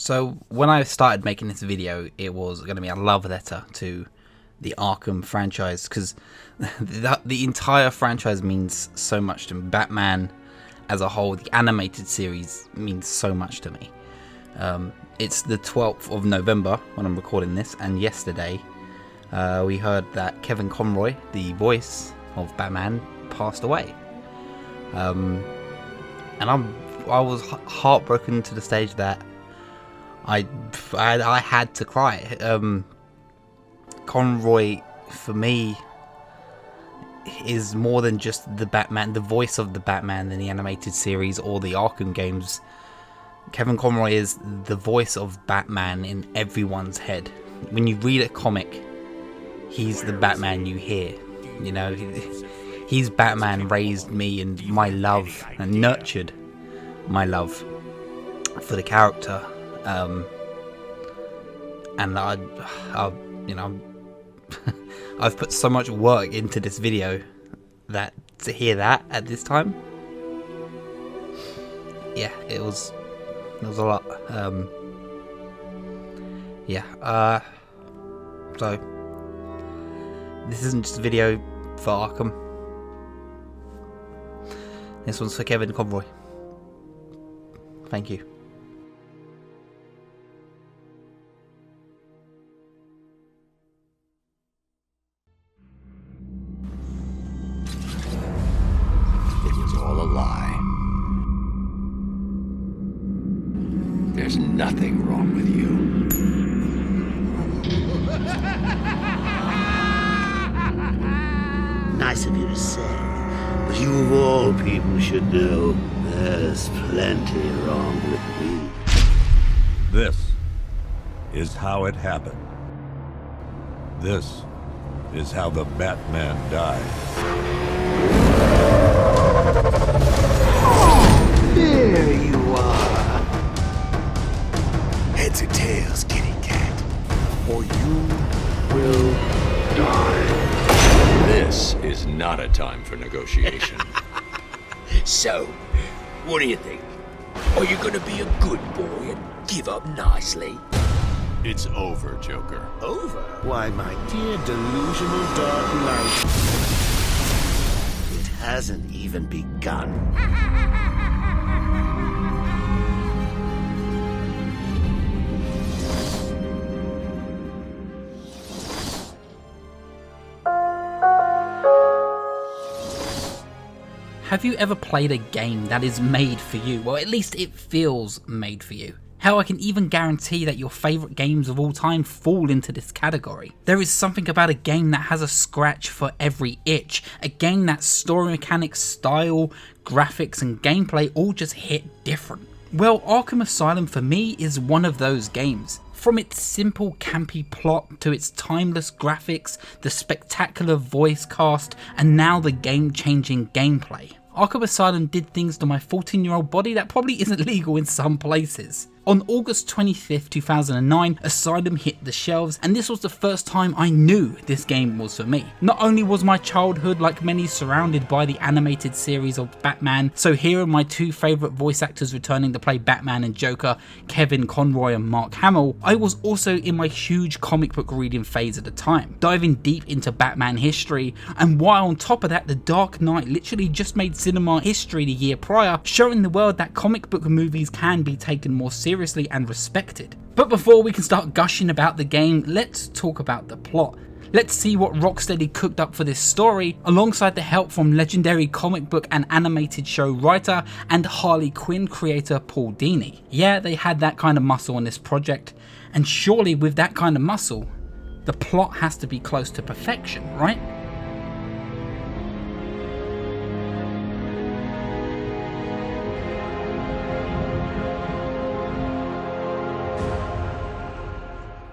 So when I started making this video, it was going to be a love letter to the Arkham franchise, because the entire franchise means so much to me. Batman as a whole, the animated series, means so much to me. It's the 12th of November when I'm recording this, and yesterday we heard that Kevin Conroy, the voice of Batman, passed away. And I was heartbroken to the stage that I had to cry. Conroy, for me, is more than just the Batman, the voice of the Batman in the animated series or the Arkham games. Kevin Conroy is the voice of Batman in everyone's head. When you read a comic, he's the Batman you hear. You know, he's Batman raised me and my love and nurtured my love for the character. And I've put so much work into this video that to hear that at this time, yeah, it was a lot. So this isn't just a video for Arkham. This one's for Kevin Conroy. Thank you. It was all a lie. There's nothing wrong with you. Nice of you to say, but you of all people should know there's plenty wrong with me. This is how it happened. This is how the Batman died. There you are. Heads or tails, kitty cat, or you will die. This is not a time for negotiation. So, what do you think? Are you gonna be a good boy and give up nicely? It's over, Joker. Over? Why, my dear delusional Dark Knight, it hasn't even begun. Have you ever played a game that is made for you? Well, at least it feels made for you. Hell, I can even guarantee that your favourite games of all time fall into this category. There is something about a game that has a scratch for every itch. A game that story mechanics, style, graphics and gameplay all just hit different. Well, Arkham Asylum for me is one of those games. From its simple campy plot to its timeless graphics, the spectacular voice cast, and now the game-changing gameplay. Arkham Asylum did things to my 14-year-old body that probably isn't legal in some places. On August 25th, 2009, Asylum hit the shelves, and this was the first time I knew this game was for me. Not only was my childhood, like many, surrounded by the animated series of Batman, so here are my two favourite voice actors returning to play Batman and Joker, Kevin Conroy and Mark Hamill, I was also in my huge comic book reading phase at the time, diving deep into Batman history, and while on top of that, The Dark Knight literally just made cinema history the year prior, showing the world that comic book movies can be taken more seriously and respected. But before we can start gushing about the game, let's talk about the plot. Let's see what Rocksteady cooked up for this story, alongside the help from legendary comic book and animated show writer and Harley Quinn creator Paul Dini. Yeah, they had that kind of muscle on this project, and surely with that kind of muscle, the plot has to be close to perfection, right?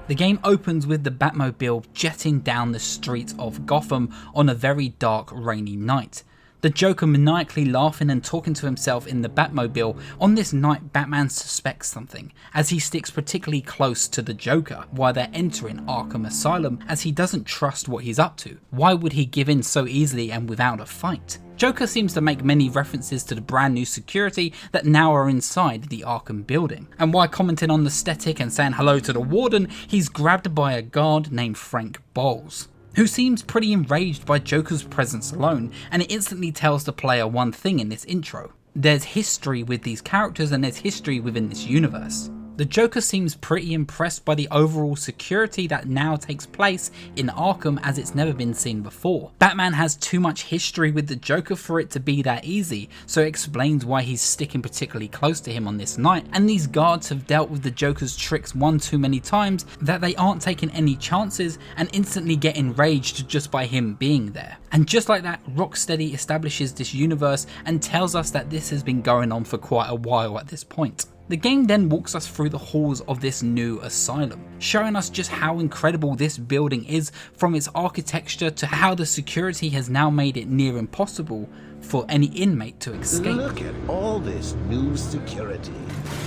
The game opens with the Batmobile jetting down the streets of Gotham on a very dark, rainy night. The Joker maniacally laughing and talking to himself in the Batmobile. On this night, Batman suspects something, as he sticks particularly close to the Joker while they're entering Arkham Asylum, as he doesn't trust what he's up to. Why would he give in so easily and without a fight? Joker seems to make many references to the brand new security that now are inside the Arkham building. And while commenting on the aesthetic and saying hello to the warden, he's grabbed by a guard named Frank Bowles, who seems pretty enraged by Joker's presence alone, and it instantly tells the player one thing in this intro. There's history with these characters and there's history within this universe. The Joker seems pretty impressed by the overall security that now takes place in Arkham as it's never been seen before. Batman has too much history with the Joker for it to be that easy, so it explains why he's sticking particularly close to him on this night, and these guards have dealt with the Joker's tricks one too many times that they aren't taking any chances and instantly get enraged just by him being there. And just like that, Rocksteady establishes this universe and tells us that this has been going on for quite a while at this point. The game then walks us through the halls of this new asylum, showing us just how incredible this building is, from its architecture to how the security has now made it near impossible for any inmate to escape. Look at all this new security.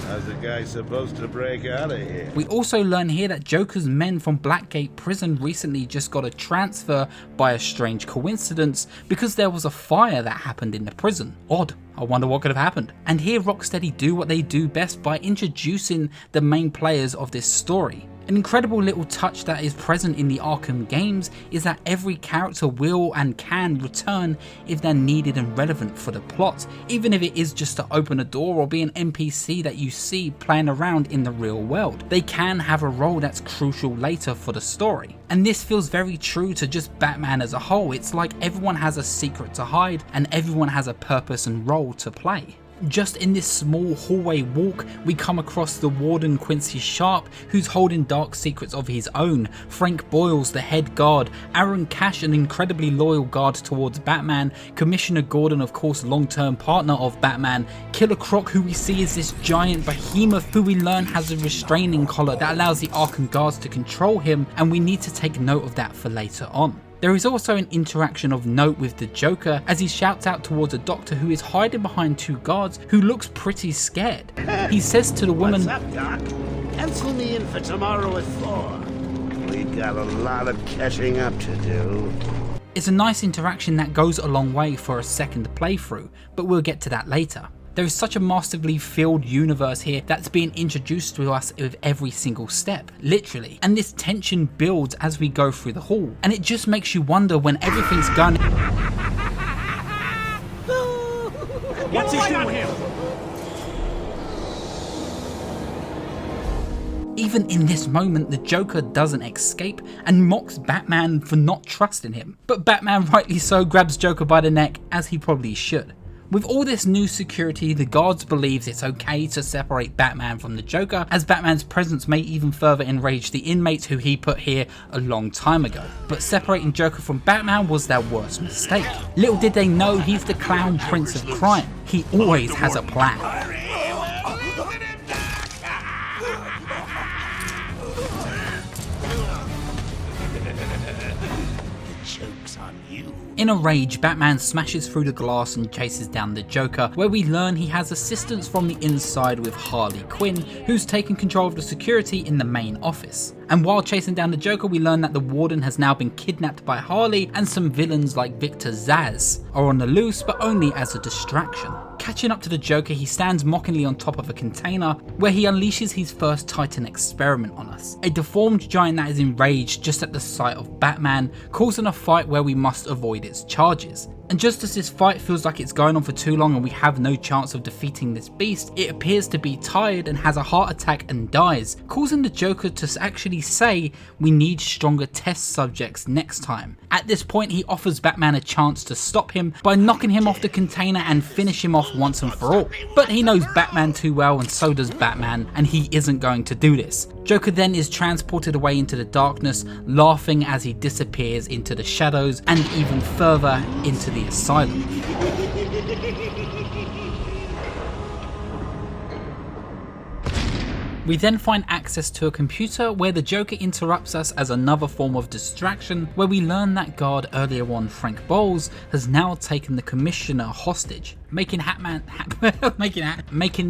How's the guy supposed to break out of here? We also learn here that Joker's men from Blackgate Prison recently just got a transfer by a strange coincidence because there was a fire that happened in the prison. Odd. I wonder what could have happened. And here Rocksteady do what they do best by introducing the main players of this story. An incredible little touch that is present in the Arkham games is that every character will and can return if they're needed and relevant for the plot, even if it is just to open a door or be an NPC that you see playing around in the real world. They can have a role that's crucial later for the story. And this feels very true to just Batman as a whole. It's like everyone has a secret to hide and everyone has a purpose and role to play. Just in this small hallway walk, we come across the Warden Quincy Sharp, who's holding dark secrets of his own, Frank Boyles, the head guard, Aaron Cash, an incredibly loyal guard towards Batman, Commissioner Gordon, of course, long-term partner of Batman, Killer Croc, who we see is this giant behemoth who we learn has a restraining collar that allows the Arkham guards to control him, and we need to take note of that for later on. There is also an interaction of note with the Joker as he shouts out towards a doctor who is hiding behind two guards who looks pretty scared. He says to the woman, "What's up, Doc? Pencil me in for tomorrow at 4. We've got a lot of catching up to do." It's a nice interaction that goes a long way for a second playthrough, but we'll get to that later. There is such a masterfully filled universe here that's being introduced to us with every single step, literally. And this tension builds as we go through the hall. And it just makes you wonder when everything's gone. What's he doing? Even in this moment, the Joker doesn't escape and mocks Batman for not trusting him. But Batman, rightly so, grabs Joker by the neck, as he probably should. With all this new security, the guards believes it's okay to separate Batman from the Joker, as Batman's presence may even further enrage the inmates who he put here a long time ago. But separating Joker from Batman was their worst mistake. Little did they know he's the clown prince of crime. He always has a plan. In a rage, Batman smashes through the glass and chases down the Joker, where we learn he has assistance from the inside with Harley Quinn, who's taken control of the security in the main office. And while chasing down the Joker, we learn that the Warden has now been kidnapped by Harley, and some villains like Victor Zsasz are on the loose, but only as a distraction. Catching up to the Joker, he stands mockingly on top of a container where he unleashes his first Titan experiment on us. A deformed giant that is enraged just at the sight of Batman, causing a fight where we must avoid its charges. And just as this fight feels like it's going on for too long and we have no chance of defeating this beast, it appears to be tired and has a heart attack and dies, causing the Joker to actually say we need stronger test subjects next time. At this point, he offers Batman a chance to stop him by knocking him off the container and finish him off once and for all. But he knows Batman too well, and so does Batman, and he isn't going to do this. Joker then is transported away into the darkness, laughing as he disappears into the shadows and even further into the asylum. We then find access to a computer where the Joker interrupts us as another form of distraction, where we learn that guard earlier on, Frank Bowles, has now taken the commissioner hostage, making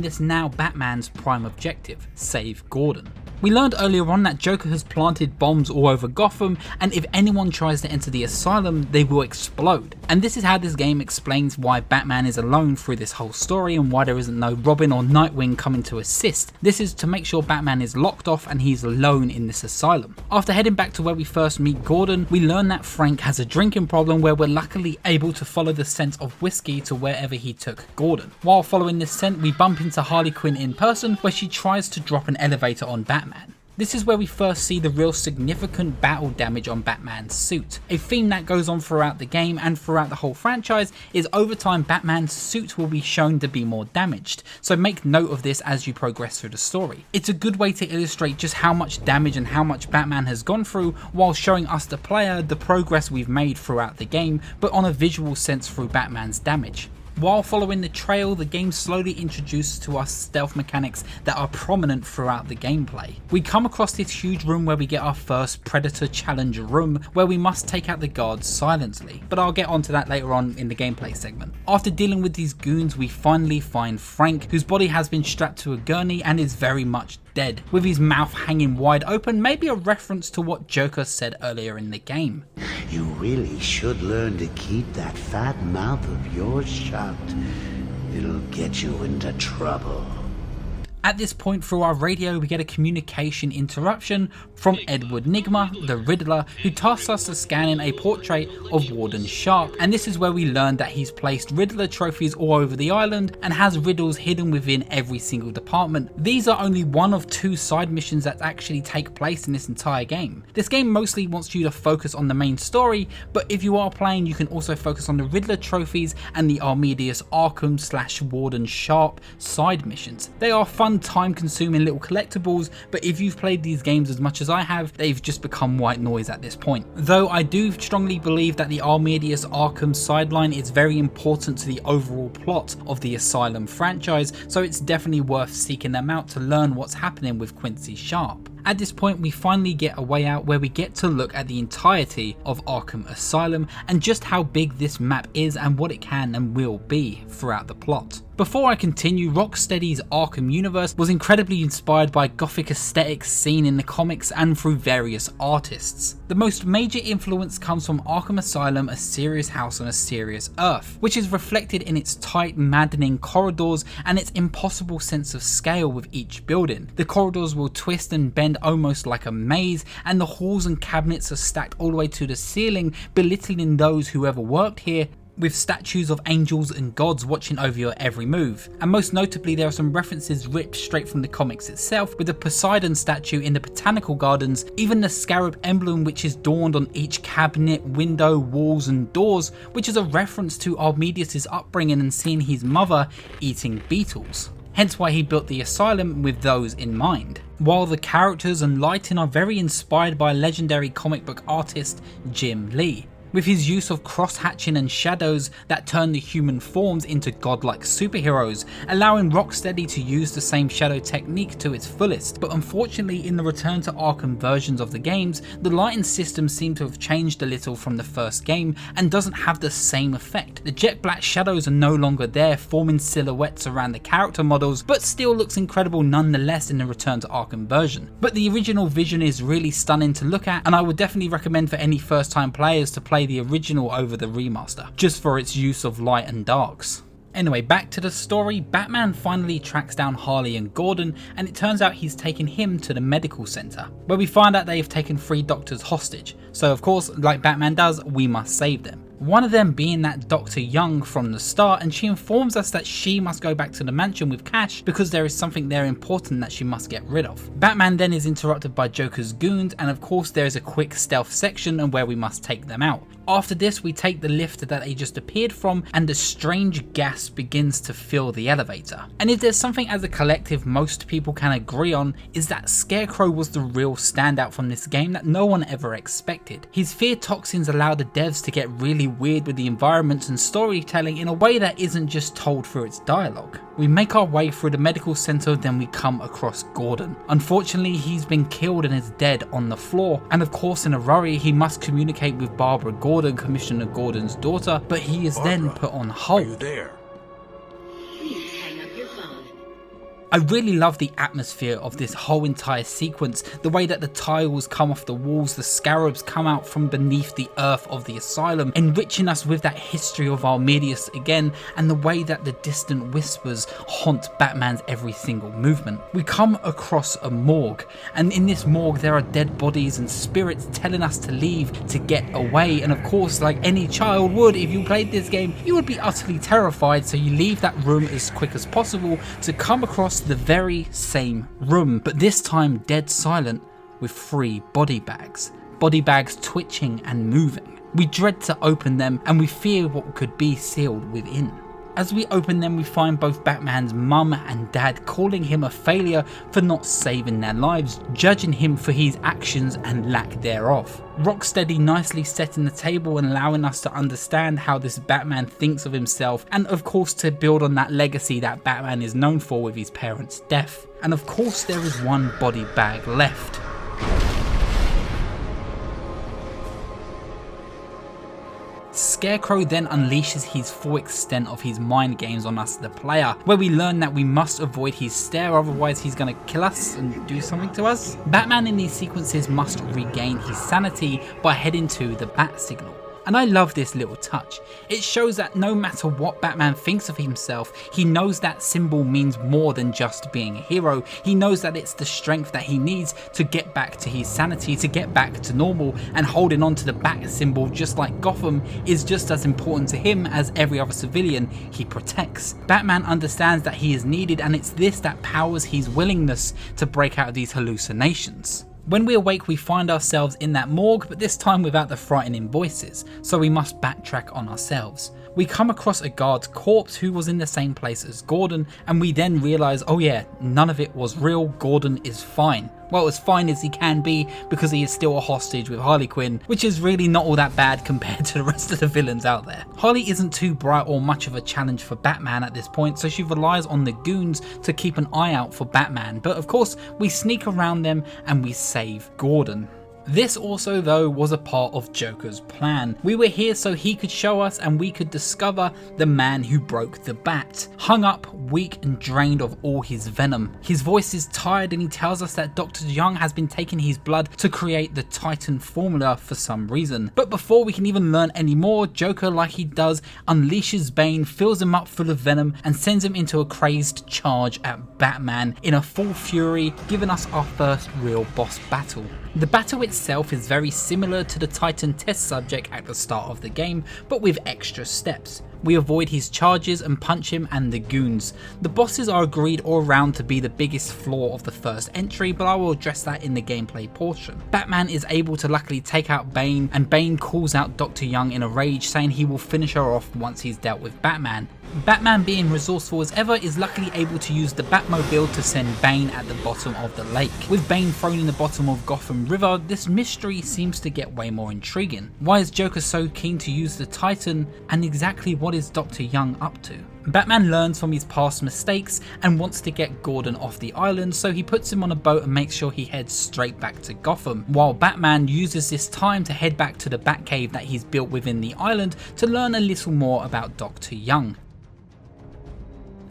this now Batman's prime objective: save Gordon. We learned earlier on that Joker has planted bombs all over Gotham, and if anyone tries to enter the asylum, they will explode. And this is how this game explains why Batman is alone through this whole story and why there isn't no Robin or Nightwing coming to assist. This is to make sure Batman is locked off and he's alone in this asylum. After heading back to where we first meet Gordon, we learn that Frank has a drinking problem, where we're luckily able to follow the scent of whiskey to wherever he took Gordon. While following this scent, we bump into Harley Quinn in person, where she tries to drop an elevator on Batman. This is where we first see the real significant battle damage on Batman's suit. A theme that goes on throughout the game and throughout the whole franchise is over time Batman's suit will be shown to be more damaged, so make note of this as you progress through the story. It's a good way to illustrate just how much damage and how much Batman has gone through, while showing us the player the progress we've made throughout the game, but on a visual sense through Batman's damage. While following the trail, the game slowly introduces to us stealth mechanics that are prominent throughout the gameplay. We come across this huge room where we get our first Predator challenge room, where we must take out the guards silently, but I'll get onto that later on in the gameplay segment. After dealing with these goons, we finally find Frank, whose body has been strapped to a gurney and is very much dead, with his mouth hanging wide open, maybe a reference to what Joker said earlier in the game. You really should learn to keep that fat mouth of yours shut. It'll get you into trouble. At this point through our radio, we get a communication interruption from Edward Nygma, the Riddler, who tasks us to scan in a portrait of Warden Sharp, and this is where we learn that he's placed Riddler trophies all over the island and has riddles hidden within every single department. These are only one of 2 side missions that actually take place in this entire game. This game mostly wants you to focus on the main story, but if you are playing, you can also focus on the Riddler trophies and the Armedius Arkham / Warden Sharp side missions. They are fun, time-consuming little collectibles, but if you've played these games as much as I have, they've just become white noise at this point. Though I do strongly believe that the Armedius Arkham sideline is very important to the overall plot of the Asylum franchise, so it's definitely worth seeking them out to learn what's happening with Quincy Sharp. At this point, we finally get a way out where we get to look at the entirety of Arkham Asylum and just how big this map is and what it can and will be throughout the plot. Before I continue, Rocksteady's Arkham universe was incredibly inspired by gothic aesthetics seen in the comics and through various artists. The most major influence comes from Arkham Asylum, A Serious House on a Serious Earth, which is reflected in its tight, maddening corridors and its impossible sense of scale with each building. The corridors will twist and bend almost like a maze, and the halls and cabinets are stacked all the way to the ceiling, belittling those who ever worked here, with statues of angels and gods watching over your every move. And most notably, there are some references ripped straight from the comics itself, with the Poseidon statue in the botanical gardens, even the scarab emblem which is dawned on each cabinet, window, walls and doors, which is a reference to Armedius' upbringing and seeing his mother eating beetles. Hence why he built the asylum with those in mind. While the characters and lighting are very inspired by legendary comic book artist Jim Lee, with his use of cross-hatching and shadows that turn the human forms into godlike superheroes, allowing Rocksteady to use the same shadow technique to its fullest. But unfortunately, in the Return to Arkham versions of the games, the lighting system seemed to have changed a little from the first game and doesn't have the same effect. The jet black shadows are no longer there, forming silhouettes around the character models, but still looks incredible nonetheless in the Return to Arkham version. But the original vision is really stunning to look at, and I would definitely recommend for any first time players to play the original over the remaster, just for its use of light and darks. Anyway, back to the story. Batman finally tracks down Harley and Gordon, and it turns out he's taken him to the medical center, where we find out they've taken 3 doctors hostage. So of course, like Batman does, we must save them. One of them being that Dr. Young from the start, and she informs us that she must go back to the mansion with Cash because there is something there important that she must get rid of. Batman then is interrupted by Joker's goons, and of course there is a quick stealth section and where we must take them out. After this, we take the lift that they just appeared from, and a strange gas begins to fill the elevator. And if there's something as a collective most people can agree on, is that Scarecrow was the real standout from this game that no one ever expected. His fear toxins allow the devs to get really weird with the environments and storytelling in a way that isn't just told through its dialogue. We make our way through the medical center, then we come across Gordon. Unfortunately, he's been killed and is dead on the floor, and of course in a hurry he must communicate with Barbara Gordon, Commissioner Gordon's daughter, but he is then put on hold. Are you there? I really love the atmosphere of this whole entire sequence, the way that the tiles come off the walls, the scarabs come out from beneath the earth of the asylum, enriching us with that history of our medius again, and the way that the distant whispers haunt Batman's every single movement. We come across a morgue, and in this morgue there are dead bodies and spirits telling us to leave, to get away, and of course, like any child would if you played this game, you would be utterly terrified, so you leave that room as quick as possible to come across the very same room, but this time dead silent, with 3 body bags twitching and moving. We dread to open them and we fear what could be sealed within. As we open them, we find both Batman's mum and dad calling him a failure for not saving their lives, judging him for his actions and lack thereof. Rocksteady nicely setting the table and allowing us to understand how this Batman thinks of himself, and of course to build on that legacy that Batman is known for with his parents' death. And of course there is 1 body bag left. Scarecrow then unleashes his full extent of his mind games on us the player, where we learn that we must avoid his stare, otherwise he's gonna kill us and do something to us. Batman in these sequences must regain his sanity by heading to the bat signal. And I love this little touch. It shows that no matter what Batman thinks of himself, he knows that symbol means more than just being a hero. He knows that it's the strength that he needs to get back to his sanity, to get back to normal, and holding on to the bat symbol just like Gotham is just as important to him as every other civilian he protects. Batman understands that he is needed, and it's this that powers his willingness to break out of these hallucinations. When we awake, we find ourselves in that morgue, but this time without the frightening voices, so we must backtrack on ourselves. We come across a guard's corpse who was in the same place as Gordon, and we then realise, oh yeah, none of it was real, Gordon is fine. Well, as fine as he can be, because he is still a hostage with Harley Quinn, which is really not all that bad compared to the rest of the villains out there. Harley isn't too bright or much of a challenge for Batman at this point, so she relies on the goons to keep an eye out for Batman, but of course we sneak around them and we save Gordon. This also though was a part of Joker's plan. We were here so he could show us and we could discover the man who broke the bat. Hung up, weak and drained of all his venom. His voice is tired and he tells us that Dr. Young has been taking his blood to create the Titan formula for some reason. But before we can even learn any more, Joker, like he does, unleashes Bane, fills him up full of venom and sends him into a crazed charge at Batman in a full fury, giving us our first real boss battle. The battle itself is very similar to the Titan test subject at the start of the game, but with extra steps. We avoid his charges and punch him and the goons. The bosses are agreed all around to be the biggest flaw of the first entry, but I will address that in the gameplay portion. Batman is able to luckily take out Bane, and Bane calls out Dr. Young in a rage, saying he will finish her off once he's dealt with Batman. Batman, being resourceful as ever, is luckily able to use the Batmobile to send Bane at the bottom of the lake. With Bane thrown in the bottom of Gotham River, this mystery seems to get way more intriguing. Why is Joker so keen to use the Titan, and exactly what is Dr. Young up to? Batman learns from his past mistakes and wants to get Gordon off the island, so he puts him on a boat and makes sure he heads straight back to Gotham, while Batman uses this time to head back to the Batcave that he's built within the island to learn a little more about Dr. Young.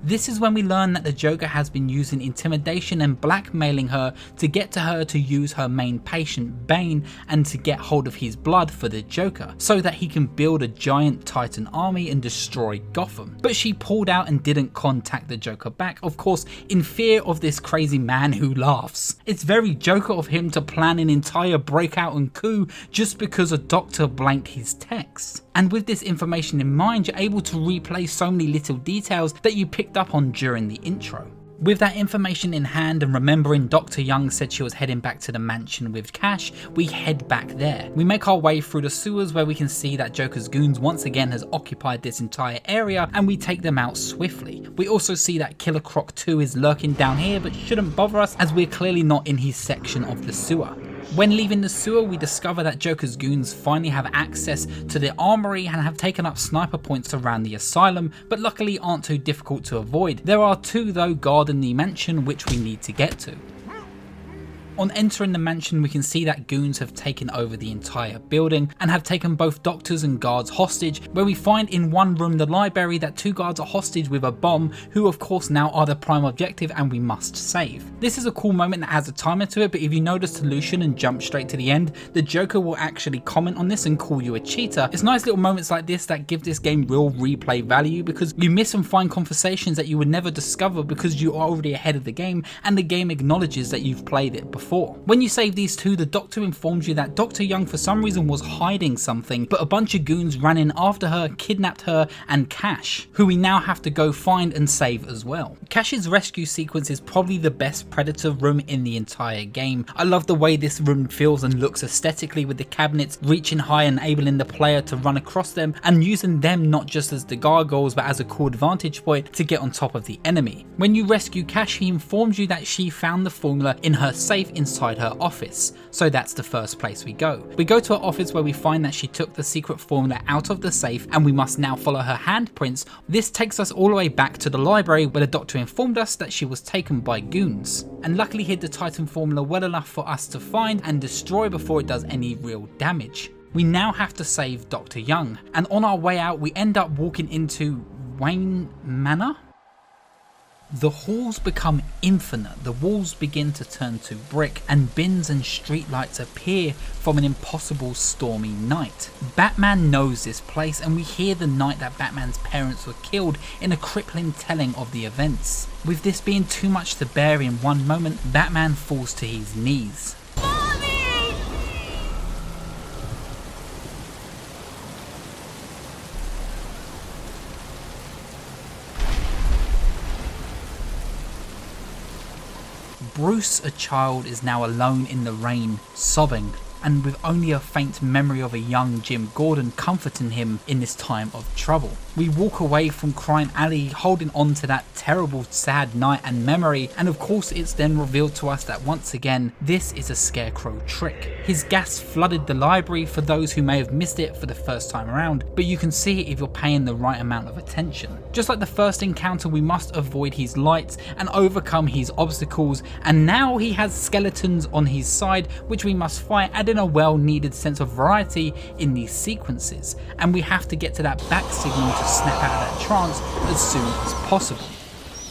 This is when we learn that the Joker has been using intimidation and blackmailing her to get to her to use her main patient, Bane, and to get hold of his blood for the Joker, so that he can build a giant Titan army and destroy Gotham. But she pulled out and didn't contact the Joker back, of course in fear of this crazy man who laughs. It's very Joker of him to plan an entire breakout and coup just because a doctor blanked his text. And with this information in mind, you're able to replay so many little details that you picked up on during the intro. With that information in hand and remembering Dr. Young said she was heading back to the mansion with Cash, we head back there. We make our way through the sewers where we can see that Joker's goons once again has occupied this entire area, and we take them out swiftly. We also see that Killer Croc 2 is lurking down here but shouldn't bother us as we're clearly not in his section of the sewer. When leaving the sewer, we discover that Joker's goons finally have access to the armory and have taken up sniper points around the asylum, but luckily aren't too difficult to avoid. There are two though guarding the mansion which we need to get to. On entering the mansion, we can see that goons have taken over the entire building and have taken both doctors and guards hostage, where we find in one room, the library, that two guards are hostage with a bomb, who of course now are the prime objective and we must save. This is a cool moment that has a timer to it, but if you know the solution and jump straight to the end, the Joker will actually comment on this and call you a cheater. It's nice little moments like this that give this game real replay value, because you miss and find conversations that you would never discover because you are already ahead of the game and the game acknowledges that you've played it before. When you save these two, the Doctor informs you that Dr. Young for some reason was hiding something, but a bunch of goons ran in after her, kidnapped her and Cash, who we now have to go find and save as well. Cash's rescue sequence is probably the best Predator room in the entire game. I love the way this room feels and looks aesthetically, with the cabinets reaching high, enabling the player to run across them and using them not just as the gargoyles but as a cool vantage point to get on top of the enemy. When you rescue Cash, he informs you that she found the formula in her safe inside her office, so that's the first place we go. We go to her office where we find that she took the secret formula out of the safe and we must now follow her handprints. This takes us all the way back to the library where the Doctor informed us that she was taken by goons, and luckily hid the Titan formula well enough for us to find and destroy before it does any real damage. We now have to save Dr. Young, and on our way out we end up walking into Wayne Manor? The halls become infinite, the walls begin to turn to brick, and bins and streetlights appear from an impossible stormy night. Batman knows this place, and we hear the night that Batman's parents were killed in a crippling telling of the events. With this being too much to bear, in one moment, Batman falls to his knees. Bruce, a child, is now alone in the rain, sobbing, and with only a faint memory of a young Jim Gordon comforting him in this time of trouble. We walk away from Crime Alley holding on to that terrible sad night and memory, and of course it's then revealed to us that once again this is a Scarecrow trick. His gas flooded the library for those who may have missed it for the first time around, but you can see it if you're paying the right amount of attention. Just like the first encounter, we must avoid his lights and overcome his obstacles, and now he has skeletons on his side which we must fight, adding a well needed sense of variety in these sequences, and we have to get to that back signal to snap out of that trance as soon as possible.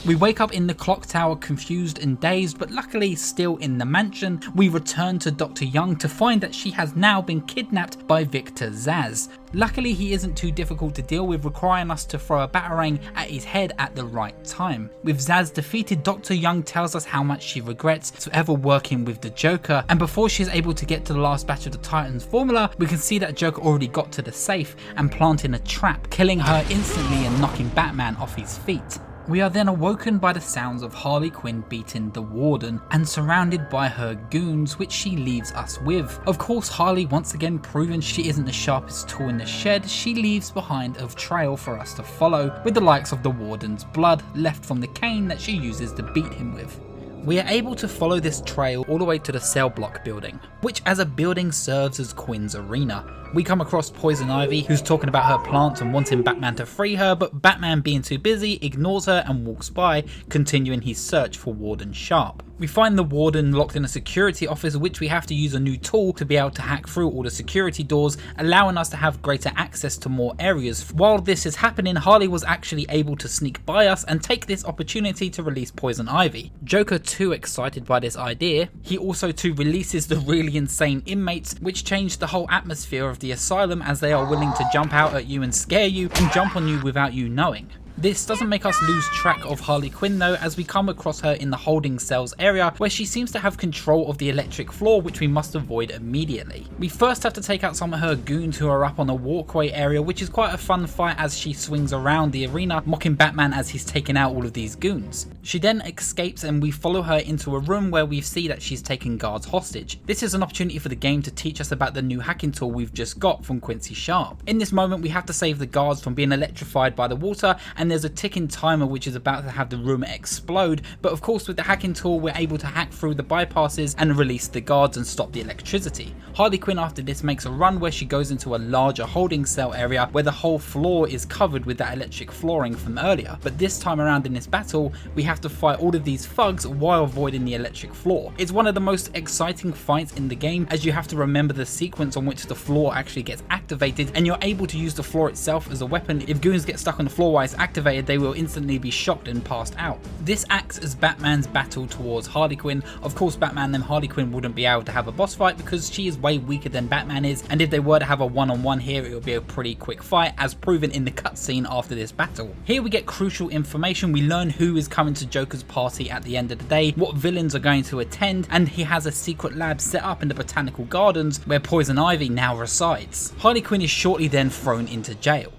We wake up in the clock tower confused and dazed, but luckily still in the mansion. We return to Dr. Young to find that she has now been kidnapped by Victor Zsasz. Luckily he isn't too difficult to deal with, requiring us to throw a batarang at his head at the right time. With Zsasz defeated, Dr. Young tells us how much she regrets ever working with the Joker, and before she's able to get to the last batch of the Titans formula, we can see that Joker already got to the safe and planting a trap, killing her instantly and knocking Batman off his feet. We are then awoken by the sounds of Harley Quinn beating the Warden and surrounded by her goons, which she leaves us with. Of course, Harley, once again proving she isn't the sharpest tool in the shed, she leaves behind a trail for us to follow, with the likes of the Warden's blood left from the cane that she uses to beat him with. We are able to follow this trail all the way to the cell block building, which as a building serves as Quinn's arena. We come across Poison Ivy, who's talking about her plants and wanting Batman to free her, but Batman, being too busy, ignores her and walks by, continuing his search for Warden Sharp. We find the Warden locked in a security office, which we have to use a new tool to be able to hack through all the security doors, allowing us to have greater access to more areas. While this is happening, Harley was actually able to sneak by us and take this opportunity to release Poison Ivy. Joker, too excited by this idea, he also too releases the really insane inmates, which changed the whole atmosphere of the asylum, as they are willing to jump out at you and scare you and jump on you without you knowing. This doesn't make us lose track of Harley Quinn though, as we come across her in the holding cells area where she seems to have control of the electric floor, which we must avoid immediately. We first have to take out some of her goons who are up on a walkway area, which is quite a fun fight as she swings around the arena mocking Batman as he's taking out all of these goons. She then escapes and we follow her into a room where we see that she's taking guards hostage. This is an opportunity for the game to teach us about the new hacking tool we've just got from Quincy Sharp. In this moment we have to save the guards from being electrified by the water and there's a ticking timer which is about to have the room explode, but of course with the hacking tool we're able to hack through the bypasses and release the guards and stop the electricity. Harley Quinn after this makes a run where she goes into a larger holding cell area where the whole floor is covered with that electric flooring from earlier, but this time around in this battle we have to fight all of these thugs while avoiding the electric floor. It's one of the most exciting fights in the game as you have to remember the sequence on which the floor actually gets activated, and you're able to use the floor itself as a weapon. If goons get stuck on the floor while it's activated, they will instantly be shocked and passed out. This acts as Batman's battle towards Harley Quinn. Of course Batman and Harley Quinn wouldn't be able to have a boss fight because she is way weaker than Batman is, and if they were to have a one-on-one here it would be a pretty quick fight as proven in the cutscene after this battle. Here we get crucial information. We learn who is coming to Joker's party at the end of the day, what villains are going to attend, and he has a secret lab set up in the Botanical Gardens where Poison Ivy now resides. Harley Quinn is shortly then thrown into jail.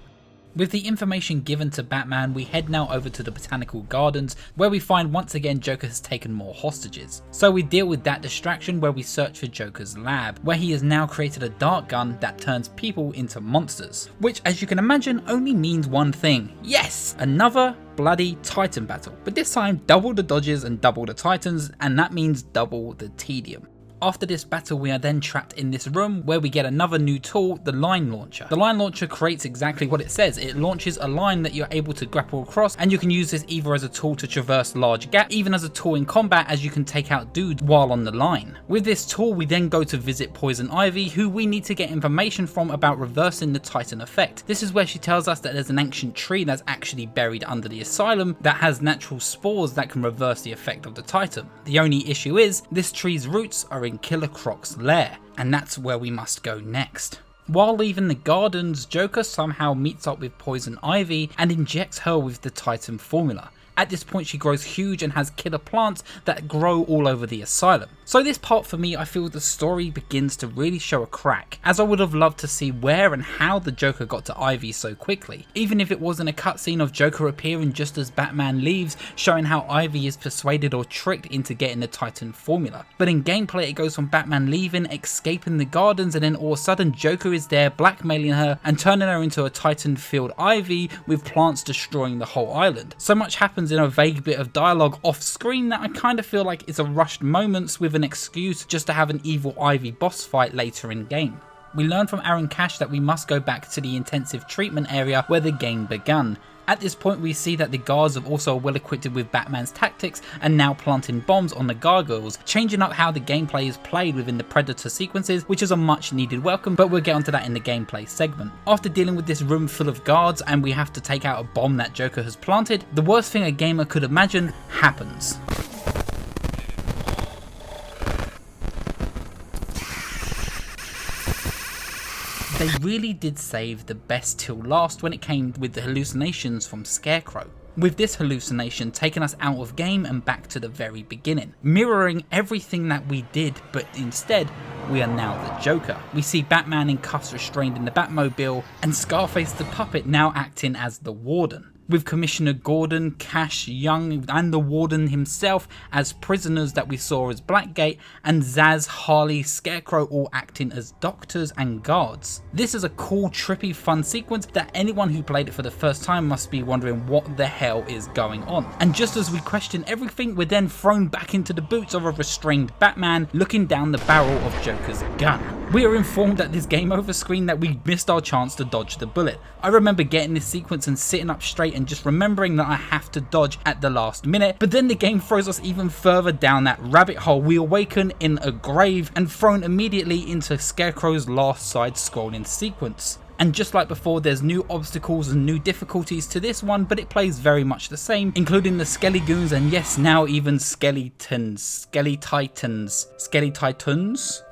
With the information given to Batman, we head now over to the Botanical Gardens where we find once again Joker has taken more hostages. So we deal with that distraction where we search for Joker's lab, where he has now created a dark gun that turns people into monsters. Which, as you can imagine, only means one thing. Yes! Another bloody Titan battle. But this time double the dodges and double the Titans, and that means double the tedium. After this battle we are then trapped in this room where we get another new tool, the line launcher. The line launcher creates exactly what it says. It launches a line that you're able to grapple across, and you can use this either as a tool to traverse large gaps, even as a tool in combat as you can take out dudes while on the line. With this tool we then go to visit Poison Ivy, who we need to get information from about reversing the Titan effect. This is where she tells us that there's an ancient tree that's actually buried under the asylum that has natural spores that can reverse the effect of the Titan. The only issue is this tree's roots are in Killer Croc's lair, and that's where we must go next. While leaving the gardens, Joker somehow meets up with Poison Ivy and injects her with the Titan formula. At this point she grows huge and has killer plants that grow all over the asylum. So this part for me, I feel the story begins to really show a crack, as I would have loved to see where and how the Joker got to Ivy so quickly, even if it wasn't a cutscene of Joker appearing just as Batman leaves, showing how Ivy is persuaded or tricked into getting the Titan formula. But in gameplay it goes from Batman leaving, escaping the gardens, and then all of a sudden Joker is there blackmailing her and turning her into a Titan filled Ivy with plants destroying the whole island. So much happens in a vague bit of dialogue off screen that I kind of feel like it's a rushed moments with an excuse just to have an evil Ivy boss fight later in game. We learn from Aaron Cash that we must go back to the intensive treatment area where the game began. At this point we see that the guards are also well equipped with Batman's tactics and now planting bombs on the gargoyles, changing up how the gameplay is played within the Predator sequences, which is a much needed welcome, but we'll get onto that in the gameplay segment. After dealing with this room full of guards and we have to take out a bomb that Joker has planted, the worst thing a gamer could imagine happens. They really did save the best till last when it came with the hallucinations from Scarecrow. With this hallucination taking us out of game and back to the very beginning, mirroring everything that we did, but instead we are now the Joker. We see Batman in cuffs restrained in the Batmobile and Scarface the puppet now acting as the Warden, with Commissioner Gordon, Cash, Young and the Warden himself as prisoners that we saw as Blackgate, and Zaz, Harley, Scarecrow all acting as doctors and guards. This is a cool, trippy, fun sequence that anyone who played it for the first time must be wondering what the hell is going on. And just as we question everything, we're then thrown back into the boots of a restrained Batman looking down the barrel of Joker's gun. We are informed at this game over screen that we missed our chance to dodge the bullet. I remember getting this sequence and sitting up straight and just remembering that I have to dodge at the last minute, but then the game throws us even further down that rabbit hole. We awaken in a grave and thrown immediately into Scarecrow's last side scrolling sequence. And just like before, there's new obstacles and new difficulties to this one, but it plays very much the same, including the Skelly Goons and yes, now even Skeletons,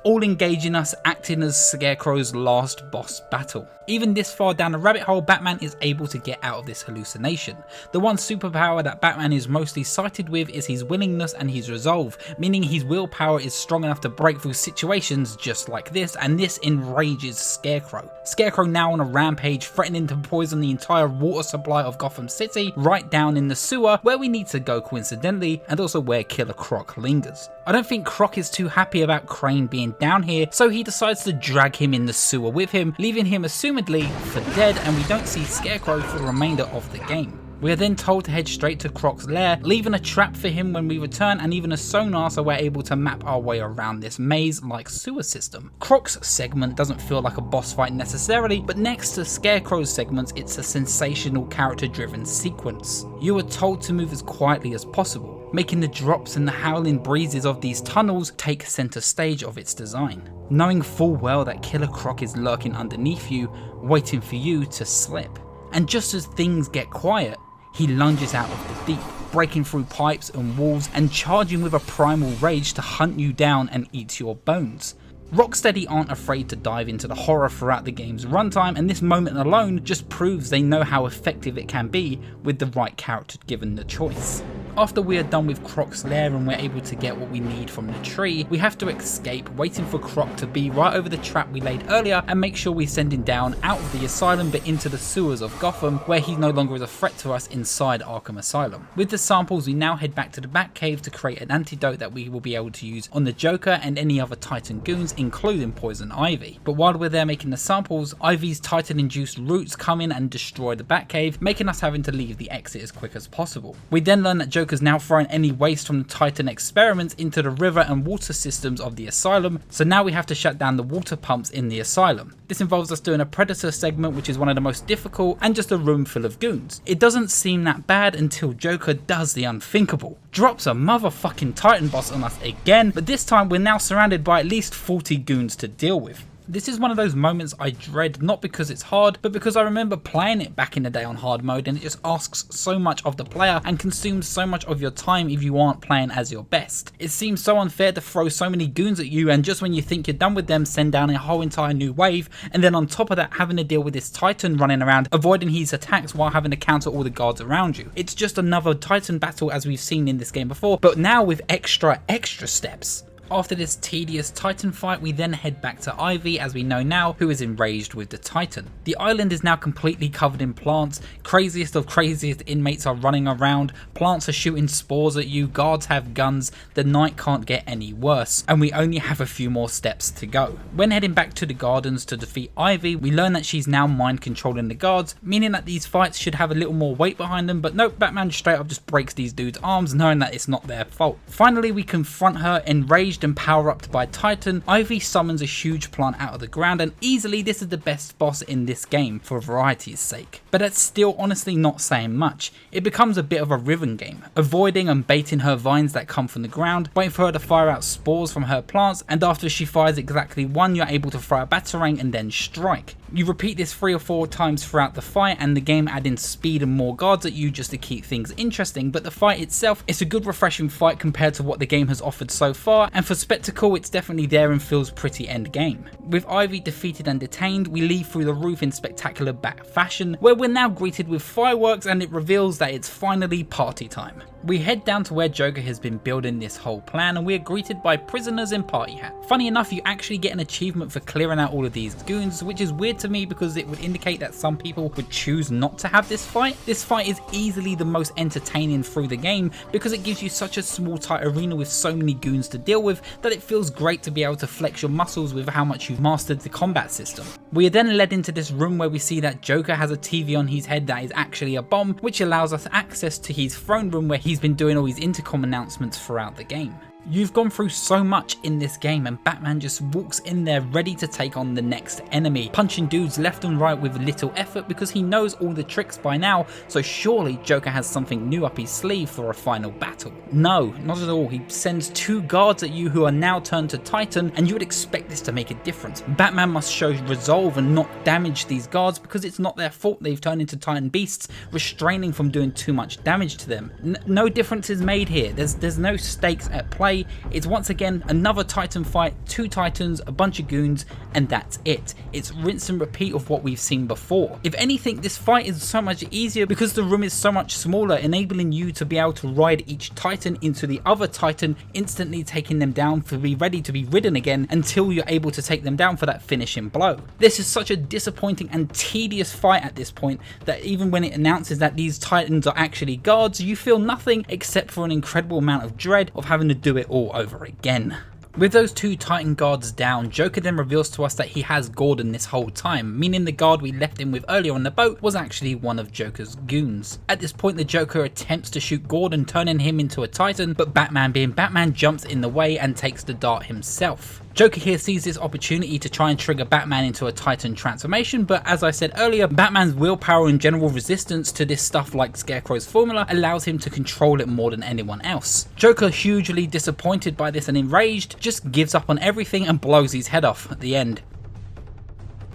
all engaging us, acting as Scarecrow's last boss battle. Even this far down the rabbit hole, Batman is able to get out of this hallucination. The one superpower that Batman is mostly cited with is his willingness and his resolve, meaning his willpower is strong enough to break through situations just like this, and this enrages Scarecrow. Scarecrow now on a rampage, threatening to poison the entire water supply of Gotham City, right down in the sewer where we need to go coincidentally, and also where Killer Croc lingers. I don't think Croc is too happy about Crane being down here, so he decides to drag him in the sewer with him, leaving him assumedly for dead, and we don't see Scarecrow for the remainder of the game. We are then told to head straight to Croc's lair, leaving a trap for him when we return and even a sonar so we're able to map our way around this maze-like sewer system. Croc's segment doesn't feel like a boss fight necessarily, but next to Scarecrow's segments it's a sensational character-driven sequence. You are told to move as quietly as possible, making the drops and the howling breezes of these tunnels take center stage of its design, knowing full well that Killer Croc is lurking underneath you, waiting for you to slip. And just as things get quiet, he lunges out of the deep, breaking through pipes and walls and charging with a primal rage to hunt you down and eat your bones. Rocksteady aren't afraid to dive into the horror throughout the game's runtime, and this moment alone just proves they know how effective it can be with the right character given the choice. After we are done with Croc's lair and we're able to get what we need from the tree, we have to escape, waiting for Croc to be right over the trap we laid earlier and make sure we send him down out of the asylum but into the sewers of Gotham, where he no longer is a threat to us inside Arkham Asylum. With the samples, we now head back to the Batcave to create an antidote that we will be able to use on the Joker and any other Titan goons, including Poison Ivy. But while we're there making the samples, Ivy's Titan-induced roots come in and destroy the Batcave, making us having to leave the exit as quick as possible. We then learn that Joker's now throwing any waste from the Titan experiments into the river and water systems of the asylum, so now we have to shut down the water pumps in the asylum. This involves us doing a Predator segment, which is one of the most difficult, and just a room full of goons. It doesn't seem that bad until Joker does the unthinkable. Drops a motherfucking Titan boss on us again, but this time we're now surrounded by at least 40 goons to deal with. This is one of those moments I dread, not because it's hard, but because I remember playing it back in the day on hard mode and it just asks so much of the player and consumes so much of your time if you aren't playing as your best. It seems so unfair to throw so many goons at you and just when you think you're done with them send down a whole entire new wave, and then on top of that having to deal with this Titan running around avoiding his attacks while having to counter all the guards around you. It's just another Titan battle as we've seen in this game before, but now with extra steps. After this tedious Titan fight, we then head back to Ivy, as we know now, who is enraged with the Titan. The island is now completely covered in plants, craziest of craziest inmates are running around, plants are shooting spores at you, guards have guns, the night can't get any worse, and we only have a few more steps to go. When heading back to the gardens to defeat Ivy, we learn that she's now mind controlling the guards, meaning that these fights should have a little more weight behind them, but nope, Batman straight up just breaks these dudes' arms knowing that it's not their fault. Finally, we confront her, enraged and power-upped by Titan. Ivy summons a huge plant out of the ground, and easily this is the best boss in this game for variety's sake. But that's still honestly not saying much. It becomes a bit of a rhythm game, avoiding and baiting her vines that come from the ground, waiting for her to fire out spores from her plants, and after she fires exactly one, you're able to throw a batarang and then strike. You repeat this 3 or 4 times throughout the fight, and the game adding speed and more guards at you just to keep things interesting, but the fight itself, it's a good refreshing fight compared to what the game has offered so far, and for spectacle it's definitely there and feels pretty end game. With Ivy defeated and detained, we leave through the roof in spectacular Bat fashion, where we're now greeted with fireworks and it reveals that it's finally party time. We head down to where Joker has been building this whole plan, and we are greeted by prisoners in party hat. Funny enough, you actually get an achievement for clearing out all of these goons, which is weird to me because it would indicate that some people would choose not to have this fight. This fight is easily the most entertaining through the game because it gives you such a small tight arena with so many goons to deal with that it feels great to be able to flex your muscles with how much you've mastered the combat system. We are then led into this room where we see that Joker has a TV on his head that is actually a bomb, which allows us access to his throne room where he's been doing all his intercom announcements throughout the game. You've gone through so much in this game and Batman just walks in there ready to take on the next enemy, punching dudes left and right with little effort because he knows all the tricks by now, so surely Joker has something new up his sleeve for a final battle. No, not at all. He sends 2 guards at you who are now turned to Titan, and you would expect this to make a difference. Batman must show resolve and not damage these guards because it's not their fault they've turned into Titan beasts, restraining from doing too much damage to them. No difference is made here. There's no stakes at play. It's once again another Titan fight, 2 Titans, a bunch of goons, and that's it. It's rinse and repeat of what we've seen before. If anything, this fight is so much easier because the room is so much smaller, enabling you to be able to ride each Titan into the other Titan, instantly taking them down to be ready to be ridden again until you're able to take them down for that finishing blow. This is such a disappointing and tedious fight at this point that even when it announces that these Titans are actually guards, you feel nothing except for an incredible amount of dread of having to do it all over again. With those two Titan guards down, Joker then reveals to us that he has Gordon this whole time, meaning the guard we left him with earlier on the boat was actually one of Joker's goons. At this point the Joker attempts to shoot Gordon, turning him into a Titan, but Batman being Batman jumps in the way and takes the dart himself. Joker here sees this opportunity to try and trigger Batman into a Titan transformation, but as I said earlier, Batman's willpower and general resistance to this stuff like Scarecrow's formula allows him to control it more than anyone else. Joker, hugely disappointed by this and enraged, just gives up on everything and blows his head off at the end.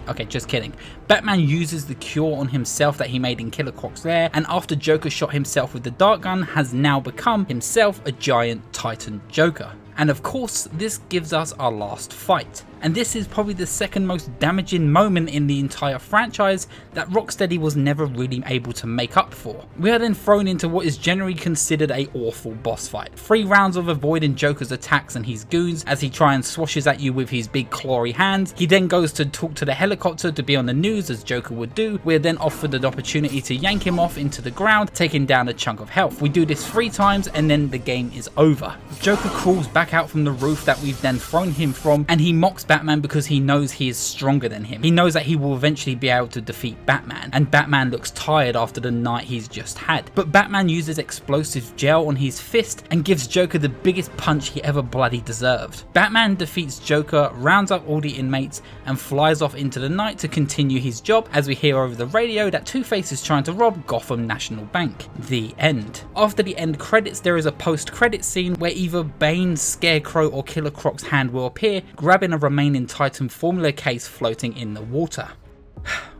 Okay, just kidding. Batman uses the cure on himself that he made in Killer Croc's lair, and after Joker shot himself with the dart gun, has now become himself a giant Titan Joker. And of course, this gives us our last fight. And this is probably the second most damaging moment in the entire franchise that Rocksteady was never really able to make up for. We are then thrown into what is generally considered a awful boss fight. 3 rounds of avoiding Joker's attacks and his goons as he tries and swashes at you with his big clawy hands. He then goes to talk to the helicopter to be on the news as Joker would do. We are then offered an opportunity to yank him off into the ground, taking down a chunk of health. We do this 3 times and then the game is over. Joker crawls back out from the roof that we've then thrown him from, and he mocks Batman because he knows he is stronger than him. He knows that he will eventually be able to defeat Batman, and Batman looks tired after the night he's just had. But Batman uses explosive gel on his fist and gives Joker the biggest punch he ever bloody deserved. Batman defeats Joker, rounds up all the inmates, and flies off into the night to continue his job as we hear over the radio that Two-Face is trying to rob Gotham National Bank. The end. After the end credits, there is a post-credit scene where either Bane, Scarecrow, or Killer Croc's hand will appear, grabbing a remaining Titan formula case floating in the water.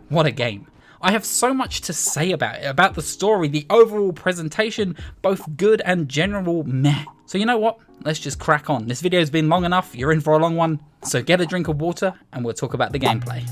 What a game. I have so much to say about it, about the story, the overall presentation, both good and general meh. So you know what? Let's just crack on. This video's been long enough, you're in for a long one, so get a drink of water and we'll talk about the gameplay.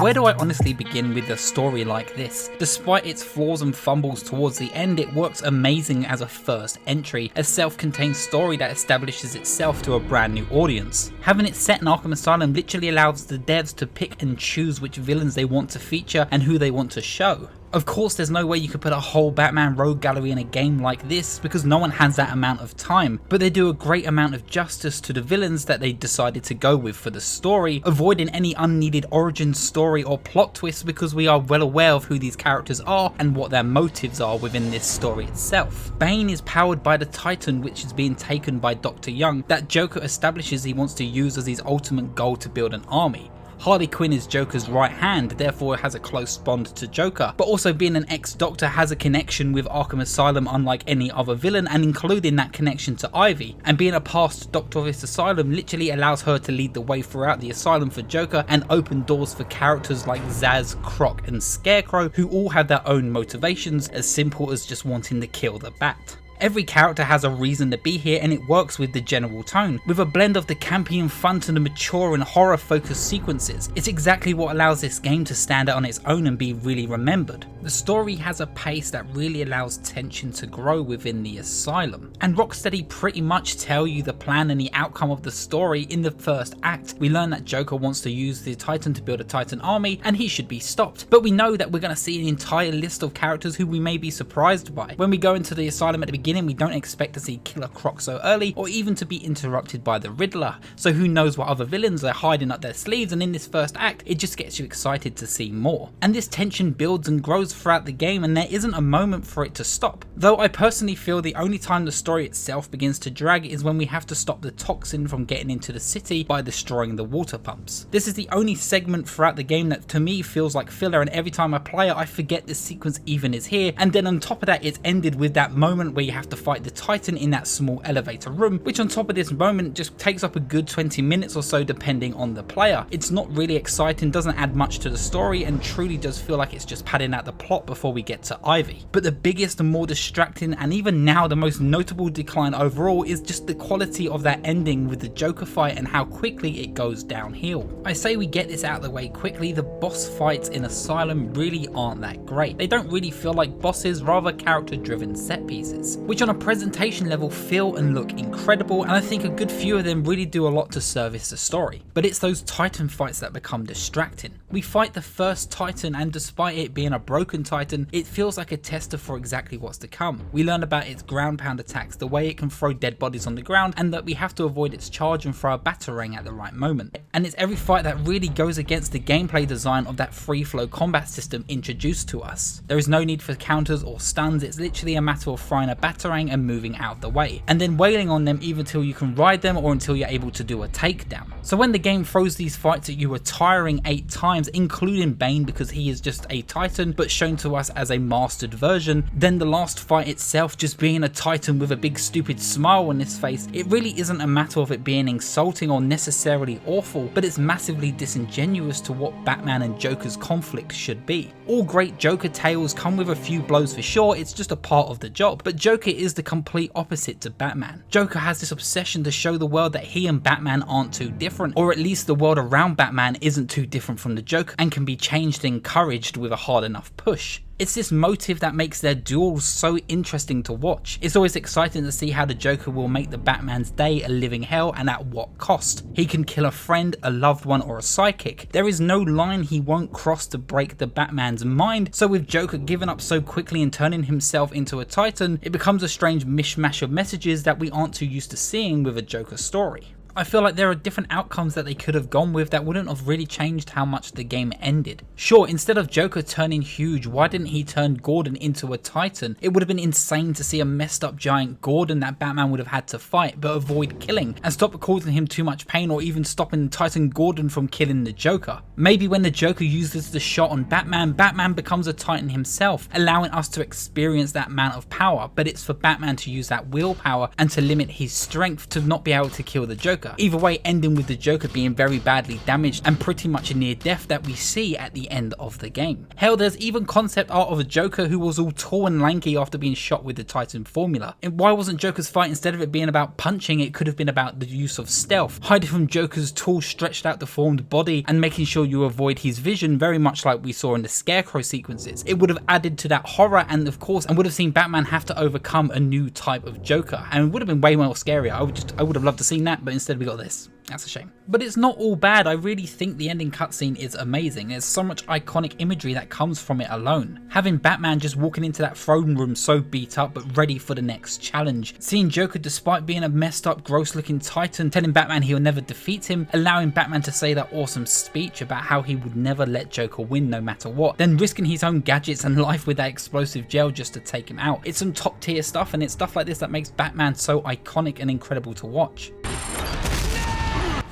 Where do I honestly begin with a story like this? Despite its flaws and fumbles towards the end, it works amazing as a first entry, a self-contained story that establishes itself to a brand new audience. Having it set in Arkham Asylum literally allows the devs to pick and choose which villains they want to feature and who they want to show. Of course, there's no way you could put a whole Batman rogue gallery in a game like this because no one has that amount of time, but they do a great amount of justice to the villains that they decided to go with for the story, avoiding any unneeded origin story or plot twists because we are well aware of who these characters are and what their motives are within this story itself. Bane is powered by the Titan, which is being taken by Dr. Young, that Joker establishes he wants to use as his ultimate goal to build an army. Harley Quinn is Joker's right hand, therefore has a close bond to Joker, but also being an ex-Doctor has a connection with Arkham Asylum unlike any other villain, and including that connection to Ivy, and being a past Doctor of this asylum literally allows her to lead the way throughout the asylum for Joker and open doors for characters like Zsasz, Croc and Scarecrow, who all have their own motivations, as simple as just wanting to kill the Bat. Every character has a reason to be here and it works with the general tone, with a blend of the campy and fun to the mature and horror focused sequences. It's exactly what allows this game to stand out on its own and be really remembered. The story has a pace that really allows tension to grow within the asylum, and Rocksteady pretty much tell you the plan and the outcome of the story in the first act. We learn that Joker wants to use the Titan to build a Titan army and he should be stopped, but we know that we're going to see an entire list of characters who we may be surprised by. When we go into the asylum at the beginning, we don't expect to see Killer Croc so early, or even to be interrupted by the Riddler, so who knows what other villains are hiding up their sleeves, and in this first act it just gets you excited to see more. And this tension builds and grows throughout the game and there isn't a moment for it to stop, though I personally feel the only time the story itself begins to drag is when we have to stop the toxin from getting into the city by destroying the water pumps. This is the only segment throughout the game that to me feels like filler, and every time I play it I forget this sequence even is here, and then on top of that it's ended with that moment where you have to fight the Titan in that small elevator room, which on top of this moment just takes up a good 20 minutes or so depending on the player. It's not really exciting, doesn't add much to the story, and truly does feel like it's just padding out the plot before we get to Ivy. But the biggest and more distracting, and even now the most notable decline overall, is just the quality of that ending with the Joker fight and how quickly it goes downhill. I say we get this out of the way quickly, the boss fights in Asylum really aren't that great. They don't really feel like bosses, rather character driven set pieces. which on a presentation level feel and look incredible, and I think a good few of them really do a lot to service the story. But it's those Titan fights that become distracting. We fight the first Titan, and despite it being a broken Titan, it feels like a tester for exactly what's to come. We learn about its ground pound attacks, the way it can throw dead bodies on the ground, and that we have to avoid its charge and throw a batarang at the right moment. And it's every fight that really goes against the gameplay design of that free flow combat system introduced to us. There is no need for counters or stuns, it's literally a matter of throwing a batarang and moving out of the way, and then wailing on them either till you can ride them or until you're able to do a takedown. So when the game throws these fights at you a tiring 8 times, including Bane because he is just a Titan but shown to us as a mastered version, then the last fight itself just being a Titan with a big stupid smile on his face, it really isn't a matter of it being insulting or necessarily awful, but it's massively disingenuous to what Batman and Joker's conflict should be. All great Joker tales come with a few blows for sure, it's just a part of the job, but Joker is the complete opposite to Batman. Joker has this obsession to show the world that he and Batman aren't too different, or at least the world around Batman isn't too different from the Joker and can be changed and encouraged with a hard enough push. It's this motive that makes their duels so interesting to watch. It's always exciting to see how the Joker will make the Batman's day a living hell and at what cost. He can kill a friend, a loved one or a sidekick. There is no line he won't cross to break the Batman's mind, so with Joker giving up so quickly and turning himself into a Titan, it becomes a strange mishmash of messages that we aren't too used to seeing with a Joker story. I feel like there are different outcomes that they could have gone with that wouldn't have really changed how much the game ended. Sure, instead of Joker turning huge, why didn't he turn Gordon into a Titan? It would have been insane to see a messed up giant Gordon that Batman would have had to fight but avoid killing, and stop causing him too much pain or even stopping Titan Gordon from killing the Joker. Maybe when the Joker uses the shot on Batman, Batman becomes a Titan himself, allowing us to experience that amount of power, but it's for Batman to use that willpower and to limit his strength to not be able to kill the Joker. Either way, ending with the Joker being very badly damaged and pretty much a near death that we see at the end of the game. Hell, there's even concept art of a Joker who was all tall and lanky after being shot with the Titan formula. And why wasn't Joker's fight, instead of it being about punching, it could have been about the use of stealth, hiding from Joker's tall, stretched out deformed body and making sure you avoid his vision, very much like we saw in the Scarecrow sequences. It would have added to that horror and of course, and would have seen Batman have to overcome a new type of Joker, and it would have been way more scarier. I would have loved to seen that, but instead we got this. That's a shame. But it's not all bad. I really think the ending cutscene is amazing. There's so much iconic imagery that comes from it alone. Having Batman just walking into that throne room so beat up but ready for the next challenge. Seeing Joker, despite being a messed up, gross looking Titan, telling Batman he'll never defeat him, allowing Batman to say that awesome speech about how he would never let Joker win no matter what, then risking his own gadgets and life with that explosive gel just to take him out. It's some top tier stuff, and it's stuff like this that makes Batman so iconic and incredible to watch.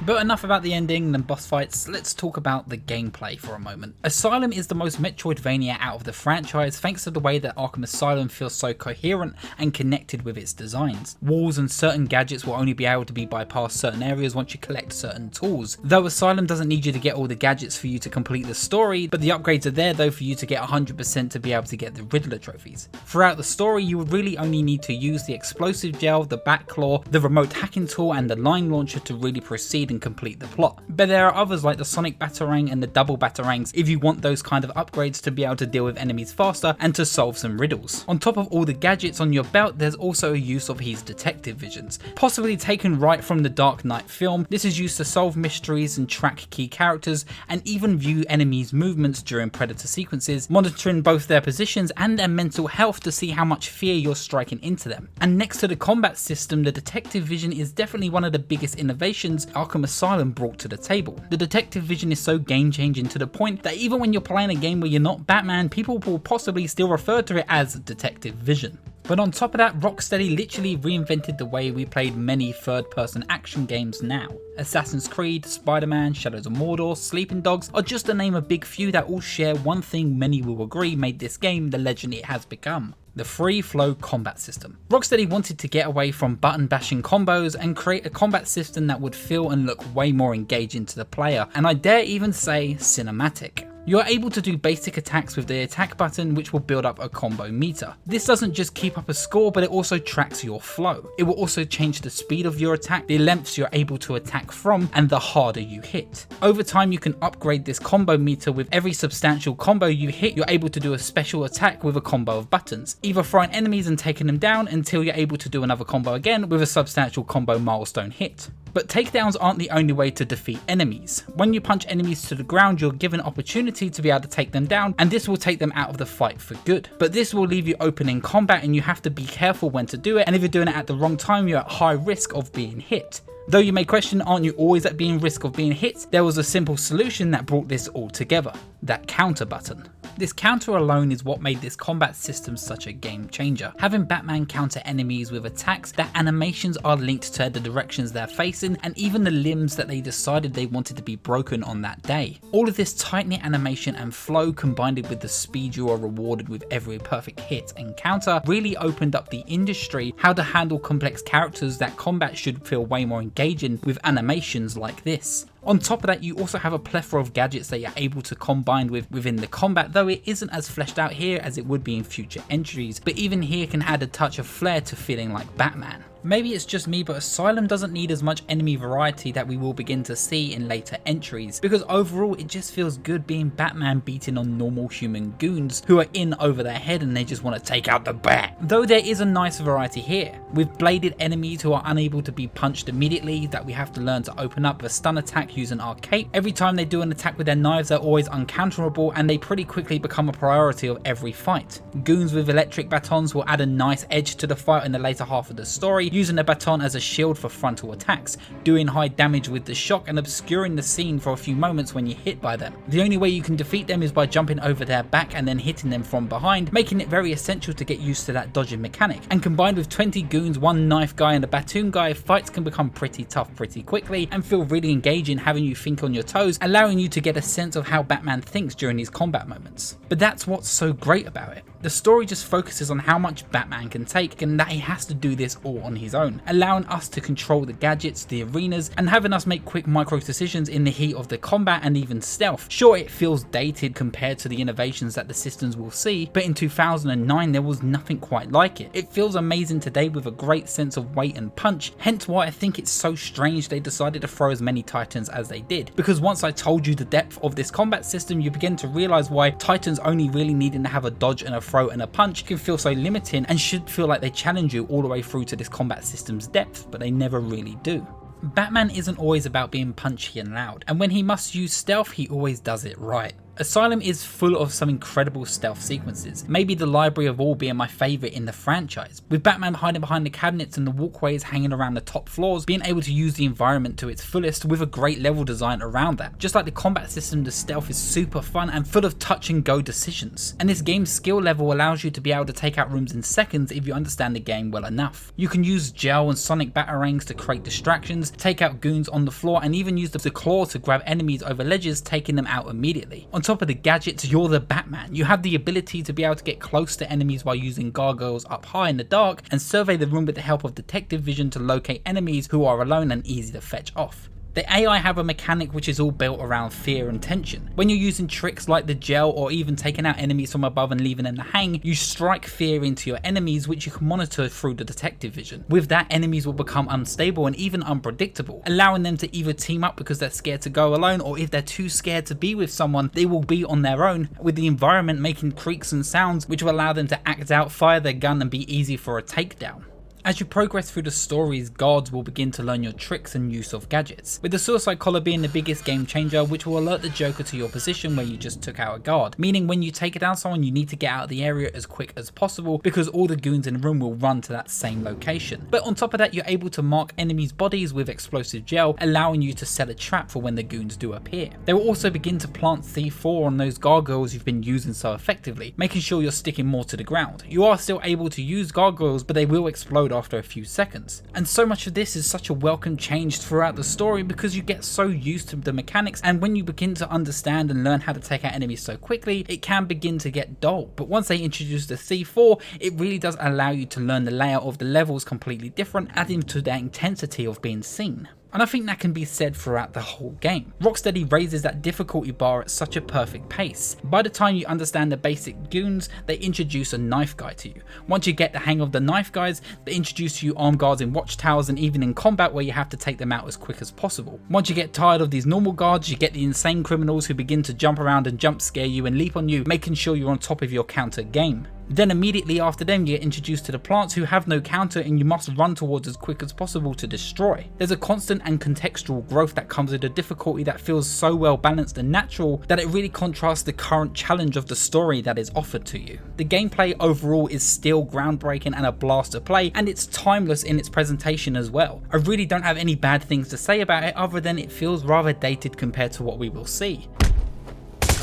But enough about the ending and boss fights, let's talk about the gameplay for a moment. Asylum is the most Metroidvania out of the franchise thanks to the way that Arkham Asylum feels so coherent and connected with its designs. Walls and certain gadgets will only be able to be bypassed certain areas once you collect certain tools. Though Asylum doesn't need you to get all the gadgets for you to complete the story, but the upgrades are there though for you to get 100% to be able to get the Riddler trophies. Throughout the story you would really only need to use the explosive gel, the bat claw, the remote hacking tool and the line launcher to really proceed and complete the plot. But there are others like the sonic batarang and the double batarangs if you want those kind of upgrades to be able to deal with enemies faster and to solve some riddles. On top of all the gadgets on your belt, there's also a use of his detective visions, possibly taken right from the Dark Knight film. This is used to solve mysteries and track key characters and even view enemies' movements during Predator sequences, monitoring both their positions and their mental health to see how much fear you're striking into them. And next to the combat system, the detective vision is definitely one of the biggest innovations Arkham Asylum brought to the table. The detective vision is so game changing to the point that even when you're playing a game where you're not Batman, people will possibly still refer to it as detective vision. But on top of that, Rocksteady literally reinvented the way we played many third-person action games now. Assassin's Creed, Spider-Man, Shadows of Mordor, Sleeping Dogs are just to name a big few that all share one thing many will agree made this game the legend it has become: the free flow combat system. Rocksteady wanted to get away from button bashing combos and create a combat system that would feel and look way more engaging to the player, and I dare even say cinematic. You are able to do basic attacks with the attack button, which will build up a combo meter. This doesn't just keep up a score, but it also tracks your flow. It will also change the speed of your attack, the lengths you're able to attack from, and the harder you hit. Over time, you can upgrade this combo meter. With every substantial combo you hit, you're able to do a special attack with a combo of buttons, either throwing enemies and taking them down until you're able to do another combo again with a substantial combo milestone hit. But takedowns aren't the only way to defeat enemies. When you punch enemies to the ground, you're given opportunity to be able to take them down, and this will take them out of the fight for good. But this will leave you open in combat, and you have to be careful when to do it, and if you're doing it at the wrong time, you're at high risk of being hit. Though you may question, aren't you always at being risk of being hit? There was a simple solution that brought this all together: that counter button. This counter alone is what made this combat system such a game changer. Having Batman counter enemies with attacks, their animations are linked to the directions they're facing, and even the limbs that they decided they wanted to be broken on that day. All of this tight knit animation and flow, combined with the speed you are rewarded with every perfect hit and counter, really opened up the industry how to handle complex characters. That combat should feel way more engaging with animations like this. On top of that, you also have a plethora of gadgets that you're able to combine within the combat, though it isn't as fleshed out here as it would be in future entries, but even here can add a touch of flair to feeling like Batman. Maybe it's just me, but Asylum doesn't need as much enemy variety that we will begin to see in later entries, because overall it just feels good being Batman beating on normal human goons who are in over their head and they just want to take out the bat. Though there is a nice variety here, with bladed enemies who are unable to be punched immediately that we have to learn to open up with a stun attack using our cape. Every time they do an attack with their knives, they're always uncounterable, and they pretty quickly become a priority of every fight. Goons with electric batons will add a nice edge to the fight in the later half of the story, using a baton as a shield for frontal attacks, doing high damage with the shock and obscuring the scene for a few moments when you're hit by them. The only way you can defeat them is by jumping over their back and then hitting them from behind, making it very essential to get used to that dodging mechanic. And combined with 20 goons, one knife guy and a batoon guy, fights can become pretty tough pretty quickly and feel really engaging, having you think on your toes, allowing you to get a sense of how Batman thinks during these combat moments. But that's what's so great about it. The story just focuses on how much Batman can take, and that he has to do this all on his own, allowing us to control the gadgets, the arenas, and having us make quick micro decisions in the heat of the combat and even stealth. Sure, it feels dated compared to the innovations that the systems will see, but in 2009 there was nothing quite like it. It feels amazing today with a great sense of weight and punch, hence why I think it's so strange they decided to throw as many Titans as they did, because once I told you the depth of this combat system, you begin to realize why Titans only really needing to have a dodge and a throw and a punch can feel so limiting and should feel like they challenge you all the way through to this combat system's depth, but they never really do. Batman isn't always about being punchy and loud, and when he must use stealth, he always does it right. Asylum is full of some incredible stealth sequences, maybe the library of all being my favourite in the franchise, with Batman hiding behind the cabinets and the walkways hanging around the top floors, being able to use the environment to its fullest with a great level design around that. Just like the combat system, the stealth is super fun and full of touch and go decisions, and this game's skill level allows you to be able to take out rooms in seconds if you understand the game well enough. You can use gel and sonic batarangs to create distractions, take out goons on the floor, and even use the claw to grab enemies over ledges, taking them out immediately. On top of the gadgets, you're the Batman. You have the ability to be able to get close to enemies while using gargoyles up high in the dark and survey the room with the help of detective vision to locate enemies who are alone and easy to fetch off. The AI have a mechanic which is all built around fear and tension. When you're using tricks like the gel or even taking out enemies from above and leaving them to hang, you strike fear into your enemies, which you can monitor through the detective vision. With that, enemies will become unstable and even unpredictable, allowing them to either team up because they're scared to go alone, or if they're too scared to be with someone, they will be on their own, with the environment making creaks and sounds which will allow them to act out, fire their gun and be easy for a takedown. As you progress through the stories, guards will begin to learn your tricks and use of gadgets, with the suicide collar being the biggest game changer, which will alert the Joker to your position where you just took out a guard, meaning when you take down someone you need to get out of the area as quick as possible because all the goons in the room will run to that same location. But on top of that, you're able to mark enemies' bodies with explosive gel, allowing you to set a trap for when the goons do appear. They will also begin to plant C4 on those gargoyles you've been using so effectively, making sure you're sticking more to the ground. You are still able to use gargoyles, but they will explode after a few seconds. And so much of this is such a welcome change throughout the story because you get so used to the mechanics, and when you begin to understand and learn how to take out enemies so quickly, it can begin to get dull. But once they introduce the C4, it really does allow you to learn the layout of the levels completely different, adding to that intensity of being seen. And I think that can be said throughout the whole game. Rocksteady raises that difficulty bar at such a perfect pace. By the time you understand the basic goons, they introduce a knife guy to you. Once you get the hang of the knife guys, they introduce to you armed guards in watchtowers and even in combat where you have to take them out as quick as possible. Once you get tired of these normal guards, you get the insane criminals who begin to jump around and jump scare you and leap on you, making sure you're on top of your counter game. Then immediately after them you get introduced to the plants who have no counter and you must run towards as quick as possible to destroy. There's a constant and contextual growth that comes with a difficulty that feels so well balanced and natural that it really contrasts the current challenge of the story that is offered to you. The gameplay overall is still groundbreaking and a blast to play, and it's timeless in its presentation as well. I really don't have any bad things to say about it other than it feels rather dated compared to what we will see.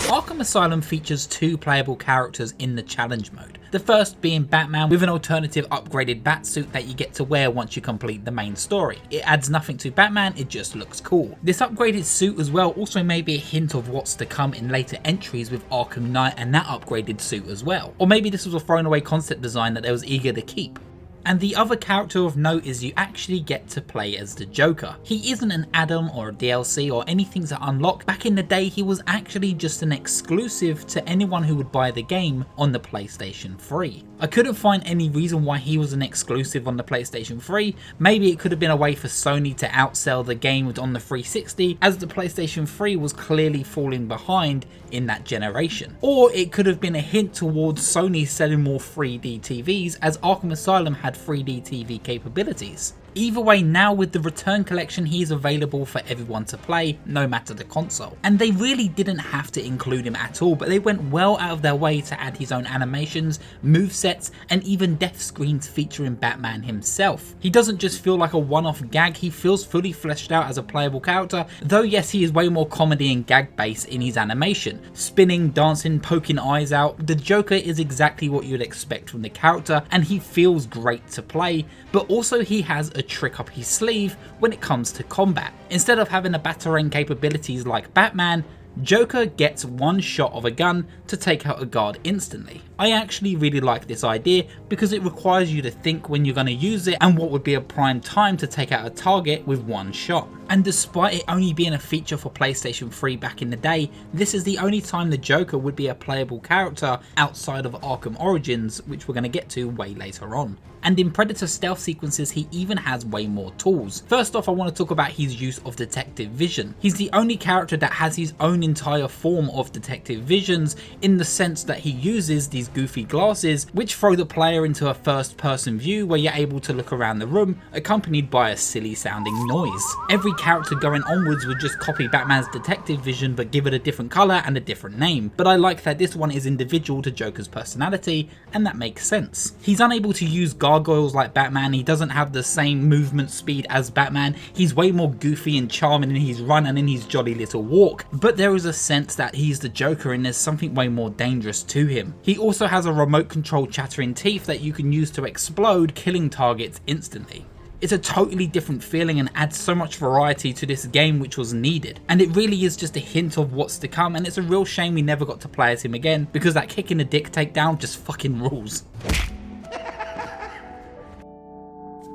Arkham Asylum features 2 playable characters in the challenge mode. The first being Batman with an alternative upgraded batsuit that you get to wear once you complete the main story. It adds nothing to Batman, it just looks cool. This upgraded suit as well also may be a hint of what's to come in later entries with Arkham Knight and that upgraded suit as well. Or maybe this was a thrown away concept design that they was eager to keep. And the other character of note is you actually get to play as the Joker. He isn't an add-on or a DLC or anything to unlock. Back in the day he was actually just an exclusive to anyone who would buy the game on the PlayStation 3. I couldn't find any reason why he was an exclusive on the PlayStation 3. Maybe it could have been a way for Sony to outsell the game on the 360, as the PlayStation 3 was clearly falling behind in that generation. Or it could have been a hint towards Sony selling more 3D TVs, as Arkham Asylum had 3D TV capabilities. Either way, now with the Return Collection he is available for everyone to play, no matter the console. And they really didn't have to include him at all, but they went well out of their way to add his own animations, movesets, and even death screens featuring Batman himself. He doesn't just feel like a one-off gag, he feels fully fleshed out as a playable character, though yes, he is way more comedy and gag based in his animation. Spinning, dancing, poking eyes out, the Joker is exactly what you'd expect from the character, and he feels great to play, but also he has a trick up his sleeve when it comes to combat. Instead of having the batarang capabilities like Batman, Joker gets one shot of a gun to take out a guard instantly. I actually really like this idea because it requires you to think when you're going to use it and what would be a prime time to take out a target with one shot. And despite it only being a feature for PlayStation 3 back in the day, this is the only time the Joker would be a playable character outside of Arkham Origins, which we're going to get to way later on. And in Predator stealth sequences he even has way more tools. First off, I want to talk about his use of detective vision. He's the only character that has his own entire form of detective visions, in the sense that he uses these goofy glasses which throw the player into a first person view where you're able to look around the room, accompanied by a silly sounding noise. Every character going onwards would just copy Batman's detective vision but give it a different colour and a different name, but I like that this one is individual to Joker's personality, and that makes sense. He's unable to use gargoyles like Batman, he doesn't have the same movement speed as Batman, he's way more goofy and charming in his run and in his jolly little walk, but there is a sense that he's the Joker and there's something way more dangerous to him. He also has a remote control chattering teeth that you can use to explode, killing targets instantly. It's a totally different feeling and adds so much variety to this game which was needed, and it really is just a hint of what's to come, and it's a real shame we never got to play as him again because that kick in the dick takedown just fucking rules.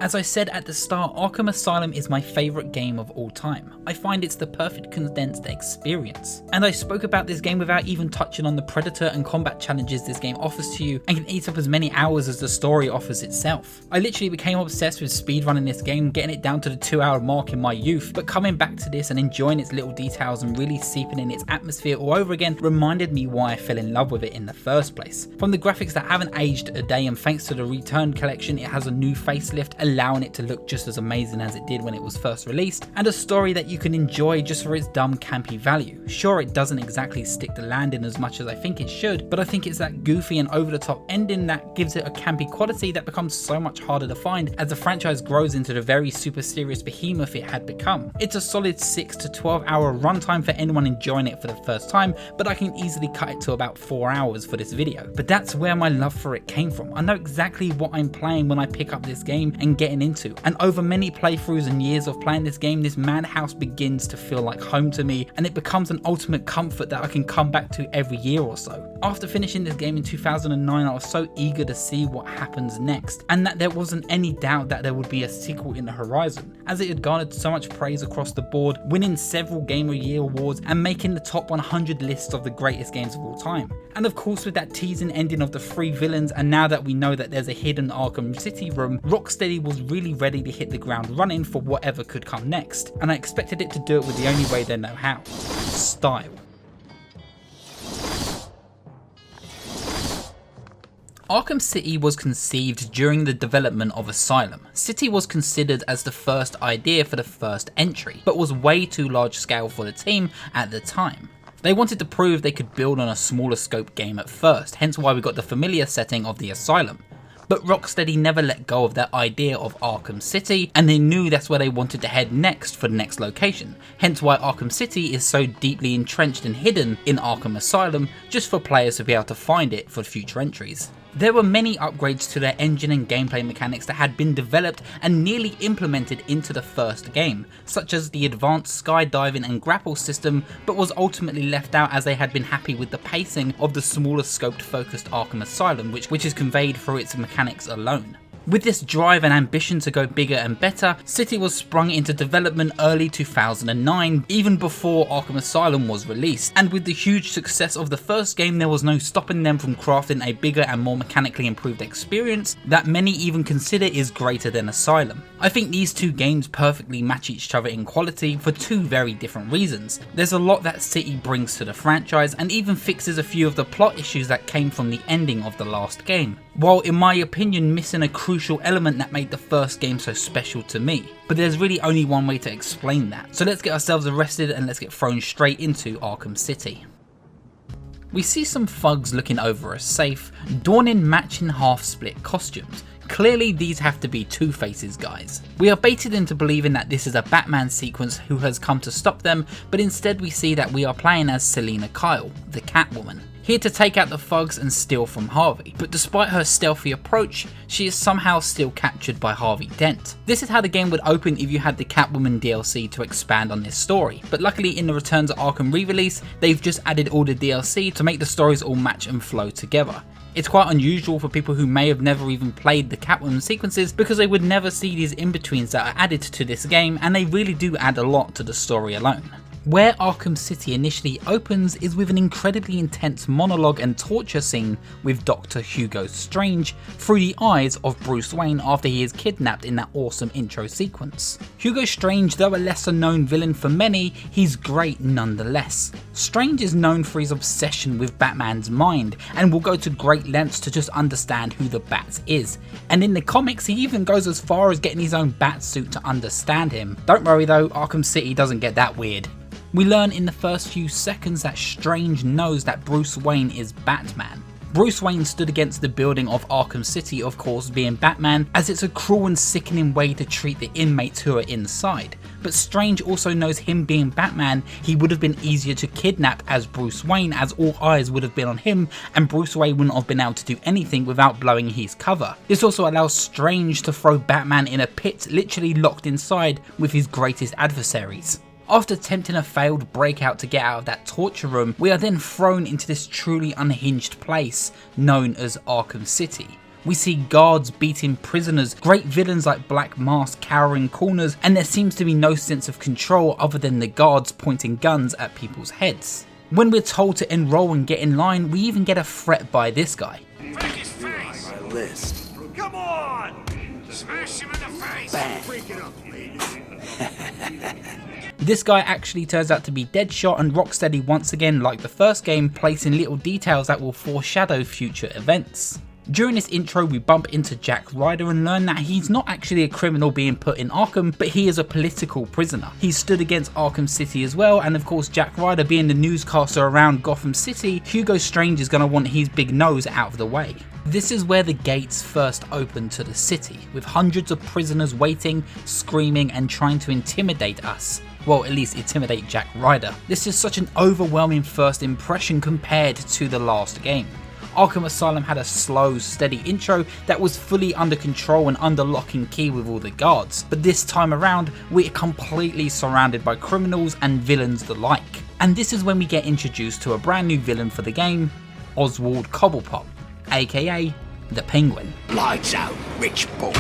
As I said at the start, Arkham Asylum is my favourite game of all time. I find it's the perfect condensed experience. And I spoke about this game without even touching on the Predator and combat challenges this game offers to you, and can eat up as many hours as the story offers itself. I literally became obsessed with speedrunning this game, getting it down to the 2-hour mark in my youth, but coming back to this and enjoying its little details and really seeping in its atmosphere all over again reminded me why I fell in love with it in the first place. From the graphics that haven't aged a day, and thanks to the Return Collection it has a new facelift, allowing it to look just as amazing as it did when it was first released, and a story that you can enjoy just for its dumb campy value. Sure, it doesn't exactly stick the landing as much as I think it should, but I think it's that goofy and over the top ending that gives it a campy quality that becomes so much harder to find as the franchise grows into the very super serious behemoth it had become. It's a solid 6 to 12 hour runtime for anyone enjoying it for the first time, but I can easily cut it to about 4 hours for this video. But that's where my love for it came from. I know exactly what I'm playing when I pick up this game and I'm getting into, and over many playthroughs and years of playing this game, this madhouse begins to feel like home to me, and it becomes an ultimate comfort that I can come back to every year or so. After finishing this game in 2009, I was so eager to see what happens next, and that there wasn't any doubt that there would be a sequel in the horizon, as it had garnered so much praise across the board, winning several Game of the Year awards and making the top 100 lists of the greatest games of all time. And of course, with that teasing ending of the 3 villains, and now that we know that there's a hidden Arkham City room, Rocksteady was really ready to hit the ground running for whatever could come next, and I expected it to do it with the only way they know how: style. Arkham City was conceived during the development of Asylum. City was considered as the first idea for the first entry, but was way too large scale for the team at the time. They wanted to prove they could build on a smaller scope game at first, hence why we got the familiar setting of the Asylum. But Rocksteady never let go of that idea of Arkham City, and they knew that's where they wanted to head next for the next location, hence why Arkham City is so deeply entrenched and hidden in Arkham Asylum, just for players to be able to find it for future entries. There were many upgrades to their engine and gameplay mechanics that had been developed and nearly implemented into the first game, such as the advanced skydiving and grapple system, but was ultimately left out as they had been happy with the pacing of the smaller scoped focused Arkham Asylum, which is conveyed through its mechanics alone. With this drive and ambition to go bigger and better, City was sprung into development early 2009, even before Arkham Asylum was released, and with the huge success of the first game, there was no stopping them from crafting a bigger and more mechanically improved experience that many even consider is greater than Asylum. I think these two games perfectly match each other in quality for two very different reasons. There's a lot that City brings to the franchise and even fixes a few of the plot issues that came from the ending of the last game, while in my opinion missing a crucial element that made the first game so special to me. But there's really only one way to explain that. So let's get ourselves arrested and let's get thrown straight into Arkham City. We see some thugs looking over a safe, donning matching half-split costumes. Clearly these have to be Two-Faces guys. We are baited into believing that this is a Batman sequence who has come to stop them, but instead we see that we are playing as Selina Kyle, the Catwoman, here to take out the thugs and steal from Harvey, but despite her stealthy approach, she is somehow still captured by Harvey Dent. This is how the game would open if you had the Catwoman DLC to expand on this story, but luckily in the Return to Arkham re-release, they've just added all the DLC to make the stories all match and flow together. It's quite unusual for people who may have never even played the Catwoman sequences because they would never see these in-betweens that are added to this game, and they really do add a lot to the story alone. Where Arkham City initially opens is with an incredibly intense monologue and torture scene with Dr. Hugo Strange through the eyes of Bruce Wayne after he is kidnapped in that awesome intro sequence. Hugo Strange, though a lesser known villain for many, he's great nonetheless. Strange is known for his obsession with Batman's mind and will go to great lengths to just understand who the Bat is, and in the comics he even goes as far as getting his own bat suit to understand him. Don't worry though, Arkham City doesn't get that weird. We learn in the first few seconds that Strange knows that Bruce Wayne is Batman. Bruce Wayne stood against the building of Arkham City, of course, being Batman, as it's a cruel and sickening way to treat the inmates who are inside. But Strange also knows him being Batman, he would have been easier to kidnap as Bruce Wayne, as all eyes would have been on him, and Bruce Wayne wouldn't have been able to do anything without blowing his cover. This also allows Strange to throw Batman in a pit, literally locked inside with his greatest adversaries. After attempting a failed breakout to get out of that torture room, we are then thrown into this truly unhinged place known as Arkham City. We see guards beating prisoners, great villains like Black Mask cowering corners, and there seems to be no sense of control other than the guards pointing guns at people's heads. When we're told to enroll and get in line, we even get a threat by this guy. Break his face! My list. Come on! Smash him in the face! Bang. Break it up, please. This guy actually turns out to be Deadshot, and Rocksteady once again, like the first game, placing little details that will foreshadow future events. During this intro we bump into Jack Ryder and learn that he's not actually a criminal being put in Arkham, but he is a political prisoner. He stood against Arkham City as well, and of course Jack Ryder being the newscaster around Gotham City, Hugo Strange is going to want his big nose out of the way. This is where the gates first open to the city, with hundreds of prisoners waiting, screaming and trying to intimidate us. Well, at least intimidate Jack Ryder. This is such an overwhelming first impression compared to the last game. Arkham Asylum had a slow, steady intro that was fully under control and under lock and key with all the guards, but this time around we're completely surrounded by criminals and villains alike. And this is when we get introduced to a brand new villain for the game, Oswald Cobblepot, aka the Penguin. Lights out, rich boy.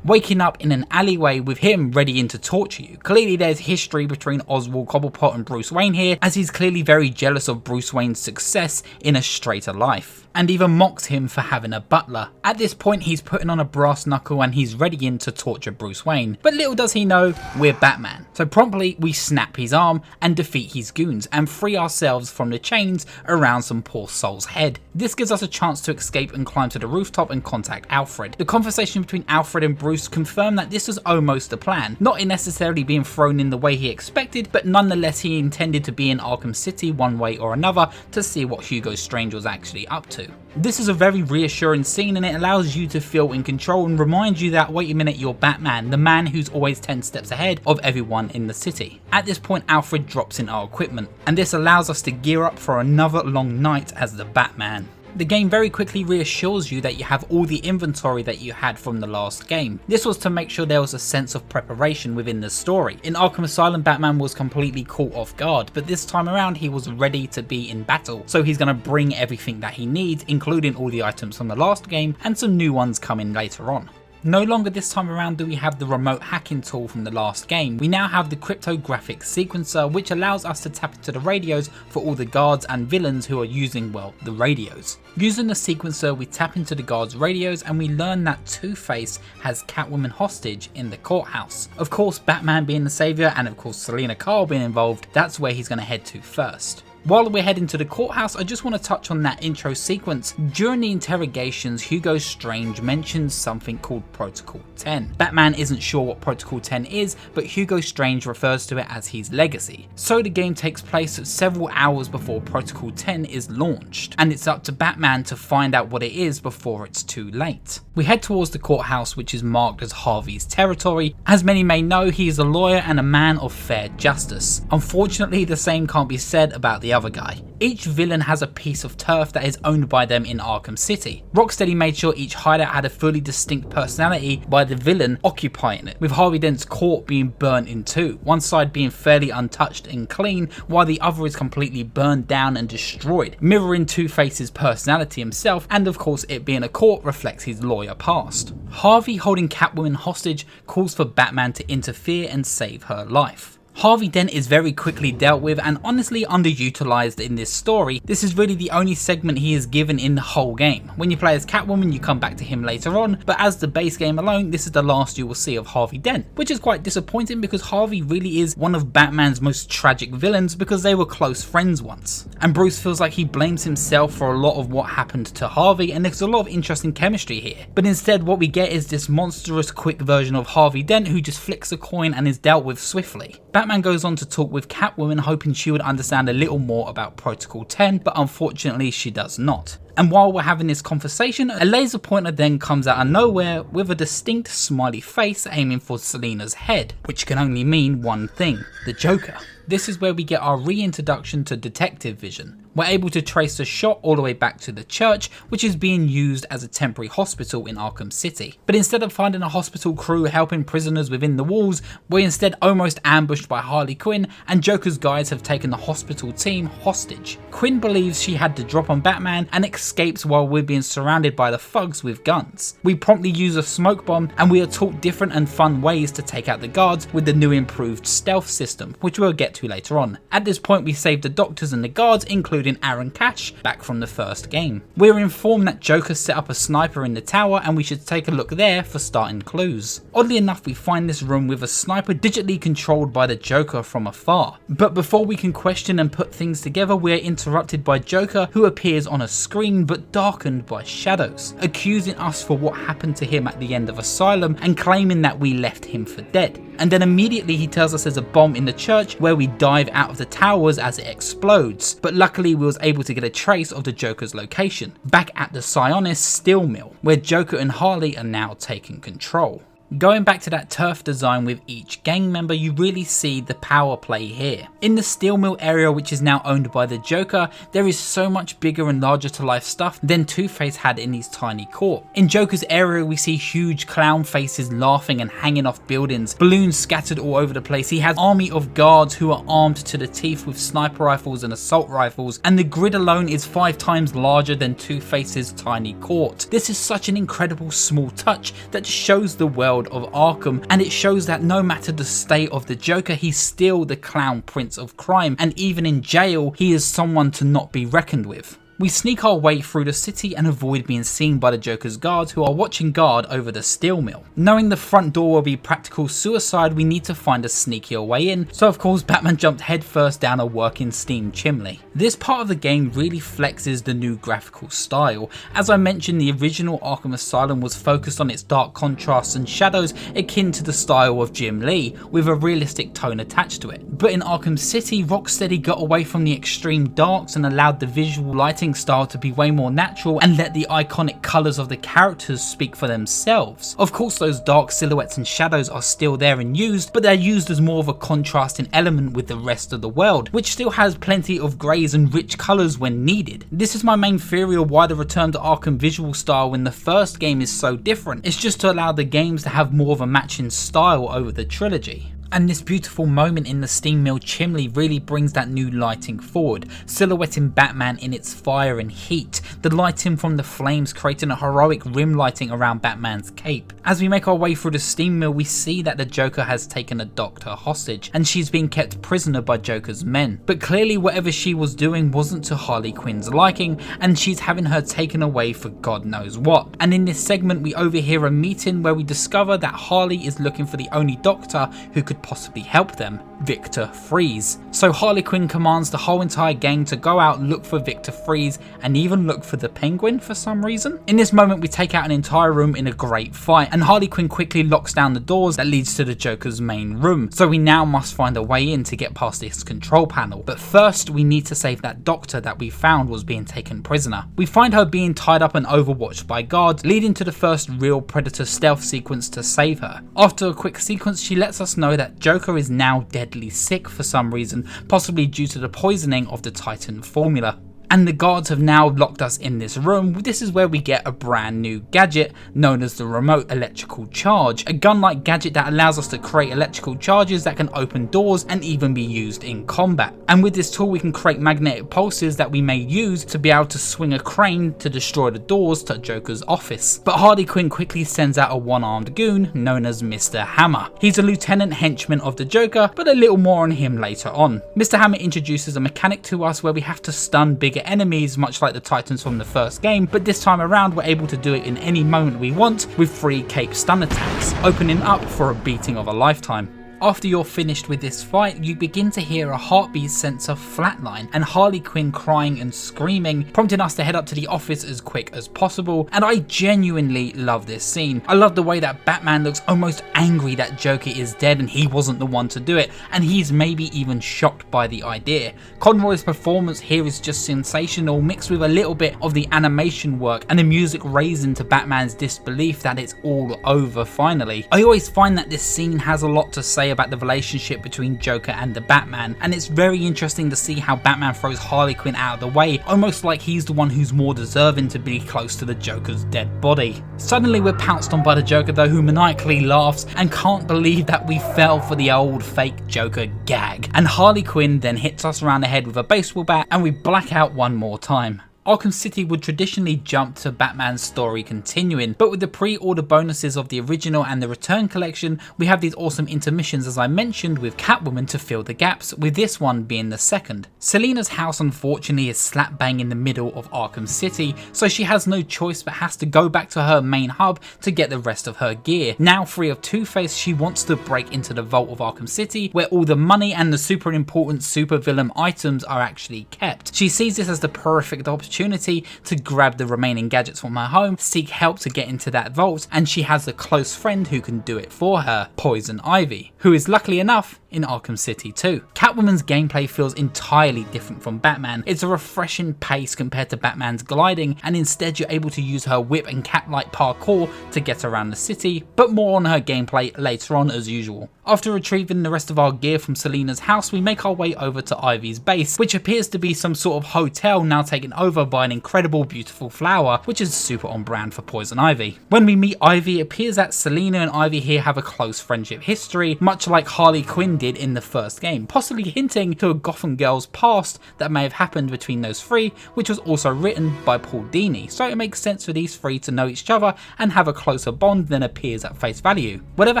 Waking up in an alleyway with him ready in to torture you. Clearly there's history between Oswald Cobblepot and Bruce Wayne here, as he's clearly very jealous of Bruce Wayne's success in a straighter life, and even mocks him for having a butler. At this point he's putting on a brass knuckle and he's ready in to torture Bruce Wayne, but little does he know, we're Batman. So promptly we snap his arm and defeat his goons and free ourselves from the chains around some poor soul's head. This gives us a chance to escape and climb to the rooftop and contact Alfred. The conversation between Alfred and Bruce confirmed that this was almost a plan, not in necessarily being thrown in the way he expected, but nonetheless he intended to be in Arkham City one way or another to see what Hugo Strange was actually up to. This is a very reassuring scene and it allows you to feel in control and reminds you that wait a minute, you're Batman, the man who's always 10 steps ahead of everyone in the city. At this point Alfred drops in our equipment and this allows us to gear up for another long night as the Batman. The game very quickly reassures you that you have all the inventory that you had from the last game. This was to make sure there was a sense of preparation within the story. In Arkham Asylum, Batman was completely caught off guard, but this time around he was ready to be in battle. So he's going to bring everything that he needs, including all the items from the last game and some new ones coming later on. No longer this time around do we have the remote hacking tool from the last game. We now have the cryptographic sequencer, which allows us to tap into the radios for all the guards and villains who are using, well, the radios. Using the sequencer, we tap into the guards' radios and we learn that Two-Face has Catwoman hostage in the courthouse. Of course, Batman being the savior and of course Selina Kyle being involved, that's where he's going to head to first. While we're heading to the courthouse, I just want to touch on that intro sequence. During the interrogations, Hugo Strange mentions something called Protocol 10. Batman isn't sure what Protocol 10 is, but Hugo Strange refers to it as his legacy. So the game takes place several hours before Protocol 10 is launched, and it's up to Batman to find out what it is before it's too late. We head towards the courthouse, which is marked as Harvey's territory. As many may know, he is a lawyer and a man of fair justice. Unfortunately, the same can't be said about the other guy. Each villain has a piece of turf that is owned by them in Arkham City. Rocksteady made sure each hideout had a fully distinct personality by the villain occupying it, with Harvey Dent's court being burnt in two, one side being fairly untouched and clean, while the other is completely burned down and destroyed, mirroring Two-Face's personality himself, and of course it being a court reflects his lawyer past. Harvey holding Catwoman hostage calls for Batman to interfere and save her life. Harvey Dent is very quickly dealt with and honestly underutilized in this story. This is really the only segment he is given in the whole game. When you play as Catwoman, you come back to him later on, but as the base game alone, this is the last you will see of Harvey Dent, which is quite disappointing because Harvey really is one of Batman's most tragic villains because they were close friends once. And Bruce feels like he blames himself for a lot of what happened to Harvey, and there's a lot of interesting chemistry here. But instead what we get is this monstrous quick version of Harvey Dent who just flicks a coin and is dealt with swiftly. Batman goes on to talk with Catwoman, hoping she would understand a little more about Protocol 10, but unfortunately she does not. And while we're having this conversation, a laser pointer then comes out of nowhere with a distinct smiley face aiming for Selina's head, which can only mean one thing: the Joker. This is where we get our reintroduction to detective vision. We're able to trace the shot all the way back to the church, which is being used as a temporary hospital in Arkham City. But instead of finding a hospital crew helping prisoners within the walls, we're instead almost ambushed by Harley Quinn, and Joker's guys have taken the hospital team hostage. Quinn believes she had the drop on Batman and escapes while we're being surrounded by the thugs with guns. We promptly use a smoke bomb and we are taught different and fun ways to take out the guards with the new improved stealth system, which we'll get to later on. At this point we save the doctors and the guards, including Aaron Cash, back from the first game. We're informed that Joker set up a sniper in the tower and we should take a look there for starting clues. Oddly enough, we find this room with a sniper digitally controlled by the Joker from afar. But before we can question and put things together, we're interrupted by Joker, who appears on a screen but darkened by shadows, accusing us for what happened to him at the end of Asylum and claiming that we left him for dead. And then immediately he tells us there's a bomb in the church where we dive out of the towers as it explodes, but luckily we was able to get a trace of the Joker's location, back at the Sionis steel mill, where Joker and Harley are now taking control. Going back to that turf design with each gang member, you really see the power play here. In the steel mill area, which is now owned by the Joker, there is so much bigger and larger to life stuff than Two-Face had in his tiny court. In Joker's area, we see huge clown faces laughing and hanging off buildings, balloons scattered all over the place. He has an army of guards who are armed to the teeth with sniper rifles and assault rifles, and the grid alone is 5 times larger than Two-Face's tiny court. This is such an incredible small touch that just shows the world of Arkham, and it shows that no matter the state of the Joker, he's still the clown prince of crime, and even in jail he is someone to not be reckoned with. We sneak our way through the city and avoid being seen by the Joker's guards, who are watching guard over the steel mill. Knowing the front door will be practical suicide, we need to find a sneakier way in, so of course Batman jumped headfirst down a working steam chimney. This part of the game really flexes the new graphical style. As I mentioned, the original Arkham Asylum was focused on its dark contrasts and shadows akin to the style of Jim Lee, with a realistic tone attached to it. But in Arkham City, Rocksteady got away from the extreme darks and allowed the visual lighting style to be way more natural and let the iconic colours of the characters speak for themselves. Of course, those dark silhouettes and shadows are still there and used, but they're used as more of a contrasting element with the rest of the world, which still has plenty of greys and rich colours when needed. This is my main theory of why the return to Arkham visual style in the first game is so different. It's just to allow the games to have more of a matching style over the trilogy. And this beautiful moment in the steam mill chimney really brings that new lighting forward, silhouetting Batman in its fire and heat, the lighting from the flames creating a heroic rim lighting around Batman's cape. As we make our way through the steam mill, we see that the Joker has taken a doctor hostage, and she's being kept prisoner by Joker's men. But clearly whatever she was doing wasn't to Harley Quinn's liking, and she's having her taken away for God knows what. And in this segment we overhear a meeting where we discover that Harley is looking for the only doctor who could possibly help them, Victor Freeze. So Harley Quinn commands the whole entire gang to go out, look for Victor Freeze, and even look for the Penguin for some reason. In this moment we take out an entire room in a great fight, and Harley Quinn quickly locks down the doors that leads to the Joker's main room. So we now must find a way in to get past this control panel. But first we need to save that doctor that we found was being taken prisoner. We find her being tied up and overwatched by guards, leading to the first real Predator stealth sequence to save her. After a quick sequence, she lets us know that Joker is now deadly sick for some reason, possibly due to the poisoning of the Titan formula. And the guards have now locked us in this room. This is where we get a brand new gadget known as the remote electrical charge, a gun-like gadget that allows us to create electrical charges that can open doors and even be used in combat. And with this tool we can create magnetic pulses that we may use to be able to swing a crane to destroy the doors to Joker's office. But Harley Quinn quickly sends out a one-armed goon known as Mr. Hammer. He's a lieutenant henchman of the Joker, but a little more on him later on. Mr. Hammer introduces a mechanic to us where we have to stun big enemies, much like the Titans from the first game, but this time around we're able to do it in any moment we want with 3 cape stun attacks, opening up for a beating of a lifetime. After you're finished with this fight, you begin to hear a heartbeat sensor flatline and Harley Quinn crying and screaming, prompting us to head up to the office as quick as possible, and I genuinely love this scene. I love the way that Batman looks almost angry that Joker is dead and he wasn't the one to do it, and he's maybe even shocked by the idea. Conroy's performance here is just sensational, mixed with a little bit of the animation work and the music raising to Batman's disbelief that it's all over finally. I always find that this scene has a lot to say about the relationship between Joker and the Batman, and it's very interesting to see how Batman throws Harley Quinn out of the way, almost like he's the one who's more deserving to be close to the Joker's dead body. Suddenly we're pounced on by the Joker though, who maniacally laughs and can't believe that we fell for the old fake Joker gag, and Harley Quinn then hits us around the head with a baseball bat and we black out one more time. Arkham City would traditionally jump to Batman's story continuing, but with the pre-order bonuses of the original and the return collection, we have these awesome intermissions as I mentioned with Catwoman to fill the gaps, with this one being the second. Selina's house unfortunately is slap bang in the middle of Arkham City, so she has no choice but has to go back to her main hub to get the rest of her gear. Now free of Two-Face, she wants to break into the vault of Arkham City, where all the money and the super important supervillain items are actually kept. She sees this as the perfect opportunity opportunity to grab the remaining gadgets from her home, seek help to get into that vault, and she has a close friend who can do it for her, Poison Ivy, who is luckily enough in Arkham City too. Catwoman's gameplay feels entirely different from Batman. It's a refreshing pace compared to Batman's gliding, and instead you're able to use her whip and cat-like parkour to get around the city, but more on her gameplay later on as usual. After retrieving the rest of our gear from Selina's house, we make our way over to Ivy's base, which appears to be some sort of hotel now taken over by an incredible beautiful flower, which is super on brand for Poison Ivy. When we meet Ivy, it appears that Selina and Ivy here have a close friendship history, much like Harley Quinn did in the first game, possibly hinting to a Gotham Girls past that may have happened between those three, which was also written by Paul Dini, so it makes sense for these three to know each other and have a closer bond than appears at face value. Whatever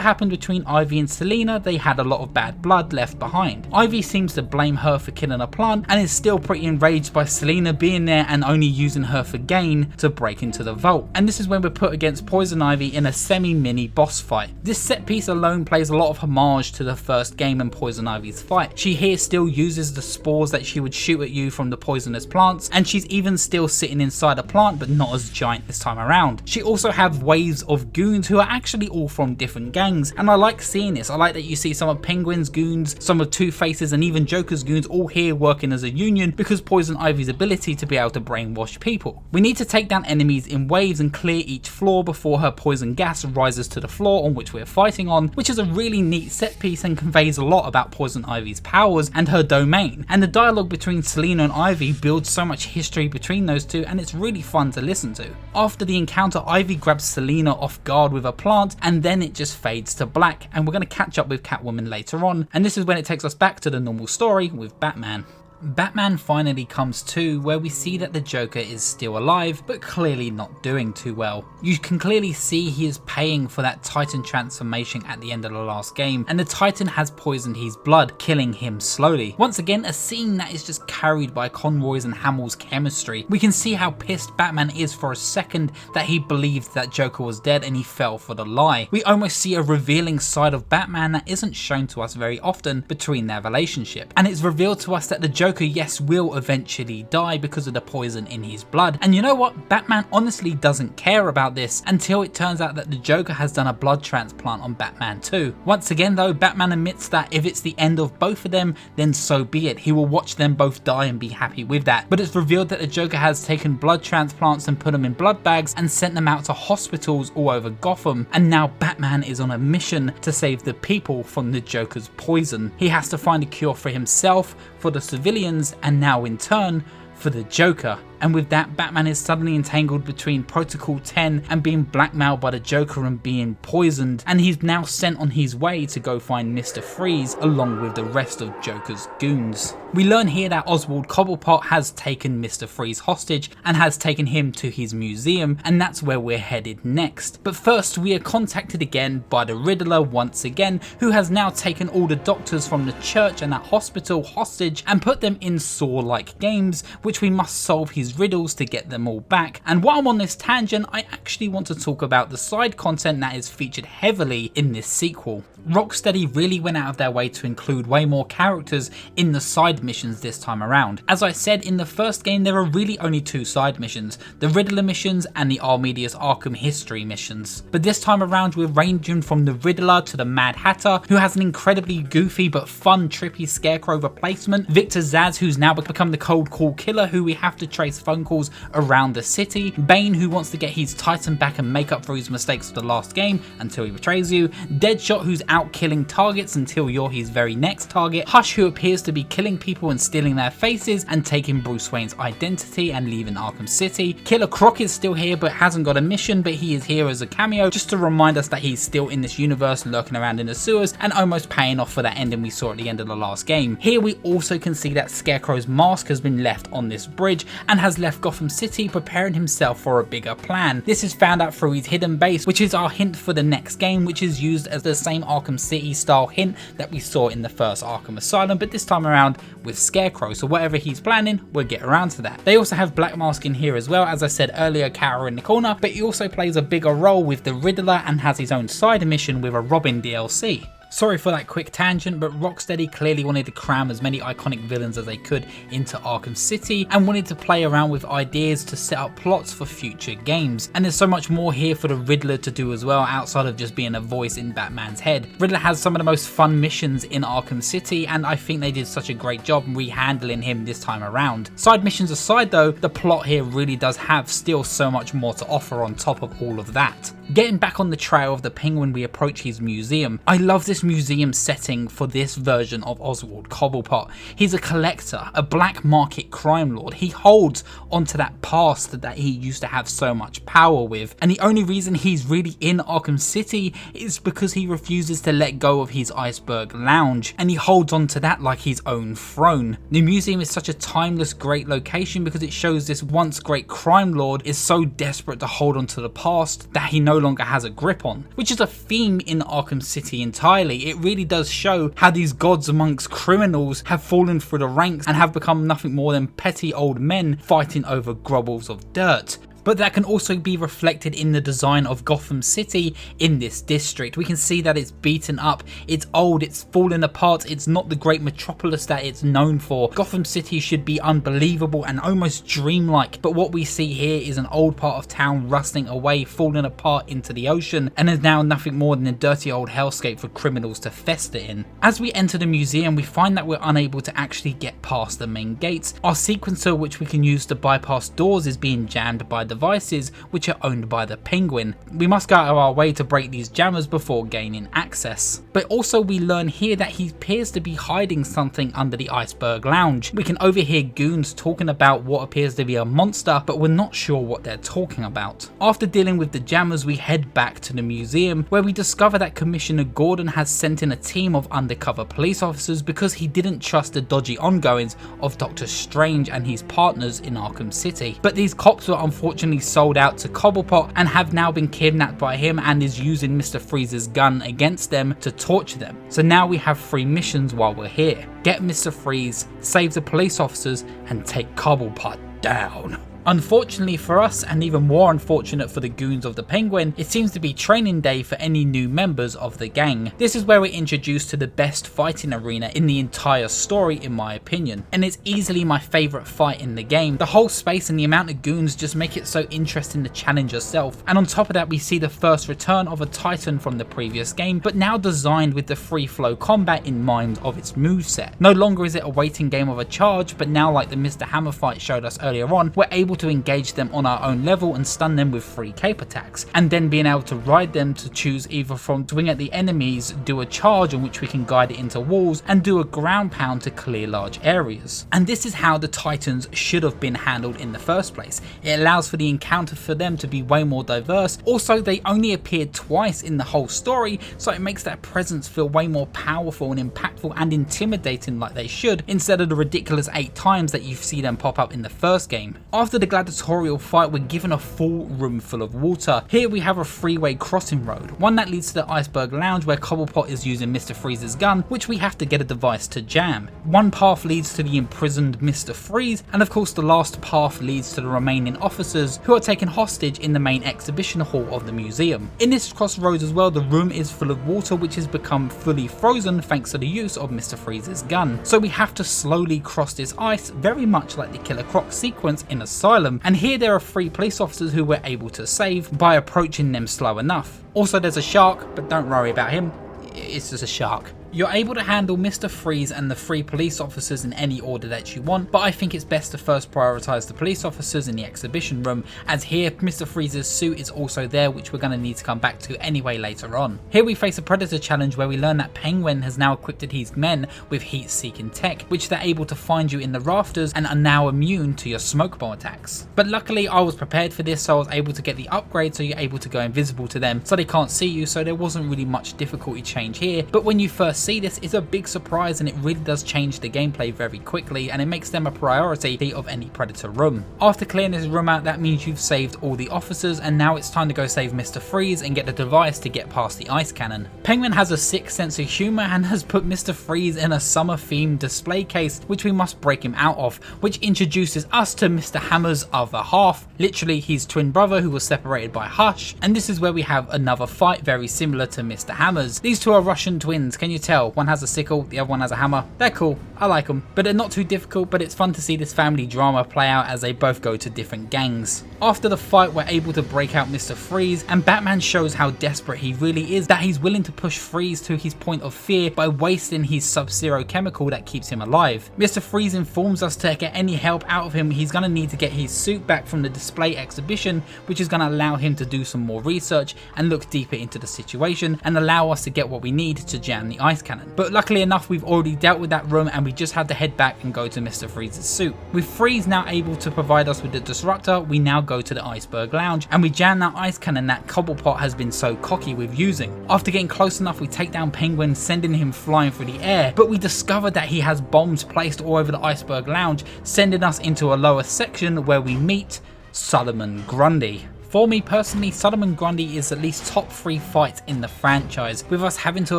happened between Ivy and Selina, they had a lot of bad blood left behind. Ivy seems to blame her for killing a plant and is still pretty enraged by Selina being there and only using her for gain to break into the vault. And this is when we're put against Poison Ivy in a semi-mini boss fight. This set piece alone plays a lot of homage to the first game and Poison Ivy's fight. She here still uses the spores that she would shoot at you from the poisonous plants, and she's even still sitting inside a plant but not as giant this time around. She also have waves of goons who are actually all from different gangs, and I like seeing this. I like that you see some of Penguin's goons, some of Two-Face's and even Joker's goons all here working as a union because Poison Ivy's ability to be able to brainwash people. We need to take down enemies in waves and clear each floor before her poison gas rises to the floor on which we're fighting on, which is a really neat set piece and conveys a lot about Poison Ivy's powers and her domain. And the dialogue between Selina and Ivy builds so much history between those two, and it's really fun to listen to. After the encounter, Ivy grabs Selina off guard with a plant, and then it just fades to black, and we're going to catch up with Catwoman later on, and this is when it takes us back to the normal story with Batman. Batman finally comes to, where we see that the Joker is still alive, but clearly not doing too well. You can clearly see he is paying for that Titan transformation at the end of the last game, and the Titan has poisoned his blood, killing him slowly. Once again, a scene that is just carried by Conroy's and Hamill's chemistry. We can see how pissed Batman is for a second that he believed that Joker was dead and he fell for the lie. We almost see a revealing side of Batman that isn't shown to us very often between their relationship, and it's revealed to us that the Joker, yes, will eventually die because of the poison in his blood. And you know what? Batman honestly doesn't care about this until it turns out that the Joker has done a blood transplant on Batman too. Once again though, Batman admits that if it's the end of both of them, then so be it. He will watch them both die and be happy with that. But it's revealed that the Joker has taken blood transplants and put them in blood bags and sent them out to hospitals all over Gotham. And now Batman is on a mission to save the people from the Joker's poison. He has to find a cure for himself, for the civilians, and now in turn for the Joker. And with that, Batman is suddenly entangled between Protocol 10 and being blackmailed by the Joker and being poisoned, and he's now sent on his way to go find Mr. Freeze along with the rest of Joker's goons. We learn here that Oswald Cobblepot has taken Mr. Freeze hostage and has taken him to his museum, and that's where we're headed next. But first, we are contacted again by the Riddler once again, who has now taken all the doctors from the church and that hospital hostage and put them in Saw-like games, which we must solve his riddles to get them all back. And while I'm on this tangent, I actually want to talk about the side content that is featured heavily in this sequel. Rocksteady really went out of their way to include way more characters in the side missions this time around. As I said, in the first game there are really only two side missions, the Riddler missions and the R-Media's Arkham History missions. But this time around we're ranging from the Riddler to the Mad Hatter, who has an incredibly goofy but fun trippy Scarecrow replacement, Victor Zsasz, who's now become the cold call killer who we have to trace phone calls around the city, Bane, who wants to get his Titan back and make up for his mistakes of the last game until he betrays you, Deadshot, who's out killing targets until you're his very next target, Hush, who appears to be killing people and stealing their faces and taking Bruce Wayne's identity and leaving Arkham City, Killer Croc is still here but hasn't got a mission, but he is here as a cameo just to remind us that he's still in this universe lurking around in the sewers and almost paying off for that ending we saw at the end of the last game. Here we also can see that Scarecrow's mask has been left on this bridge and has left Gotham City preparing himself for a bigger plan. This is found out through his hidden base, which is our hint for the next game, which is used as the same Arkham City style hint that we saw in the first Arkham Asylum, but this time around with Scarecrow, so whatever he's planning, we'll get around to that. They also have Black Mask in here as well, as I said earlier, cower in the corner, but he also plays a bigger role with the Riddler and has his own side mission with a Robin DLC. Sorry for that quick tangent, but Rocksteady clearly wanted to cram as many iconic villains as they could into Arkham City and wanted to play around with ideas to set up plots for future games. And there's so much more here for the Riddler to do as well, outside of just being a voice in Batman's head. Riddler has some of the most fun missions in Arkham City, and I think they did such a great job rehandling him this time around. Side missions aside though, the plot here really does have still so much more to offer on top of all of that. Getting back on the trail of the Penguin, we approach his museum. I love this museum setting for this version of Oswald Cobblepot. He's a collector, a black market crime lord. He holds onto that past that he used to have so much power with, and the only reason he's really in Arkham City is because he refuses to let go of his Iceberg Lounge, and he holds onto that like his own throne. The museum is such a timeless, great location because it shows this once great crime lord is so desperate to hold onto the past that he no longer has a grip on, which is a theme in Arkham City entirely. It really does show how these gods amongst criminals have fallen through the ranks and have become nothing more than petty old men fighting over grubbles of dirt. But that can also be reflected in the design of Gotham City in this district. We can see that it's beaten up, it's old, it's fallen apart, it's not the great metropolis that it's known for. Gotham City should be unbelievable and almost dreamlike, but what we see here is an old part of town rusting away, falling apart into the ocean, and is now nothing more than a dirty old hellscape for criminals to fester in. As we enter the museum, we find that we're unable to actually get past the main gates. Our sequencer, which we can use to bypass doors, is being jammed by devices which are owned by the Penguin. We must go out of our way to break these jammers before gaining access. But also we learn here that he appears to be hiding something under the Iceberg Lounge. We can overhear goons talking about what appears to be a monster, but we're not sure what they're talking about. After dealing with the jammers, we head back to the museum where we discover that Commissioner Gordon has sent in a team of undercover police officers because he didn't trust the dodgy ongoings of Doctor Strange and his partners in Arkham City. But these cops were unfortunately sold out to Cobblepot and have now been kidnapped by him and is using Mr. Freeze's gun against them to torture them. So now we have 3 missions while we're here. Get Mr. Freeze, save the police officers, and take Cobblepot down. Unfortunately for us, and even more unfortunate for the goons of the Penguin, it seems to be training day for any new members of the gang. This is where we're introduced to the best fighting arena in the entire story in my opinion, and it's easily my favourite fight in the game. The whole space and the amount of goons just make it so interesting to challenge yourself, and on top of that we see the first return of a Titan from the previous game, but now designed with the free flow combat in mind of its moveset. No longer is it a waiting game of a charge, but now, like the Mr. Hammer fight showed us earlier on, we're able to engage them on our own level and stun them with free cape attacks, and then being able to ride them to choose either from swing at the enemies, do a charge in which we can guide it into walls, and do a ground pound to clear large areas. And this is how the Titans should have been handled in the first place. It allows for the encounter for them to be way more diverse. Also, they only appeared twice in the whole story, so it makes their presence feel way more powerful and impactful and intimidating like they should, instead of the ridiculous 8 times that you see them pop up in the first game. After the gladiatorial fight, we're given a full room full of water. Here we have a freeway crossing road, one that leads to the Iceberg Lounge where Cobblepot is using Mr. Freeze's gun, which we have to get a device to jam. One path leads to the imprisoned Mr. Freeze, and of course the last path leads to the remaining officers who are taken hostage in the main exhibition hall of the museum. In this crossroads as well, the room is full of water which has become fully frozen thanks to the use of Mr. Freeze's gun. So we have to slowly cross this ice, very much like the Killer Croc sequence in Asylum, and here there are 3 police officers who we're able to save by approaching them slow enough. Also there's a shark, but don't worry about him, it's just a shark. You're able to handle Mr. Freeze and the 3 police officers in any order that you want, but I think it's best to first prioritise the police officers in the exhibition room, as here Mr. Freeze's suit is also there, which we're going to need to come back to anyway later on. Here we face a Predator challenge where we learn that Penguin has now equipped his men with heat-seeking tech, which they're able to find you in the rafters and are now immune to your smoke bomb attacks. But luckily I was prepared for this, so I was able to get the upgrade so you're able to go invisible to them so they can't see you, so there wasn't really much difficulty change here. But when you first see this is a big surprise, and it really does change the gameplay very quickly, and it makes them a priority of any Predator room. After clearing this room out, that means you've saved all the officers, and now it's time to go save Mr. Freeze and get the device to get past the ice cannon. Penguin has a sick sense of humour and has put Mr. Freeze in a summer themed display case which we must break him out of, which introduces us to Mr. Hammer's other half, literally his twin brother who was separated by Hush, and this is where we have another fight very similar to Mr. Hammer's. These two are Russian twins, can you tell? One has a sickle, the other one has a hammer. They're cool, I like them, but they're not too difficult, but it's fun to see this family drama play out as they both go to different gangs. After the fight, we're able to break out Mr. Freeze, and Batman shows how desperate he really is, that he's willing to push Freeze to his point of fear by wasting his Sub-Zero chemical that keeps him alive. Mr. Freeze informs us to get any help out of him, he's going to need to get his suit back from the display exhibition, which is going to allow him to do some more research and look deeper into the situation and allow us to get what we need to jam the ice cannon. But luckily enough, we've already dealt with that room and we just had to head back and go to Mr. Freeze's suit. With Freeze now able to provide us with the disruptor, we now go to the Iceberg Lounge and we jam that ice cannon that Cobblepot has been so cocky with using. After getting close enough, we take down Penguin, sending him flying through the air, but we discover that he has bombs placed all over the Iceberg Lounge, sending us into a lower section where we meet Solomon Grundy. For me personally, Solomon Grundy is at least top 3 fights in the franchise, with us having to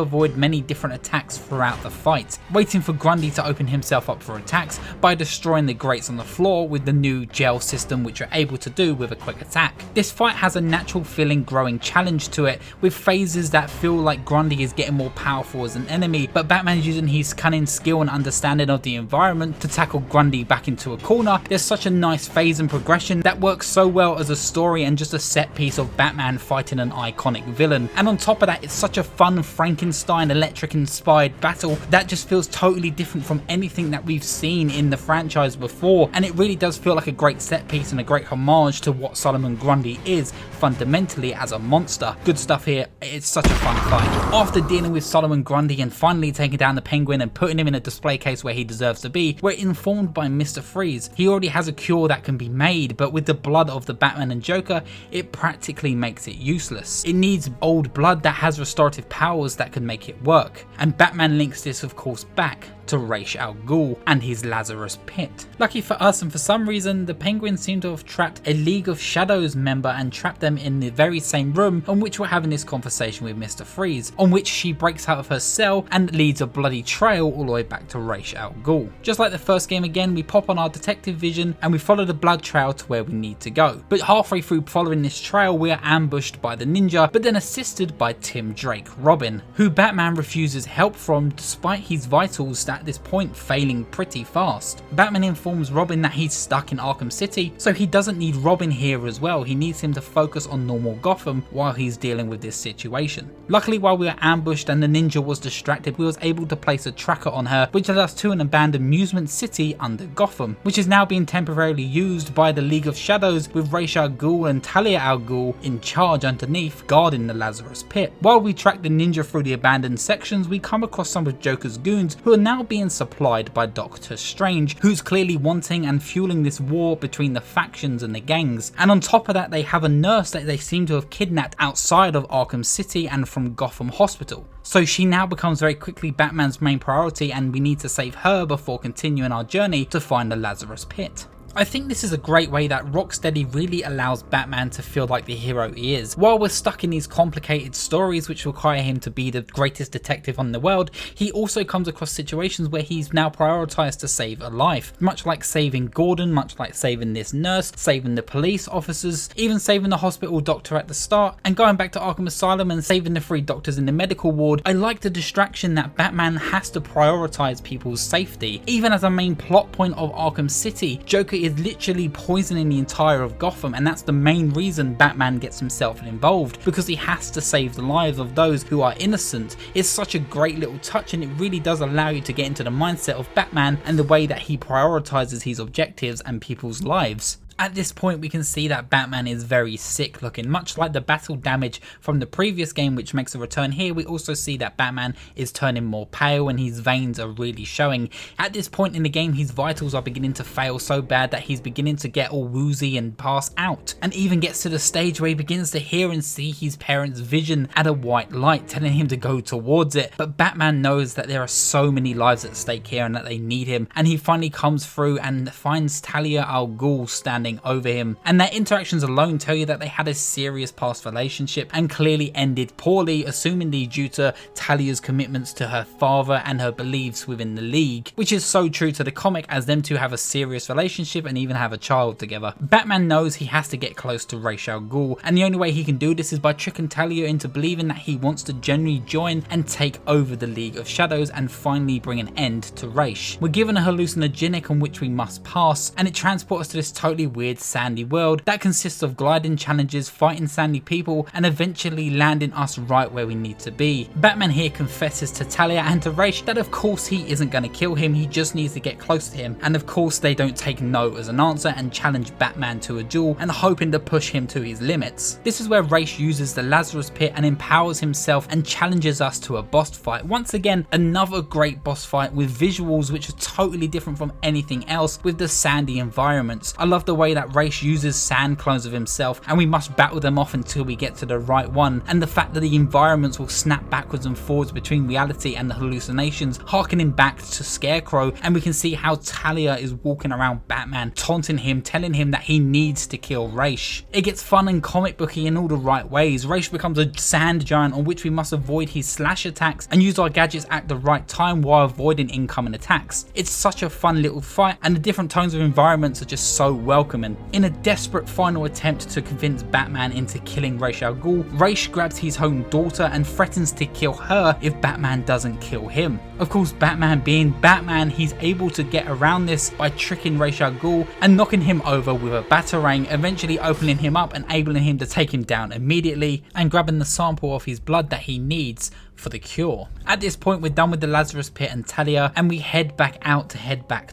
avoid many different attacks throughout the fight, waiting for Grundy to open himself up for attacks by destroying the grates on the floor with the new gel system, which you're able to do with a quick attack. This fight has a natural feeling growing challenge to it, with phases that feel like Grundy is getting more powerful as an enemy, but Batman's using his cunning skill and understanding of the environment to tackle Grundy back into a corner. There's such a nice phase and progression that works so well as a story and just a set piece of Batman fighting an iconic villain. And on top of that, it's such a fun Frankenstein electric inspired battle that just feels totally different from anything that we've seen in the franchise before, and it really does feel like a great set piece and a great homage to what Solomon Grundy is fundamentally as a monster. Good stuff here, it's such a fun fight. After dealing with Solomon Grundy and finally taking down the Penguin and putting him in a display case where he deserves to be, we're informed by Mr. Freeze. He already has a cure that can be made, but with the blood of the Batman and Joker, it practically makes it useless. It needs old blood that has restorative powers that can make it work. And Batman links this of course back to Ra's al Ghul and his Lazarus Pit. Lucky for us, and for some reason, the Penguin seemed to have trapped a League of Shadows member and trapped them in the very same room on which we're having this conversation with Mr. Freeze, on which she breaks out of her cell and leads a bloody trail all the way back to Ra's al Ghul. Just like the first game again, we pop on our detective vision and we follow the blood trail to where we need to go. But halfway through following this trail, we are ambushed by the ninja, but then assisted by Tim Drake Robin, who Batman refuses help from despite his vitals at this point failing pretty fast. Batman informs Robin that he's stuck in Arkham City, so he doesn't need Robin here as well. He needs him to focus on normal Gotham while he's dealing with this situation. Luckily, while we were ambushed and the ninja was distracted, we was able to place a tracker on her, which led us to an abandoned amusement city under Gotham, which is now being temporarily used by the League of Shadows, with Ra's al Ghul and Talia al Ghul in charge underneath, guarding the Lazarus Pit. While we track the ninja through the abandoned sections, we come across some of Joker's goons who are now being supplied by Doctor Strange, who's clearly wanting and fueling this war between the factions and the gangs. And on top of that, they have a nurse that they seem to have kidnapped outside of Arkham City and from Gotham Hospital. So she now becomes very quickly Batman's main priority, and we need to save her before continuing our journey to find the Lazarus Pit. I think this is a great way that Rocksteady really allows Batman to feel like the hero he is. While we're stuck in these complicated stories which require him to be the greatest detective in the world, he also comes across situations where he's now prioritized to save a life. Much like saving Gordon, much like saving this nurse, saving the police officers, even saving the hospital doctor at the start, and going back to Arkham Asylum and saving the 3 doctors in the medical ward. I like the distraction that Batman has to prioritize people's safety. Even as a main plot point of Arkham City, Joker is literally poisoning the entire of Gotham, and that's the main reason Batman gets himself involved, because he has to save the lives of those who are innocent. It's such a great little touch, and it really does allow you to get into the mindset of Batman and the way that he prioritizes his objectives and people's lives. At this point we can see that Batman is very sick looking, much like the battle damage from the previous game which makes a return here. We also see that Batman is turning more pale and his veins are really showing. At this point in the game his vitals are beginning to fail so bad that he's beginning to get all woozy and pass out, and even gets to the stage where he begins to hear and see his parents' vision at a white light telling him to go towards it. But Batman knows that there are so many lives at stake here and that they need him, and he finally comes through and finds Talia al Ghul standing over him, and their interactions alone tell you that they had a serious past relationship and clearly ended poorly, assumingly due to Talia's commitments to her father and her beliefs within the League, which is so true to the comic as them two have a serious relationship and even have a child together. Batman knows he has to get close to Ra's al Ghul, and the only way he can do this is by tricking Talia into believing that he wants to genuinely join and take over the League of Shadows and finally bring an end to Ra's. We're given a hallucinogenic on which we must pass, and it transports us to this totally weird sandy world that consists of gliding challenges, fighting sandy people, and eventually landing us right where we need to be. Batman here confesses to Talia and to Ra's that of course he isn't going to kill him, he just needs to get close to him, and of course they don't take no as an answer and challenge Batman to a duel and hoping to push him to his limits. This is where Ra's uses the Lazarus Pit and empowers himself and challenges us to a boss fight. Once again, another great boss fight with visuals which are totally different from anything else with the sandy environments. I love the way that Ra's uses sand clones of himself and we must battle them off until we get to the right one, and the fact that the environments will snap backwards and forwards between reality and the hallucinations, harkening back to Scarecrow, and we can see how Talia is walking around Batman, taunting him, telling him that he needs to kill Ra's. It gets fun and comic booky in all the right ways. Ra's becomes a sand giant on which we must avoid his slash attacks and use our gadgets at the right time while avoiding incoming attacks. It's such a fun little fight, and the different tones of environments are just so welcoming. In a desperate final attempt to convince Batman into killing Ra's al Ghul, Ra's grabs his own daughter and threatens to kill her if Batman doesn't kill him. Of course, Batman being Batman, he's able to get around this by tricking Ra's al Ghul and knocking him over with a batarang, eventually opening him up and enabling him to take him down immediately and grabbing the sample of his blood that he needs for the cure. At this point we're done with the Lazarus Pit and Talia, and we head back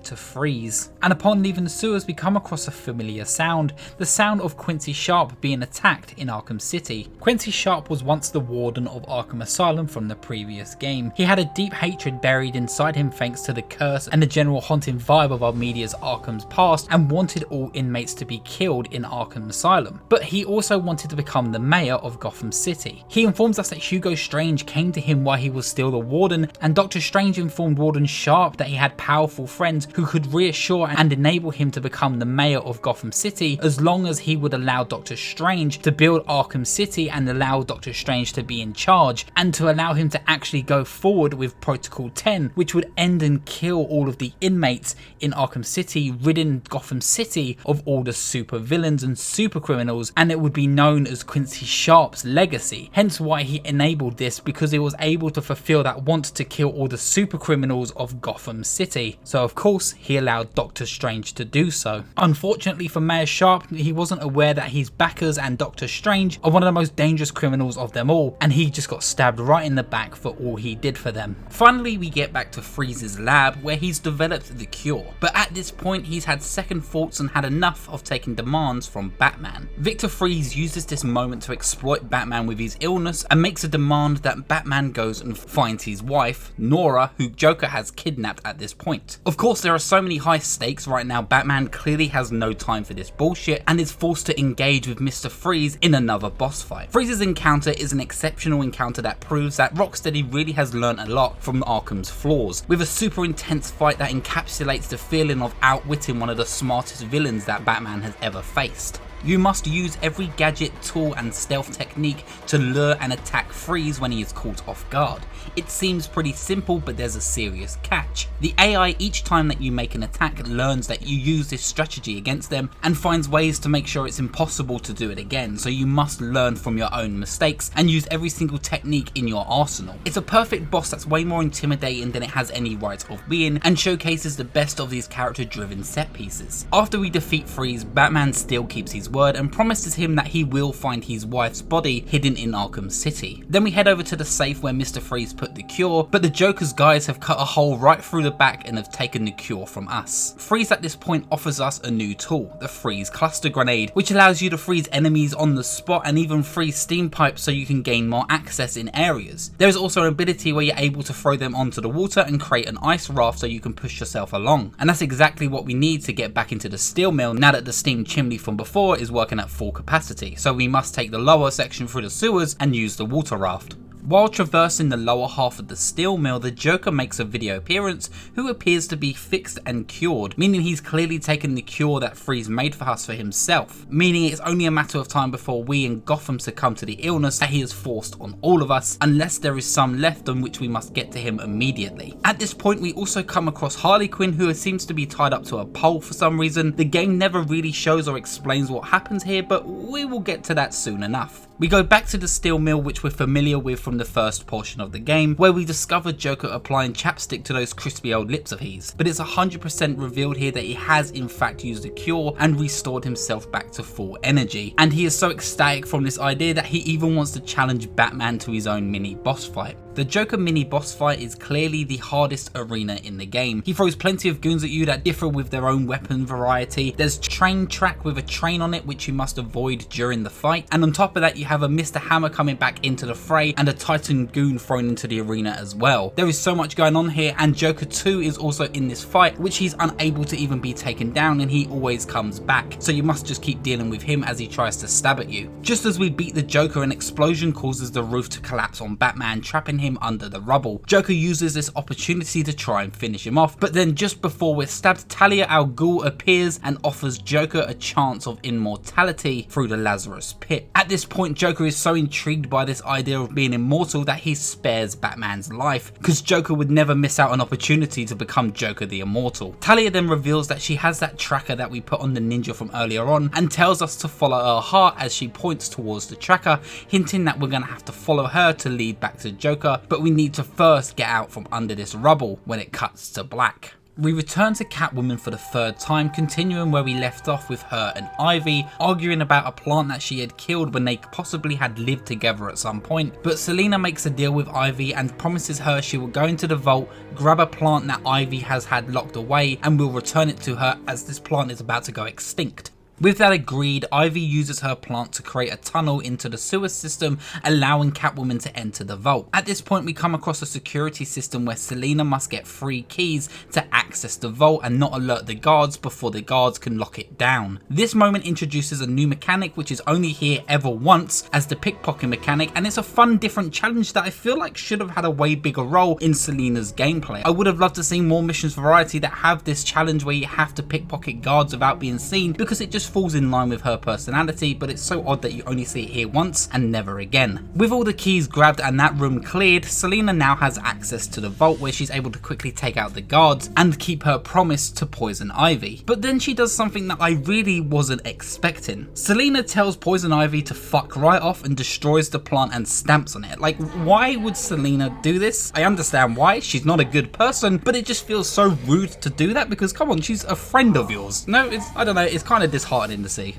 to Freeze. And upon leaving the sewers we come across a familiar sound, the sound of Quincy Sharp being attacked in Arkham City. Quincy Sharp was once the warden of Arkham Asylum from the previous game. He had a deep hatred buried inside him thanks to the curse and the general haunting vibe of our media's Arkham's past, and wanted all inmates to be killed in Arkham Asylum. But he also wanted to become the mayor of Gotham City. He informs us that Hugo Strange came to him while he was still the warden, and Dr. Strange informed Warden Sharp that he had powerful friends who could reassure and enable him to become the mayor of Gotham City as long as he would allow Dr. Strange to build Arkham City and allow Dr. Strange to be in charge, and to allow him to actually go forward with Protocol 10, which would end and kill all of the inmates in Arkham City, ridding Gotham City of all the super villains and super criminals, and it would be known as Quincy Sharp's legacy. Hence why he enabled this, because he was able to fulfill that want to kill all the super criminals of Gotham City. So of course he allowed Doctor Strange to do so. Unfortunately for Mayor Sharp, he wasn't aware that his backers and Doctor Strange are one of the most dangerous criminals of them all, and he just got stabbed right in the back for all he did for them. Finally we get back to Freeze's lab where he's developed the cure, but at this point he's had second thoughts and had enough of taking demands from Batman. Victor Freeze uses this moment to exploit Batman with his illness and makes a demand that Batman goes and finds his wife, Nora, who Joker has kidnapped at this point. Of course there are so many high stakes right now, Batman clearly has no time for this bullshit and is forced to engage with Mr. Freeze in another boss fight. Freeze's encounter is an exceptional encounter that proves that Rocksteady really has learned a lot from Arkham's flaws, with a super intense fight that encapsulates the feeling of outwitting one of the smartest villains that Batman has ever faced. You must use every gadget, tool and stealth technique to lure and attack Freeze when he is caught off guard. It seems pretty simple, but there's a serious catch. The AI each time that you make an attack learns that you use this strategy against them and finds ways to make sure it's impossible to do it again, so you must learn from your own mistakes and use every single technique in your arsenal. It's a perfect boss that's way more intimidating than it has any right of being, and showcases the best of these character driven set pieces. After we defeat Freeze, Batman still keeps his word and promises him that he will find his wife's body hidden in Arkham City. Then we head over to the safe where Mr. Freeze put the cure, but the Joker's guys have cut a hole right through the back and have taken the cure from us. Freeze at this point offers us a new tool, the Freeze Cluster Grenade, which allows you to freeze enemies on the spot and even freeze steam pipes so you can gain more access in areas. There is also an ability where you're able to throw them onto the water and create an ice raft so you can push yourself along. And that's exactly what we need to get back into the steel mill now that the steam chimney from before is working at full capacity, so we must take the lower section through the sewers and use the water raft. While traversing the lower half of the steel mill, the Joker makes a video appearance who appears to be fixed and cured, meaning he's clearly taken the cure that Freeze made for us for himself, meaning it's only a matter of time before we in Gotham succumb to the illness that he has forced on all of us, unless there is some left on which we must get to him immediately. At this point we also come across Harley Quinn, who seems to be tied up to a pole for some reason. The game never really shows or explains what happens here, but we will get to that soon enough. We go back to the steel mill, which we're familiar with from the first portion of the game, where we discover Joker applying chapstick to those crispy old lips of his, but it's 100% revealed here that he has in fact used a cure and restored himself back to full energy, and he is so ecstatic from this idea that he even wants to challenge Batman to his own mini boss fight. The Joker mini boss fight is clearly the hardest arena in the game. He throws plenty of goons at you that differ with their own weapon variety. There's train track with a train on it which you must avoid during the fight, and on top of that you have a Mr. Hammer coming back into the fray and a Titan goon thrown into the arena as well. There is so much going on here, and Joker 2 is also in this fight, which he's unable to even be taken down, and he always comes back, so you must just keep dealing with him as he tries to stab at you. Just as we beat the Joker, an explosion causes the roof to collapse on Batman, trapping him under the rubble. Joker uses this opportunity to try and finish him off, but then just before we're stabbed, Talia al Ghul appears and offers Joker a chance of immortality through the Lazarus Pit. At this point Joker is so intrigued by this idea of being immortal that he spares Batman's life, because Joker would never miss out an opportunity to become Joker the Immortal. Talia then reveals that she has that tracker that we put on the ninja from earlier on and tells us to follow her heart as she points towards the tracker, hinting that we're going to have to follow her to lead back to Joker, but we need to first get out from under this rubble when it cuts to black. We return to Catwoman for the third time, continuing where we left off with her and Ivy arguing about a plant that she had killed when they possibly had lived together at some point. But Selina makes a deal with Ivy and promises her she will go into the vault, grab a plant that Ivy has had locked away, and will return it to her as this plant is about to go extinct. With that agreed, Ivy uses her plant to create a tunnel into the sewer system, allowing Catwoman to enter the vault. At this point we come across a security system where Selina must get 3 keys to access the vault and not alert the guards before the guards can lock it down. This moment introduces a new mechanic which is only here ever once as the pickpocket mechanic, and it's a fun different challenge that I feel like should have had a way bigger role in Selina's gameplay. I would have loved to see more missions variety that have this challenge where you have to pickpocket guards without being seen, because it just falls in line with her personality, but it's so odd that you only see it here once and never again. With all the keys grabbed and that room cleared, Selina now has access to the vault where she's able to quickly take out the guards and keep her promise to poison Ivy. But then she does something that I really wasn't expecting. Selina tells Poison Ivy to fuck right off and destroys the plant and stamps on it. Like, why would Selina do this? I understand why, she's not a good person, but it just feels so rude to do that because come on, she's a friend of yours. No, I don't know, it's kind of disheartening to see.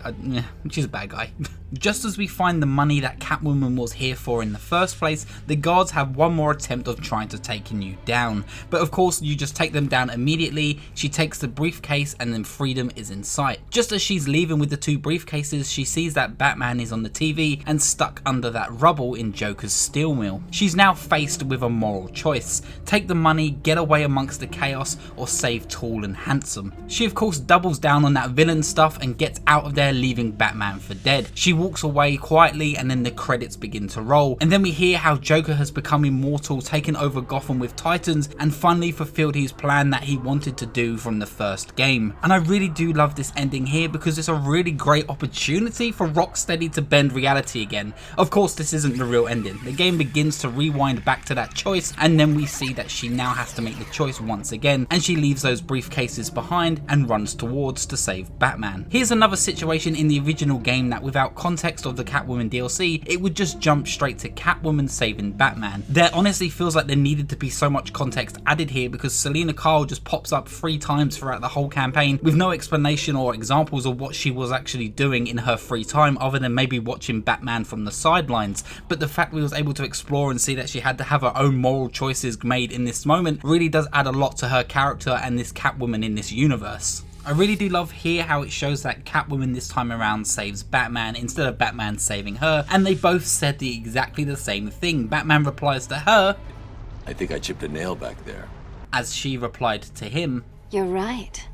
She's a bad guy. Just as we find the money that Catwoman was here for in the first place, the guards have one more attempt of trying to take you down. But of course, you just take them down immediately. She takes the briefcase and then freedom is in sight. Just as she's leaving with the 2 briefcases, she sees that Batman is on the TV and stuck under that rubble in Joker's steel mill. She's now faced with a moral choice. Take the money, get away amongst the chaos, or save Tall and Handsome. She of course doubles down on that villain stuff and gets out of there, leaving Batman for dead. She walks away quietly and then the credits begin to roll, and then we hear how Joker has become immortal, taken over Gotham with Titans, and finally fulfilled his plan that he wanted to do from the first game. And I really do love this ending here because it's a really great opportunity for Rocksteady to bend reality again. Of course this isn't the real ending. The game begins to rewind back to that choice, and then we see that she now has to make the choice once again, and she leaves those briefcases behind and runs towards to save Batman. Here's another situation in the original game that without context of the Catwoman DLC, it would just jump straight to Catwoman saving Batman. There honestly feels like there needed to be so much context added here because Selina Kyle just pops up 3 times throughout the whole campaign with no explanation or examples of what she was actually doing in her free time other than maybe watching Batman from the sidelines. But the fact we was able to explore and see that she had to have her own moral choices made in this moment really does add a lot to her character and this Catwoman in this universe. I really do love here how it shows that Catwoman this time around saves Batman instead of Batman saving her, and they both said exactly the same thing. Batman replies to her, I think I chipped a nail back there. as she replied to him, You're right.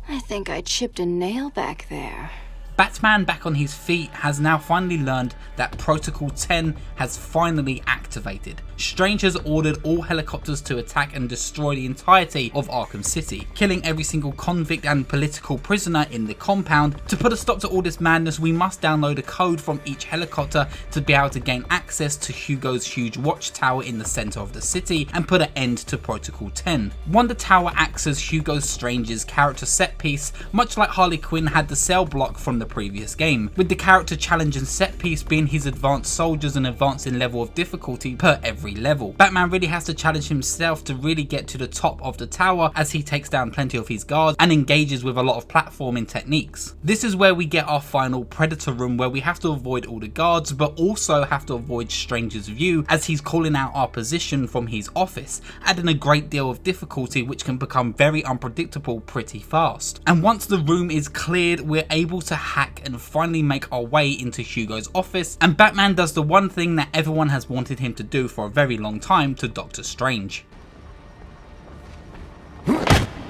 I think I chipped a nail back there. Batman, back on his feet, has now finally learned that Protocol 10 has finally activated. Strange has ordered all helicopters to attack and destroy the entirety of Arkham City, killing every single convict and political prisoner in the compound. To put a stop to all this madness, we must download a code from each helicopter to be able to gain access to Hugo's huge watchtower in the center of the city and put an end to Protocol 10. Wonder Tower acts as Hugo Strange's character set piece, much like Harley Quinn had the cell block from the previous game, with the character challenge and set piece being his advanced soldiers and advancing level of difficulty per every level. Batman really has to challenge himself to really get to the top of the tower as he takes down plenty of his guards and engages with a lot of platforming techniques. This is where we get our final Predator room where we have to avoid all the guards but also have to avoid Strange's view as he's calling out our position from his office, adding a great deal of difficulty which can become very unpredictable pretty fast. And once the room is cleared, we're able to hack and finally make our way into Hugo's office, and Batman does the one thing that everyone has wanted him to do for a very long time to Doctor Strange.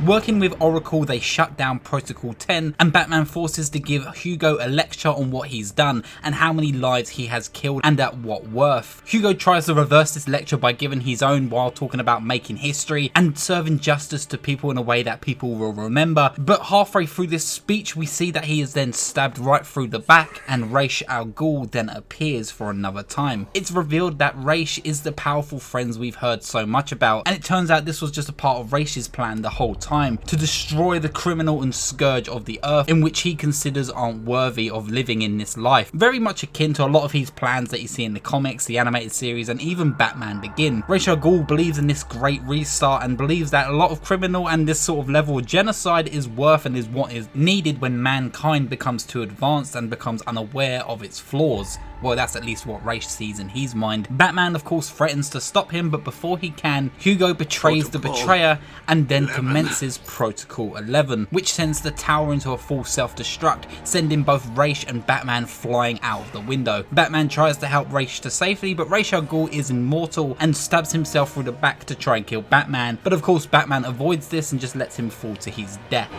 Working with Oracle, they shut down Protocol 10 and Batman forces to give Hugo a lecture on what he's done and how many lives he has killed and at what worth. Hugo tries to reverse this lecture by giving his own while talking about making history and serving justice to people in a way that people will remember, but halfway through this speech we see that he is then stabbed right through the back and Ra's al Ghul then appears for another time. It's revealed that Ra's is the powerful friends we've heard so much about, and it turns out this was just a part of Ra's plan the whole time to destroy the criminal and scourge of the earth in which he considers aren't worthy of living in this life. Very much akin to a lot of his plans that you see in the comics, the animated series, and even Batman Begin. Ra's al Ghul believes in this great restart and believes that a lot of criminal and this sort of level of genocide is worth and is what is needed when mankind becomes too advanced and becomes unaware of its flaws. Well, that's at least what Ra's sees in his mind. Batman of course threatens to stop him, but before he can, Hugo betrays the betrayer and then commences Protocol 11, which sends the tower into a full self-destruct, sending both Ra's and Batman flying out of the window. Batman tries to help Ra's to safety, but Ra's al Ghul is immortal and stabs himself through the back to try and kill Batman, but of course Batman avoids this and just lets him fall to his death.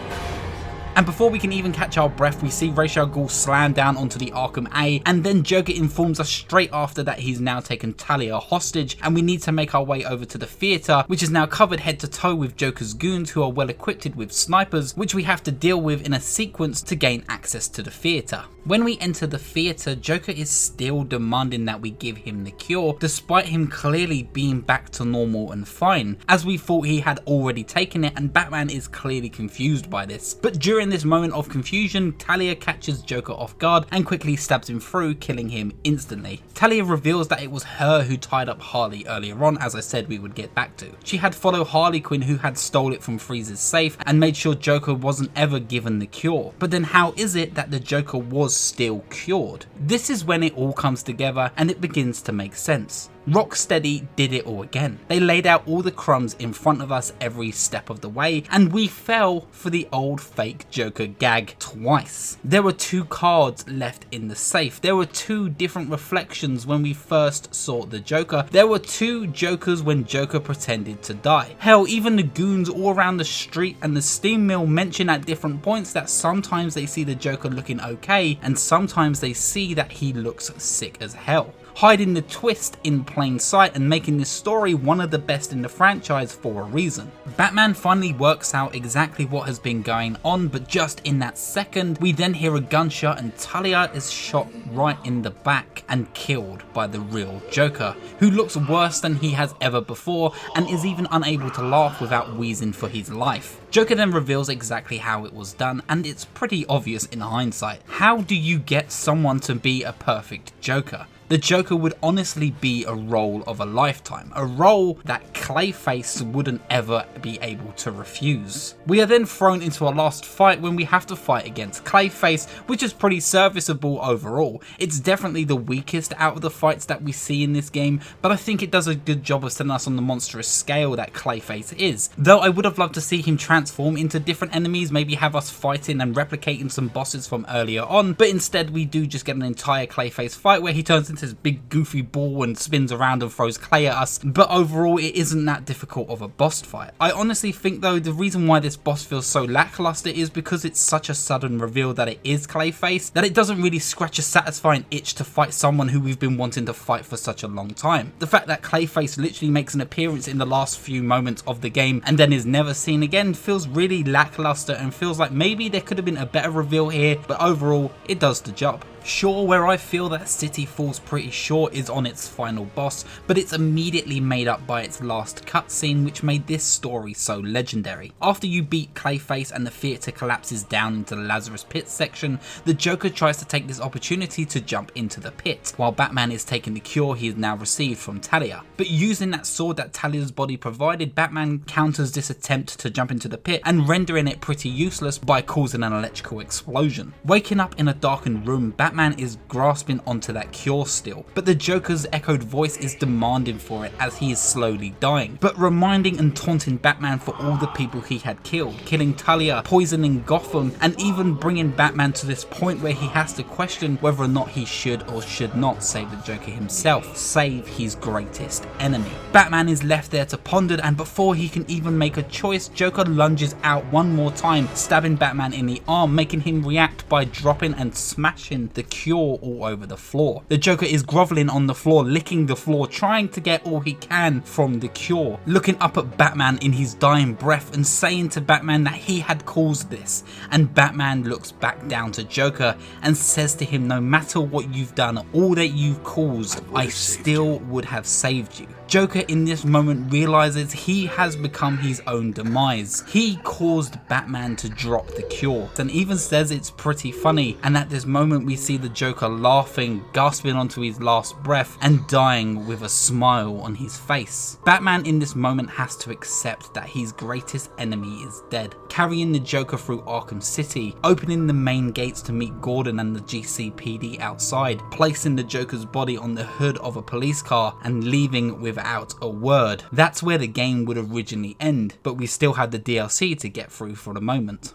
And before we can even catch our breath, we see Ra's al Ghul slam down onto the Arkham A, and then Joker informs us straight after that he's now taken Talia hostage, and we need to make our way over to the theatre, which is now covered head to toe with Joker's goons who are well equipped with snipers, which we have to deal with in a sequence to gain access to the theatre. When we enter the theatre, Joker is still demanding that we give him the cure, despite him clearly being back to normal and fine, as we thought he had already taken it, and Batman is clearly confused by this. But during this moment of confusion, Talia catches Joker off guard and quickly stabs him through, killing him instantly. Talia reveals that it was her who tied up Harley earlier on, as I said we would get back to. She had followed Harley Quinn, who had stole it from Freeze's safe and made sure Joker wasn't ever given the cure. But then how is it that the Joker was still cured? This is when it all comes together and it begins to make sense. Rocksteady did it all again. They laid out all the crumbs in front of us every step of the way, and we fell for the old fake Joker gag twice. There were 2 cards left in the safe. There were 2 different reflections when we first saw the Joker. There were 2 Jokers when Joker pretended to die. Hell, even the goons all around the street and the steam mill mention at different points that sometimes they see the Joker looking okay and sometimes they see that he looks sick as hell. hiding the twist in plain sight and making this story one of the best in the franchise for a reason. Batman finally works out exactly what has been going on, but just in that second, we then hear a gunshot and Talia is shot right in the back and killed by the real Joker, who looks worse than he has ever before and is even unable to laugh without wheezing for his life. Joker then reveals exactly how it was done, and it's pretty obvious in hindsight. How do you get someone to be a perfect Joker? The Joker would honestly be a role of a lifetime, a role that Clayface wouldn't ever be able to refuse. We are then thrown into a last fight when we have to fight against Clayface, which is pretty serviceable overall. It's definitely the weakest out of the fights that we see in this game, but I think it does a good job of setting us on the monstrous scale that Clayface is. Though I would have loved to see him transform into different enemies, maybe have us fighting and replicating some bosses from earlier on, but instead we do just get an entire Clayface fight where he turns into this big goofy ball and spins around and throws clay at us, but overall it isn't that difficult of a boss fight. I honestly think though the reason why this boss feels so lackluster is because it's such a sudden reveal that it is Clayface that it doesn't really scratch a satisfying itch to fight someone who we've been wanting to fight for such a long time. The fact that Clayface literally makes an appearance in the last few moments of the game and then is never seen again feels really lackluster and feels like maybe there could have been a better reveal here, but overall it does the job. Sure, where I feel that City falls pretty short is on its final boss, but it's immediately made up by its last cutscene, which made this story so legendary. After you beat Clayface and the theatre collapses down into the Lazarus Pit section, the Joker tries to take this opportunity to jump into the pit, while Batman is taking the cure he has now received from Talia. But using that sword that Talia's body provided, Batman counters this attempt to jump into the pit and rendering it pretty useless by causing an electrical explosion. Waking up in a darkened room, Batman is grasping onto that cure still, but the Joker's echoed voice is demanding for it as he is slowly dying, but reminding and taunting Batman for all the people he had killed, killing Talia, poisoning Gotham, and even bringing Batman to this point where he has to question whether or not he should or should not save the Joker himself, save his greatest enemy. Batman is left there to ponder, and before he can even make a choice, Joker lunges out one more time, stabbing Batman in the arm, making him react by dropping and smashing the cure all over the floor. The Joker is groveling on the floor, licking the floor, trying to get all he can from the cure, looking up at Batman in his dying breath and saying to Batman that he had caused this, and Batman looks back down to Joker and says to him, no matter what you've done, all that you've caused, I still would have saved you. Joker in this moment realizes he has become his own demise. He caused Batman to drop the cure, and even says it's pretty funny, and at this moment we see the Joker laughing, gasping onto his last breath and dying with a smile on his face. Batman in this moment has to accept that his greatest enemy is dead, carrying the Joker through Arkham City, opening the main gates to meet Gordon and the GCPD outside, placing the Joker's body on the hood of a police car and leaving without a word. That's where the game would originally end, but we still had the DLC to get through for the moment.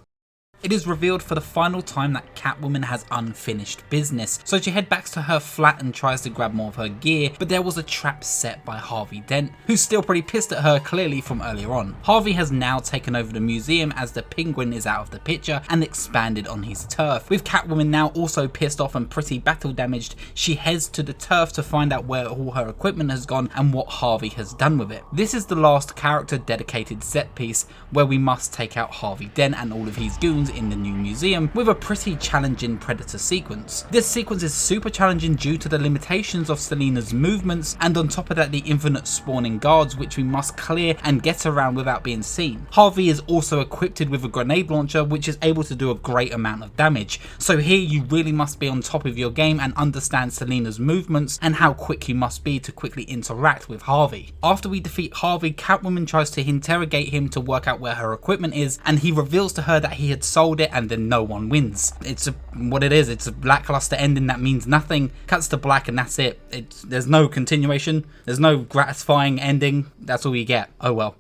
It is revealed for the final time that Catwoman has unfinished business, so she heads back to her flat and tries to grab more of her gear, but there was a trap set by Harvey Dent, who's still pretty pissed at her clearly from earlier on. Harvey has now taken over the museum as the Penguin is out of the picture and expanded on his turf. With Catwoman now also pissed off and pretty battle damaged, she heads to the turf to find out where all her equipment has gone and what Harvey has done with it. This is the last character dedicated set piece where we must take out Harvey Dent and all of his goons in the new museum with a pretty challenging Predator sequence. This sequence is super challenging due to the limitations of Selina's movements, and on top of that the infinite spawning guards which we must clear and get around without being seen. Harvey is also equipped with a grenade launcher which is able to do a great amount of damage, so here you really must be on top of your game and understand Selina's movements and how quick you must be to quickly interact with Harvey. After we defeat Harvey, Catwoman tries to interrogate him to work out where her equipment is, and he reveals to her that he had sold it and then no one wins. It's what it is. It's a lackluster ending that means nothing. Cuts to black and that's it. There's no continuation. There's no gratifying ending. That's all you get. Oh well.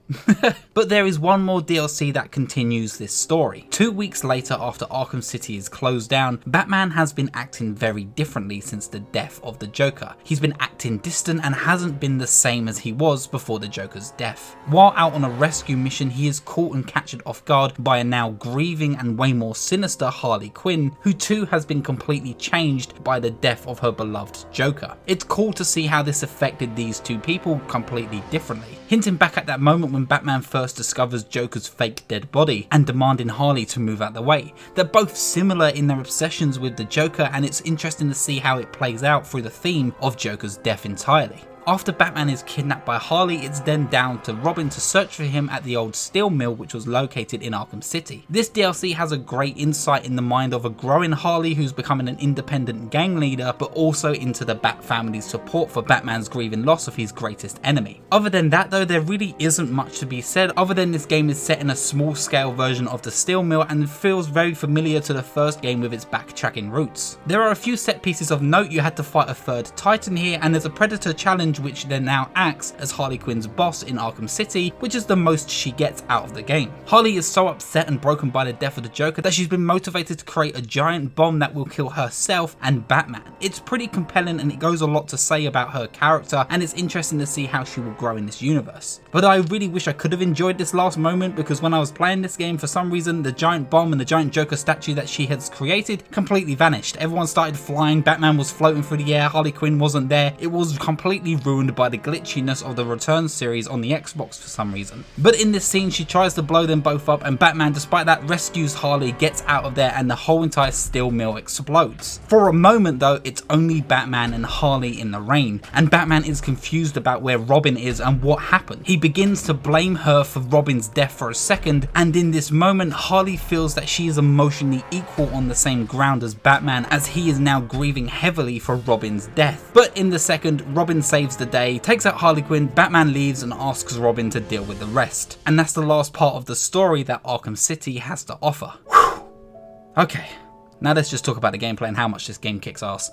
But there is one more DLC that continues this story. 2 weeks later, after Arkham City is closed down, Batman has been acting very differently since the death of the Joker. He's been acting distant and hasn't been the same as he was before the Joker's death. While out on a rescue mission, he is caught and captured off guard by a now grieving and even way more sinister Harley Quinn, who too has been completely changed by the death of her beloved Joker. It's cool to see how this affected these two people completely differently, hinting back at that moment when Batman first discovers Joker's fake dead body and demanding Harley to move out the way. They're both similar in their obsessions with the Joker, and it's interesting to see how it plays out through the theme of Joker's death entirely. After Batman is kidnapped by Harley, it's then down to Robin to search for him at the old steel mill which was located in Arkham City. This DLC has a great insight in the mind of a growing Harley who's becoming an independent gang leader, but also into the Bat family's support for Batman's grieving loss of his greatest enemy. Other than that though, there really isn't much to be said other than this game is set in a small scale version of the steel mill and feels very familiar to the first game with its backtracking roots. There are a few set pieces of note. You had to fight a third Titan here, and there's a Predator challenge which then now acts as Harley Quinn's boss in Arkham City, which is the most she gets out of the game. Harley is so upset and broken by the death of the Joker that she's been motivated to create a giant bomb that will kill herself and Batman. It's pretty compelling and it goes a lot to say about her character, and it's interesting to see how she will grow in this universe. But I really wish I could have enjoyed this last moment, because when I was playing this game, for some reason the giant bomb and the giant Joker statue that she has created completely vanished. Everyone started flying, Batman was floating through the air, Harley Quinn wasn't there. It was completely ruined by the glitchiness of the Return series on the Xbox for some reason. But in this scene she tries to blow them both up, and Batman, despite that, rescues Harley, gets out of there, and the whole entire steel mill explodes. For a moment though, it's only Batman and Harley in the rain, and Batman is confused about where Robin is and what happened. He begins to blame her for Robin's death for a second, and in this moment Harley feels that she is emotionally equal on the same ground as Batman, as he is now grieving heavily for Robin's death. But in the second, Robin saves the day, takes out Harley Quinn, Batman leaves and asks Robin to deal with the rest. And that's the last part of the story that Arkham City has to offer. Whew. Okay, now let's just talk about the gameplay and how much this game kicks ass.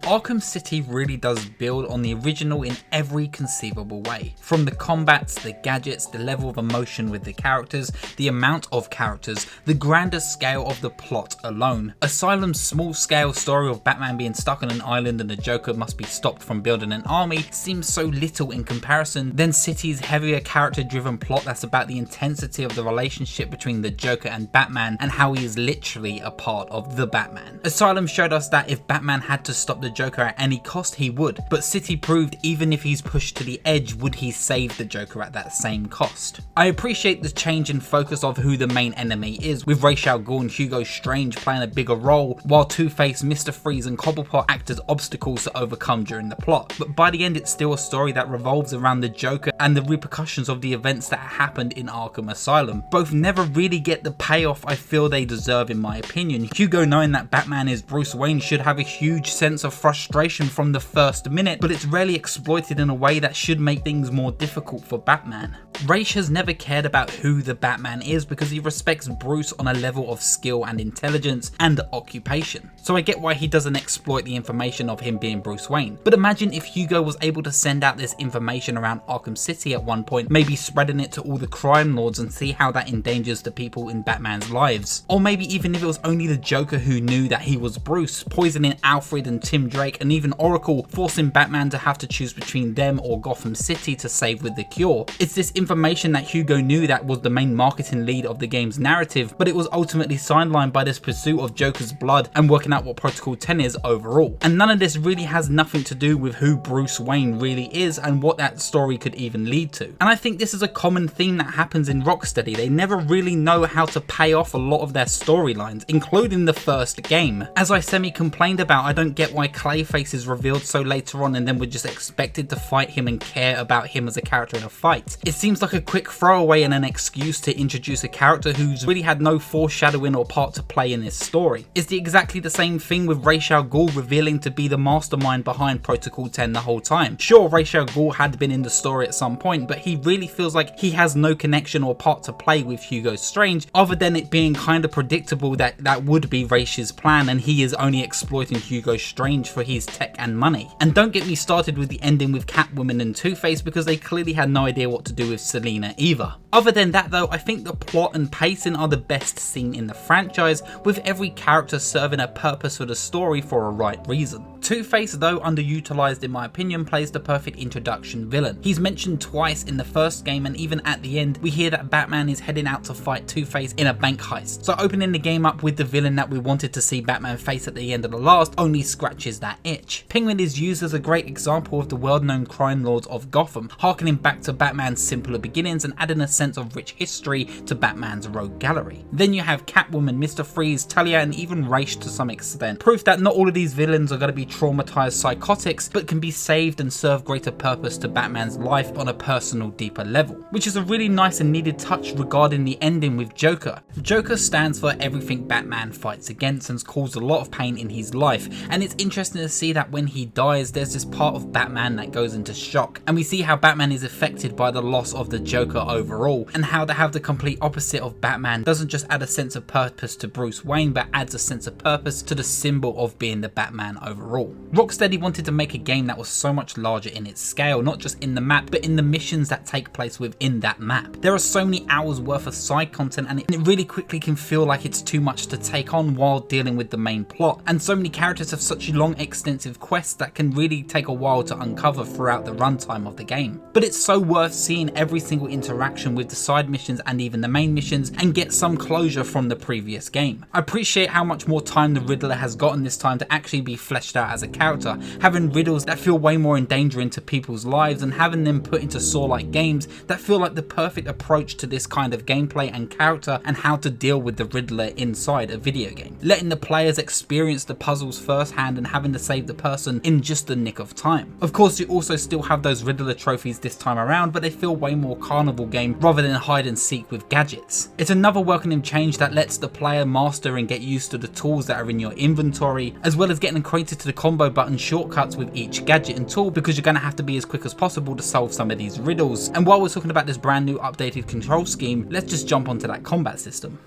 Arkham City really does build on the original in every conceivable way. From the combats, the gadgets, the level of emotion with the characters, the amount of characters, the grander scale of the plot alone. Asylum's small scale story of Batman being stuck on an island and the Joker must be stopped from building an army seems so little in comparison. Then City's heavier character driven plot that's about the intensity of the relationship between the Joker and Batman and how he is literally a part of the Batman. Asylum showed us that if Batman had to stop the Joker at any cost, he would, but City proved even if he's pushed to the edge, would he save the Joker at that same cost. I appreciate the change in focus of who the main enemy is, with Ra's al Ghul and Hugo Strange playing a bigger role, while Two-Face, Mr. Freeze and Cobblepot act as obstacles to overcome during the plot. But by the end it's still a story that revolves around the Joker and the repercussions of the events that happened in Arkham Asylum. Both never really get the payoff I feel they deserve in my opinion. Hugo knowing that Batman is Bruce Wayne should have a huge sense of frustration from the first minute, but it's rarely exploited in a way that should make things more difficult for Batman. Ra's has never cared about who the Batman is because he respects Bruce on a level of skill and intelligence and occupation. So I get why he doesn't exploit the information of him being Bruce Wayne. But imagine if Hugo was able to send out this information around Arkham City at one point, maybe spreading it to all the crime lords and see how that endangers the people in Batman's lives. Or maybe even if it was only the Joker who knew that he was Bruce, poisoning Alfred and Tim Drake and even Oracle, forcing Batman to have to choose between them or Gotham City to save with the cure. It's this information that Hugo knew that was the main marketing lead of the game's narrative, but it was ultimately sidelined by this pursuit of Joker's blood and working out what Protocol 10 is overall. And none of this really has nothing to do with who Bruce Wayne really is and what that story could even lead to. And I think this is a common theme that happens in Rocksteady. They never really know how to pay off a lot of their storylines, including the first game. As I semi-complained about, I don't get why Clayface is revealed so later on and then we're just expected to fight him and care about him as a character in a fight. It seems like a quick throwaway and an excuse to introduce a character who's really had no foreshadowing or part to play in this story. It's exactly the same thing with Ra's al Ghul revealing to be the mastermind behind Protocol 10 the whole time. Sure, Ra's al Ghul had been in the story at some point, but he really feels like he has no connection or part to play with Hugo Strange, other than it being kind of predictable that that would be Ra's plan and he is only exploiting Hugo Strange for his tech and money. And don't get me started with the ending with Catwoman and Two-Face because they clearly had no idea what to do with Selina either. Other than that though, I think the plot and pacing are the best seen in the franchise, with every character serving a purpose for the story for a right reason. Two-Face, though underutilized in my opinion, plays the perfect introduction villain. He's mentioned twice in the first game, and even at the end we hear that Batman is heading out to fight Two-Face in a bank heist. So opening the game up with the villain that we wanted to see Batman face at the end of the last only scratches that itch. Penguin is used as a great example of the world-known crime lords of Gotham, harkening back to Batman's simpler beginnings and adding a sense of rich history to Batman's rogue gallery. Then you have Catwoman, Mr. Freeze, Talia, and even Ra's to some extent. Proof that not all of these villains are going to be traumatized psychotics, but can be saved and serve greater purpose to Batman's life on a personal, deeper level. Which is a really nice and needed touch regarding the ending with Joker. Joker stands for everything Batman fights against and has caused a lot of pain in his life, and it's interesting to see that when he dies there's this part of Batman that goes into shock, and we see how Batman is affected by the loss of the Joker overall, and how to have the complete opposite of Batman doesn't just add a sense of purpose to Bruce Wayne, but adds a sense of purpose to the symbol of being the Batman overall. Rocksteady wanted to make a game that was so much larger in its scale, not just in the map, but in the missions that take place within that map. There are so many hours worth of side content, and it really quickly can feel like it's too much to take on while dealing with the main plot, and so many characters have such long extensive quests that can really take a while to uncover throughout the runtime of the game. But it's so worth seeing every single interaction with the side missions and even the main missions and get some closure from the previous game. I appreciate how much more time the Riddler has gotten this time to actually be fleshed out as a character, having riddles that feel way more endangering to people's lives and having them put into Saw-like games that feel like the perfect approach to this kind of gameplay and character and how to deal with the Riddler inside a video game. Letting the players experience the puzzles firsthand and having to save the person in just the nick of time. Of course you also still have those Riddler trophies this time around, but they feel way more carnival game rather than hide and seek with gadgets. It's another welcoming change that lets the player master and get used to the tools that are in your inventory, as well as getting acquainted to the combo button shortcuts with each gadget and tool, because you're going to have to be as quick as possible to solve some of these riddles. And while we're talking about this brand new updated control scheme, let's just jump onto that combat system.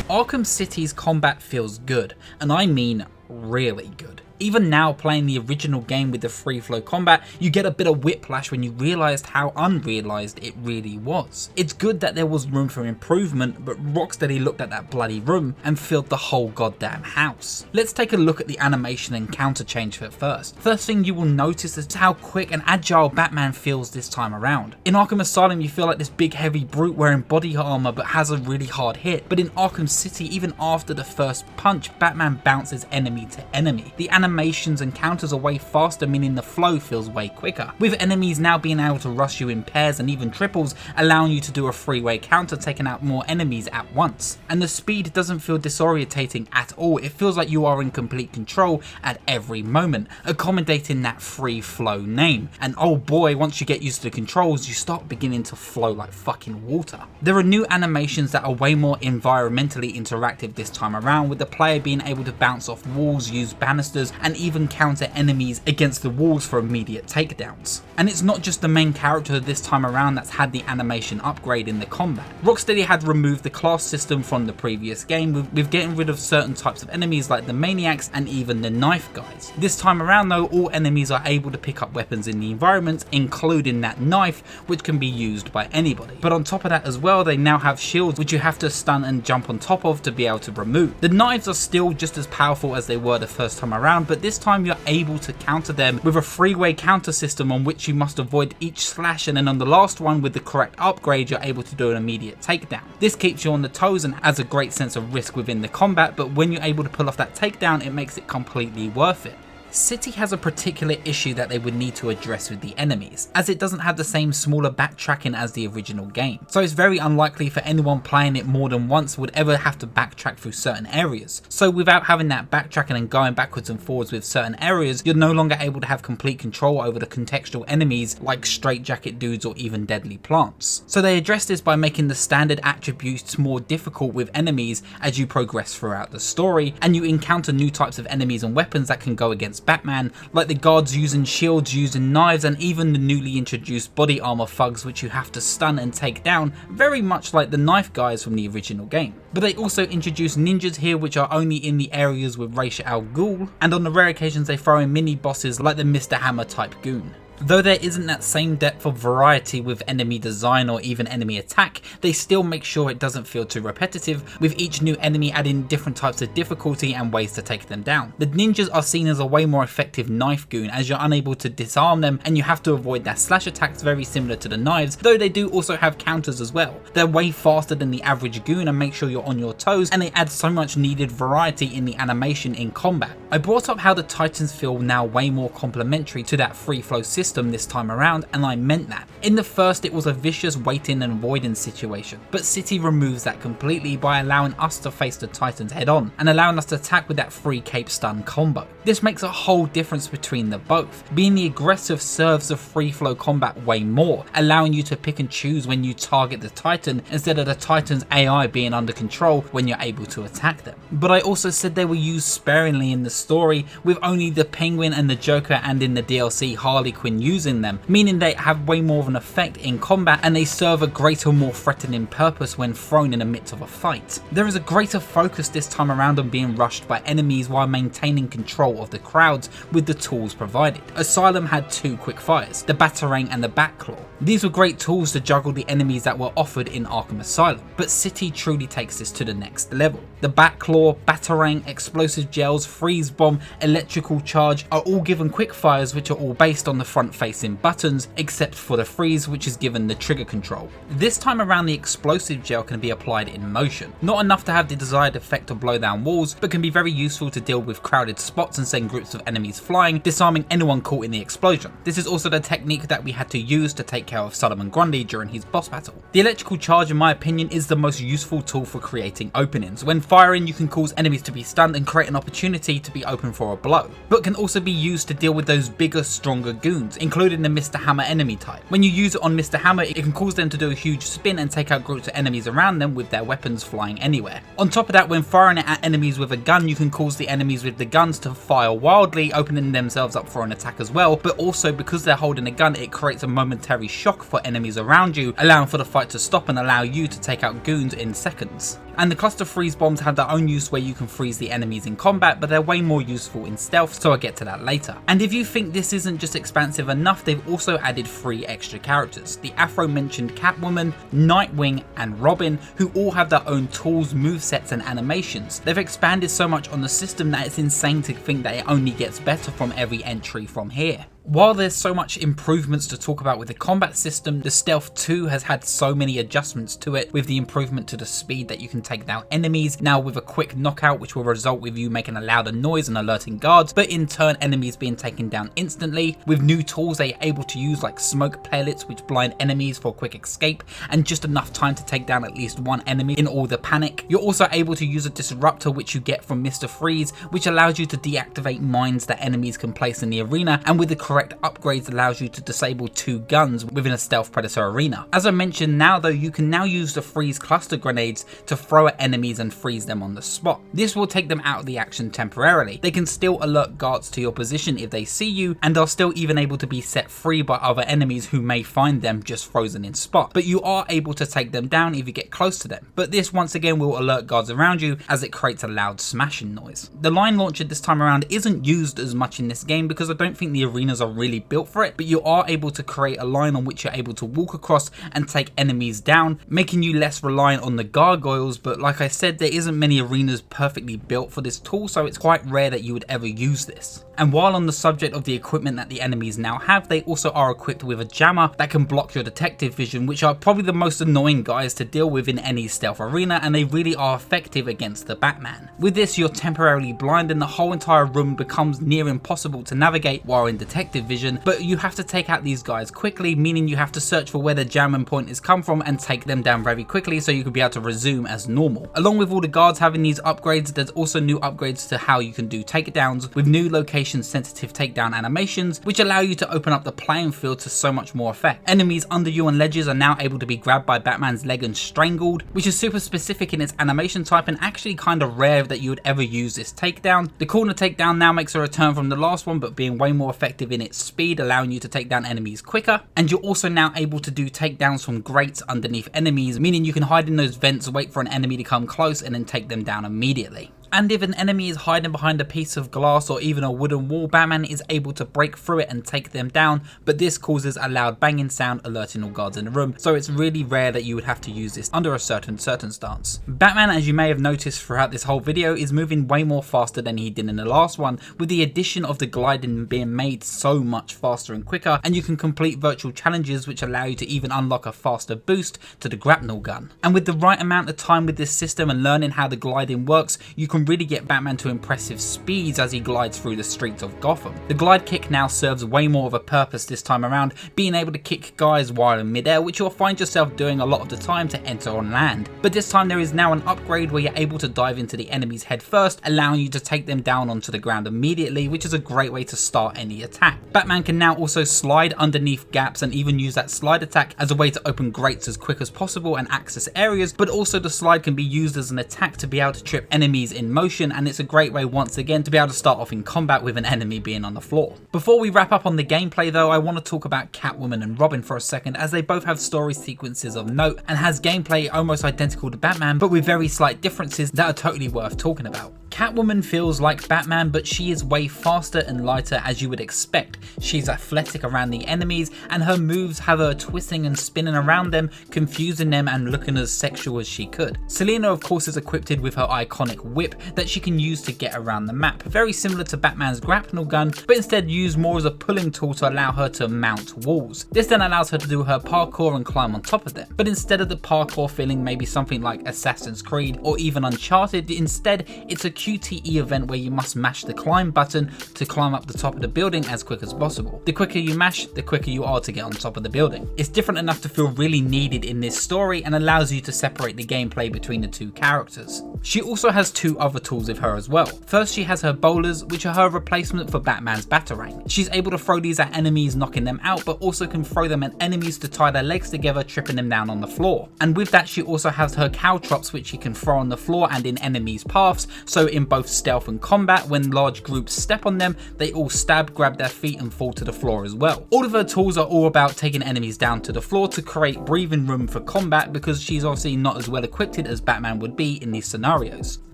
Arkham City's combat feels good, and I mean really good. Even now, playing the original game with the free flow combat, you get a bit of whiplash when you realised how unrealised it really was. It's good that there was room for improvement, but Rocksteady looked at that bloody room and filled the whole goddamn house. Let's take a look at the animation and counter change first. First thing you will notice is how quick and agile Batman feels this time around. In Arkham Asylum you feel like this big heavy brute wearing body armour but has a really hard hit, but in Arkham City, even after the first punch, Batman bounces enemy to enemy. The animations and counters are way faster, meaning the flow feels way quicker, with enemies now being able to rush you in pairs and even triples, allowing you to do a three-way counter, taking out more enemies at once. And the speed doesn't feel disorientating at all. It feels like you are in complete control at every moment, accommodating that free flow name. And oh boy, once you get used to the controls, you start beginning to flow like fucking water. There are new animations that are way more environmentally interactive this time around, with the player being able to bounce off walls, use banisters, and even counter enemies against the walls for immediate takedowns. And it's not just the main character this time around that's had the animation upgrade in the combat. Rocksteady had removed the class system from the previous game, with getting rid of certain types of enemies like the maniacs and even the knife guys. This time around though, all enemies are able to pick up weapons in the environment, including that knife, which can be used by anybody. But on top of that as well, they now have shields which you have to stun and jump on top of to be able to remove. The knives are still just as powerful as they were the first time around, but this time you're able to counter them with a three-way counter system on which you must avoid each slash, and then on the last one with the correct upgrade you're able to do an immediate takedown. This keeps you on the toes and adds a great sense of risk within the combat, but when you're able to pull off that takedown, it makes it completely worth it. City has a particular issue that they would need to address with the enemies, as it doesn't have the same smaller backtracking as the original game. So it's very unlikely for anyone playing it more than once would ever have to backtrack through certain areas. So without having that backtracking and going backwards and forwards with certain areas, you're no longer able to have complete control over the contextual enemies like straitjacket dudes or even deadly plants. So they address this by making the standard attributes more difficult with enemies as you progress throughout the story, and you encounter new types of enemies and weapons that can go against Batman, like the guards using shields, using knives, and even the newly introduced body armor thugs which you have to stun and take down, very much like the knife guys from the original game. But they also introduce ninjas here which are only in the areas with Ra's al Ghul, and on the rare occasions they throw in mini bosses like the Mr. Hammer type goon. Though there isn't that same depth of variety with enemy design or even enemy attack, they still make sure it doesn't feel too repetitive, with each new enemy adding different types of difficulty and ways to take them down. The ninjas are seen as a way more effective knife goon, as you're unable to disarm them and you have to avoid their slash attacks very similar to the knives, though they do also have counters as well. They're way faster than the average goon and make sure you're on your toes, and they add so much needed variety in the animation in combat. I brought up how the Titans feel now way more complementary to that free flow system this time around, and I meant that. In the first it was a vicious waiting and avoiding situation, but City removes that completely by allowing us to face the Titans head on and allowing us to attack with that free cape stun combo. This makes a whole difference between the both. Being the aggressive serves the free flow combat way more, allowing you to pick and choose when you target the Titan instead of the Titan's AI being under control when you're able to attack them. But I also said they were used sparingly in the story, with only the Penguin and the Joker, and in the DLC Harley Quinn using them, meaning they have way more of an effect in combat and they serve a greater, more threatening purpose when thrown in the midst of a fight. There is a greater focus this time around on being rushed by enemies while maintaining control of the crowds with the tools provided. Asylum had two quick fires, the Batarang and the Batclaw. These were great tools to juggle the enemies that were offered in Arkham Asylum, but City truly takes this to the next level. The Batclaw, Batarang, explosive gels, freeze bomb, electrical charge are all given quick fires, which are all based on the front facing buttons, except for the freeze, which is given the trigger control. This time around the explosive gel can be applied in motion, not enough to have the desired effect to blow down walls, but can be very useful to deal with crowded spots and send groups of enemies flying, disarming anyone caught in the explosion. This is also the technique that we had to use to take care of Solomon Grundy during his boss battle. The electrical charge, in my opinion, is the most useful tool for creating openings. When firing, you can cause enemies to be stunned and create an opportunity to be open for a blow, but can also be used to deal with those bigger, stronger goons, including the Mr. Hammer enemy type. When you use it on Mr. Hammer, it can cause them to do a huge spin and take out groups of enemies around them with their weapons flying anywhere. On top of that, when firing it at enemies with a gun, you can cause the enemies with the guns to fire wildly, opening themselves up for an attack as well, but also because they're holding a gun, it creates a momentary shock for enemies around you, allowing for the fight to stop and allow you to take out goons in seconds. And the cluster freeze bombs have their own use where you can freeze the enemies in combat, but they're way more useful in stealth, so I'll get to that later. And if you think this isn't just expansive enough, they've also added 3 extra characters, the aforementioned Catwoman, Nightwing and Robin, who all have their own tools, movesets and animations. They've expanded so much on the system that it's insane to think that it only gets better from every entry from here. While there's so much improvements to talk about with the combat system, the Stealth 2 has had so many adjustments to it, with the improvement to the speed that you can take down enemies, now with a quick knockout which will result with you making a louder noise and alerting guards, but in turn enemies being taken down instantly, with new tools they are able to use like smoke pellets which blind enemies for a quick escape and just enough time to take down at least one enemy in all the panic. You're also able to use a disruptor which you get from Mr. Freeze, which allows you to deactivate mines that enemies can place in the arena, and with the correct upgrades allows you to disable 2 guns within a stealth predator arena. As I mentioned now though, you can now use the freeze cluster grenades to throw at enemies and freeze them on the spot. This will take them out of the action temporarily. They can still alert guards to your position if they see you, and are still even able to be set free by other enemies who may find them just frozen in spot, but you are able to take them down if you get close to them. But this once again will alert guards around you as it creates a loud smashing noise. The line launcher this time around isn't used as much in this game because I don't think the arenas are really built for it, but you are able to create a line on which you're able to walk across and take enemies down, making you less reliant on the gargoyles. But like I said, there isn't many arenas perfectly built for this tool, so it's quite rare that you would ever use this. And while on the subject of the equipment that the enemies now have, they also are equipped with a jammer that can block your detective vision, which are probably the most annoying guys to deal with in any stealth arena, and they really are effective against the Batman. With this, you're temporarily blind and the whole entire room becomes near impossible to navigate while in detective vision, but you have to take out these guys quickly, meaning you have to search for where the jamming point is come from and take them down very quickly so you can be able to resume as normal. Along with all the guards having these upgrades, there's also new upgrades to how you can do takedowns, with new location sensitive takedown animations which allow you to open up the playing field to so much more effect. Enemies under you on ledges are now able to be grabbed by Batman's leg and strangled, which is super specific in its animation type and actually kind of rare that you would ever use this takedown. The corner takedown now makes a return from the last one, but being way more effective in its speed, allowing you to take down enemies quicker. And you're also now able to do takedowns from grates underneath enemies, meaning you can hide in those vents, wait for an enemy to come close and then take them down immediately. And if an enemy is hiding behind a piece of glass or even a wooden wall, Batman is able to break through it and take them down, but this causes a loud banging sound alerting all guards in the room, so it's really rare that you would have to use this under a certain circumstance. Batman, as you may have noticed throughout this whole video, is moving way more faster than he did in the last one, with the addition of the gliding being made so much faster and quicker, and you can complete virtual challenges which allow you to even unlock a faster boost to the grapnel gun. And with the right amount of time with this system and learning how the gliding works, you can really get Batman to impressive speeds as he glides through the streets of Gotham. The glide kick now serves way more of a purpose this time around, being able to kick guys while in midair, which you'll find yourself doing a lot of the time to enter on land. But this time there is now an upgrade where you're able to dive into the enemy's head first, allowing you to take them down onto the ground immediately, which is a great way to start any attack. Batman can now also slide underneath gaps and even use that slide attack as a way to open grates as quick as possible and access areas, but also the slide can be used as an attack to be able to trip enemies in motion, and it's a great way once again to be able to start off in combat with an enemy being on the floor. Before we wrap up on the gameplay though, I want to talk about Catwoman and Robin for a second, as they both have story sequences of note and has gameplay almost identical to Batman, but with very slight differences that are totally worth talking about. Catwoman feels like Batman, but she is way faster and lighter as you would expect. She's athletic around the enemies, and her moves have her twisting and spinning around them, confusing them and looking as sexual as she could. Selina of course is equipped with her iconic whip that she can use to get around the map, very similar to Batman's grapnel gun, but instead used more as a pulling tool to allow her to mount walls. This then allows her to do her parkour and climb on top of them, but instead of the parkour feeling maybe something like Assassin's Creed or even Uncharted, instead it's a QTE event where you must mash the climb button to climb up the top of the building as quick as possible. The quicker you mash, the quicker you are to get on top of the building. It's different enough to feel really needed in this story and allows you to separate the gameplay between the two characters. She also has two other tools with her as well. First, she has her bowlers, which are her replacement for Batman's batarang. She's able to throw these at enemies, knocking them out, but also can throw them at enemies to tie their legs together, tripping them down on the floor. And with that, she also has her caltrops, which she can throw on the floor and in enemies' paths, so in both stealth and combat, when large groups step on them, they all stab, grab their feet and fall to the floor as well. All of her tools are all about taking enemies down to the floor to create breathing room for combat, because she's obviously not as well equipped as Batman would be in these scenarios.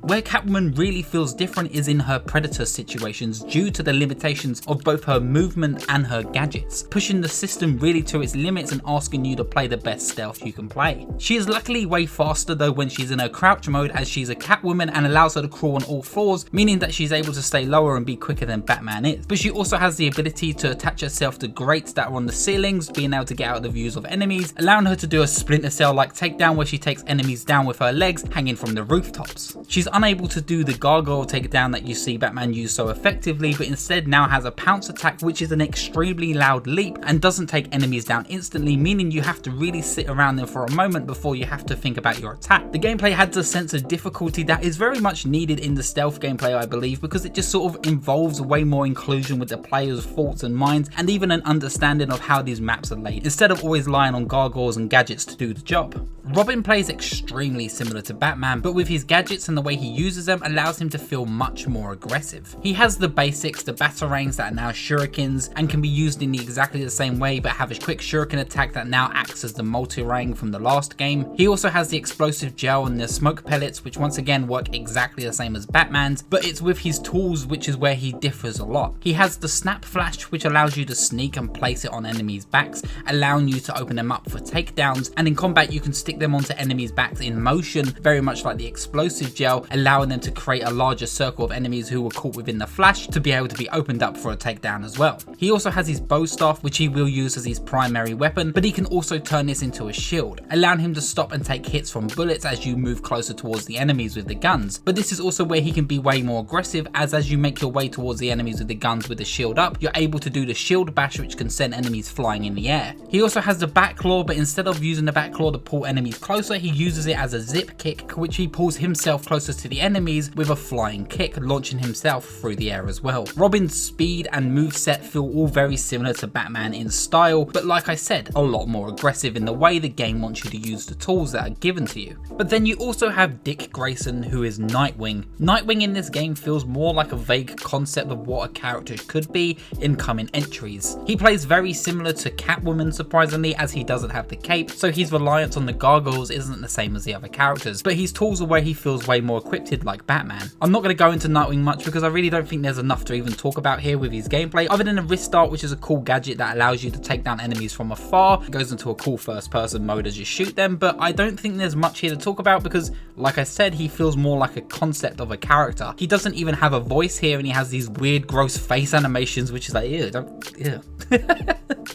Where Catwoman really feels different is in her Predator situations due to the limitations of both her movement and her gadgets, pushing the system really to its limits and asking you to play the best stealth you can play. She is luckily way faster though when she's in her crouch mode, as she's a Catwoman and allows her to crawl on all fours, meaning that she's able to stay lower and be quicker than Batman is. But she also has the ability to attach herself to grates that are on the ceilings, being able to get out of the views of enemies, allowing her to do a Splinter Cell like takedown where she takes enemies down with her legs hanging from the rooftops. She's unable to do the gargoyle takedown that you see Batman use so effectively, but instead now has a pounce attack, which is an extremely loud leap and doesn't take enemies down instantly, meaning you have to really sit around them for a moment before you have to think about your attack. The gameplay has a sense of difficulty that is very much needed in the stealth gameplay, I believe, because it just sort of involves way more inclusion with the player's thoughts and minds, and even an understanding of how these maps are laid, instead of always relying on gargoyles and gadgets to do the job. Robin plays extremely similar to Batman, but with his gadgets and the way he uses them allows him to feel much more aggressive. He has the basics, the batarangs that are now shurikens and can be used in exactly the same way, but have a quick shuriken attack that now acts as the multi-rang from the last game. He also has the explosive gel and the smoke pellets, which once again work exactly the same as Batman's, but it's with his tools which is where he differs a lot. He has the snap flash, which allows you to sneak and place it on enemies' backs, allowing you to open them up for takedowns, and in combat you can stick them onto enemies' backs in motion, very much like the explosive gel, allowing them to create a larger circle of enemies who were caught within the flash to be able to be opened up for a takedown as well. He also has his bow staff, which he will use as his primary weapon, but he can also turn this into a shield, allowing him to stop and take hits from bullets as you move closer towards the enemies with the guns. But this is also where he can be way more aggressive, as you make your way towards the enemies with the guns with the shield up, you're able to do the shield bash, which can send enemies flying in the air. He also has the back claw, but instead of using the back claw to pull enemies closer, he uses it as a zip kick, which he pulls himself closer to the enemies with a flying kick, launching himself through the air as well. Robin's speed and moveset feel all very similar to Batman in style, but like I said, a lot more aggressive in the way the game wants you to use the tools that are given to you. But then you also have Dick Grayson, who is Nightwing, Nightwing in this game feels more like a vague concept of what a character could be in coming entries. He plays very similar to Catwoman, surprisingly, as he doesn't have the cape, so his reliance on the gargoyles isn't the same as the other characters, but his tools are where he feels way more equipped like Batman. I'm not going to go into Nightwing much because I really don't think there's enough to even talk about here with his gameplay, other than a wrist dart, which is a cool gadget that allows you to take down enemies from afar. It goes into a cool first person mode as you shoot them, but I don't think there's much here to talk about because, like I said, he feels more like a concept of a character. He doesn't even have a voice here, and he has these weird gross face animations, which is like, ew, ew.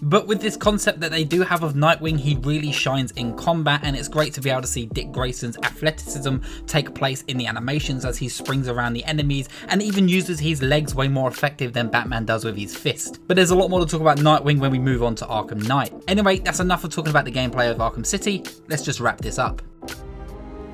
But with this concept that they do have of Nightwing, he really shines in combat, and it's great to be able to see Dick Grayson's athleticism take place in the animations as he springs around the enemies and even uses his legs way more effective than Batman does with his fist. But there's a lot more to talk about Nightwing when we move on to Arkham Knight. Anyway, that's enough of talking about the gameplay of Arkham City. Let's just wrap this up.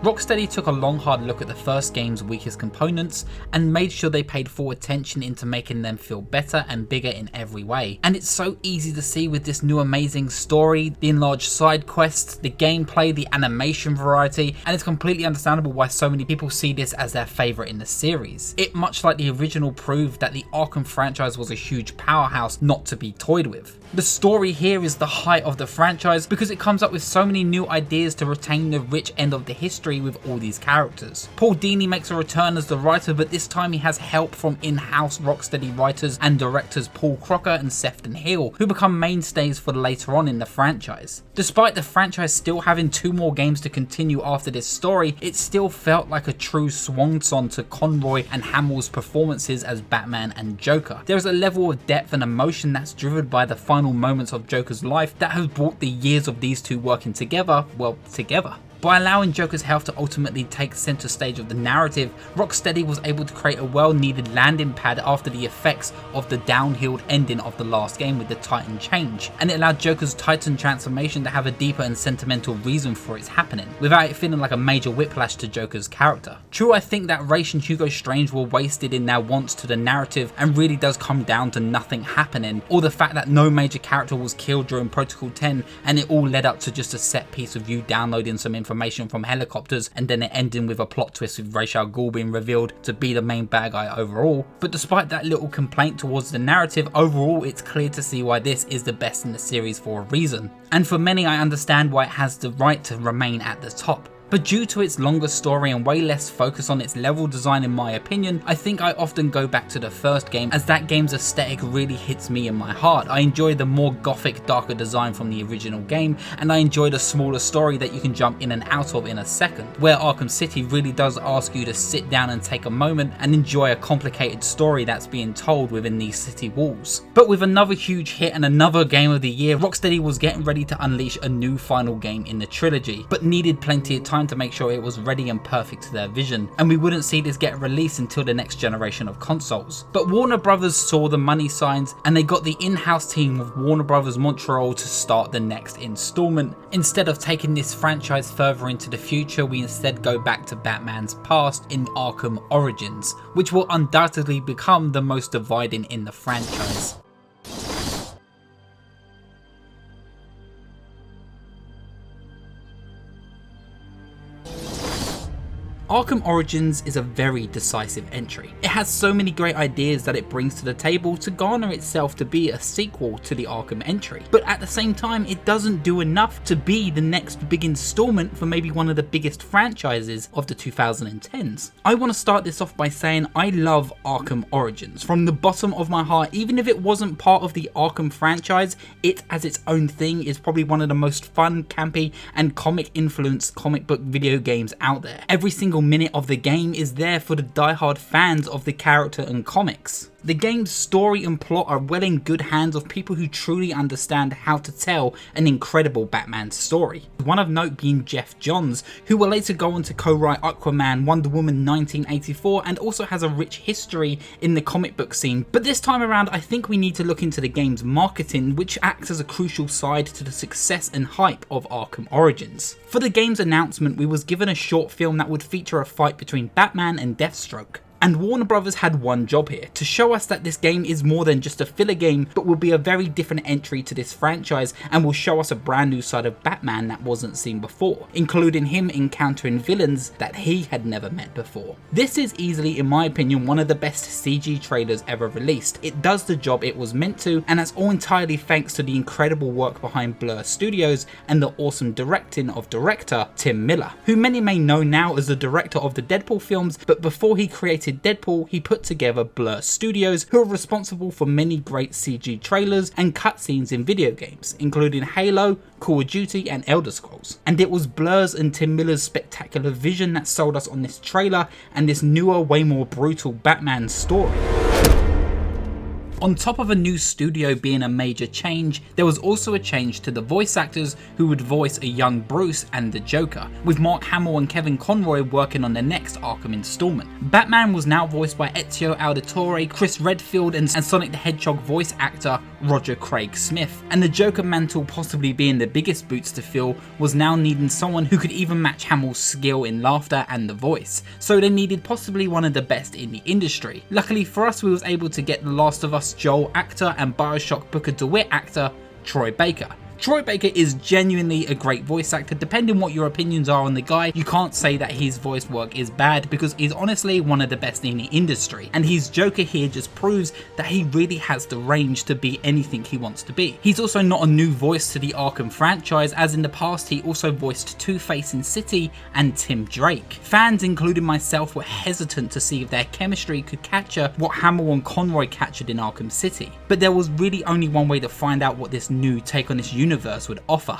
Rocksteady took a long hard look at the first game's weakest components and made sure they paid full attention into making them feel better and bigger in every way. And it's so easy to see with this new amazing story, the enlarged side quests, the gameplay, the animation variety, and it's completely understandable why so many people see this as their favourite in the series. It, much like the original, proved that the Arkham franchise was a huge powerhouse not to be toyed with. The story here is the height of the franchise because it comes up with so many new ideas to retain the rich end of the history with all these characters. Paul Dini makes a return as the writer, but this time he has help from in-house Rocksteady writers and directors Paul Crocker and Sefton Hill, who become mainstays for later on in the franchise. Despite the franchise still having 2 more games to continue after this story, it still felt like a true swan song to Conroy and Hamill's performances as Batman and Joker. There is a level of depth and emotion that's driven by the final moments of Joker's life that has brought the years of these two working together, well, together. By allowing Joker's health to ultimately take center stage of the narrative, Rocksteady was able to create a well-needed landing pad after the effects of the downhill ending of the last game with the Titan change, and it allowed Joker's Titan transformation to have a deeper and sentimental reason for its happening, without it feeling like a major whiplash to Joker's character. True, I think that Ra's and Hugo Strange were wasted in their wants to the narrative and really does come down to nothing happening, or the fact that no major character was killed during Protocol 10 and it all led up to just a set piece of you downloading some information from helicopters and then it ending with a plot twist with Ra's al Ghul being revealed to be the main bad guy overall. But despite that little complaint towards the narrative, overall it's clear to see why this is the best in the series for a reason. And for many, I understand why it has the right to remain at the top. But due to its longer story and way less focus on its level design in my opinion, I think I often go back to the first game as that game's aesthetic really hits me in my heart. I enjoy the more gothic, darker design from the original game, and I enjoy the smaller story that you can jump in and out of in a second, where Arkham City really does ask you to sit down and take a moment and enjoy a complicated story that's being told within these city walls. But with another huge hit and another game of the year, Rocksteady was getting ready to unleash a new final game in the trilogy, but needed plenty of time to make sure it was ready and perfect to their vision, and we wouldn't see this get released until the next generation of consoles. But Warner Brothers saw the money signs and they got the in-house team of Warner Brothers Montreal to start the next installment. Instead of taking this franchise further into the future, we instead go back to Batman's past in Arkham Origins, which will undoubtedly become the most dividing in the franchise. Arkham Origins is a very decisive entry. It has so many great ideas that it brings to the table to garner itself to be a sequel to the Arkham entry, but at the same time it doesn't do enough to be the next big installment for maybe one of the biggest franchises of the 2010s. I want to start this off by saying I love Arkham Origins from the bottom of my heart. Even if it wasn't part of the Arkham franchise, it as its own thing is probably one of the most fun, campy and comic influenced comic book video games out there. Every single minute of the game is there for the diehard fans of the character and comics. The game's story and plot are well in good hands of people who truly understand how to tell an incredible Batman story. One of note being Jeff Johns, who will later go on to co-write Aquaman, Wonder Woman 1984, and also has a rich history in the comic book scene. But this time around, I think we need to look into the game's marketing, which acts as a crucial side to the success and hype of Arkham Origins. For the game's announcement, we was given a short film that would feature a fight between Batman and Deathstroke. And Warner Brothers had one job here, to show us that this game is more than just a filler game, but will be a very different entry to this franchise and will show us a brand new side of Batman that wasn't seen before, including him encountering villains that he had never met before. This is easily, in my opinion, one of the best CG trailers ever released. It does the job it was meant to, and that's all entirely thanks to the incredible work behind Blur Studios and the awesome directing of director Tim Miller, who many may know now as the director of the Deadpool films, but before he created Deadpool, he put together Blur Studios, who are responsible for many great CG trailers and cutscenes in video games, including Halo, Call of Duty and Elder Scrolls. And it was Blur's and Tim Miller's spectacular vision that sold us on this trailer and this newer, way more brutal Batman story. On top of a new studio being a major change, there was also a change to the voice actors who would voice a young Bruce and the Joker, with Mark Hamill and Kevin Conroy working on the next Arkham installment. Batman was now voiced by Ezio Auditore, Chris Redfield and Sonic the Hedgehog voice actor Roger Craig Smith, and the Joker mantle possibly being the biggest boots to fill was now needing someone who could even match Hamill's skill in laughter and the voice, so they needed possibly one of the best in the industry. Luckily for us, we was able to get The Last of Us Joel actor and Bioshock Booker DeWitt actor Troy Baker. Troy Baker is genuinely a great voice actor. Depending what your opinions are on the guy, you can't say that his voice work is bad because he's honestly one of the best in the industry, and his Joker here just proves that he really has the range to be anything he wants to be. He's also not a new voice to the Arkham franchise, as in the past he also voiced Two-Face in City and Tim Drake. Fans, including myself, were hesitant to see if their chemistry could capture what Hamill and Conroy captured in Arkham City, but there was really only one way to find out what this new take on this universe would offer.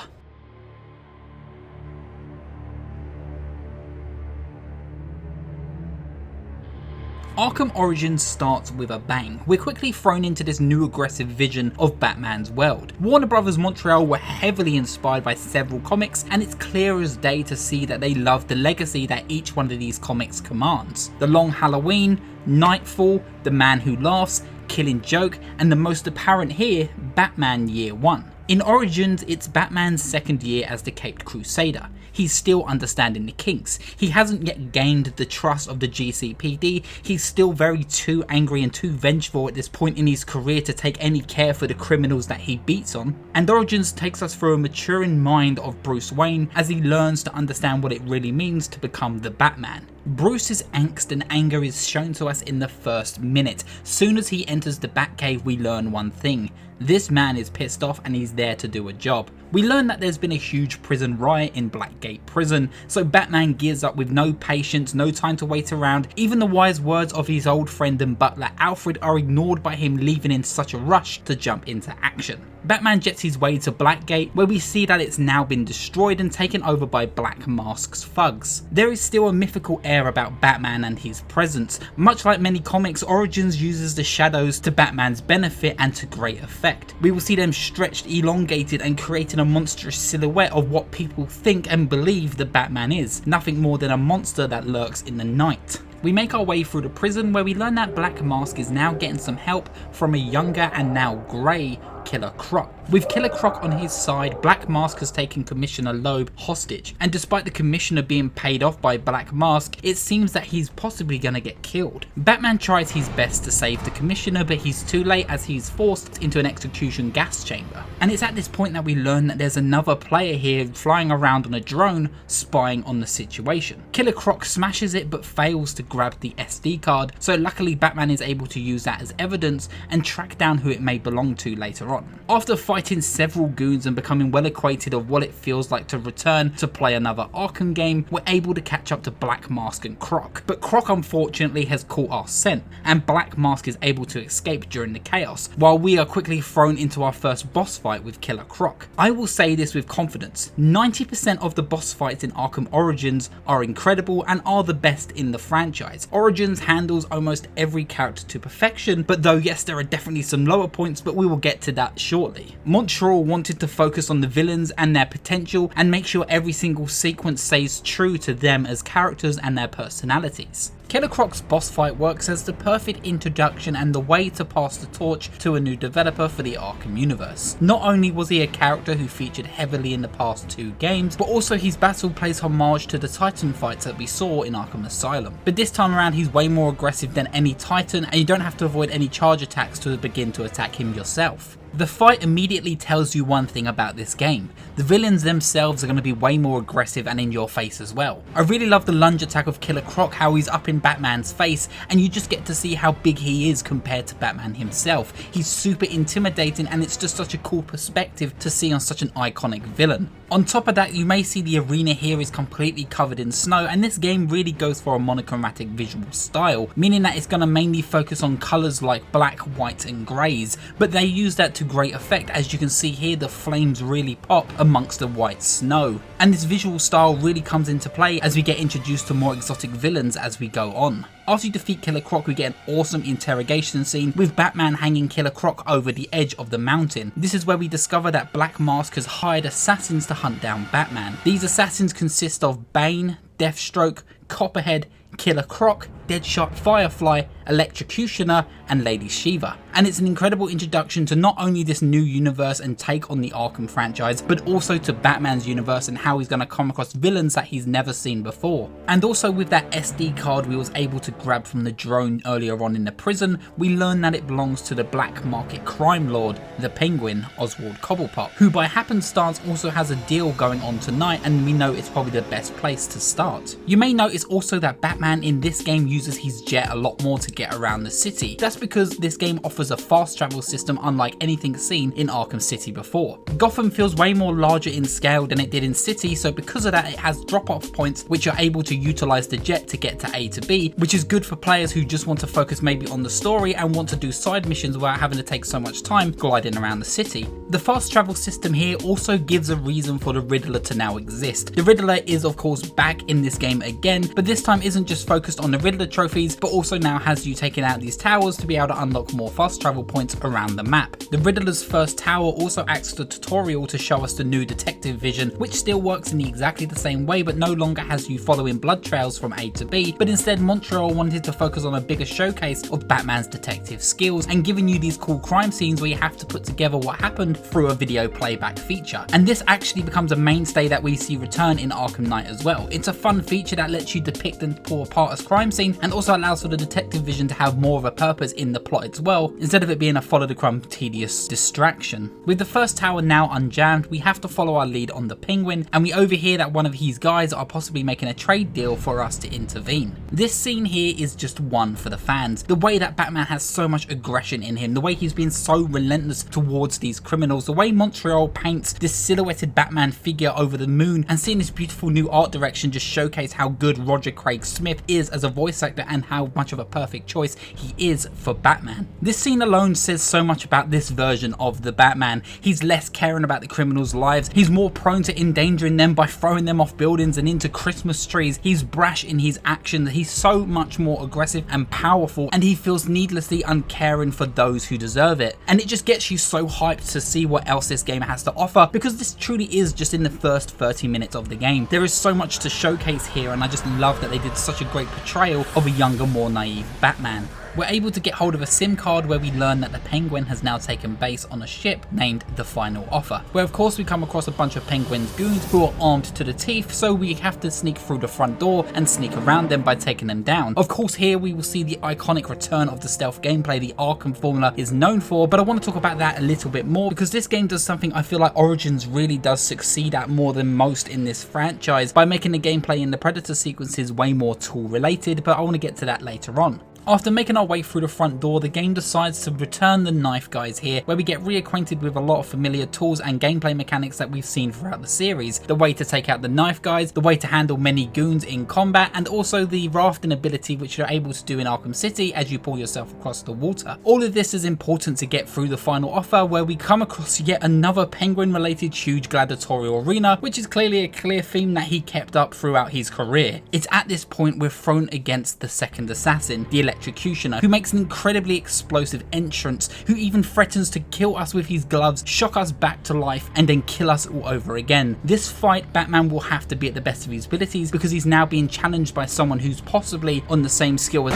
Arkham Origins starts with a bang. We're quickly thrown into this new aggressive vision of Batman's world. Warner Brothers Montreal were heavily inspired by several comics, and it's clear as day to see that they love the legacy that each one of these comics commands. The Long Halloween, Nightfall, The Man Who Laughs, Killing Joke, and the most apparent here, Batman Year One. In Origins, it's Batman's second year as the Caped Crusader. He's still understanding the kinks. He hasn't yet gained the trust of the GCPD. He's still very too angry and too vengeful at this point in his career to take any care for the criminals that he beats on. And Origins takes us through a maturing mind of Bruce Wayne as he learns to understand what it really means to become the Batman. Bruce's angst and anger is shown to us in the first minute. Soon as he enters the Batcave, we learn one thing. This man is pissed off and he's there to do a job. We learn that there's been a huge prison riot in Blackgate Prison, so Batman gears up with no patience, no time to wait around. Even the wise words of his old friend and butler Alfred are ignored by him leaving in such a rush to jump into action. Batman jets his way to Blackgate, where we see that it's now been destroyed and taken over by Black Mask's thugs. There is still a mythical air about Batman and his presence. Much like many comics, Origins uses the shadows to Batman's benefit and to great effect. We will see them stretched, elongated and creating a monstrous silhouette of what people think and believe the Batman is, nothing more than a monster that lurks in the night. We make our way through the prison, where we learn that Black Mask is now getting some help from a younger and now grey Killer Croc. With Killer Croc on his side, Black Mask has taken Commissioner Loeb hostage, and despite the Commissioner being paid off by Black Mask, it seems that he's possibly gonna get killed. Batman tries his best to save the Commissioner, but he's too late as he's forced into an execution gas chamber. And it's at this point that we learn that there's another player here flying around on a drone, spying on the situation. Killer Croc smashes it but fails to grab the SD card, so luckily Batman is able to use that as evidence and track down who it may belong to later on. After fighting several goons and becoming well acquainted of what it feels like to return to play another Arkham game, we're able to catch up to Black Mask and Croc. But Croc unfortunately has caught our scent, and Black Mask is able to escape during the chaos, while we are quickly thrown into our first boss fight with Killer Croc. I will say this with confidence, 90% of the boss fights in Arkham Origins are incredible and are the best in the franchise. Origins handles almost every character to perfection, but though yes, there are definitely some lower points, but we will get to that that shortly. Montreal wanted to focus on the villains and their potential and make sure every single sequence stays true to them as characters and their personalities. Killer Croc's boss fight works as the perfect introduction and the way to pass the torch to a new developer for the Arkham universe. Not only was he a character who featured heavily in the past 2 games, but also his battle plays homage to the Titan fights that we saw in Arkham Asylum. But this time around he's way more aggressive than any Titan, and you don't have to avoid any charge attacks to begin to attack him yourself. The fight immediately tells you one thing about this game. The villains themselves are going to be way more aggressive and in your face as well. I really love the lunge attack of Killer Croc, how he's up in Batman's face and you just get to see how big he is compared to Batman himself. He's super intimidating and it's just such a cool perspective to see on such an iconic villain. On top of that, you may see the arena here is completely covered in snow, and this game really goes for a monochromatic visual style, meaning that it's going to mainly focus on colours like black, white and greys, but they use that to great effect. As you can see here, the flames really pop amongst the white snow, and this visual style really comes into play as we get introduced to more exotic villains as we go on. After you defeat Killer Croc, we get an awesome interrogation scene with Batman hanging Killer Croc over the edge of the mountain. This is where we discover that Black Mask has hired assassins to hunt down Batman. These assassins consist of Bane, Deathstroke, Copperhead, Killer Croc, Deadshot, Firefly, Electrocutioner and Lady Shiva. And it's an incredible introduction to not only this new universe and take on the Arkham franchise, but also to Batman's universe and how he's going to come across villains that he's never seen before. And also with that SD card we was able to grab from the drone earlier on in the prison, we learn that it belongs to the black market crime lord, the Penguin, Oswald Cobblepot, who by happenstance also has a deal going on tonight, and we know it's probably the best place to start. You may notice also that Batman in this game uses his jet a lot more to get around the city. That's because this game offers a fast travel system unlike anything seen in Arkham City before. Gotham feels way more larger in scale than it did in City, so because of that it has drop-off points which are able to utilize the jet to get to A to B, which is good for players who just want to focus maybe on the story and want to do side missions without having to take so much time gliding around the city. The fast travel system here also gives a reason for the Riddler to now exist. The Riddler is of course back in this game again, but this time isn't just focused on the Riddler trophies, but also now has you taking out these towers to be able to unlock more fast travel points around the map. The Riddler's first tower also acts as a tutorial to show us the new detective vision, which still works in exactly the same way, but no longer has you following blood trails from A to B, but instead Montreal wanted to focus on a bigger showcase of Batman's detective skills and giving you these cool crime scenes where you have to put together what happened through a video playback feature. And this actually becomes a mainstay that we see return in Arkham Knight as well. It's a fun feature that lets you depict and pull apart a crime scene and also allows for the detective vision to have more of a purpose in the plot as well, instead of it being a follow the crime tedious distraction. With the first tower now unjammed, we have to follow our lead on the Penguin, and we overhear that one of his guys are possibly making a trade deal for us to intervene. This scene here is just one for the fans. The way that Batman has so much aggression in him, the way he's been so relentless towards these criminals, the way Montreal paints this silhouetted Batman figure over the moon, and seeing this beautiful new art direction just showcase how good Roger Craig Smith is as a voice actor and how much of a perfect choice he is for Batman. This scene alone says so much about this version of the Batman. He's less caring about the criminals' lives, he's more prone to endangering them by throwing them off buildings and into Christmas trees. He's brash in his actions, he's so much more aggressive and powerful, and he feels needlessly uncaring for those who deserve it. And it just gets you so hyped to see what else this game has to offer, because this truly is just in the first 30 minutes of the game. There is so much to showcase here, and I just love that they did such a great portrayal of a younger, more naive Batman. We're able to get hold of a SIM card where we learn that the Penguin has now taken base on a ship named The Final Offer, where of course we come across a bunch of Penguin's goons who are armed to the teeth, so we have to sneak through the front door and sneak around them by taking them down. Of course here we will see the iconic return of the stealth gameplay the Arkham formula is known for, but I want to talk about that a little bit more because this game does something I feel like Origins really does succeed at more than most in this franchise by making the gameplay in the Predator sequences way more tool related, but I want to get to that later on. After making our way through the front door, the game decides to return the knife guys here, where we get reacquainted with a lot of familiar tools and gameplay mechanics that we've seen throughout the series. The way to take out the knife guys, the way to handle many goons in combat, and also the rafting ability which you're able to do in Arkham City as you pull yourself across the water. All of this is important to get through the final offer, where we come across yet another Penguin related huge gladiatorial arena, which is clearly a clear theme that he kept up throughout his career. It's at this point we're thrown against the second assassin, the Electrocutioner, who makes an incredibly explosive entrance, who even threatens to kill us with his gloves, shock us back to life, and then kill us all over again. This fight, Batman will have to be at the best of his abilities because he's now being challenged by someone who's possibly on the same skill as...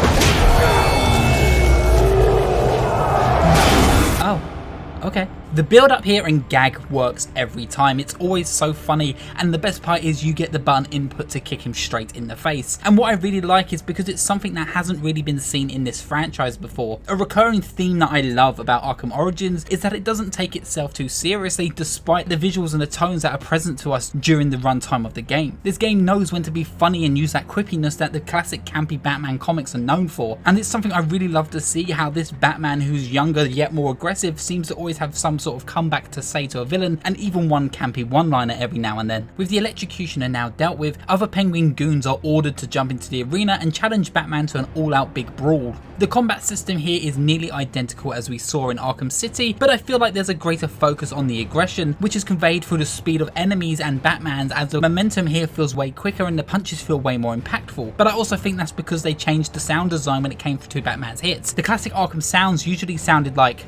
Oh, okay. The build up here and gag works every time. It's always so funny, and the best part is you get the button input to kick him straight in the face. And what I really like is because it's something that hasn't really been seen in this franchise before. A recurring theme that I love about Arkham Origins is that it doesn't take itself too seriously despite the visuals and the tones that are present to us during the runtime of the game. This game knows when to be funny and use that quippiness that the classic campy Batman comics are known for, and it's something I really love to see, how this Batman who's younger yet more aggressive seems to always have some sort of comeback to say to a villain, and even one campy one-liner every now and then. With the Electrocutioner now dealt with, other Penguin goons are ordered to jump into the arena and challenge Batman to an all-out big brawl. The combat system here is nearly identical as we saw in Arkham City, but I feel like there's a greater focus on the aggression, which is conveyed through the speed of enemies and Batman's, as the momentum here feels way quicker and the punches feel way more impactful. But I also think that's because they changed the sound design when it came to Batman's hits. The classic Arkham sounds usually sounded like...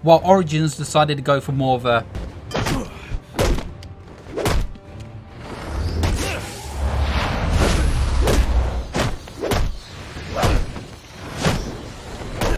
while Origins decided to go for more of a...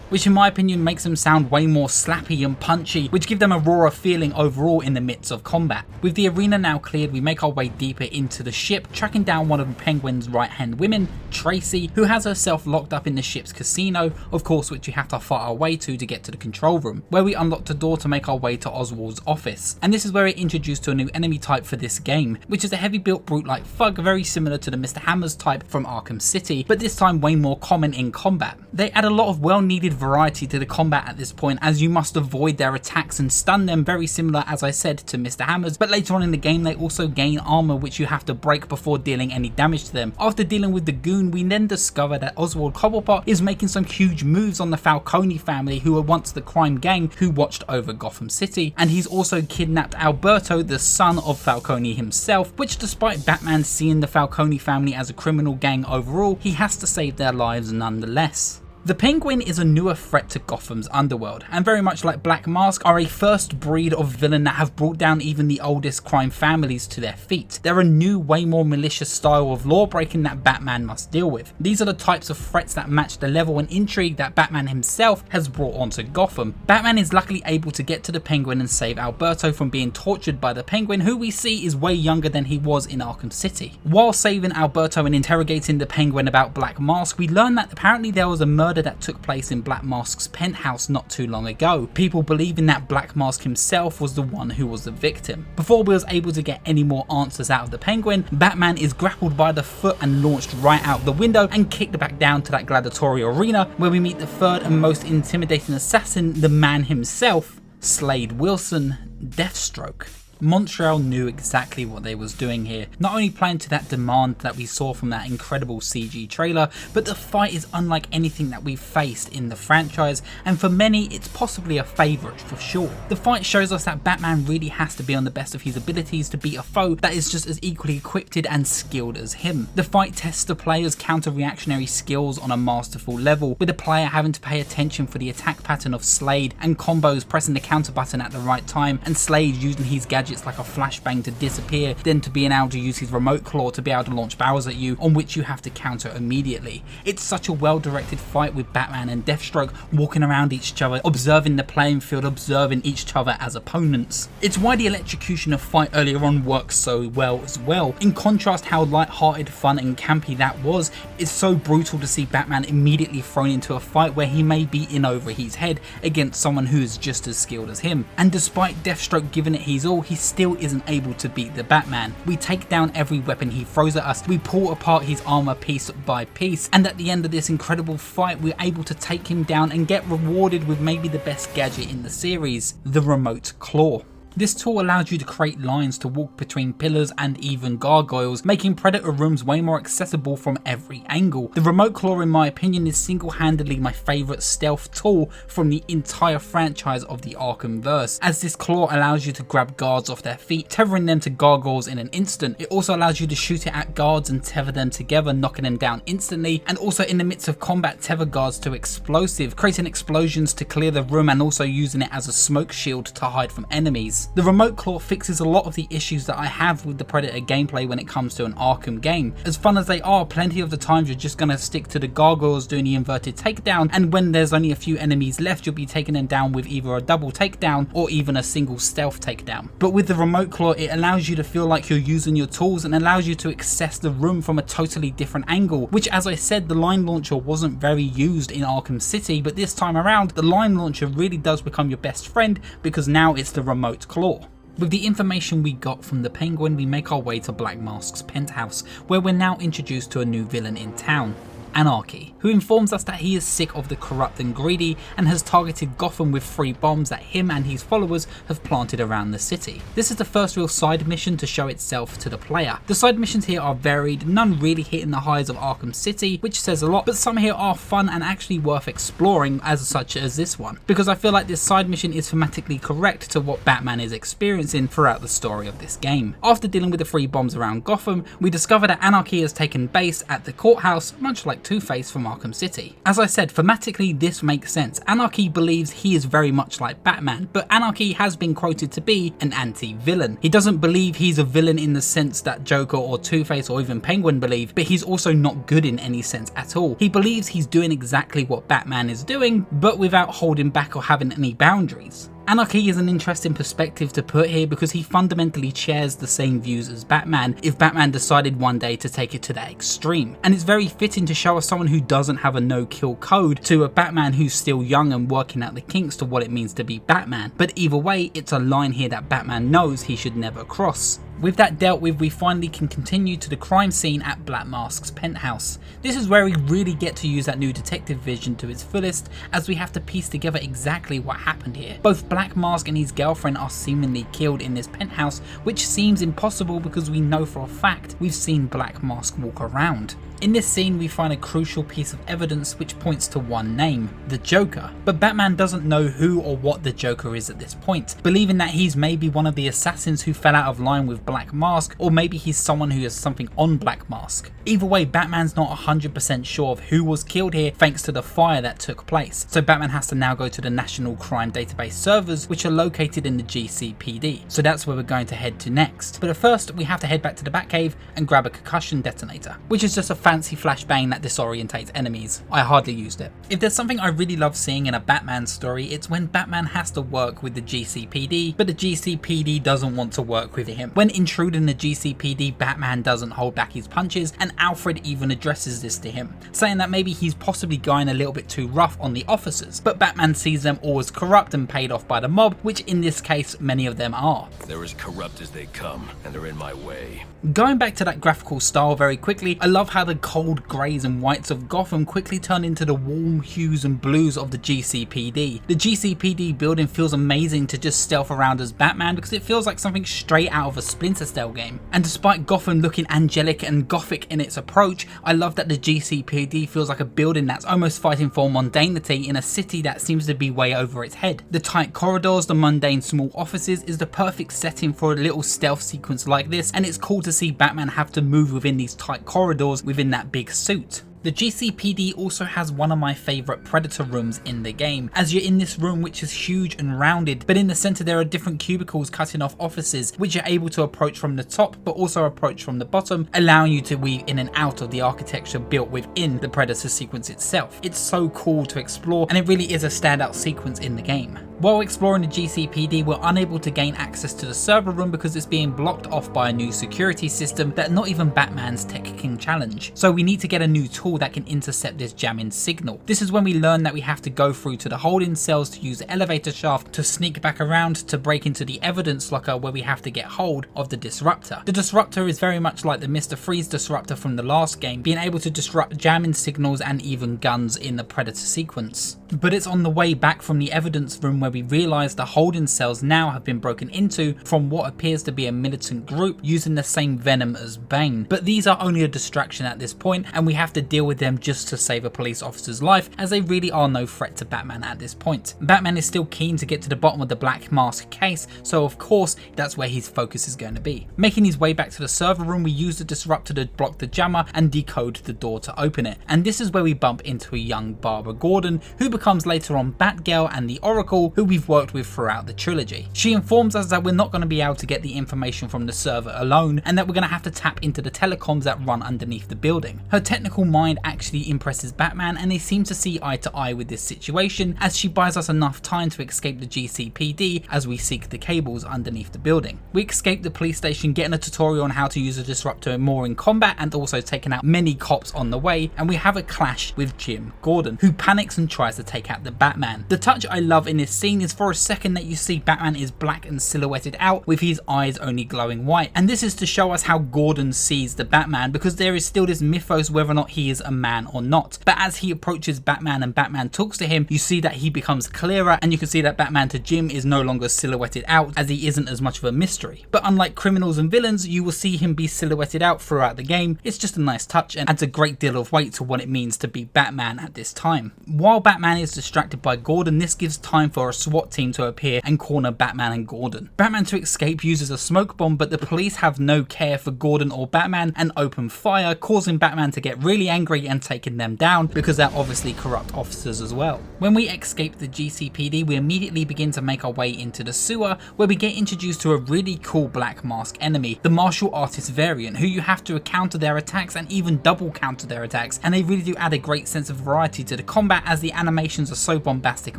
which in my opinion makes them sound way more slappy and punchy, which give them a rawer feeling overall in the midst of combat. With the arena now cleared, we make our way deeper into the ship, tracking down one of Penguin's right-hand women, Tracy, who has herself locked up in the ship's casino, of course, which we have to fight our way to get to the control room, where we unlock the door to make our way to Oswald's office. And this is where we're introduced to a new enemy type for this game, which is a heavy-built brute-like thug, very similar to the Mr. Hammers type from Arkham City, but this time way more common in combat. They add a lot of well-needed variety to the combat at this point, as you must avoid their attacks and stun them, very similar, as I said, to Mr. Hammers, but later on in the game they also gain armor which you have to break before dealing any damage to them. After dealing with the goon, we then discover that Oswald Cobblepot is making some huge moves on the Falcone family, who were once the crime gang who watched over Gotham City, and he's also kidnapped Alberto, the son of Falcone himself, which despite Batman seeing the Falcone family as a criminal gang overall, he has to save their lives nonetheless. The Penguin is a newer threat to Gotham's underworld, and very much like Black Mask, are a first breed of villain that have brought down even the oldest crime families to their feet. They're a new, way more malicious style of law breaking that Batman must deal with. These are the types of threats that match the level and intrigue that Batman himself has brought onto Gotham. Batman is luckily able to get to the Penguin and save Alberto from being tortured by the Penguin, who we see is way younger than he was in Arkham City. While saving Alberto and interrogating the Penguin about Black Mask, we learn that apparently there was a murder that took place in Black Mask's penthouse not too long ago, people believing that Black Mask himself was the one who was the victim. Before we was able to get any more answers out of the Penguin, Batman is grappled by the foot and launched right out the window and kicked back down to that gladiatorial arena, where we meet the third and most intimidating assassin, the man himself, Slade Wilson, Deathstroke. Montreal knew exactly what they was doing here, not only playing to that demand that we saw from that incredible CG trailer, but the fight is unlike anything that we've faced in the franchise, and for many it's possibly a favourite for sure. The fight shows us that Batman really has to be on the best of his abilities to beat a foe that is just as equally equipped and skilled as him. The fight tests the player's counter-reactionary skills on a masterful level, with the player having to pay attention for the attack pattern of Slade and combos, pressing the counter button at the right time, and Slade using his gadgets like a flashbang to disappear, then to being able to use his remote claw to be able to launch barrels at you, on which you have to counter immediately. It's such a well directed fight, with Batman and Deathstroke walking around each other, observing the playing field, observing each other as opponents. It's why the Electrocutioner fight earlier on works so well as well. In contrast, how light-hearted, fun and campy that was, it's so brutal to see Batman immediately thrown into a fight where he may be in over his head against someone who is just as skilled as him. And despite Deathstroke giving it his all, he still isn't able to beat the Batman. We take down every weapon he throws at us, we pull apart his armor piece by piece, and at the end of this incredible fight we're able to take him down and get rewarded with maybe the best gadget in the series, the remote claw. This tool allows you to create lines to walk between pillars and even gargoyles, making Predator rooms way more accessible from every angle. The remote claw, in my opinion, is single-handedly my favourite stealth tool from the entire franchise of the Arkham verse, as this claw allows you to grab guards off their feet, tethering them to gargoyles in an instant. It also allows you to shoot it at guards and tether them together, knocking them down instantly, and also in the midst of combat tether guards to explosive, creating explosions to clear the room and also using it as a smoke shield to hide from enemies. The remote claw fixes a lot of the issues that I have with the Predator gameplay when it comes to an Arkham game. As fun as they are, plenty of the times you're just going to stick to the gargoyles doing the inverted takedown, and when there's only a few enemies left, you'll be taking them down with either a double takedown or even a single stealth takedown. But with the remote claw, it allows you to feel like you're using your tools and allows you to access the room from a totally different angle, which, as I said, the line launcher wasn't very used in Arkham City, but this time around the line launcher really does become your best friend because now it's the remote claw. With the information we got from the Penguin, we make our way to Black Mask's penthouse, where we're now introduced to a new villain in town, Anarchy, who informs us that he is sick of the corrupt and greedy and has targeted Gotham with 3 bombs that him and his followers have planted around the city. This is the first real side mission to show itself to the player. The side missions here are varied, none really hitting the highs of Arkham City, which says a lot, but some here are fun and actually worth exploring, as such as this one, because I feel like this side mission is thematically correct to what Batman is experiencing throughout the story of this game. After dealing with the 3 bombs around Gotham, we discover that Anarchy has taken base at the courthouse, much like Two-Face from Arkham City. As I said, thematically this makes sense. Anarchy believes he is very much like Batman, but Anarchy has been quoted to be an anti-villain. He doesn't believe he's a villain in the sense that Joker or Two-Face or even Penguin believe, but he's also not good in any sense at all. He believes he's doing exactly what Batman is doing, but without holding back or having any boundaries. Anarchy is an interesting perspective to put here because he fundamentally shares the same views as Batman if Batman decided one day to take it to that extreme. And it's very fitting to show us someone who doesn't have a no-kill code to a Batman who's still young and working out the kinks to what it means to be Batman. But either way, it's a line here that Batman knows he should never cross. With that dealt with, we finally can continue to the crime scene at Black Mask's penthouse. This is where we really get to use that new detective vision to its fullest, as we have to piece together exactly what happened here. Both Black Mask and his girlfriend are seemingly killed in this penthouse, which seems impossible because we know for a fact we've seen Black Mask walk around. In this scene, we find a crucial piece of evidence which points to one name, the Joker. But Batman doesn't know who or what the Joker is at this point, believing that he's maybe one of the assassins who fell out of line with Black Mask, or maybe he's someone who has something on Black Mask. Either way, Batman's not 100% sure of who was killed here thanks to the fire that took place, so Batman has to now go to the National Crime Database servers, which are located in the GCPD, so that's where we're going to head to next. But at first, we have to head back to the Batcave and grab a concussion detonator, which is just a fancy flashbang that disorientates enemies. I hardly used it. If there's something I really love seeing in a Batman story, it's when Batman has to work with the GCPD, but the GCPD doesn't want to work with him. When intruding the GCPD, Batman doesn't hold back his punches, and Alfred even addresses this to him, saying that maybe he's possibly going a little bit too rough on the officers, but Batman sees them all as corrupt and paid off by the mob, which in this case many of them are. They're as corrupt as they come, and they're in my way. Going back to that graphical style very quickly, I love how the cold greys and whites of Gotham quickly turn into the warm hues and blues of the GCPD. The GCPD building feels amazing to just stealth around as Batman because it feels like something straight out of a Splinter Cell game. And despite Gotham looking angelic and gothic in its approach, I love that the GCPD feels like a building that's almost fighting for mundanity in a city that seems to be way over its head. The tight corridors, the mundane small offices is the perfect setting for a little stealth sequence like this, and it's cool to see Batman have to move within these tight corridors within that big suit. The GCPD also has one of my favourite Predator rooms in the game, as you're in this room which is huge and rounded, but in the centre there are different cubicles cutting off offices which you're able to approach from the top but also approach from the bottom, allowing you to weave in and out of the architecture built within the Predator sequence itself. It's so cool to explore, and it really is a standout sequence in the game. While exploring the GCPD, we're unable to gain access to the server room because it's being blocked off by a new security system that not even Batman's tech can challenge. So we need to get a new tool tool that can intercept this jamming signal. This is when we learn that we have to go through to the holding cells to use the elevator shaft to sneak back around to break into the evidence locker where we have to get hold of the disruptor. The disruptor is very much like the Mr. Freeze disruptor from the last game, being able to disrupt jamming signals and even guns in the Predator sequence. But it's on the way back from the evidence room where we realise the holding cells now have been broken into from what appears to be a militant group using the same venom as Bane. But these are only a distraction at this point, and we have to deal with them just to save a police officer's life, as they really are no threat to Batman at this point. Batman is still keen to get to the bottom of the Black Mask case, so of course that's where his focus is going to be. Making his way back to the server room, we use the disruptor to block the jammer and decode the door to open it. And this is where we bump into a young Barbara Gordon, who becomes later on Batgirl and the Oracle, who we've worked with throughout the trilogy. She informs us that we're not going to be able to get the information from the server alone, and that we're going to have to tap into the telecoms that run underneath the building. Her technical mind actually impresses Batman, and they seem to see eye to eye with this situation, as she buys us enough time to escape the GCPD as we seek the cables underneath the building. We escape the police station, getting a tutorial on how to use a disruptor more in combat, and also taking out many cops on the way, and we have a clash with Jim Gordon, who panics and tries to take out the Batman. The touch I love in this scene is for a second that you see Batman is black and silhouetted out with his eyes only glowing white, and this is to show us how Gordon sees the Batman, because there is still this mythos whether or not he is a man or not. But as he approaches Batman and Batman talks to him, you see that he becomes clearer, and you can see that Batman to Jim is no longer silhouetted out, as he isn't as much of a mystery. But unlike criminals and villains, you will see him be silhouetted out throughout the game. It's just a nice touch and adds a great deal of weight to what it means to be Batman at this time. While Batman is distracted by Gordon, this gives time for a SWAT team to appear and corner Batman and Gordon. Batman to escape uses a smoke bomb, but the police have no care for Gordon or Batman and open fire, causing Batman to get really angry and taking them down, because they're obviously corrupt officers as well. When we escape the GCPD, we immediately begin to make our way into the sewer, where we get introduced to a really cool Black Mask enemy, the martial artist variant, who you have to counter their attacks and even double counter their attacks, and they really do add a great sense of variety to the combat, as the animations are so bombastic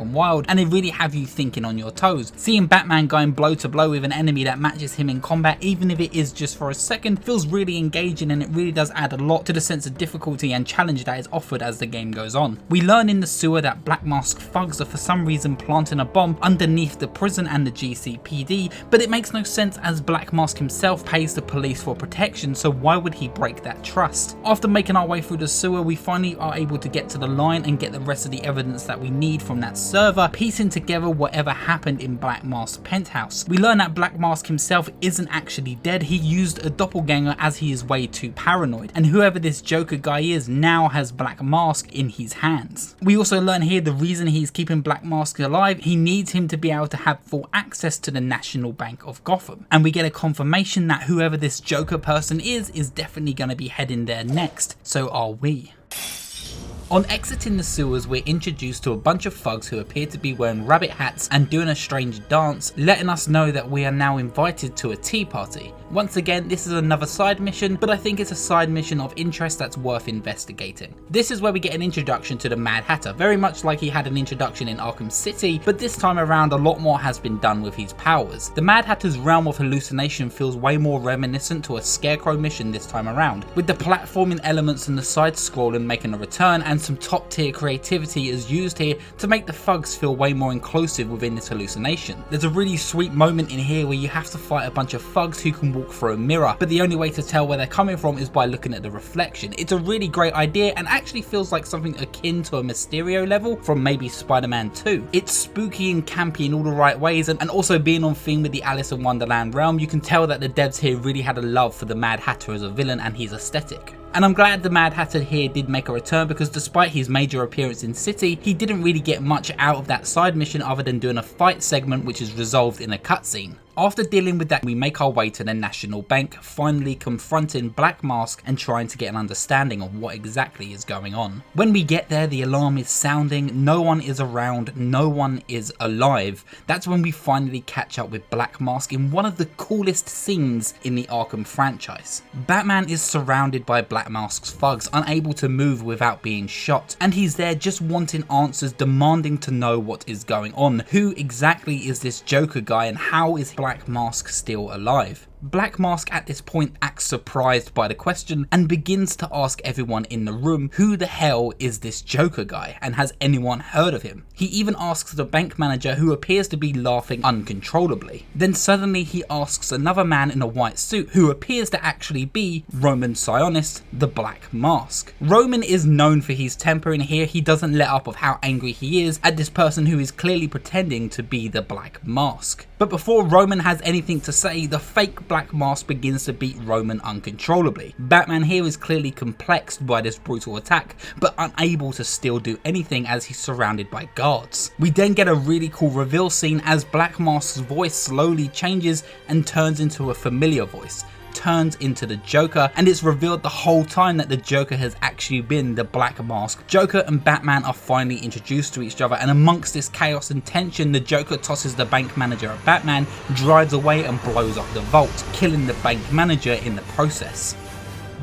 and wild, and they really have you thinking on your toes. Seeing Batman going blow to blow with an enemy that matches him in combat, even if it is just for a second, feels really engaging, and it really does add a lot to the sense of difficulty and challenge that is offered as the game goes on. We learn in the sewer that Black Mask thugs are for some reason planting a bomb underneath the prison and the GCPD, but it makes no sense as Black Mask himself pays the police for protection, so why would he break that trust? After making our way through the sewer, we finally are able to get to the line and get the rest of the evidence that we need from that server, piecing together whatever happened in Black Mask's penthouse. We learn that Black Mask himself isn't actually dead, he used a doppelganger as he is way too paranoid, and whoever this Joker guy is now has Black Mask in his hands. We also learn here the reason he's keeping Black Mask alive, he needs him to be able to have full access to the National Bank of Gotham, and we get a confirmation that whoever this Joker person is definitely going to be heading there next. So are we. On exiting the sewers, we're introduced to a bunch of thugs who appear to be wearing rabbit hats and doing a strange dance, letting us know that we are now invited to a tea party. Once again, this is another side mission, but I think it's a side mission of interest that's worth investigating. This is where we get an introduction to the Mad Hatter, very much like he had an introduction in Arkham City, but this time around a lot more has been done with his powers. The Mad Hatter's realm of hallucination feels way more reminiscent to a Scarecrow mission this time around, with the platforming elements and the side scrolling making a return, and some top tier creativity is used here to make the thugs feel way more inclusive within this hallucination. There's a really sweet moment in here where you have to fight a bunch of thugs who can walk through a mirror, but the only way to tell where they're coming from is by looking at the reflection. It's a really great idea and actually feels like something akin to a Mysterio level from maybe Spider-Man 2. It's spooky and campy in all the right ways, and also being on theme with the Alice in Wonderland realm, you can tell that the devs here really had a love for the Mad Hatter as a villain and his aesthetic. And I'm glad the Mad Hatter here did make a return, because despite his major appearance in City, he didn't really get much out of that side mission other than doing a fight segment which is resolved in a cutscene. After dealing with that, we make our way to the National Bank, finally confronting Black Mask and trying to get an understanding of what exactly is going on. When we get there, the alarm is sounding, no one is around, no one is alive. That's when we finally catch up with Black Mask in one of the coolest scenes in the Arkham franchise. Batman is surrounded by Black Mask's thugs, unable to move without being shot, and he's there just wanting answers, demanding to know what is going on. Who exactly is this Joker guy, and how is Black Mask still alive? Black Mask at this point acts surprised by the question and begins to ask everyone in the room who the hell is this Joker guy and has anyone heard of him. He even asks the bank manager, who appears to be laughing uncontrollably. Then suddenly he asks another man in a white suit who appears to actually be Roman Sionis, the Black Mask. Roman is known for his temper, and here he doesn't let up of how angry he is at this person who is clearly pretending to be the Black Mask. But before Roman has anything to say, the fake Black Mask begins to beat Roman uncontrollably. Batman here is clearly complexed by this brutal attack, but unable to still do anything as he's surrounded by guards. We then get a really cool reveal scene as Black Mask's voice slowly changes and turns into a familiar voice, turns into the Joker, and it's revealed the whole time that the Joker has actually been the Black Mask. Joker and Batman are finally introduced to each other, and amongst this chaos and tension, the Joker tosses the bank manager at Batman, drives away and blows up the vault, killing the bank manager in the process.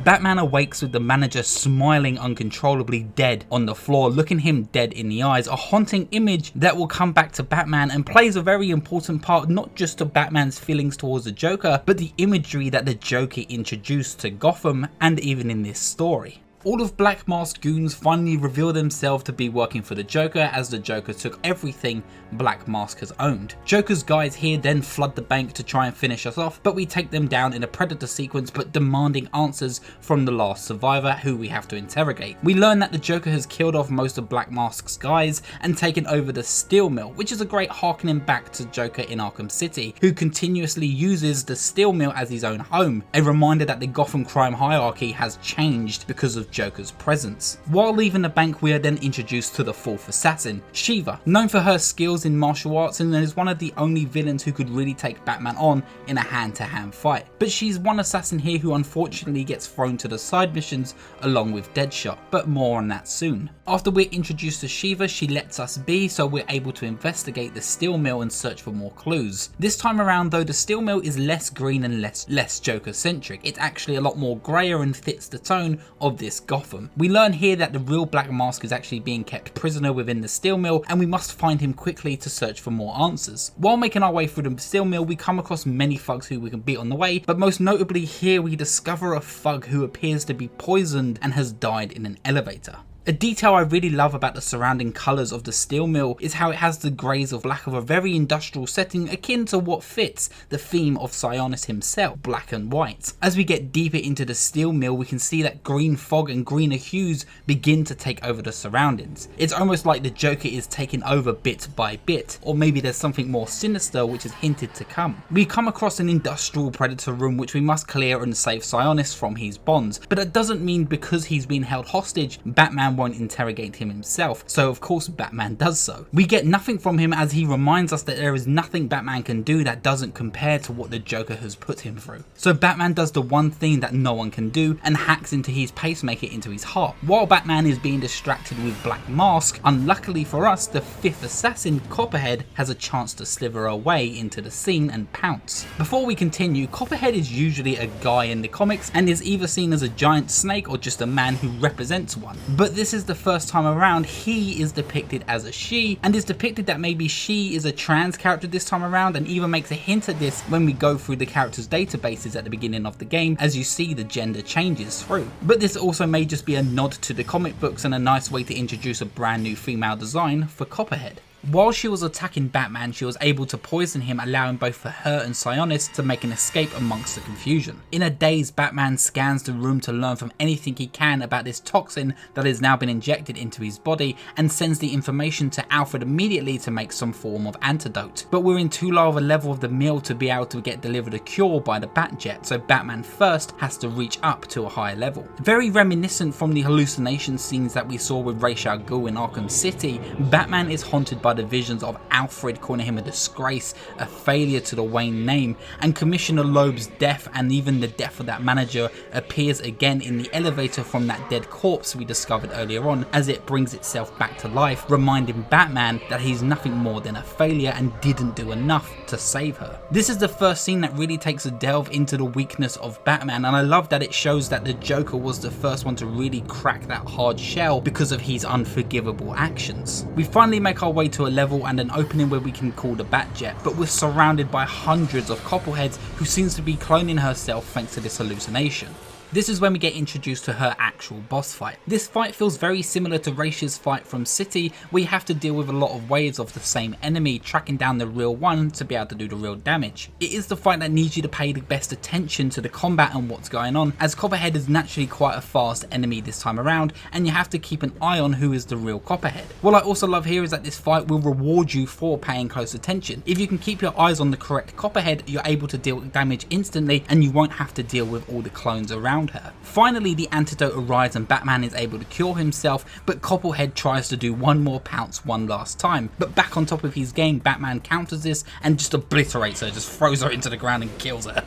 Batman awakes with the manager smiling uncontrollably dead on the floor, looking him dead in the eyes, a haunting image that will come back to Batman and plays a very important part not just to Batman's feelings towards the Joker, but the imagery that the Joker introduced to Gotham and even in this story. All of Black Mask's goons finally reveal themselves to be working for the Joker, as the Joker took everything Black Mask has owned. Joker's guys here then flood the bank to try and finish us off, but we take them down in a Predator sequence, but demanding answers from the last survivor who we have to interrogate. We learn that the Joker has killed off most of Black Mask's guys and taken over the steel mill, which is a great harkening back to Joker in Arkham City, who continuously uses the steel mill as his own home, a reminder that the Gotham crime hierarchy has changed because of Joker's presence. While leaving the bank, we are then introduced to the fourth assassin, Shiva, known for her skills in martial arts and is one of the only villains who could really take Batman on in a hand-to-hand fight. But she's one assassin here who unfortunately gets thrown to the side missions along with Deadshot, but more on that soon. After we're introduced to Shiva, she lets us be, so we're able to investigate the steel mill and search for more clues. This time around though, the steel mill is less green and less Joker centric. It's actually a lot more grayer and fits the tone of this Gotham. We learn here that the real Black Mask is actually being kept prisoner within the steel mill, and we must find him quickly to search for more answers. While making our way through the steel mill, we come across many thugs who we can beat on the way, but most notably here we discover a thug who appears to be poisoned and has died in an elevator. A detail I really love about the surrounding colours of the steel mill is how it has the greys of black of a very industrial setting akin to what fits the theme of Sionis himself, black and white. As we get deeper into the steel mill, we can see that green fog and greener hues begin to take over the surroundings. It's almost like the Joker is taking over bit by bit, or maybe there's something more sinister which is hinted to come. We come across an industrial predator room which we must clear and save Sionis from his bonds, but that doesn't mean because he's been held hostage, Batman won't interrogate him himself, so of course Batman does so. We get nothing from him as he reminds us that there is nothing Batman can do that doesn't compare to what the Joker has put him through. So Batman does the one thing that no one can do and hacks into his pacemaker into his heart. While Batman is being distracted with Black Mask, unluckily for us, the fifth assassin, Copperhead, has a chance to slither away into the scene and pounce. Before we continue, Copperhead is usually a guy in the comics and is either seen as a giant snake or just a man who represents one, but this is the first time around he is depicted as a she, and is depicted that maybe she is a trans character this time around, and even makes a hint at this when we go through the characters' databases at the beginning of the game, as you see the gender changes through. But this also may just be a nod to the comic books and a nice way to introduce a brand new female design for Copperhead. While she was attacking Batman, she was able to poison him, allowing both for her and Sionis to make an escape amongst the confusion. In a daze, Batman scans the room to learn from anything he can about this toxin that has now been injected into his body, and sends the information to Alfred immediately to make some form of antidote. But we're in too low of a level of the mill to be able to get delivered a cure by the Batjet, so Batman first has to reach up to a higher level. Very reminiscent from the hallucination scenes that we saw with Ra's al Ghul in Arkham City, Batman is haunted by the visions of Alfred calling him a disgrace, a failure to the Wayne name, and Commissioner Loeb's death, and even the death of that manager appears again in the elevator from that dead corpse we discovered earlier on, as it brings itself back to life, reminding Batman that he's nothing more than a failure and didn't do enough to save her. This is the first scene that really takes a delve into the weakness of Batman, and I love that it shows that the Joker was the first one to really crack that hard shell because of his unforgivable actions. We finally make our way to to a level and an opening where we can call the Batjet, but we're surrounded by hundreds of Copperheads who seems to be cloning herself thanks to this hallucination. This is when we get introduced to her actual boss fight. This fight feels very similar to Raisha's fight from City, where you have to deal with a lot of waves of the same enemy, tracking down the real one to be able to do the real damage. It is the fight that needs you to pay the best attention to the combat and what's going on, as Copperhead is naturally quite a fast enemy this time around, and you have to keep an eye on who is the real Copperhead. What I also love here is that this fight will reward you for paying close attention. If you can keep your eyes on the correct Copperhead, you're able to deal damage instantly and you won't have to deal with all the clones around her. Finally, the antidote arrives and Batman is able to cure himself, but Copperhead tries to do one more pounce one last time. But back on top of his game, Batman counters this and just obliterates her, just throws her into the ground and kills her.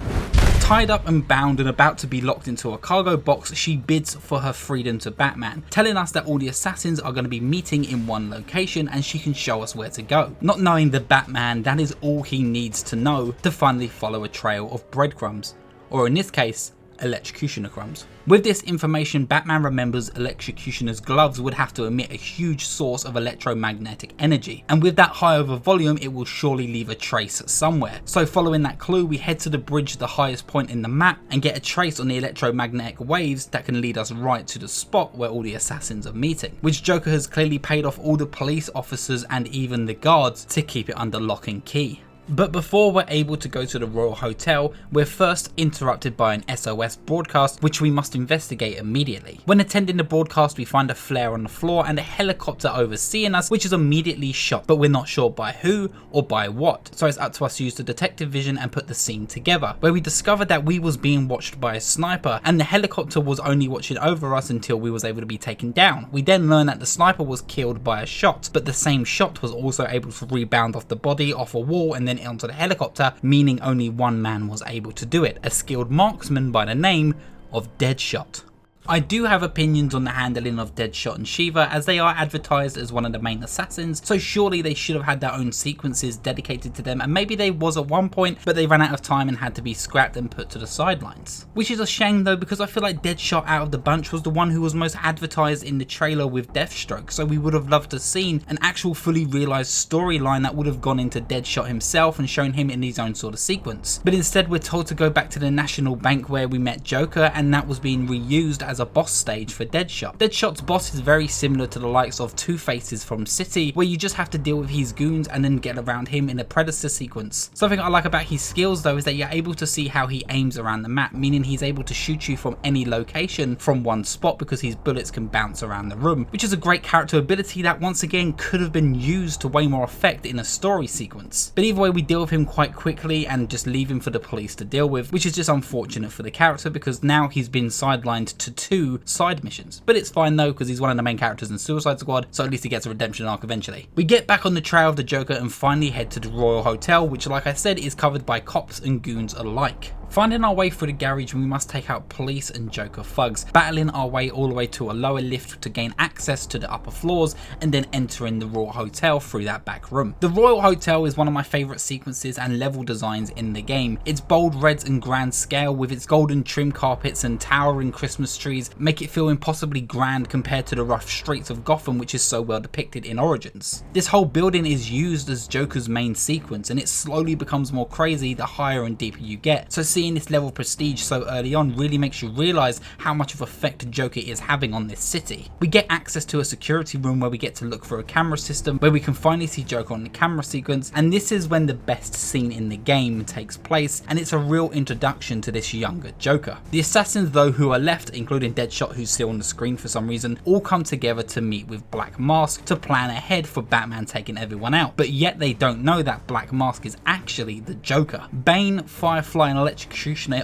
Tied up and bound and about to be locked into a cargo box, she bids for her freedom to Batman, telling us that all the assassins are going to be meeting in one location and she can show us where to go. Not knowing the Batman, that is all he needs to know to finally follow a trail of breadcrumbs, or in this case, electrocutioner crumbs. With this information, Batman remembers Electrocutioner's gloves would have to emit a huge source of electromagnetic energy, and with that high of a volume it will surely leave a trace somewhere. So following that clue, we head to the bridge, the highest point in the map, and get a trace on the electromagnetic waves that can lead us right to the spot where all the assassins are meeting, which Joker has clearly paid off all the police officers and even the guards to keep it under lock and key. But before we're able to go to the Royal Hotel, we're first interrupted by an SOS broadcast which we must investigate immediately. When attending the broadcast, we find a flare on the floor and a helicopter overseeing us, which is immediately shot, but we're not sure by who or by what. So it's up to us to use the detective vision and put the scene together, where we discovered that we was being watched by a sniper and the helicopter was only watching over us until we was able to be taken down. We then learn that the sniper was killed by a shot, but the same shot was also able to rebound off the body, off a wall, and then onto the helicopter, meaning only one man was able to do it, a skilled marksman by the name of Deadshot. I do have opinions on the handling of Deadshot and Shiva, as they are advertised as one of the main assassins, so surely they should have had their own sequences dedicated to them, and maybe they was at one point, but they ran out of time and had to be scrapped and put to the sidelines. Which is a shame though, because I feel like Deadshot out of the bunch was the one who was most advertised in the trailer with Deathstroke, so we would have loved to have seen an actual fully realised storyline that would have gone into Deadshot himself and shown him in his own sort of sequence. But instead we're told to go back to the National Bank where we met Joker, and that was being reused as a boss stage for Deadshot. Deadshot's boss is very similar to the likes of Two-Face's from City, where you just have to deal with his goons and then get around him in a Predator sequence. Something I like about his skills though is that you're able to see how he aims around the map, meaning he's able to shoot you from any location from one spot because his bullets can bounce around the room, which is a great character ability that once again could have been used to way more effect in a story sequence. But either way, we deal with him quite quickly and just leave him for the police to deal with, which is just unfortunate for the character because now he's been sidelined to 2 side missions. But it's fine though, because he's one of the main characters in Suicide Squad, so at least he gets a redemption arc eventually. We get back on the trail of the Joker and finally head to the Royal Hotel, which like I said is covered by cops and goons alike. Finding our way through the garage, we must take out police and Joker thugs, battling our way all the way to a lower lift to gain access to the upper floors and then entering the Royal Hotel through that back room. The Royal Hotel is one of my favourite sequences and level designs in the game. Its bold reds and grand scale with its golden trim carpets and towering Christmas trees make it feel impossibly grand compared to the rough streets of Gotham, which is so well depicted in Origins. This whole building is used as Joker's main sequence, and it slowly becomes more crazy the higher and deeper you get, so seeing this level of prestige so early on really makes you realise how much of effect Joker is having on this city. We get access to a security room where we get to look for a camera system where we can finally see Joker on the camera sequence, and this is when the best scene in the game takes place, and it's a real introduction to this younger Joker. The assassins though who are left, including Deadshot who's still on the screen for some reason, all come together to meet with Black Mask to plan ahead for Batman taking everyone out, but yet they don't know that Black Mask is actually the Joker. Bane, Firefly and Electrocutioner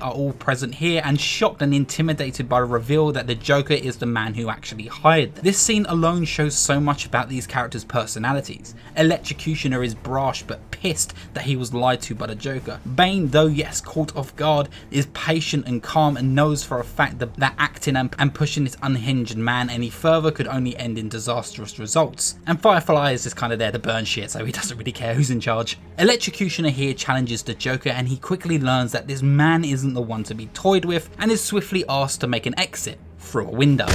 are all present here and shocked and intimidated by the reveal that the Joker is the man who actually hired them. This scene alone shows so much about these characters' personalities. Electrocutioner is brash but pissed that he was lied to by the Joker. Bane, though yes caught off guard, is patient and calm and knows for a fact that acting and pushing this unhinged man any further could only end in disastrous results. And Firefly is just kind of there to burn shit, so he doesn't really care who's in charge. Electrocutioner here challenges the Joker, and he quickly learns that this man isn't the one to be toyed with and is swiftly asked to make an exit through a window.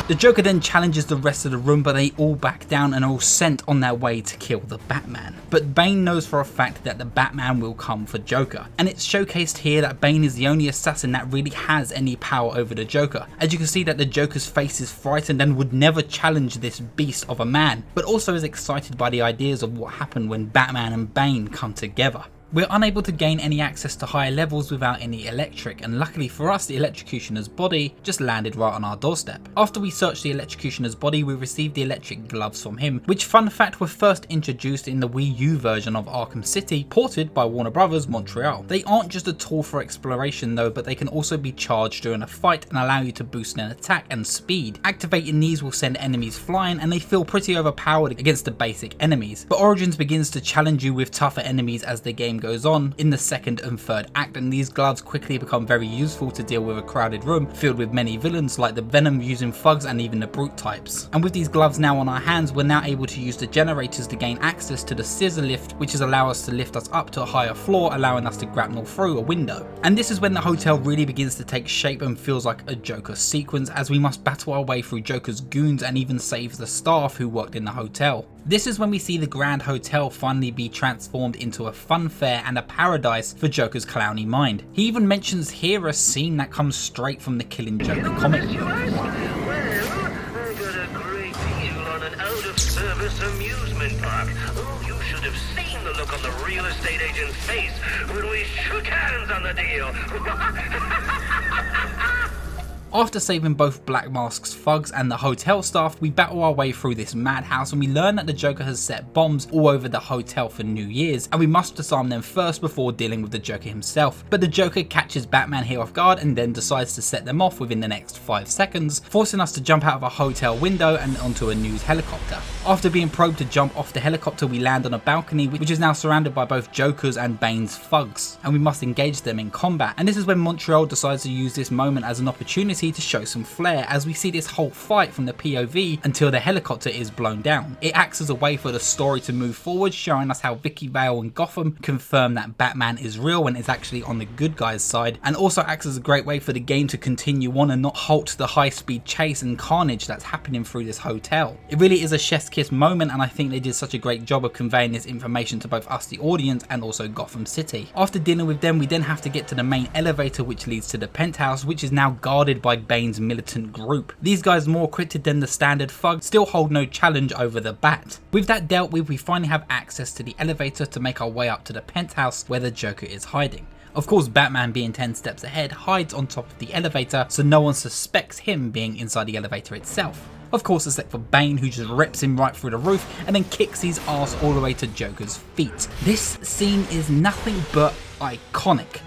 The Joker then challenges the rest of the room, but they all back down and are all sent on their way to kill the Batman. But Bane knows for a fact that the Batman will come for Joker, and it's showcased here that Bane is the only assassin that really has any power over the Joker, as you can see that the Joker's face is frightened and would never challenge this beast of a man, but also is excited by the ideas of what happened when Batman and Bane come together. We're unable to gain any access to higher levels without any electric, and luckily for us the electrocutioner's body just landed right on our doorstep. After we searched the electrocutioner's body, we received the electric gloves from him, which fun fact were first introduced in the Wii U version of Arkham City, ported by Warner Bros. Montreal. They aren't just a tool for exploration though, but they can also be charged during a fight and allow you to boost an attack and speed. Activating these will send enemies flying, and they feel pretty overpowered against the basic enemies. But Origins begins to challenge you with tougher enemies as the game goes on in the second and third act, and these gloves quickly become very useful to deal with a crowded room filled with many villains like the Venom using thugs and even the Brute types. And with these gloves now on our hands, we're now able to use the generators to gain access to the scissor lift, which is allow us to lift us up to a higher floor, allowing us to grapple through a window. And this is when the hotel really begins to take shape and feels like a Joker sequence, as we must battle our way through Joker's goons and even save the staff who worked in the hotel. This is when we see the Grand Hotel finally be transformed into a fun fair and a paradise for Joker's clowny mind. He even mentions here a scene that comes straight from the Killing Joke comic book. Well, I got a great deal on an out-of-service amusement park. Oh, you should have seen the look on the real estate agent's face when we shook hands on the deal. After saving both Black Mask's thugs and the hotel staff, we battle our way through this madhouse, and we learn that the Joker has set bombs all over the hotel for New Year's, and we must disarm them first before dealing with the Joker himself. But the Joker catches Batman here off guard and then decides to set them off within the next 5 seconds, forcing us to jump out of a hotel window and onto a news helicopter. After being probed to jump off the helicopter, we land on a balcony which is now surrounded by both Joker's and Bane's thugs, and we must engage them in combat. And this is when Montreal decides to use this moment as an opportunity to show some flair, as we see this whole fight from the POV until the helicopter is blown down. It acts as a way for the story to move forward, showing us how Vicky Vale and Gotham confirm that Batman is real and is actually on the good guy's side, and also acts as a great way for the game to continue on and not halt the high speed chase and carnage that's happening through this hotel. It really is a chef's kiss moment, and I think they did such a great job of conveying this information to both us the audience and also Gotham City. After dealing with them, we then have to get to the main elevator which leads to the penthouse, which is now guarded by Bane's militant group. These guys, more equipped than the standard thugs, still hold no challenge over the Bat. With that dealt with, we finally have access to the elevator to make our way up to the penthouse where the Joker is hiding. Of course, Batman, being 10 steps ahead, hides on top of the elevator so no one suspects him being inside the elevator itself. Of course, except for Bane, who just rips him right through the roof and then kicks his ass all the way to Joker's feet. This scene is nothing but iconic.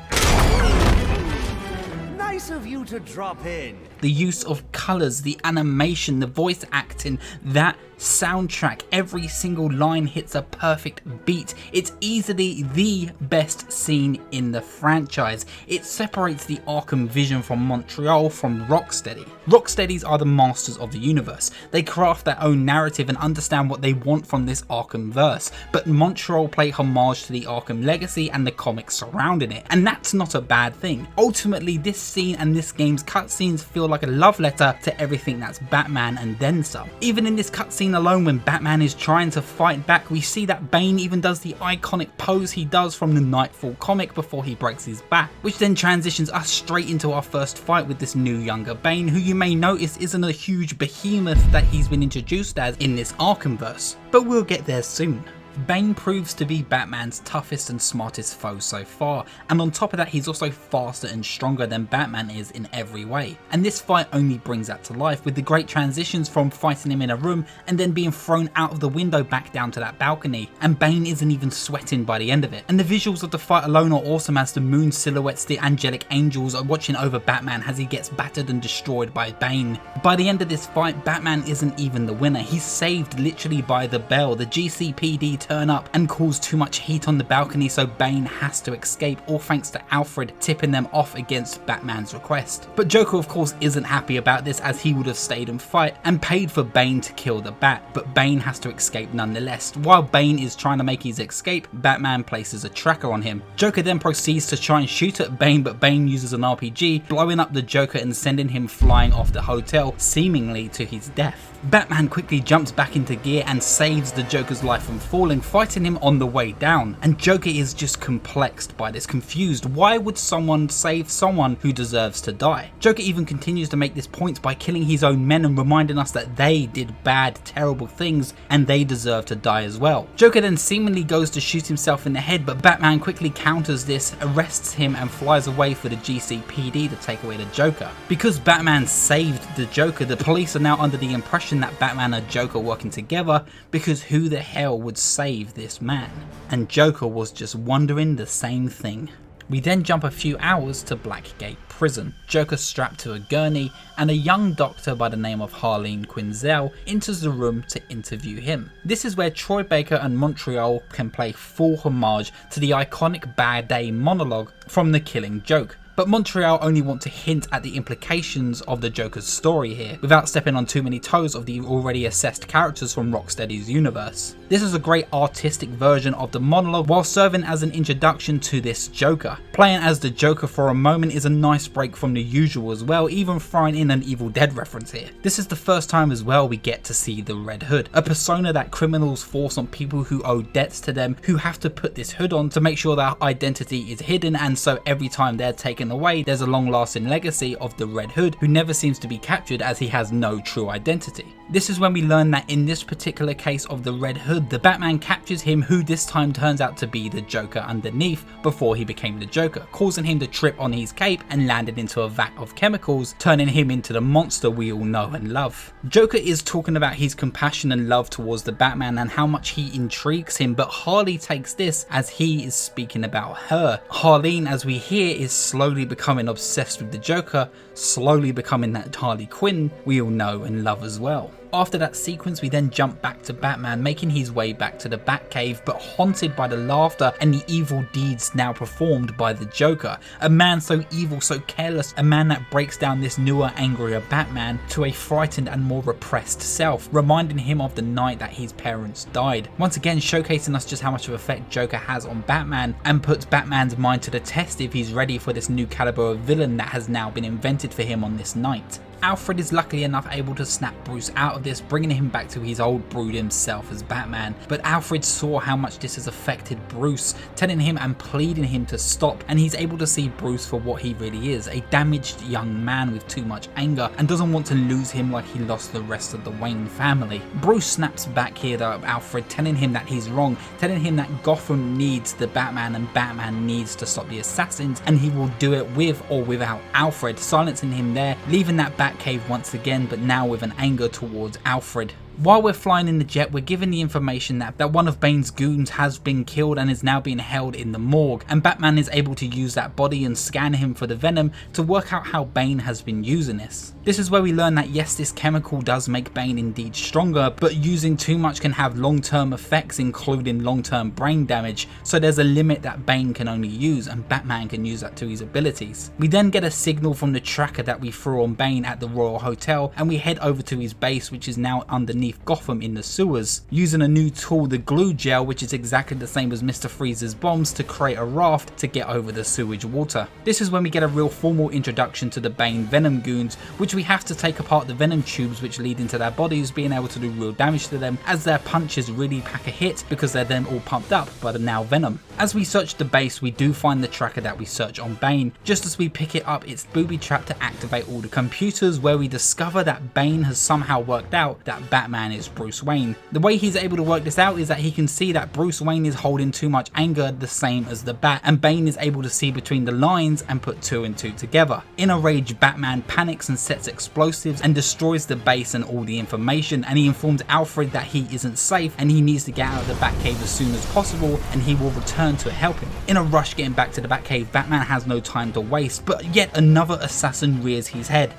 Nice of you to drop in. The use of colours, the animation, the voice acting, that soundtrack, every single line hits a perfect beat. It's easily the best scene in the franchise. It separates the Arkham vision from Montreal from Rocksteady. Rocksteadies are the masters of the universe. They craft their own narrative and understand what they want from this Arkham verse, but Montreal play homage to the Arkham legacy and the comics surrounding it, and that's not a bad thing. Ultimately, this scene and this game's cutscenes feel like a love letter to everything that's Batman and then some. Even in this cutscene alone, when Batman is trying to fight back, we see that Bane even does the iconic pose he does from the Nightfall comic before he breaks his back, which then transitions us straight into our first fight with this new younger Bane, who you may notice isn't a huge behemoth that he's been introduced as in this Arkhamverse, but we'll get there soon. Bane proves to be Batman's toughest and smartest foe so far, and on top of that he's also faster and stronger than Batman is in every way, and this fight only brings that to life with the great transitions from fighting him in a room and then being thrown out of the window back down to that balcony, and Bane isn't even sweating by the end of it. And the visuals of the fight alone are awesome, as the moon silhouettes the angelic angels are watching over Batman as he gets battered and destroyed by Bane. By the end of this fight, Batman isn't even the winner, he's saved literally by the bell. The GCPD turn up and cause too much heat on the balcony, so Bane has to escape, all thanks to Alfred tipping them off against Batman's request. But Joker of course isn't happy about this, as he would have stayed and fight and paid for Bane to kill the Bat, but Bane has to escape nonetheless. While Bane is trying to make his escape, Batman places a tracker on him. Joker then proceeds to try and shoot at Bane, but Bane uses an RPG, blowing up the Joker and sending him flying off the hotel, seemingly to his death. Batman quickly jumps back into gear and saves the Joker's life from falling, fighting him on the way down. And Joker is just complexed by this, confused. Why would someone save someone who deserves to die? Joker even continues to make this point by killing his own men and reminding us that they did bad, terrible things and they deserve to die as well. Joker then seemingly goes to shoot himself in the head, but Batman quickly counters this, arrests him and flies away for the GCPD to take away the Joker. Because Batman saved the Joker, the police are now under the impression that Batman and Joker working together, because who the hell would save this man? And Joker was just wondering the same thing. We then jump a few hours to Blackgate Prison. Joker strapped to a gurney, and a young doctor by the name of Harleen Quinzel enters the room to interview him. This is where Troy Baker and Montreal can play full homage to the iconic Bad Day monologue from The Killing Joke. But Montreal only want to hint at the implications of the Joker's story here, without stepping on too many toes of the already assessed characters from Rocksteady's universe. This is a great artistic version of the monologue while serving as an introduction to this Joker. Playing as the Joker for a moment is a nice break from the usual as well, even throwing in an Evil Dead reference here. This is the first time as well we get to see the Red Hood, a persona that criminals force on people who owe debts to them, who have to put this hood on to make sure their identity is hidden, and so every time they're taken away, there's a long-lasting legacy of the Red Hood, who never seems to be captured as he has no true identity. This is when we learn that in this particular case of the Red Hood, the Batman captures him, who this time turns out to be the Joker underneath before he became the Joker, causing him to trip on his cape and landed into a vat of chemicals, turning him into the monster we all know and love. Joker is talking about his compassion and love towards the Batman and how much he intrigues him, but Harley takes this as he is speaking about her. Harleen, as we hear, is slowly becoming obsessed with the Joker, slowly becoming that Harley Quinn we all know and love as well. After that sequence, we then jump back to Batman making his way back to the Batcave, but haunted by the laughter and the evil deeds now performed by the Joker. A man so evil, so careless, a man that breaks down this newer, angrier Batman to a frightened and more repressed self, reminding him of the night that his parents died. Once again showcasing us just how much of effect Joker has on Batman, and puts Batman's mind to the test if he's ready for this new caliber of villain that has now been invented for him on this night. Alfred is luckily enough able to snap Bruce out of this, bringing him back to his old brood himself as Batman, but Alfred saw how much this has affected Bruce, telling him and pleading him to stop, and he's able to see Bruce for what he really is, a damaged young man with too much anger, and doesn't want to lose him like he lost the rest of the Wayne family. Bruce snaps back here though at Alfred, telling him that he's wrong, telling him that Gotham needs the Batman and Batman needs to stop the assassins, and he will do it with or without Alfred, silencing him there, leaving that Batcave once again, but now with an anger towards Alfred. While we're flying in the jet, we're given the information that one of Bane's goons has been killed and is now being held in the morgue, and Batman is able to use that body and scan him for the venom to work out how Bane has been using this. This is where we learn that yes, this chemical does make Bane indeed stronger, but using too much can have long-term effects, including long-term brain damage, so there's a limit that Bane can only use, and Batman can use that to his abilities. We then get a signal from the tracker that we threw on Bane at the Royal Hotel, and we head over to his base, which is now underneath Gotham in the sewers, using a new tool, the glue gel, which is exactly the same as Mr. Freeze's bombs, to create a raft to get over the sewage water. This is when we get a real formal introduction to the Bane Venom goons, which we have to take apart the venom tubes which lead into their bodies, being able to do real damage to them as their punches really pack a hit because they're then all pumped up by the now venom. As we search the base, we do find the tracker that we search on Bane. Just as we pick it up, it's booby-trapped to activate all the computers, where we discover that Bane has somehow worked out that Batman is Bruce Wayne. The way he's able to work this out is that he can see that Bruce Wayne is holding too much anger, the same as the Bat, and Bane is able to see between the lines and put two and two together. In a rage, Batman panics and sets explosives and destroys the base and all the information, and he informs Alfred that he isn't safe and he needs to get out of the Batcave as soon as possible, and he will return to help him. In a rush getting back to the Batcave, Batman has no time to waste, but yet another assassin rears his head.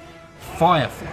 Firefly.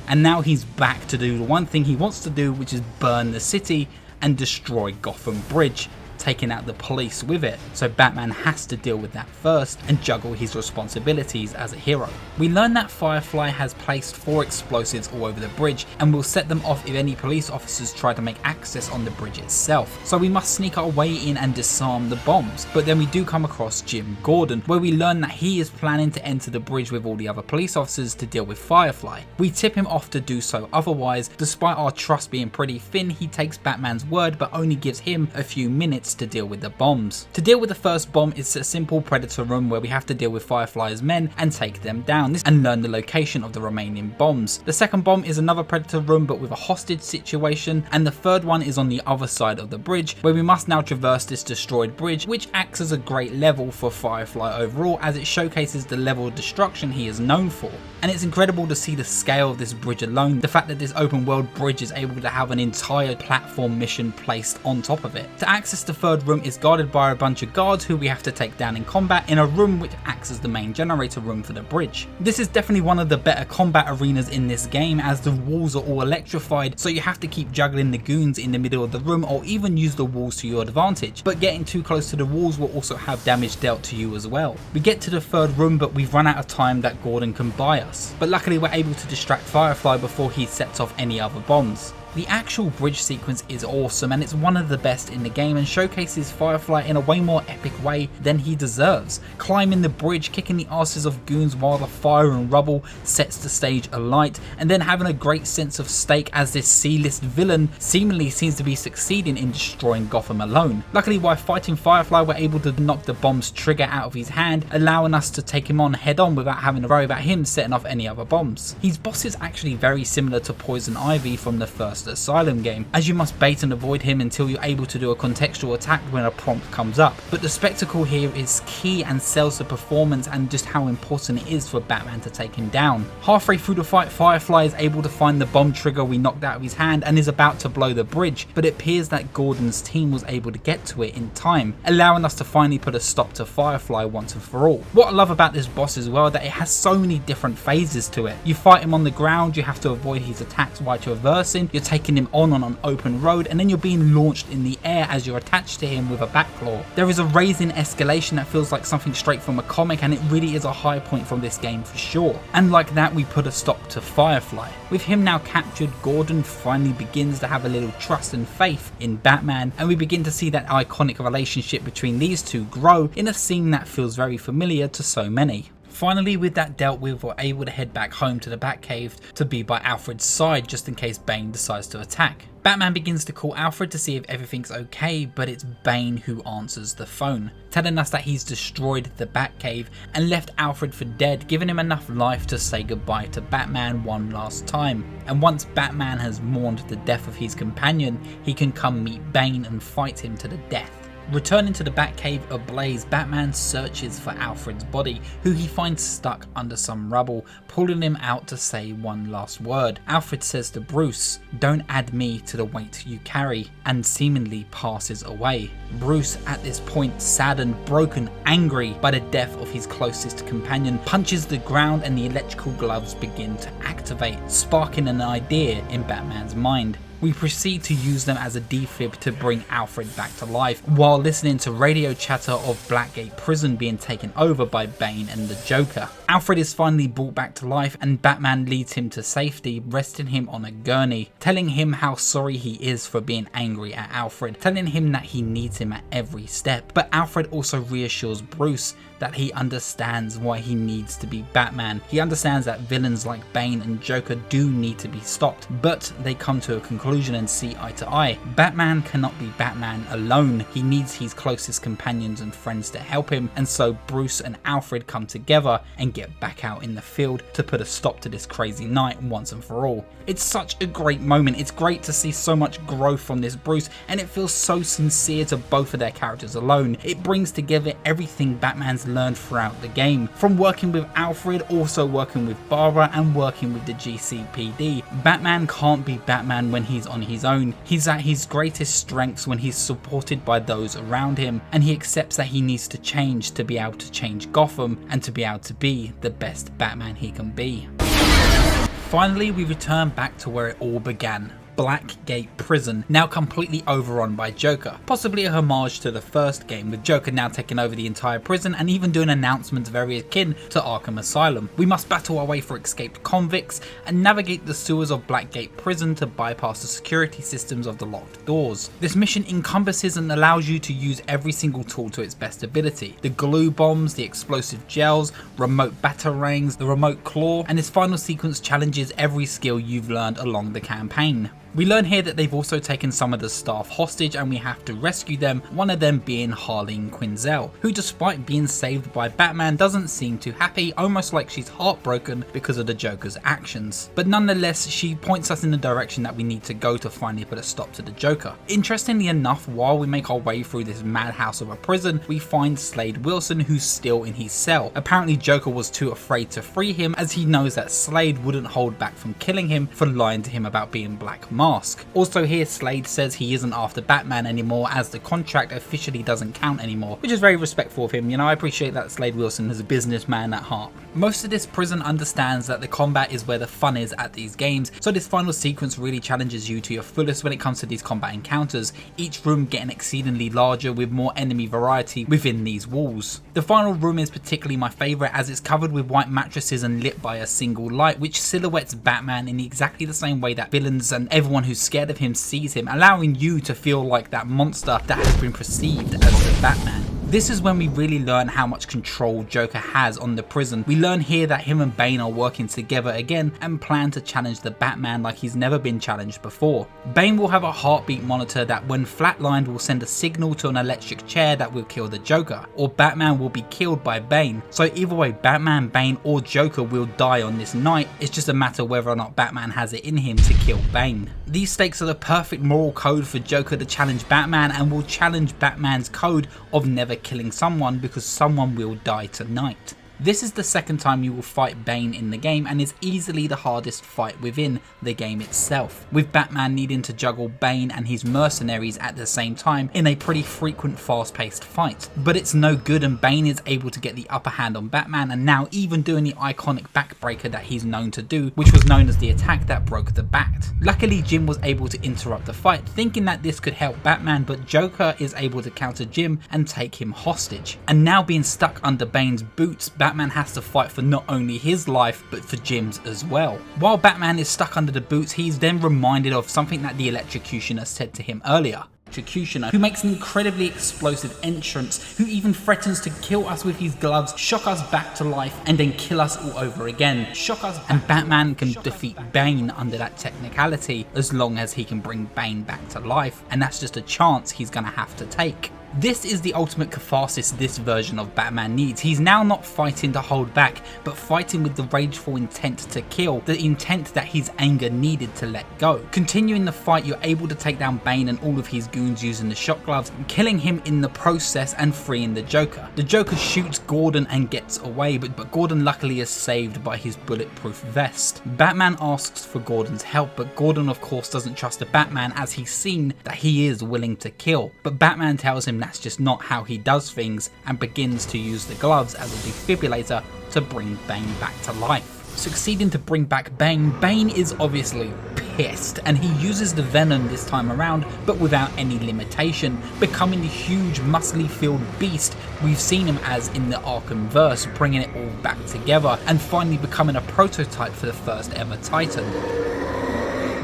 and now he's back to do the one thing he wants to do, which is burn the city and destroy Gotham Bridge, taking out the police with it. So Batman has to deal with that first and juggle his responsibilities as a hero. We learn that Firefly has placed 4 explosives all over the bridge and will set them off if any police officers try to make access on the bridge itself. So we must sneak our way in and disarm the bombs. But then we do come across Jim Gordon, where we learn that he is planning to enter the bridge with all the other police officers to deal with Firefly. We tip him off to do so, otherwise, despite our trust being pretty thin, he takes Batman's word but only gives him a few minutes to deal with the bombs. To deal with the first bomb, it's a simple Predator room where we have to deal with Firefly's men and take them down and learn the location of the remaining bombs. The second bomb is another Predator room but with a hostage situation, and the third one is on the other side of the bridge where we must now traverse this destroyed bridge, which acts as a great level for Firefly overall as it showcases the level of destruction he is known for. And it's incredible to see the scale of this bridge alone, the fact that this open world bridge is able to have an entire platform mission placed on top of it. To access the third room is guarded by a bunch of guards who we have to take down in combat in a room which acts as the main generator room for the bridge. This is definitely one of the better combat arenas in this game as the walls are all electrified, so you have to keep juggling the goons in the middle of the room or even use the walls to your advantage, but getting too close to the walls will also have damage dealt to you as well. We get to the third room but we've run out of time that Gordon can buy us, but luckily we're able to distract Firefly before he sets off any other bombs. The actual bridge sequence is awesome and it's one of the best in the game and showcases Firefly in a way more epic way than he deserves. Climbing the bridge, kicking the asses of goons while the fire and rubble sets the stage alight, and then having a great sense of stake as this C-list villain seemingly seems to be succeeding in destroying Gotham alone. Luckily, while fighting Firefly, we're able to knock the bomb's trigger out of his hand, allowing us to take him on head on without having to worry about him setting off any other bombs. His boss is actually very similar to Poison Ivy from the first Asylum game, as you must bait and avoid him until you're able to do a contextual attack when a prompt comes up. But the spectacle here is key and sells the performance and just how important it is for Batman to take him down. Halfway through the fight, Firefly is able to find the bomb trigger we knocked out of his hand and is about to blow the bridge, but it appears that Gordon's team was able to get to it in time, allowing us to finally put a stop to Firefly once and for all. What I love about this boss as well, that it has so many different phases to it. You fight him on the ground, you have to avoid his attacks while traversing, you're taking him on an open road, and then you're being launched in the air as you're attached to him with a back claw. There is a raising escalation that feels like something straight from a comic, and it really is a high point from this game for sure. And like that, we put a stop to Firefly. With him now captured, Gordon finally begins to have a little trust and faith in Batman, and we begin to see that iconic relationship between these two grow in a scene that feels very familiar to so many. Finally, with that dealt with, we're able to head back home to the Batcave to be by Alfred's side just in case Bane decides to attack. Batman begins to call Alfred to see if everything's okay, but it's Bane who answers the phone, telling us that he's destroyed the Batcave and left Alfred for dead, giving him enough life to say goodbye to Batman one last time. And once Batman has mourned the death of his companion, he can come meet Bane and fight him to the death. Returning to the Batcave ablaze, Batman searches for Alfred's body, who he finds stuck under some rubble, pulling him out to say one last word. Alfred says to Bruce, "Don't add me to the weight you carry," and seemingly passes away. Bruce, at this point saddened, broken, angry by the death of his closest companion, punches the ground and the electrical gloves begin to activate, sparking an idea in Batman's mind. We proceed to use them as a defib to bring Alfred back to life, while listening to radio chatter of Blackgate Prison being taken over by Bane and the Joker. Alfred is finally brought back to life and Batman leads him to safety, resting him on a gurney, telling him how sorry he is for being angry at Alfred, telling him that he needs him at every step. But Alfred also reassures Bruce that he understands why he needs to be Batman. He understands that villains like Bane and Joker do need to be stopped, but they come to a conclusion and see eye to eye. Batman cannot be Batman alone. He needs his closest companions and friends to help him, and so Bruce and Alfred come together and get back out in the field to put a stop to this crazy night once and for all. It's such a great moment. It's great to see so much growth from this Bruce, and it feels so sincere to both of their characters alone. It brings together everything Batman's learned throughout the game, from working with Alfred, also working with Barbara, and working with the GCPD. Batman can't be Batman when he's on his own. He's at his greatest strengths when he's supported by those around him, and he accepts that he needs to change to be able to change Gotham and to be able to be the best Batman he can be. Finally, we return back to where it all began. Blackgate Prison, now completely overrun by Joker, possibly a homage to the first game, with Joker now taking over the entire prison and even doing announcements very akin to Arkham Asylum. We must battle our way for escaped convicts and navigate the sewers of Blackgate Prison to bypass the security systems of the locked doors. This mission encompasses and allows you to use every single tool to its best ability. The glue bombs, the explosive gels, remote batarangs, the remote claw, and this final sequence challenges every skill you've learned along the campaign. We learn here that they've also taken some of the staff hostage and we have to rescue them, one of them being Harleen Quinzel, who despite being saved by Batman doesn't seem too happy, almost like she's heartbroken because of the Joker's actions. But nonetheless, she points us in the direction that we need to go to finally put a stop to the Joker. Interestingly enough, while we make our way through this madhouse of a prison, we find Slade Wilson, who's still in his cell. Apparently Joker was too afraid to free him, as he knows that Slade wouldn't hold back from killing him for lying to him about being Black Mask. Also here, Slade says he isn't after Batman anymore, as the contract officially doesn't count anymore, which is very respectful of him. You know, I appreciate that Slade Wilson is a businessman at heart. Most of this prison understands that the combat is where the fun is at these games, so this final sequence really challenges you to your fullest when it comes to these combat encounters, each room getting exceedingly larger with more enemy variety within these walls. The final room is particularly my favourite, as it's covered with white mattresses and lit by a single light, which silhouettes Batman in exactly the same way that villains and everyone who's scared of him sees him, allowing you to feel like that monster that has been perceived as the Batman. This is when we really learn how much control Joker has on the prison. We learn here that him and Bane are working together again and plan to challenge the Batman like he's never been challenged before. Bane will have a heartbeat monitor that when flatlined will send a signal to an electric chair that will kill the Joker, or Batman will be killed by Bane. So either way, Batman, Bane or Joker will die on this night. It's just a matter whether or not Batman has it in him to kill Bane. These stakes are the perfect moral code for Joker to challenge Batman, and will challenge Batman's code of never killing someone, because someone will die tonight. This is the second time you will fight Bane in the game, and is easily the hardest fight within the game itself, with Batman needing to juggle Bane and his mercenaries at the same time in a pretty frequent fast-paced fight. But it's no good, and Bane is able to get the upper hand on Batman, and now even doing the iconic backbreaker that he's known to do, which was known as the attack that broke the bat. Luckily Jim was able to interrupt the fight, thinking that this could help Batman, but Joker is able to counter Jim and take him hostage. And now being stuck under Bane's boots, Batman has to fight for not only his life but for Jim's as well. While Batman is stuck under the boots, he's then reminded of something that the Electrocutioner said to him earlier. Electrocutioner, who makes an incredibly explosive entrance, who even threatens to kill us with his gloves, shock us back to life, and then kill us all over again. Shock us, and Batman can defeat Bane under that technicality, as long as he can bring Bane back to life, and that's just a chance he's gonna have to take. This is the ultimate catharsis this version of Batman needs. He's now not fighting to hold back, but fighting with the rageful intent to kill, the intent that his anger needed to let go. Continuing the fight, you're able to take down Bane and all of his goons using the shock gloves, killing him in the process and freeing the Joker. The Joker shoots Gordon and gets away, but Gordon luckily is saved by his bulletproof vest. Batman asks for Gordon's help, but Gordon of course doesn't trust the Batman, as he's seen that he is willing to kill. But Batman tells him that's just not how he does things, and begins to use the gloves as a defibrillator to bring Bane back to life. Succeeding to bring back Bane, Bane is obviously pissed, and he uses the venom this time around, but without any limitation, becoming the huge muscly filled beast we've seen him as in the Arkham verse, bringing it all back together and finally becoming a prototype for the first ever Titan.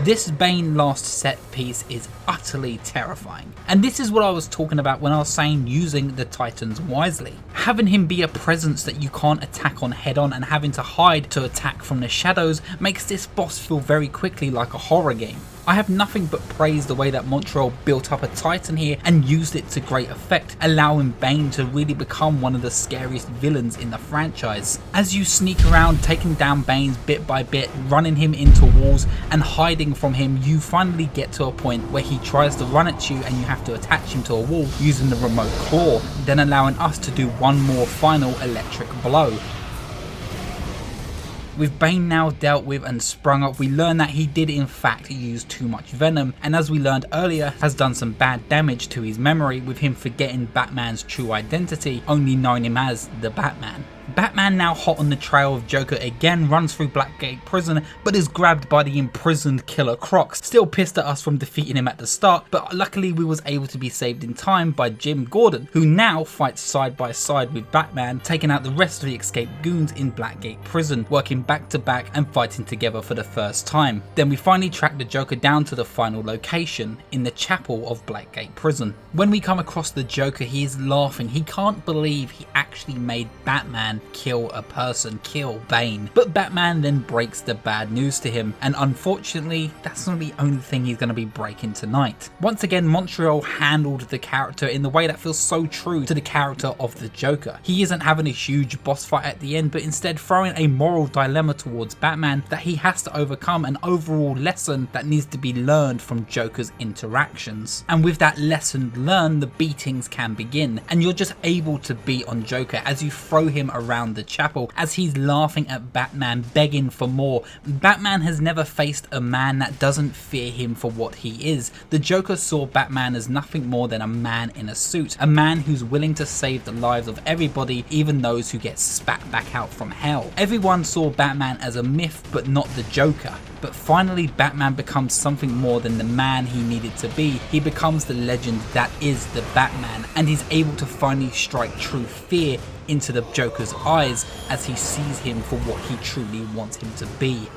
This Bane last set piece is utterly terrifying, and this is what I was talking about when I was saying using the Titans wisely. Having him be a presence that you can't attack on head on, and having to hide to attack from the shadows makes this boss feel very quickly like a horror game. I have nothing but praise the way that Montreal built up a Titan here and used it to great effect, allowing Bane to really become one of the scariest villains in the franchise. As you sneak around taking down Bane bit by bit, running him into walls and hiding from him, you finally get to a point where he tries to run at you and you have to attach him to a wall using the remote claw, then allowing us to do one more final electric blow. With Bane now dealt with and sprung up, we learn that he did in fact use too much venom, and as we learned earlier, has done some bad damage to his memory, with him forgetting Batman's true identity, only knowing him as the Batman. Batman, now hot on the trail of Joker again, runs through Blackgate Prison but is grabbed by the imprisoned Killer Croc, still pissed at us from defeating him at the start, but luckily we was able to be saved in time by Jim Gordon, who now fights side by side with Batman, taking out the rest of the escaped goons in Blackgate Prison, working back to back and fighting together for the first time. Then we finally track the Joker down to the final location, in the chapel of Blackgate Prison. When we come across the Joker, he is laughing. He can't believe he actually made Batman kill a person, kill Bane. But Batman then breaks the bad news to him, and unfortunately that's not the only thing he's going to be breaking tonight. Once again, Montreal handled the character in the way that feels so true to the character of the Joker. He isn't having a huge boss fight at the end, but instead throwing a moral dilemma towards Batman that he has to overcome, an overall lesson that needs to be learned from Joker's interactions. And with that lesson learned, the beatings can begin, and you're just able to beat on Joker as you throw him around the chapel as he's laughing at Batman, begging for more. Batman has never faced a man that doesn't fear him for what he is. The Joker saw Batman as nothing more than a man in a suit, a man who's willing to save the lives of everybody, even those who get spat back out from hell. Everyone saw Batman as a myth, but not the Joker. But finally Batman becomes something more than the man he needed to be. He becomes the legend that is the Batman, and he's able to finally strike true fear into the Joker's eyes as he sees him for what he truly wants him to be.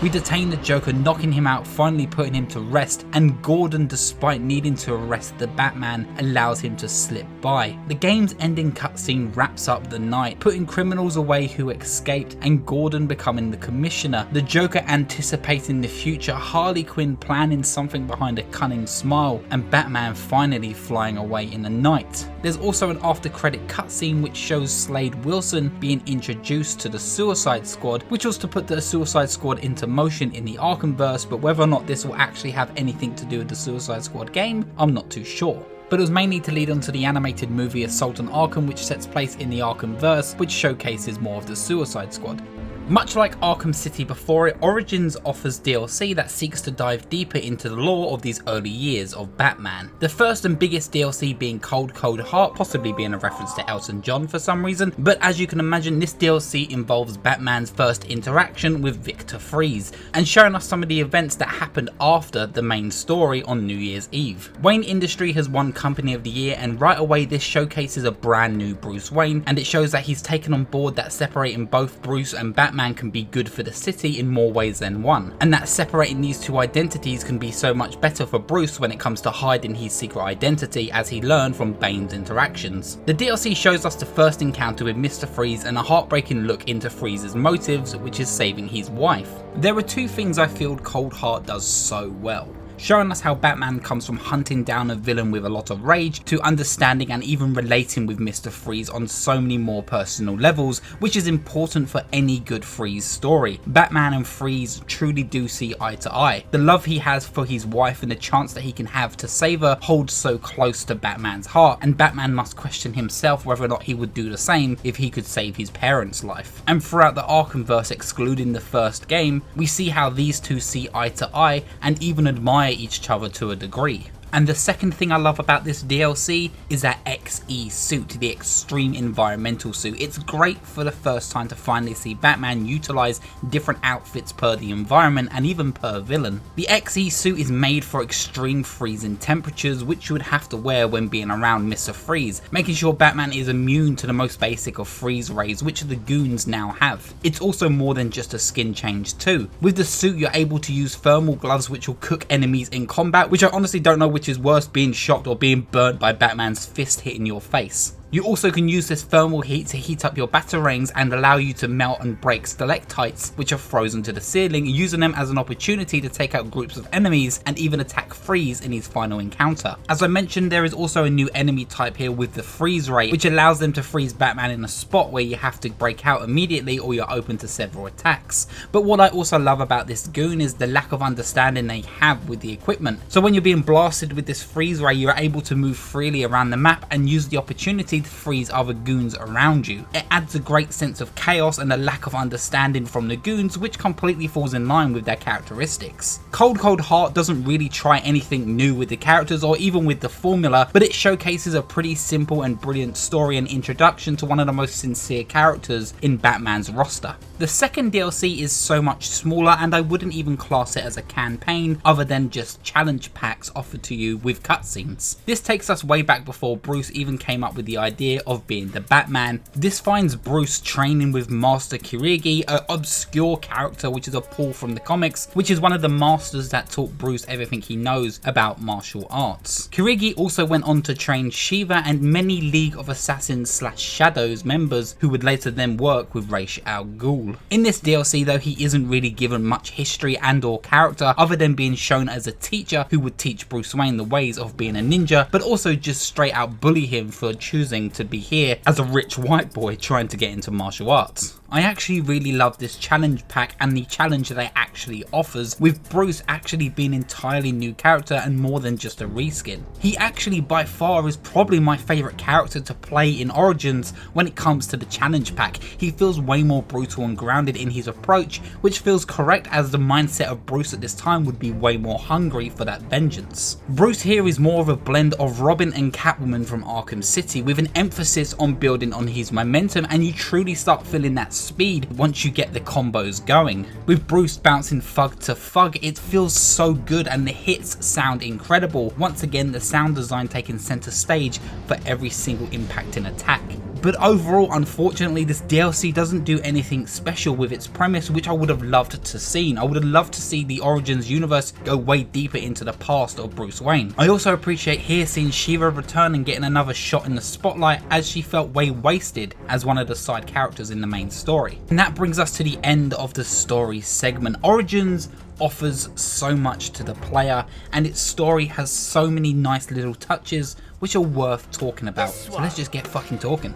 We detain the Joker, knocking him out, finally putting him to rest, and Gordon, despite needing to arrest the Batman, allows him to slip by. The game's ending cutscene wraps up the night, putting criminals away who escaped, and Gordon becoming the commissioner, the Joker anticipating the future, Harley Quinn planning something behind a cunning smile, and Batman finally flying away in the night. There's also an after credit cutscene which shows Slade Wilson being introduced to the Suicide Squad, which was to put the Suicide Squad into motion in the Arkhamverse, but whether or not this will actually have anything to do with the Suicide Squad game, I'm not too sure. But it was mainly to lead on to the animated movie Assault on Arkham, which sets place in the Arkhamverse, which showcases more of the Suicide Squad. Much like Arkham City before it, Origins offers DLC that seeks to dive deeper into the lore of these early years of Batman. The first and biggest DLC being Cold Heart, possibly being a reference to Elton John for some reason, but as you can imagine, this DLC involves Batman's first interaction with Victor Freeze, and showing us some of the events that happened after the main story on New Year's Eve. Wayne Industry has won Company of the Year, and right away this showcases a brand new Bruce Wayne, and it shows that he's taken on board that separating both Bruce and Batman can be good for the city in more ways than one, and that separating these two identities can be so much better for Bruce when it comes to hiding his secret identity, as he learned from Bane's interactions. The DLC shows us the first encounter with Mr. Freeze and a heartbreaking look into Freeze's motives, which is saving his wife. There are two things I feel Cold Heart does so well. Showing us how Batman comes from hunting down a villain with a lot of rage to understanding and even relating with Mr. Freeze on so many more personal levels, which is important for any good Freeze story. Batman and Freeze truly do see eye to eye. The love he has for his wife and the chance that he can have to save her holds so close to Batman's heart, and Batman must question himself whether or not he would do the same if he could save his parents' life. And throughout the Arkhamverse, excluding the first game, we see how these two see eye to eye and even admire each other to a degree. And the second thing I love about this DLC is that XE suit, the Extreme Environmental suit. It's great for the first time to finally see Batman utilize different outfits per the environment and even per villain. The XE suit is made for extreme freezing temperatures, which you would have to wear when being around Mr. Freeze, making sure Batman is immune to the most basic of freeze rays, which the goons now have. It's also more than just a skin change too. With the suit, you're able to use thermal gloves which will cook enemies in combat, which I honestly don't know which is worse, being shocked or being burnt by Batman's fist hitting your face. You also can use this thermal heat to heat up your batarangs and allow you to melt and break stalactites which are frozen to the ceiling, using them as an opportunity to take out groups of enemies and even attack Freeze in his final encounter. As I mentioned, there is also a new enemy type here with the freeze ray, which allows them to freeze Batman in a spot where you have to break out immediately or you're open to several attacks. But what I also love about this goon is the lack of understanding they have with the equipment. So when you're being blasted with this freeze ray, you're able to move freely around the map and use the opportunity and freeze other goons around you. It adds a great sense of chaos and a lack of understanding from the goons, which completely falls in line with their characteristics. Cold Heart doesn't really try anything new with the characters or even with the formula, but it showcases a pretty simple and brilliant story and introduction to one of the most sincere characters in Batman's roster. The second DLC is so much smaller, and I wouldn't even class it as a campaign other than just challenge packs offered to you with cutscenes. This takes us way back before Bruce even came up with the idea of being the Batman. This finds Bruce training with Master Kirigi, an obscure character which is a pull from the comics, which is one of the masters that taught Bruce everything he knows about martial arts. Kirigi also went on to train Shiva and many League of Assassins / Shadows members who would later then work with Ra's al Ghul. In this DLC though, he isn't really given much history and or character other than being shown as a teacher who would teach Bruce Wayne the ways of being a ninja, but also just straight out bully him for choosing to be here as a rich white boy trying to get into martial arts. I actually really love this challenge pack and the challenge that it actually offers, with Bruce actually being an entirely new character and more than just a reskin. He actually by far is probably my favourite character to play in Origins when it comes to the challenge pack. He feels way more brutal and grounded in his approach, which feels correct as the mindset of Bruce at this time would be way more hungry for that vengeance. Bruce here is more of a blend of Robin and Catwoman from Arkham City, with an emphasis on building on his momentum, and you truly start feeling that speed once you get the combos going. With Bruce bouncing thug to thug, it feels so good and the hits sound incredible. Once again, the sound design taking center stage for every single impacting attack. But overall, unfortunately, this DLC doesn't do anything special with its premise, which I would have loved to see. I would have loved to see the Origins universe go way deeper into the past of Bruce Wayne. I also appreciate here seeing Shiva return and getting another shot in the spotlight, as she felt way wasted as one of the side characters in the main story. And that brings us to the end of the story segment. Origins offers so much to the player, and its story has so many nice little touches which are worth talking about. So let's just get fucking talking.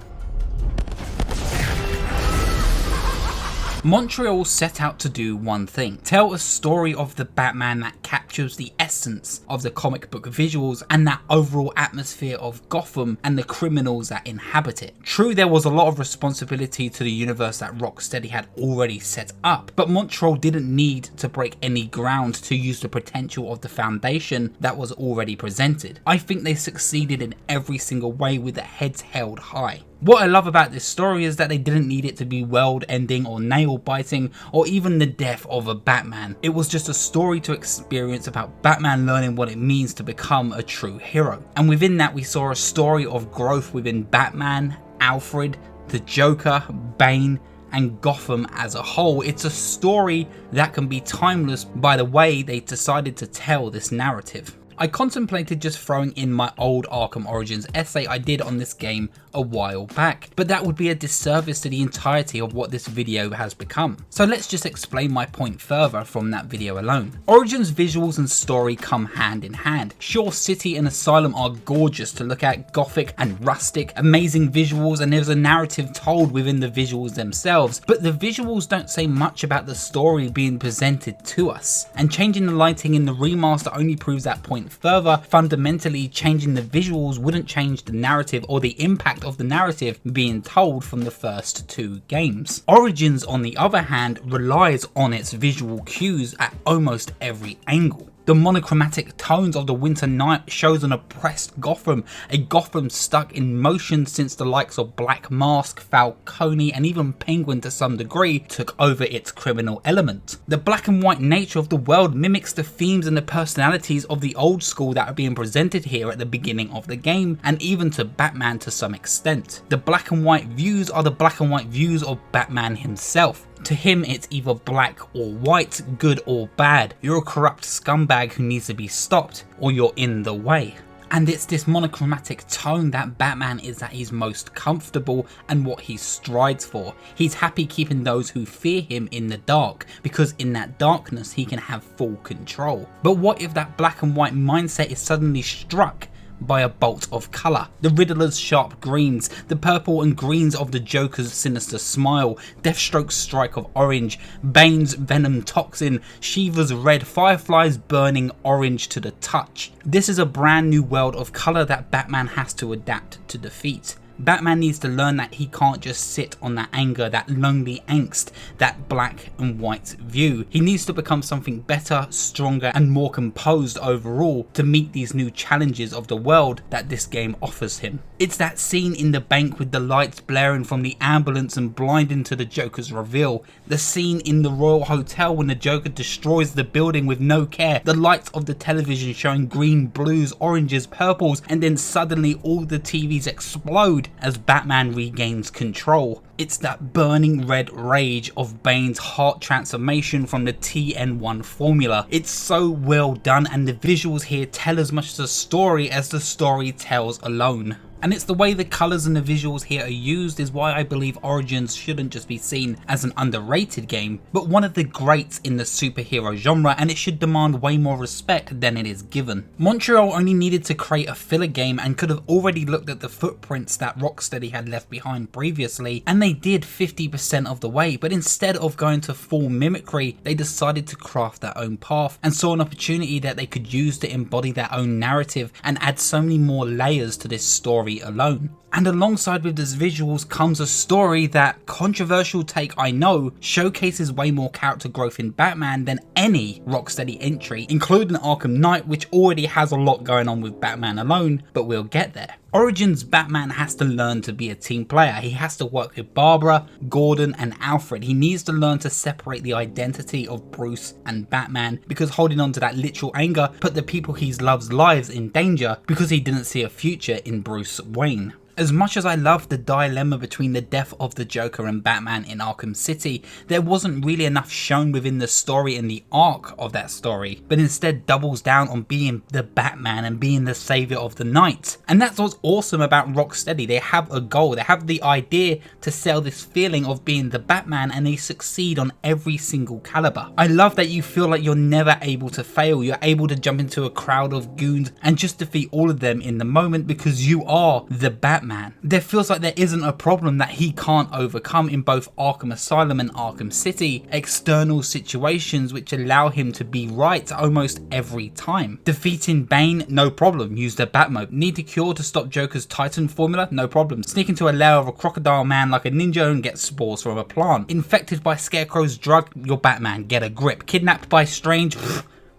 Montreal set out to do one thing: tell a story of the Batman that captures the essence of the comic book visuals and that overall atmosphere of Gotham and the criminals that inhabit it. True, there was a lot of responsibility to the universe that Rocksteady had already set up, but Montreal didn't need to break any ground to use the potential of the foundation that was already presented. I think they succeeded in every single way with their heads held high. What I love about this story is that they didn't need it to be world ending or nail biting or even the death of a Batman. It was just a story to experience about Batman learning what it means to become a true hero. And within that, we saw a story of growth within Batman, Alfred, the Joker, Bane, and Gotham as a whole. It's a story that can be timeless by the way they decided to tell this narrative. I contemplated just throwing in my old Arkham Origins essay I did on this game a while back, but that would be a disservice to the entirety of what this video has become. So let's just explain my point further from that video alone. Origins visuals and story come hand in hand. Sure, City and Asylum are gorgeous to look at, gothic and rustic, amazing visuals, and there's a narrative told within the visuals themselves, but the visuals don't say much about the story being presented to us. And changing the lighting in the remaster only proves that point further. Fundamentally, changing the visuals wouldn't change the narrative or the impact of the narrative being told from the first two games. Origins, on the other hand, relies on its visual cues at almost every angle. The monochromatic tones of the winter night shows an oppressed Gotham, a Gotham stuck in motion since the likes of Black Mask, Falcone, and even Penguin to some degree took over its criminal element. The black and white nature of the world mimics the themes and the personalities of the old school that are being presented here at the beginning of the game, and even to Batman to some extent. The black and white views are the black and white views of Batman himself. To him, it's either black or white, good or bad. You're a corrupt scumbag who needs to be stopped, or you're in the way. And it's this monochromatic tone that Batman is at his most comfortable and what he strives for. He's happy keeping those who fear him in the dark, because in that darkness he can have full control. But what if that black and white mindset is suddenly struck by a bolt of colour? The Riddler's sharp greens, the purple and greens of the Joker's sinister smile, Deathstroke's strike of orange, Bane's venom toxin, Shiva's red, Firefly's burning orange to the touch. This is a brand new world of colour that Batman has to adapt to defeat. Batman needs to learn that he can't just sit on that anger, that lonely angst, that black and white view. He needs to become something better, stronger and more composed overall to meet these new challenges of the world that this game offers him. It's that scene in the bank with the lights blaring from the ambulance and blinding to the Joker's reveal. The scene in the Royal Hotel when the Joker destroys the building with no care. The lights of the television showing green, blues, oranges, purples, and then suddenly all the TVs explode as Batman regains control. It's that burning red rage of Bane's heart transformation from the TN1 formula. It's so well done, and the visuals here tell as much the story as the story tells alone. And it's the way the colours and the visuals here are used is why I believe Origins shouldn't just be seen as an underrated game, but one of the greats in the superhero genre, and it should demand way more respect than it is given. Montreal only needed to create a filler game and could have already looked at the footprints that Rocksteady had left behind previously, and they did 50% of the way, but instead of going to full mimicry, they decided to craft their own path and saw an opportunity that they could use to embody their own narrative and add so many more layers to this story alone. And alongside with these visuals comes a story that, controversial take I know, showcases way more character growth in Batman than any Rocksteady entry, including Arkham Knight, which already has a lot going on with Batman alone, but we'll get there. Origins Batman has to learn to be a team player. He has to work with Barbara, Gordon and Alfred. He needs to learn to separate the identity of Bruce and Batman, because holding on to that literal anger put the people he loves lives in danger because he didn't see a future in Bruce Wayne. As much as I love the dilemma between the death of the Joker and Batman in Arkham City, there wasn't really enough shown within the story and the arc of that story, but instead doubles down on being the Batman and being the saviour of the night. And that's what's awesome about Rocksteady. They have a goal, they have the idea to sell this feeling of being the Batman, and they succeed on every single caliber. I love that you feel like you're never able to fail. You're able to jump into a crowd of goons and just defeat all of them in the moment because you are the Batman. There feels like there isn't a problem that he can't overcome in both Arkham Asylum and Arkham City, external situations which allow him to be right almost every time. Defeating Bane, no problem, use the Batmode. Need a cure to stop Joker's Titan formula, no problem. Sneak into a lair of a crocodile man like a ninja and get spores from a plant. Infected by Scarecrow's drug, you're Batman, get a grip. Kidnapped by Strange,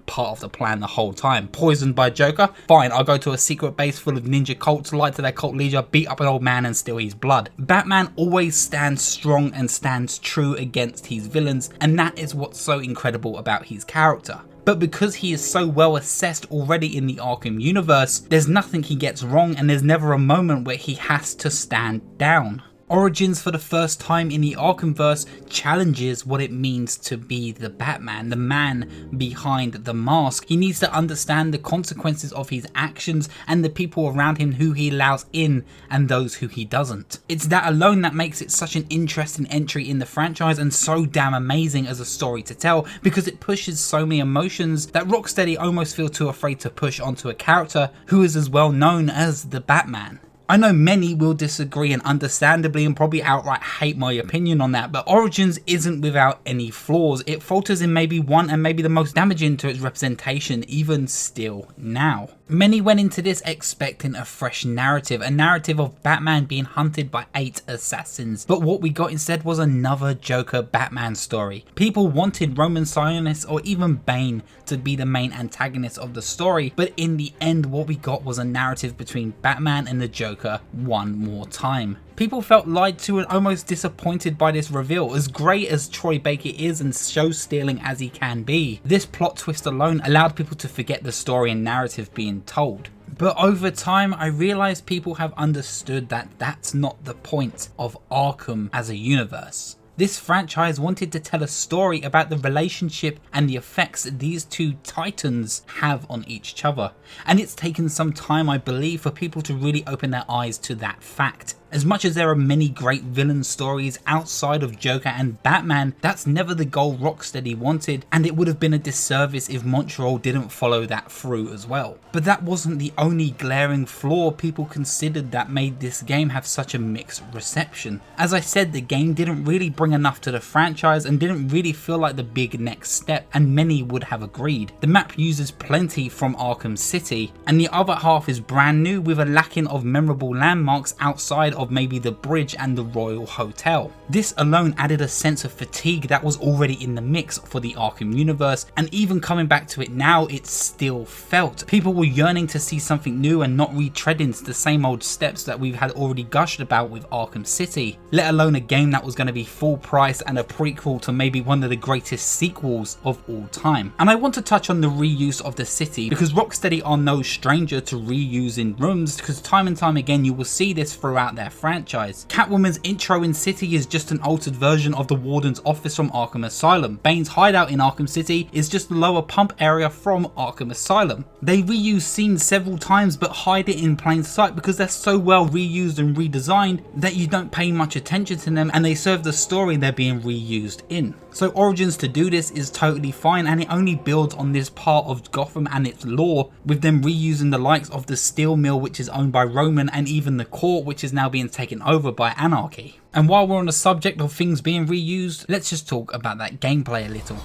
part of the plan the whole time. Poisoned by Joker? Fine, I'll go to a secret base full of ninja cults, lie to their cult leader, beat up an old man and steal his blood. Batman always stands strong and stands true against his villains, and that is what's so incredible about his character. But because he is so well assessed already in the Arkham universe, there's nothing he gets wrong and there's never a moment where he has to stand down. Origins, for the first time in the Arkhamverse, challenges what it means to be the Batman, the man behind the mask. He needs to understand the consequences of his actions and the people around him who he allows in and those who he doesn't. It's that alone that makes it such an interesting entry in the franchise and so damn amazing as a story to tell, because it pushes so many emotions that Rocksteady almost feel too afraid to push onto a character who is as well known as the Batman. I know many will disagree, and understandably, and probably outright hate my opinion on that, but Origins isn't without any flaws. It falters in maybe one and maybe the most damaging to its representation even still now. Many went into this expecting a fresh narrative, a narrative of Batman being hunted by 8 assassins, but what we got instead was another Joker Batman story. People wanted Roman Sionis or even Bane to be the main antagonist of the story, but in the end what we got was a narrative between Batman and the Joker one more time. People felt lied to and almost disappointed by this reveal. As great as Troy Baker is and show stealing as he can be, this plot twist alone allowed people to forget the story and narrative being told. But over time, I realized people have understood that that's not the point of Arkham as a universe. This franchise wanted to tell a story about the relationship and the effects these two titans have on each other, and it's taken some time, I believe, for people to really open their eyes to that fact. As much as there are many great villain stories outside of Joker and Batman, that's never the goal Rocksteady wanted, and it would have been a disservice if Montreal didn't follow that through as well. But that wasn't the only glaring flaw people considered that made this game have such a mixed reception. As I said, the game didn't really bring enough to the franchise and didn't really feel like the big next step, and many would have agreed. The map uses plenty from Arkham City, and the other half is brand new with a lacking of memorable landmarks outside of maybe the bridge and the Royal Hotel. This alone added a sense of fatigue that was already in the mix for the Arkham universe, and even coming back to it now, it still felt. People were yearning to see something new and not retreading the same old steps that we've had already gushed about with Arkham City, let alone a game that was going to be full price and a prequel to maybe one of the greatest sequels of all time. And I want to touch on the reuse of the city, because Rocksteady are no stranger to reusing rooms, because time and time again you will see this throughout their franchise. Catwoman's intro in City is just an altered version of the Warden's office from Arkham Asylum. Bane's hideout in Arkham City is just the lower pump area from Arkham Asylum. They reuse scenes several times but hide it in plain sight because they're so well reused and redesigned that you don't pay much attention to them, and they serve the story they're being reused in. So Origins to do this is totally fine, and it only builds on this part of Gotham and its lore, with them reusing the likes of the steel mill, which is owned by Roman, and even the court, which is now being taken over by Anarchy. And while we're on the subject of things being reused, let's just talk about that gameplay a little.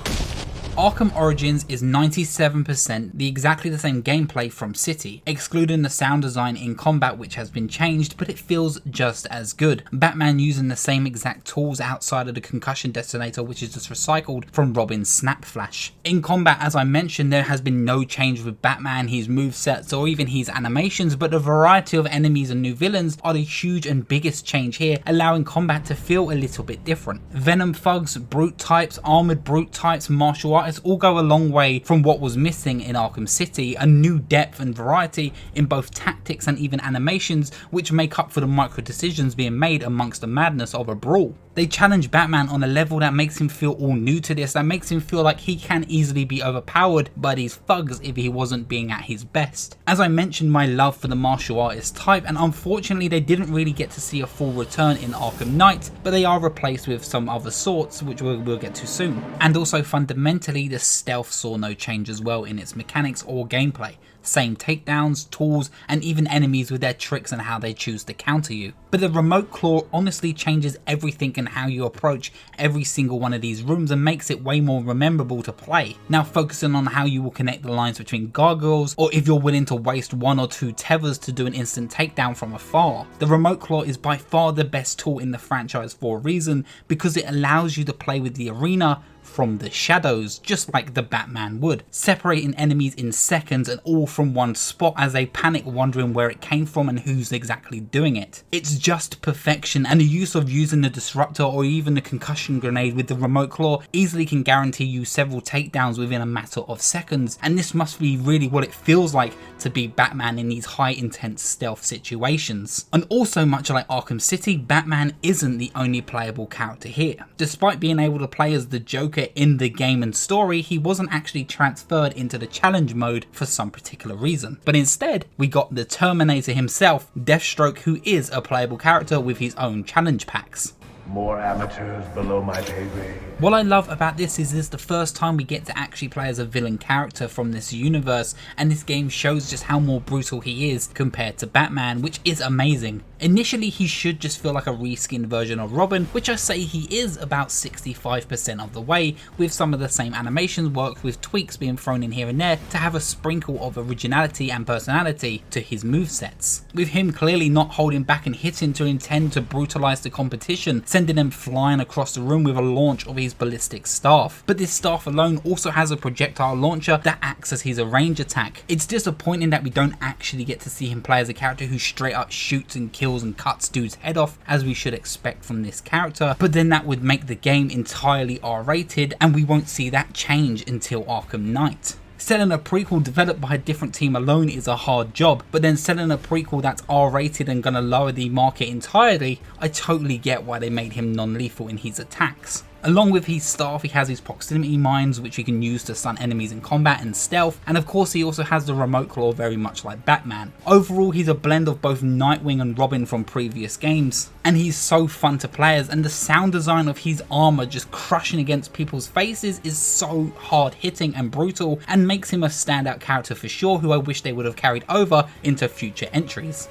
Arkham Origins is 97% exactly the same gameplay from City, excluding the sound design in combat which has been changed, but it feels just as good. Batman using the same exact tools outside of the concussion detonator, which is just recycled from Robin's snap flash. In combat, as I mentioned, there has been no change with Batman, his movesets or even his animations, but the variety of enemies and new villains are the huge and biggest change here, allowing combat to feel a little bit different. Venom thugs, brute types, armored brute types, martial artists all go a long way from what was missing in Arkham City, a new depth and variety in both tactics and even animations which make up for the micro decisions being made amongst the madness of a brawl. They challenge Batman on a level that makes him feel all new to this, that makes him feel like he can easily be overpowered by these thugs if he wasn't being at his best. As I mentioned, my love for the martial artist type, and unfortunately they didn't really get to see a full return in Arkham Knight, but they are replaced with some other sorts which we'll get to soon. And also fundamentally the stealth saw no change as well in its mechanics or gameplay. Same takedowns, tools, and even enemies with their tricks and how they choose to counter you. But the remote claw honestly changes everything and how you approach every single one of these rooms and makes it way more memorable to play. Now focusing on how you will connect the lines between gargoyles, or if you're willing to waste one or two tethers to do an instant takedown from afar. The remote claw is by far the best tool in the franchise for a reason, because it allows you to play with the arena from the shadows, just like the Batman would, separating enemies in seconds and all from one spot as they panic wondering where it came from and who's exactly doing it. It's just perfection, and the use of using the disruptor or even the concussion grenade with the remote claw easily can guarantee you several takedowns within a matter of seconds, and this must be really what it feels like to be Batman in these high intense stealth situations. And also, much like Arkham City, Batman isn't the only playable character here. Despite being able to play as the Joker in the game and story, he wasn't actually transferred into the challenge mode for some particular reason, but instead we got the Terminator himself, Deathstroke, who is a playable character with his own challenge packs. More amateurs below my pay grade. What I love about this is the first time we get to actually play as a villain character from this universe, and this game shows just how more brutal he is compared to Batman, which is amazing. Initially he should just feel like a reskinned version of Robin, which I say he is about 65% of the way, with some of the same animations work with tweaks being thrown in here and there to have a sprinkle of originality and personality to his movesets. With him clearly not holding back and hitting to intend to brutalize the competition, sending them flying across the room with a launch of his ballistic staff. But this staff alone also has a projectile launcher that acts as his range attack. It's disappointing that we don't actually get to see him play as a character who straight up shoots and kills and cuts dude's head off, as we should expect from this character, but then that would make the game entirely R-rated, and we won't see that change until Arkham Knight. Selling a prequel developed by a different team alone is a hard job, but then selling a prequel that's R-rated and gonna lower the market entirely, I totally get why they made him non-lethal in his attacks. Along with his staff, he has his proximity mines, which he can use to stun enemies in combat and stealth, and of course he also has the remote claw, very much like Batman. Overall, he's a blend of both Nightwing and Robin from previous games, and he's so fun to play as, and the sound design of his armor just crushing against people's faces is so hard hitting and brutal, and makes him a standout character for sure, who I wish they would have carried over into future entries.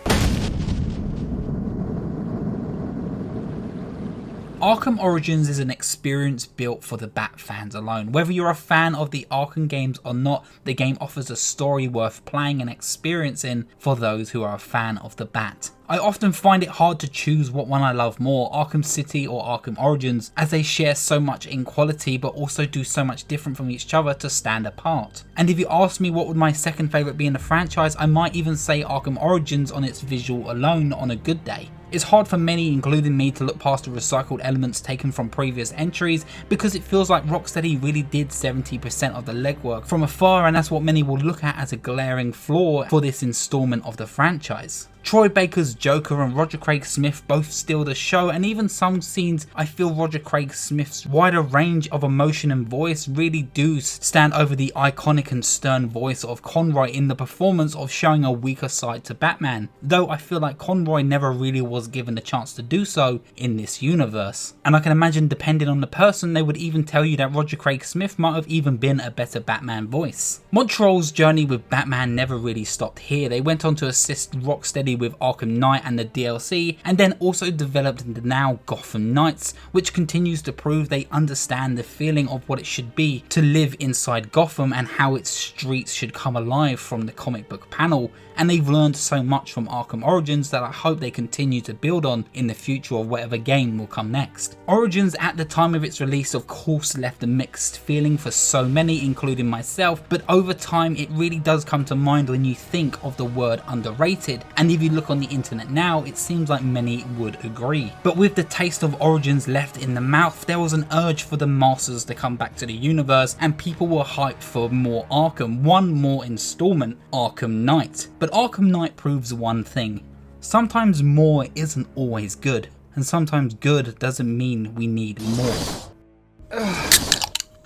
Arkham Origins is an experience built for the Bat fans alone. Whether you're a fan of the Arkham games or not, the game offers a story worth playing and experiencing for those who are a fan of the Bat. I often find it hard to choose what one I love more, Arkham City or Arkham Origins, as they share so much in quality but also do so much different from each other to stand apart. And if you ask me what would my second favourite be in the franchise, I might even say Arkham Origins on its visual alone on a good day. It's hard for many, including me, to look past the recycled elements taken from previous entries because it feels like Rocksteady really did 70% of the legwork from afar, and that's what many will look at as a glaring flaw for this installment of the franchise. Troy Baker's Joker and Roger Craig Smith both steal the show, and even some scenes I feel Roger Craig Smith's wider range of emotion and voice really do stand over the iconic and stern voice of Conroy in the performance of showing a weaker side to Batman, though I feel like Conroy never really was given the chance to do so in this universe. And I can imagine, depending on the person, they would even tell you that Roger Craig Smith might have even been a better Batman voice. Montreal's journey with Batman never really stopped here. They went on to assist Rocksteady with Arkham Knight and the DLC, and then also developed the now Gotham Knights, which continues to prove they understand the feeling of what it should be to live inside Gotham and how its streets should come alive from the comic book panel. And they've learned so much from Arkham Origins that I hope they continue to build on in the future of whatever game will come next. Origins at the time of its release of course left a mixed feeling for so many, including myself, but over time it really does come to mind when you think of the word underrated, and if you look on the internet now, it seems like many would agree. But with the taste of Origins left in the mouth, there was an urge for the masters to come back to the universe, and people were hyped for more Arkham, one more installment, Arkham Knight. But Arkham Knight proves one thing: sometimes more isn't always good, and sometimes good doesn't mean we need more.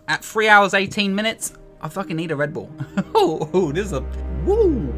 At 3 hours 18 minutes, I fucking need a Red Bull. Oh, this is a woo.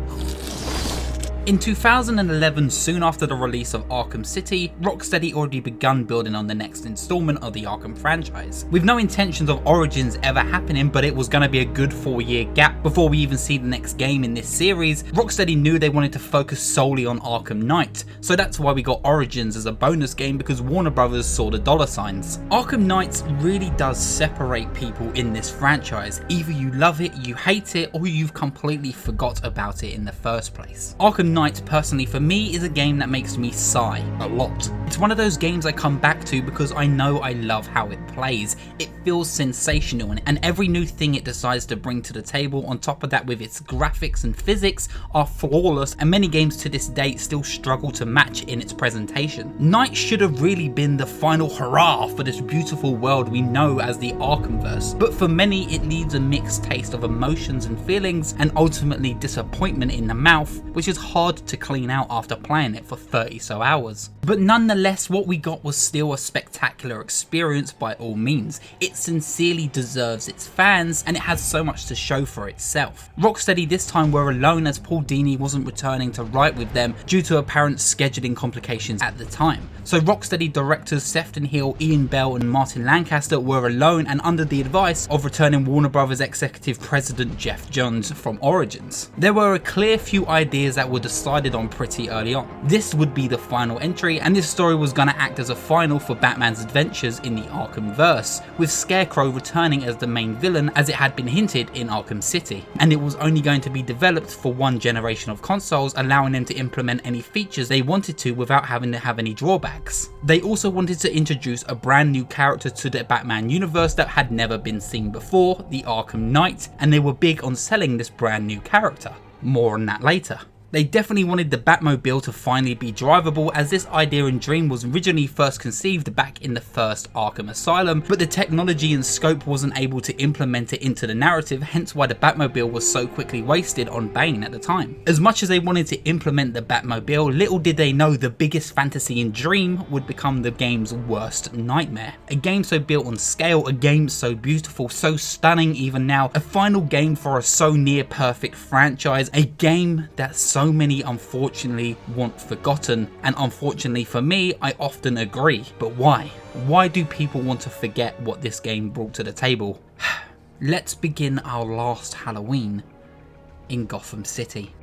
In 2011, soon after the release of Arkham City, Rocksteady already begun building on the next installment of the Arkham franchise. With no intentions of Origins ever happening, but it was going to be a good 4-year gap before we even see the next game in this series, Rocksteady knew they wanted to focus solely on Arkham Knight, so that's why we got Origins as a bonus game, because Warner Brothers saw the dollar signs. Arkham Knight really does separate people in this franchise. Either you love it, you hate it, or you've completely forgot about it in the first place. Arkham Knight, personally for me, is a game that makes me sigh a lot. It's one of those games I come back to because I know I love how it plays. It feels sensational, and every new thing it decides to bring to the table, on top of that with its graphics and physics, are flawless, and many games to this date still struggle to match in its presentation. Knight should have really been the final hurrah for this beautiful world we know as the Arkhamverse, but for many it leaves a mixed taste of emotions and feelings, and ultimately disappointment in the mouth, which is hard to clean out after playing it for 30 so hours. But nonetheless, what we got was still a spectacular experience by all means. It sincerely deserves its fans, and it has so much to show for itself. Rocksteady this time were alone, as Paul Dini wasn't returning to write with them due to apparent scheduling complications at the time. So Rocksteady directors Sefton Hill, Ian Bell and Martin Lancaster were alone, and under the advice of returning Warner Brothers executive president Jeff Johns from Origins. There were a clear few ideas that were decided on pretty early on. This would be the final entry, and this story was going to act as a final for Batman's adventures in the Arkhamverse, with Scarecrow returning as the main villain as it had been hinted in Arkham City. And it was only going to be developed for one generation of consoles, allowing them to implement any features they wanted to without having to have any drawbacks. They also wanted to introduce a brand new character to the Batman universe that had never been seen before, the Arkham Knight, and they were big on selling this brand new character. More on that later. They definitely wanted the Batmobile to finally be drivable, as this idea and dream was originally first conceived back in the first Arkham Asylum, but the technology and scope wasn't able to implement it into the narrative, hence why the Batmobile was so quickly wasted on Bane at the time. As much as they wanted to implement the Batmobile, little did they know the biggest fantasy and dream would become the game's worst nightmare. A game so built on scale, a game so beautiful, so stunning even now, a final game for a so near perfect franchise, a game that so many unfortunately want forgotten, and unfortunately for me, I often agree. But why? Why do people want to forget what this game brought to the table? Let's begin our last Halloween in Gotham City.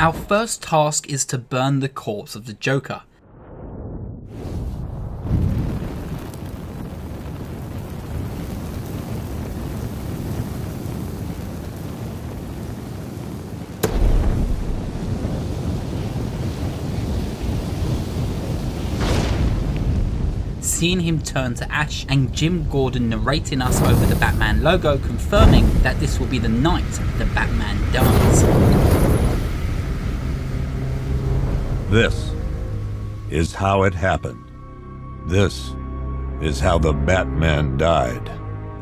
Our first task is to burn the corpse of the Joker. Seeing him turn to ash and Jim Gordon narrating us over the Batman logo, confirming that this will be the night the Batman dies. This is how it happened. This is how the Batman died.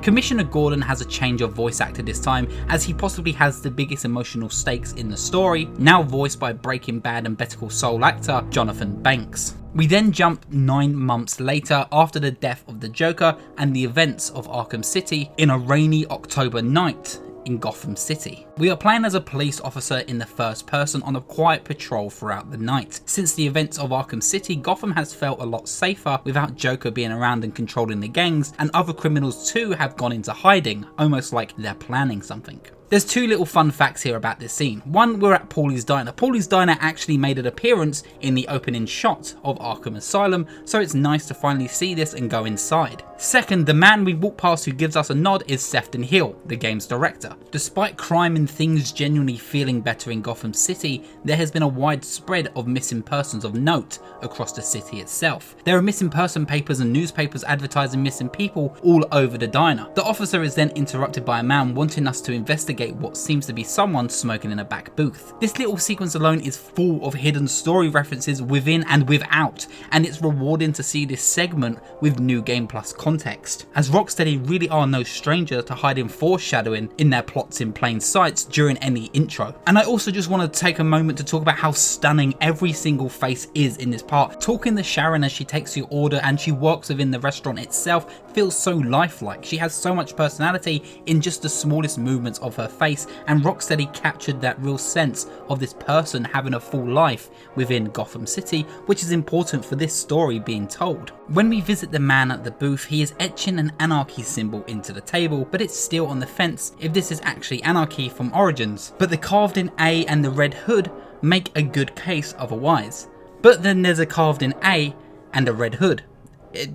Commissioner Gordon has a change of voice actor this time, as he possibly has the biggest emotional stakes in the story, now voiced by Breaking Bad and Better Call Saul actor Jonathan Banks. We then jump 9 months later after the death of the Joker and the events of Arkham City in a rainy October night in Gotham City. We are playing as a police officer in the first person on a quiet patrol throughout the night. Since the events of Arkham City, Gotham has felt a lot safer without Joker being around and controlling the gangs, and other criminals too have gone into hiding, almost like they're planning something. There's 2 little fun facts here about this scene. One, we're at Paulie's Diner. Paulie's Diner actually made an appearance in the opening shot of Arkham Asylum, so it's nice to finally see this and go inside. Second, the man we walk past who gives us a nod is Sefton Hill, the game's director. Despite crime and things genuinely feeling better in Gotham City, there has been a wide spread of missing persons of note across the city itself. There are missing person papers and newspapers advertising missing people all over the diner. The officer is then interrupted by a man wanting us to investigate what seems to be someone smoking in a back booth. This little sequence alone is full of hidden story references within and without, and it's rewarding to see this segment with New Game Plus context, as Rocksteady really are no stranger to hiding foreshadowing in their plots in plain sight during any intro. And I also just want to take a moment to talk about how stunning every single face is in this part. Talking to Sharon as she takes your order and she works within the restaurant itself feels so lifelike. She has so much personality in just the smallest movements of her face, and Rocksteady captured that real sense of this person having a full life within Gotham City, which is important for this story being told. When we visit the man at the booth, he is etching an anarchy symbol into the table, but it's still on the fence if this is actually anarchy from Origins. But the carved in A and the red hood make a good case otherwise. But then there's a carved in A and a red hood.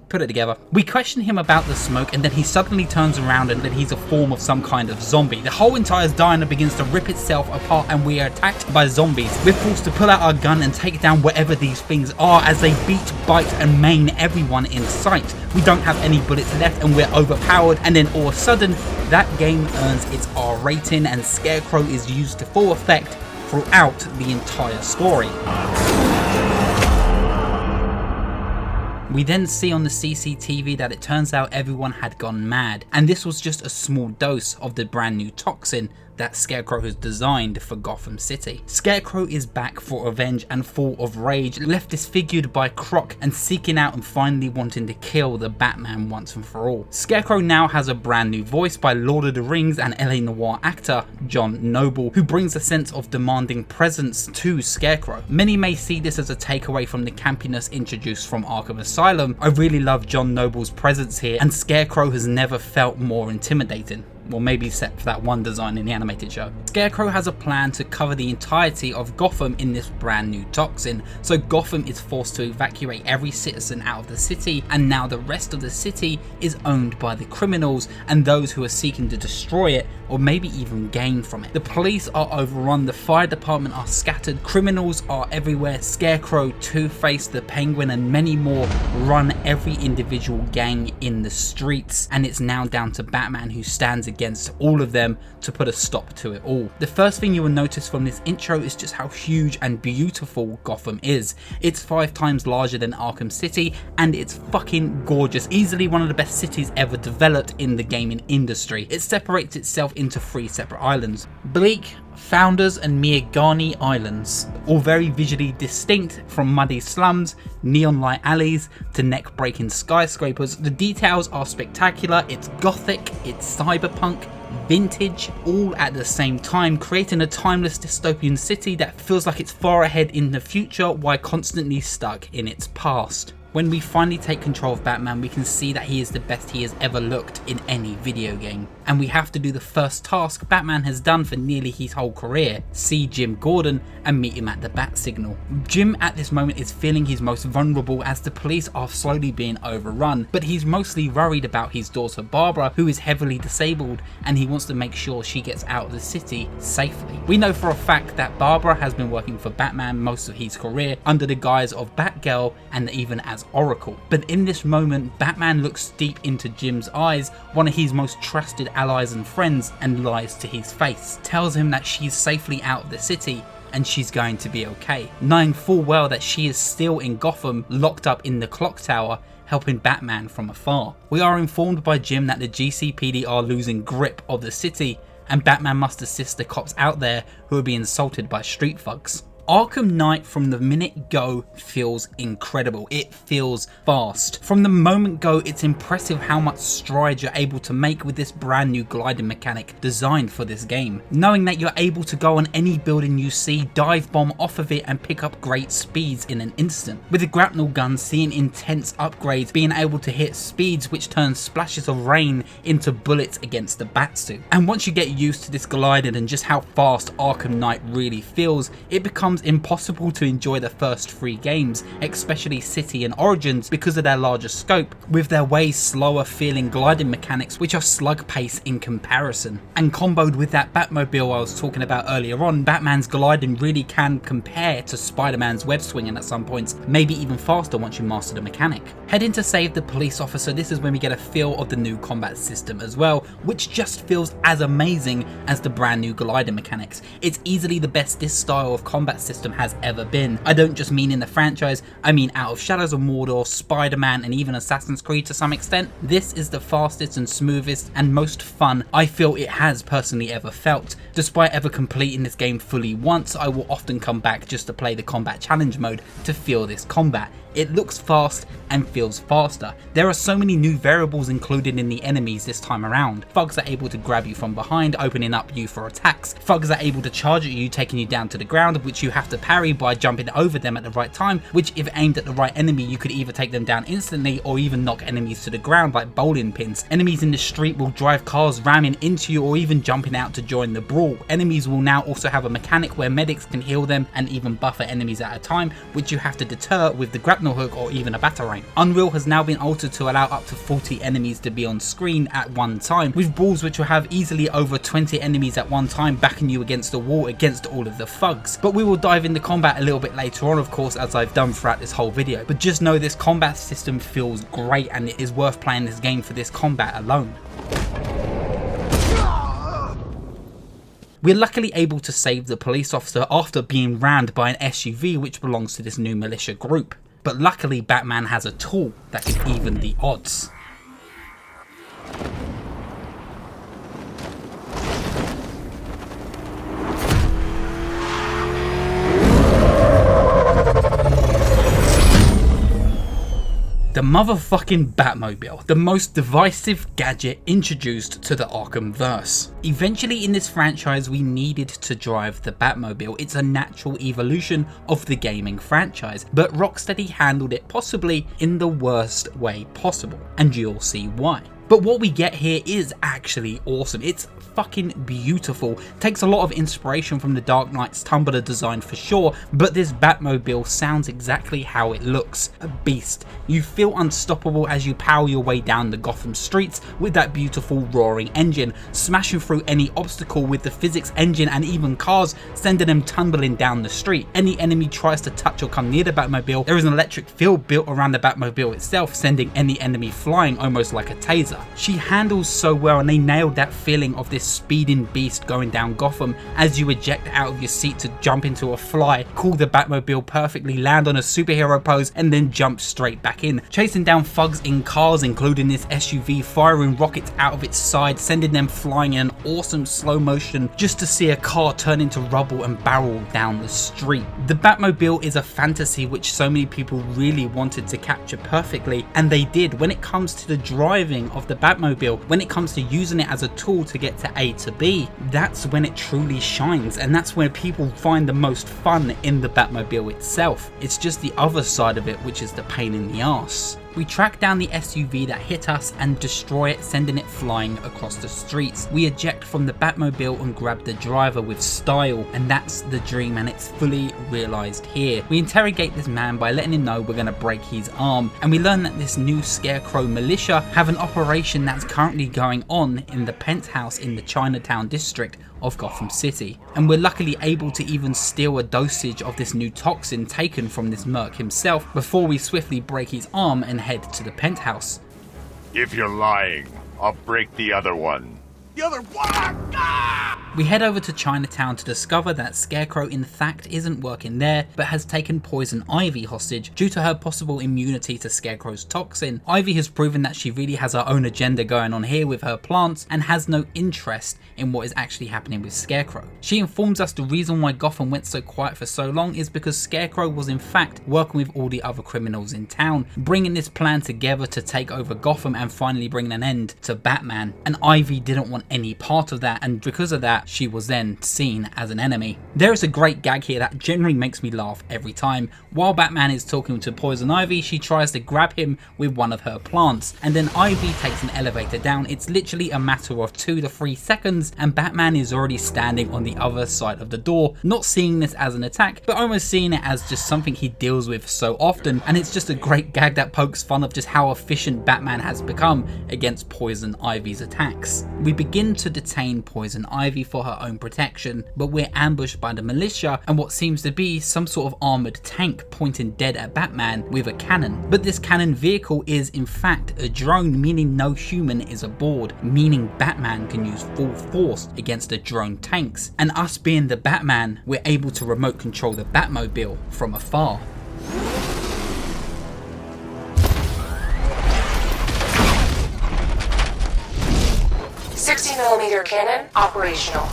Put it together. We question him about the smoke, and then he suddenly turns around and that he's a form of some kind of zombie. The whole entire diner begins to rip itself apart and we are attacked by zombies. We're forced to pull out our gun and take down whatever these things are as they beat, bite and maim everyone in sight. We don't have any bullets left and we're overpowered, and then all of a sudden that game earns its R rating and Scarecrow is used to full effect throughout the entire story. We then see on the CCTV that it turns out everyone had gone mad, and this was just a small dose of the brand new toxin that Scarecrow has designed for Gotham City. Scarecrow is back for revenge and full of rage, left disfigured by Croc and seeking out and finally wanting to kill the Batman once and for all. Scarecrow now has a brand new voice by Lord of the Rings and LA Noire actor John Noble, who brings a sense of demanding presence to Scarecrow. Many may see this as a takeaway from the campiness introduced from Arkham Asylum. I really love John Noble's presence here, and Scarecrow has never felt more intimidating. Well, maybe except for that one design in the animated show. Scarecrow has a plan to cover the entirety of Gotham in this brand new toxin, so Gotham is forced to evacuate every citizen out of the city, and now the rest of the city is owned by the criminals and those who are seeking to destroy it or maybe even gain from it. The police are overrun, the fire department are scattered, criminals are everywhere. Scarecrow, Two-Face, the Penguin and many more run every individual gang in the streets, and it's now down to Batman, who stands against all of them to put a stop to it all. The first thing you will notice from this intro is just how huge and beautiful Gotham is. It's 5 times larger than Arkham City and it's fucking gorgeous. Easily one of the best cities ever developed in the gaming industry. It separates itself into 3 separate islands: Bleak, Founders and Miagani Islands, all very visually distinct, from muddy slums, neon light alleys to neck-breaking skyscrapers. The details are spectacular. It's gothic, it's cyberpunk, vintage, all at the same time, creating a timeless dystopian city that feels like it's far ahead in the future while constantly stuck in its past. When we finally take control of Batman, we can see that he is the best he has ever looked in any video game. And we have to do the first task Batman has done for nearly his whole career, see Jim Gordon and meet him at the Bat Signal. Jim at this moment is feeling his most vulnerable as the police are slowly being overrun, but he's mostly worried about his daughter Barbara, who is heavily disabled, and he wants to make sure she gets out of the city safely. We know for a fact that Barbara has been working for Batman most of his career under the guise of Batgirl and even as Oracle. But in this moment, Batman looks deep into Jim's eyes, one of his most trusted allies and friends, and lies to his face, tells him that she's safely out of the city and she's going to be okay, knowing full well that she is still in Gotham, locked up in the clock tower, helping Batman from afar. We are informed by Jim that the GCPD are losing grip of the city, and Batman must assist the cops out there who are being assaulted by street thugs. Arkham Knight from the minute go feels incredible. It feels fast. From the moment go, it's impressive how much strides you're able to make with this brand new gliding mechanic designed for this game. Knowing that you're able to go on any building you see, dive bomb off of it and pick up great speeds in an instant. With the grapnel gun, seeing intense upgrades, being able to hit speeds which turn splashes of rain into bullets against the batsuit. And once you get used to this gliding and just how fast Arkham Knight really feels, it becomes impossible to enjoy the first 3 games, especially City and Origins, because of their larger scope, with their way slower feeling gliding mechanics which are slug pace in comparison. And comboed with that Batmobile I was talking about earlier on, Batman's gliding really can compare to Spider-Man's web swinging at some points, maybe even faster once you master the mechanic. Heading to save the police officer, this is when we get a feel of the new combat system as well, which just feels as amazing as the brand new gliding mechanics. It's easily the best this style of combat system has ever been. I don't just mean in the franchise, I mean out of Shadows of Mordor, Spider-Man and even Assassin's Creed to some extent. This is the fastest and smoothest and most fun I feel it has personally ever felt. Despite ever completing this game fully once, I will often come back just to play the combat challenge mode to feel this combat. It looks fast and feels faster. There are so many new variables included in the enemies this time around. Thugs are able to grab you from behind, opening up you for attacks. Thugs are able to charge at you, taking you down to the ground, which you have to parry by jumping over them at the right time, which if aimed at the right enemy you could either take them down instantly or even knock enemies to the ground like bowling pins. Enemies in the street will drive cars ramming into you or even jumping out to join the brawl. Enemies will now also have a mechanic where medics can heal them and even buffer enemies at a time, which you have to deter with the grapnel hook or even a batarang. Unreal has now been altered to allow up to 40 enemies to be on screen at one time, with brawls which will have easily over 20 enemies at one time backing you against the wall against all of the thugs. But we will dive into combat a little bit later on, of course, as I've done throughout this whole video. But just know this combat system feels great and it is worth playing this game for this combat alone. We're luckily able to save the police officer after being rammed by an SUV which belongs to this new militia group. But luckily Batman has a tool that can even the odds. The motherfucking Batmobile, the most divisive gadget introduced to the Arkhamverse. Eventually in this franchise we needed to drive the Batmobile. It's a natural evolution of the gaming franchise, but Rocksteady handled it possibly in the worst way possible, and you'll see why. But what we get here is actually awesome. It's fucking beautiful. Takes a lot of inspiration from the Dark Knight's Tumbler design for sure, but this Batmobile sounds exactly how it looks. A beast. You feel unstoppable as you power your way down the Gotham streets with that beautiful roaring engine, smashing through any obstacle with the physics engine and even cars, sending them tumbling down the street. Any enemy tries to touch or come near the Batmobile, there is an electric field built around the Batmobile itself, sending any enemy flying almost like a taser. She handles so well, and they nailed that feeling of this speeding beast going down Gotham as you eject out of your seat to jump into a fly, call the Batmobile perfectly, land on a superhero pose and then jump straight back in, chasing down thugs in cars including this SUV, firing rockets out of its side, sending them flying in an awesome slow motion just to see a car turn into rubble and barrel down the street. The Batmobile is a fantasy which so many people really wanted to capture perfectly, and they did. When it comes to the driving of the the Batmobile, when it comes to using it as a tool to get to A to B, that's when it truly shines, and that's where people find the most fun in the Batmobile itself. It's just the other side of it which is the pain in the arse. We track down the SUV that hit us and destroy it, sending it flying across the streets. We eject from the Batmobile and grab the driver with style, and that's the dream, and it's fully realised here. We interrogate this man by letting him know we're going to break his arm, and we learn that this new Scarecrow militia have an operation that's currently going on in the penthouse in the Chinatown district of Gotham City, and we're luckily able to even steal a dosage of this new toxin taken from this merc himself before we swiftly break his arm and head to the penthouse. If you're lying, I'll break the other one. The other one! We head over to Chinatown to discover that Scarecrow in fact isn't working there, but has taken Poison Ivy hostage due to her possible immunity to Scarecrow's toxin. Ivy has proven that she really has her own agenda going on here with her plants and has no interest in what is actually happening with Scarecrow. She informs us the reason why Gotham went so quiet for so long is because Scarecrow was in fact working with all the other criminals in town, bringing this plan together to take over Gotham and finally bring an end to Batman, and Ivy didn't want any part of that, and because of that she was then seen as an enemy. There is a great gag here that generally makes me laugh every time. While Batman is talking to Poison Ivy, she tries to grab him with one of her plants, and then Ivy takes an elevator down. It's literally a matter of 2 to 3 seconds and Batman is already standing on the other side of the door, not seeing this as an attack, but almost seeing it as just something he deals with so often, and it's just a great gag that pokes fun of just how efficient Batman has become against Poison Ivy's attacks. We begin to detain Poison Ivy for her own protection, but we're ambushed by the militia and what seems to be some sort of armoured tank pointing dead at Batman with a cannon. But this cannon vehicle is in fact a drone, meaning no human is aboard, meaning Batman can use full force against the drone tanks, and us being the Batman, we're able to remote control the Batmobile from afar. .60mm cannon operational.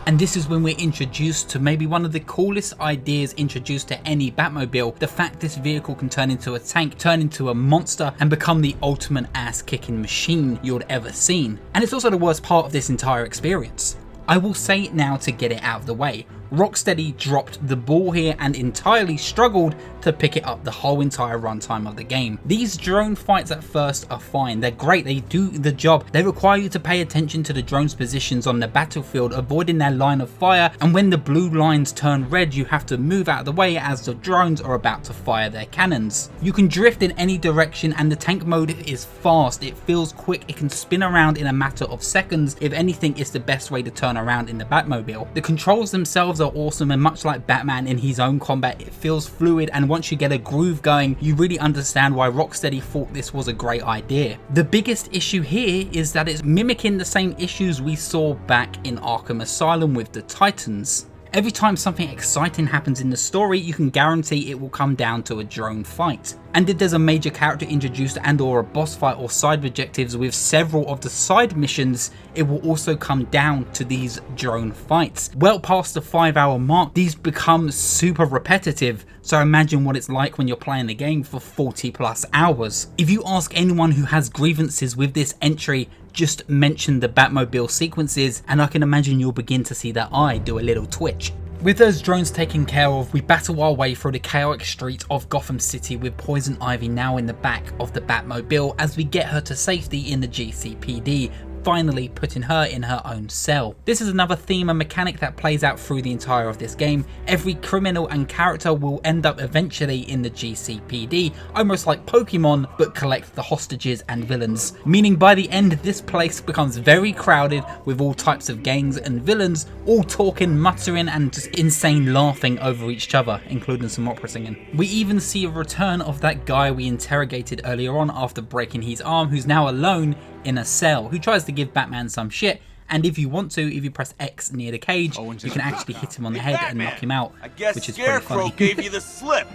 And this is when we're introduced to maybe one of the coolest ideas introduced to any Batmobile, the fact this vehicle can turn into a tank, turn into a monster, and become the ultimate ass-kicking machine you'd ever seen. And it's also the worst part of this entire experience. I will say it now to get it out of the way. Rocksteady dropped the ball here and entirely struggled to pick it up the whole entire runtime of the game. These drone fights at first are fine, they're great, they do the job. They require you to pay attention to the drones' positions on the battlefield, avoiding their line of fire, and when the blue lines turn red you have to move out of the way as the drones are about to fire their cannons. You can drift in any direction and the tank mode is fast, it feels quick, it can spin around in a matter of seconds. If anything, it's the best way to turn around in the Batmobile. The controls themselves are awesome, and much like Batman in his own combat, it feels fluid, and once you get a groove going you really understand why Rocksteady thought this was a great idea. The biggest issue here is that it's mimicking the same issues we saw back in Arkham Asylum with the Titans. Every time something exciting happens in the story, you can guarantee it will come down to a drone fight. And if there's a major character introduced and or a boss fight or side objectives with several of the side missions, it will also come down to these drone fights. Well past the 5-hour mark, these become super repetitive, so imagine what it's like when you're playing the game for 40+ hours. If you ask anyone who has grievances with this entry, just mention the Batmobile sequences and I can imagine you'll begin to see that eye do a little twitch. With those drones taken care of, we battle our way through the chaotic streets of Gotham City with Poison Ivy now in the back of the Batmobile as we get her to safety in the GCPD, finally putting her in her own cell. This is another theme and mechanic that plays out through the entire of this game. Every criminal and character will end up eventually in the GCPD, almost like Pokemon, but collect the hostages and villains. Meaning by the end this place becomes very crowded with all types of gangs and villains, all talking, muttering and just insane laughing over each other, including some opera singing. We even see a return of that guy we interrogated earlier on after breaking his arm, who's now alone in a cell, who tries to give Batman some shit, and if you want to, if you press X near the cage, you can actually hit him on the head and knock him out, which is pretty funny. Gave you the slip.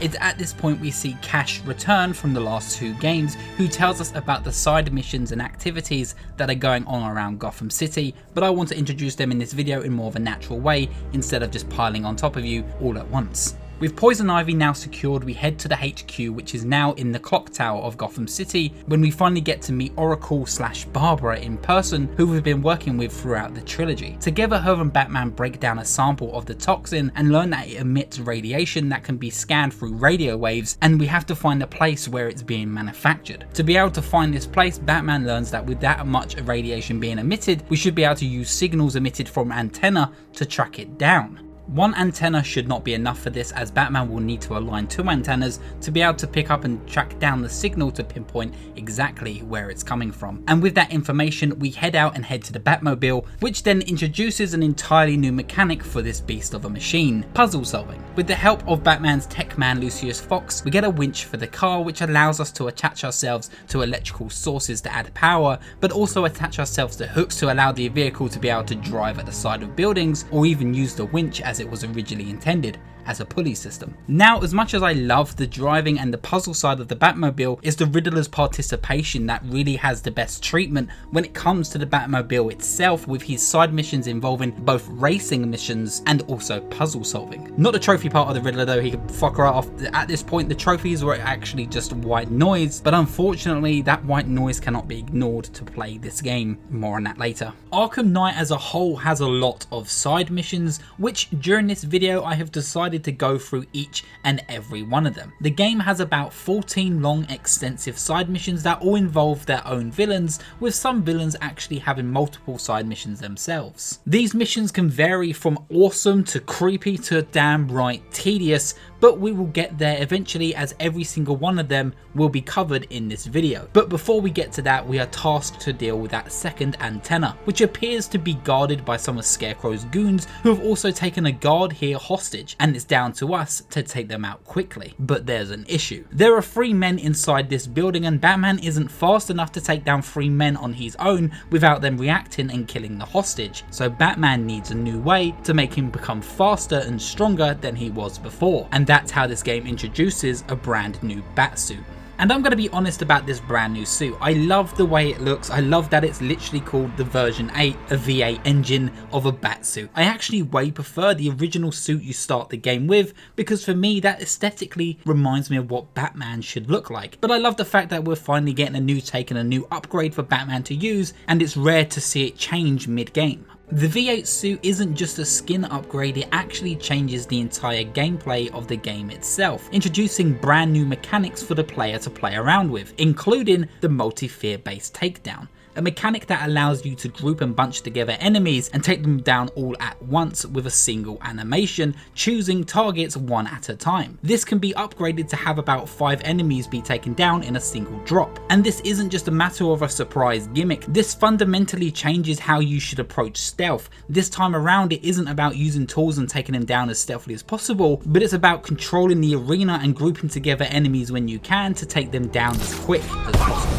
It's at this point we see Cash return from the last 2 games, who tells us about the side missions and activities that are going on around Gotham City, but I want to introduce them in this video in more of a natural way instead of just piling on top of you all at once. With Poison Ivy now secured, we head to the HQ, which is now in the clock tower of Gotham City, when we finally get to meet Oracle/Barbara in person, who we've been working with throughout the trilogy. Together, her and Batman break down a sample of the toxin and learn that it emits radiation that can be scanned through radio waves, and we have to find a place where it's being manufactured. To be able to find this place, Batman learns that with that much radiation being emitted, we should be able to use signals emitted from antenna to track it down. One antenna should not be enough for this, as Batman will need to align 2 antennas to be able to pick up and track down the signal to pinpoint exactly where it's coming from. And with that information, we head out and head to the Batmobile, which then introduces an entirely new mechanic for this beast of a machine: puzzle solving. With the help of Batman's tech man Lucius Fox, we get a winch for the car, which allows us to attach ourselves to electrical sources to add power, but also attach ourselves to hooks to allow the vehicle to be able to drive at the side of buildings, or even use the winch as it was originally intended, as a pulley system. Now, as much as I love the driving and the puzzle side of the Batmobile, is the Riddler's participation that really has the best treatment when it comes to the Batmobile itself, with his side missions involving both racing missions and also puzzle solving. Not the trophy part of the Riddler though, he could fuck right off. At this point, the trophies were actually just white noise, but unfortunately that white noise cannot be ignored to play this game. More on that later. Arkham Knight as a whole has a lot of side missions, which during this video I have decided to go through each and every one of them. The game has about 14 long extensive side missions that all involve their own villains, with some villains actually having multiple side missions themselves. These missions can vary from awesome to creepy to damn right tedious, but we will get there eventually, as every single one of them will be covered in this video. But before we get to that, we are tasked to deal with that second antenna, which appears to be guarded by some of Scarecrow's goons, who have also taken a guard here hostage, and it's down to us to take them out quickly. But there's an issue. There are 3 men inside this building, and Batman isn't fast enough to take down 3 men on his own without them reacting and killing the hostage. So Batman needs a new way to make him become faster and stronger than he was before, and that's how this game introduces a brand new Batsuit. And I'm going to be honest about this brand new suit. I love the way it looks. I love that it's literally called the version 8, a V8 engine of a Batsuit. I actually way prefer the original suit you start the game with, because for me that aesthetically reminds me of what Batman should look like. But I love the fact that we're finally getting a new take and a new upgrade for Batman to use, and it's rare to see it change mid-game. The V8 suit isn't just a skin upgrade, it actually changes the entire gameplay of the game itself, introducing brand new mechanics for the player to play around with, including the multi-fear based takedown. A mechanic that allows you to group and bunch together enemies and take them down all at once with a single animation, choosing targets one at a time. This can be upgraded to have about 5 enemies be taken down in a single drop. And this isn't just a matter of a surprise gimmick, this fundamentally changes how you should approach stealth. This time around, it isn't about using tools and taking them down as stealthily as possible, but it's about controlling the arena and grouping together enemies when you can to take them down as quick as possible.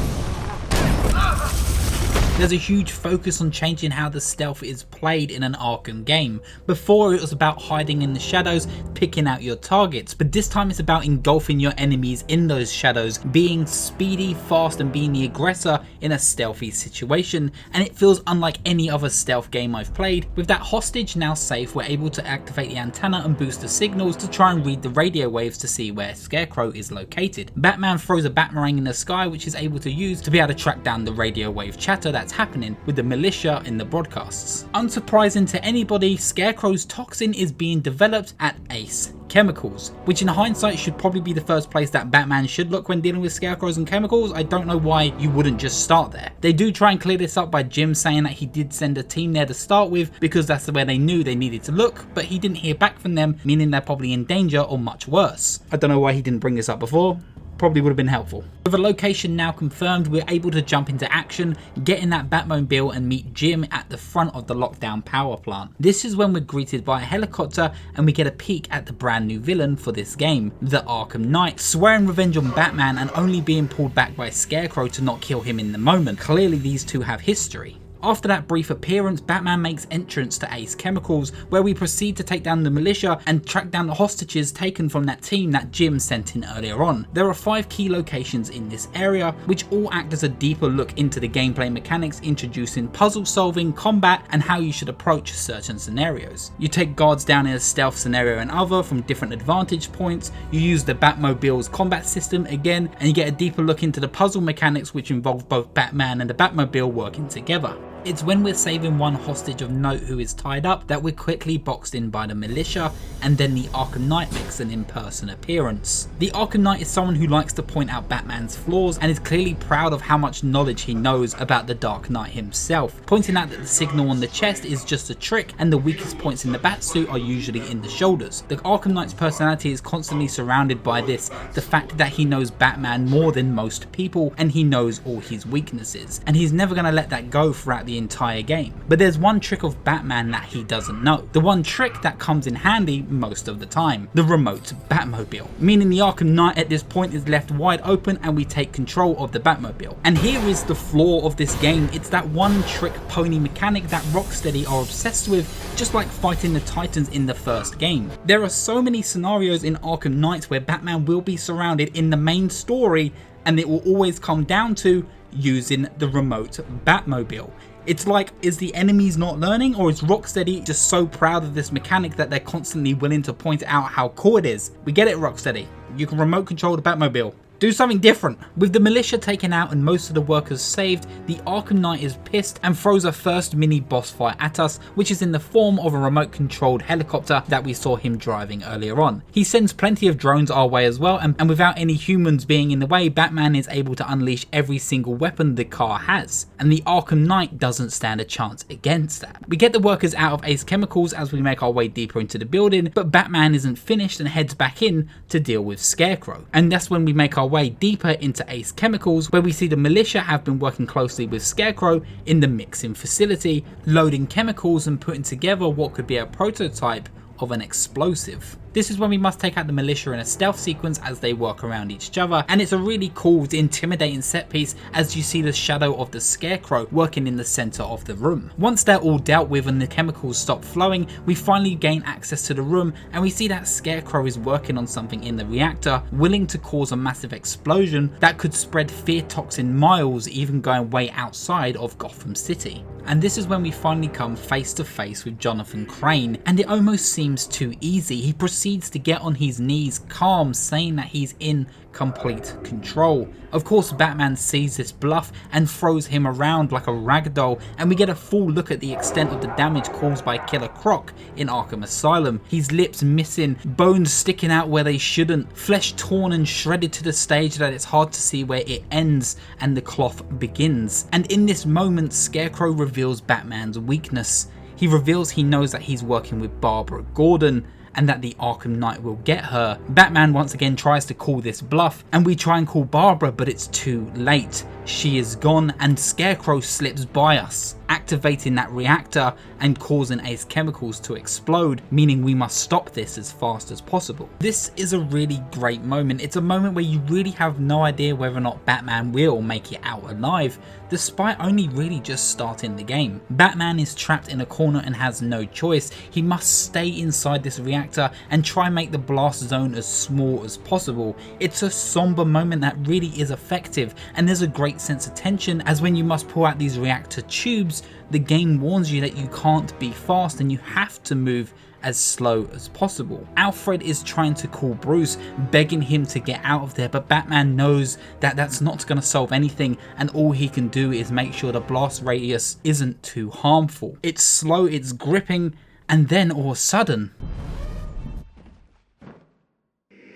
There's a huge focus on changing how the stealth is played in an Arkham game. Before, it was about hiding in the shadows, picking out your targets, but this time it's about engulfing your enemies in those shadows, being speedy, fast, and being the aggressor in a stealthy situation, and it feels unlike any other stealth game I've played. With that hostage now safe, we're able to activate the antenna and boost the signals to try and read the radio waves to see where Scarecrow is located. Batman throws a batarang in the sky, which is able to use to be able to track down the radio wave chatter that's happening with the militia in the broadcasts. Unsurprising to anybody, Scarecrow's toxin is being developed at Ace Chemicals, which in hindsight should probably be the first place that Batman should look when dealing with scarecrows and chemicals. I don't know why you wouldn't just start there. They do try and clear this up by Jim saying that he did send a team there to start with because that's where they knew they needed to look, but he didn't hear back from them, meaning they're probably in danger or much worse. I don't know why he didn't bring this up before. Probably would have been helpful. With a location now confirmed, we're able to jump into action, get in that Batmobile and meet Jim at the front of the lockdown power plant. This is when we're greeted by a helicopter and we get a peek at the brand new villain for this game, the Arkham Knight, swearing revenge on Batman and only being pulled back by Scarecrow to not kill him in the moment. Clearly these two have history. After that brief appearance, Batman makes entrance to Ace Chemicals, where we proceed to take down the militia and track down the hostages taken from that team that Jim sent in earlier on. There are 5 key locations in this area, which all act as a deeper look into the gameplay mechanics, introducing puzzle solving, combat, and how you should approach certain scenarios. You take guards down in a stealth scenario and other from different advantage points, you use the Batmobile's combat system again, and you get a deeper look into the puzzle mechanics which involve both Batman and the Batmobile working together. It's when we're saving one hostage of note who is tied up that we're quickly boxed in by the militia, and then the Arkham Knight makes an in-person appearance. The Arkham Knight is someone who likes to point out Batman's flaws and is clearly proud of how much knowledge he knows about the Dark Knight himself, pointing out that the signal on the chest is just a trick and the weakest points in the Batsuit are usually in the shoulders. The Arkham Knight's personality is constantly surrounded by this, the fact that he knows Batman more than most people and he knows all his weaknesses, and he's never going to let that go throughout the entire game. But there's one trick of Batman that he doesn't know. The one trick that comes in handy most of the time. The remote Batmobile. Meaning the Arkham Knight at this point is left wide open and we take control of the Batmobile. And here is the flaw of this game. It's that one trick pony mechanic that Rocksteady are obsessed with, just like fighting the Titans in the first game. There are so many scenarios in Arkham Knight where Batman will be surrounded in the main story and it will always come down to using the remote Batmobile. It's like, is the enemies not learning, or is Rocksteady just so proud of this mechanic that they're constantly willing to point out how cool it is? We get it, Rocksteady. You can remote control the Batmobile. Do something different. With the militia taken out and most of the workers saved, the Arkham Knight is pissed and throws a first mini boss fight at us, which is in the form of a remote controlled helicopter that we saw him driving earlier on. He sends plenty of drones our way as well, and without any humans being in the way, Batman is able to unleash every single weapon the car has, and the Arkham Knight doesn't stand a chance against that. We get the workers out of Ace Chemicals as we make our way deeper into the building, but Batman isn't finished and heads back in to deal with Scarecrow, and that's when we make our way deeper into Ace Chemicals, where we see the militia have been working closely with Scarecrow in the mixing facility, loading chemicals and putting together what could be a prototype of an explosive. This is when we must take out the militia in a stealth sequence as they work around each other, and it's a really cool, intimidating set piece as you see the shadow of the Scarecrow working in the center of the room. Once they're all dealt with and the chemicals stop flowing, we finally gain access to the room and we see that Scarecrow is working on something in the reactor, willing to cause a massive explosion that could spread fear toxin miles, even going way outside of Gotham City. And this is when we finally come face to face with Jonathan Crane, and it almost seems too easy. He proceeds to get on his knees, calm, saying that he's in complete control. Of course, Batman sees this bluff and throws him around like a ragdoll, and we get a full look at the extent of the damage caused by Killer Croc in Arkham Asylum. His lips missing, bones sticking out where they shouldn't, flesh torn and shredded to the stage that it's hard to see where it ends and the cloth begins. And in this moment, Scarecrow reveals Batman's weakness. He reveals he knows that he's working with Barbara Gordon, and that the Arkham Knight will get her. Batman once again tries to call this bluff, and we try and call Barbara, but it's too late. She is gone, and Scarecrow slips by us, activating that reactor and causing Ace Chemicals to explode, meaning we must stop this as fast as possible. This is a really great moment. It's a moment where you really have no idea whether or not Batman will make it out alive, despite only really just starting the game. Batman is trapped in a corner and has no choice. He must stay inside this reactor and try and make the blast zone as small as possible. It's a somber moment that really is effective, and there's a great sense of tension, as when you must pull out these reactor tubes, the game warns you that you can't be fast and you have to move as slow as possible. Alfred is trying to call Bruce, begging him to get out of there, but Batman knows that that's not going to solve anything, and all he can do is make sure the blast radius isn't too harmful. It's slow, it's gripping, and then all of a sudden...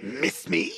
Miss me?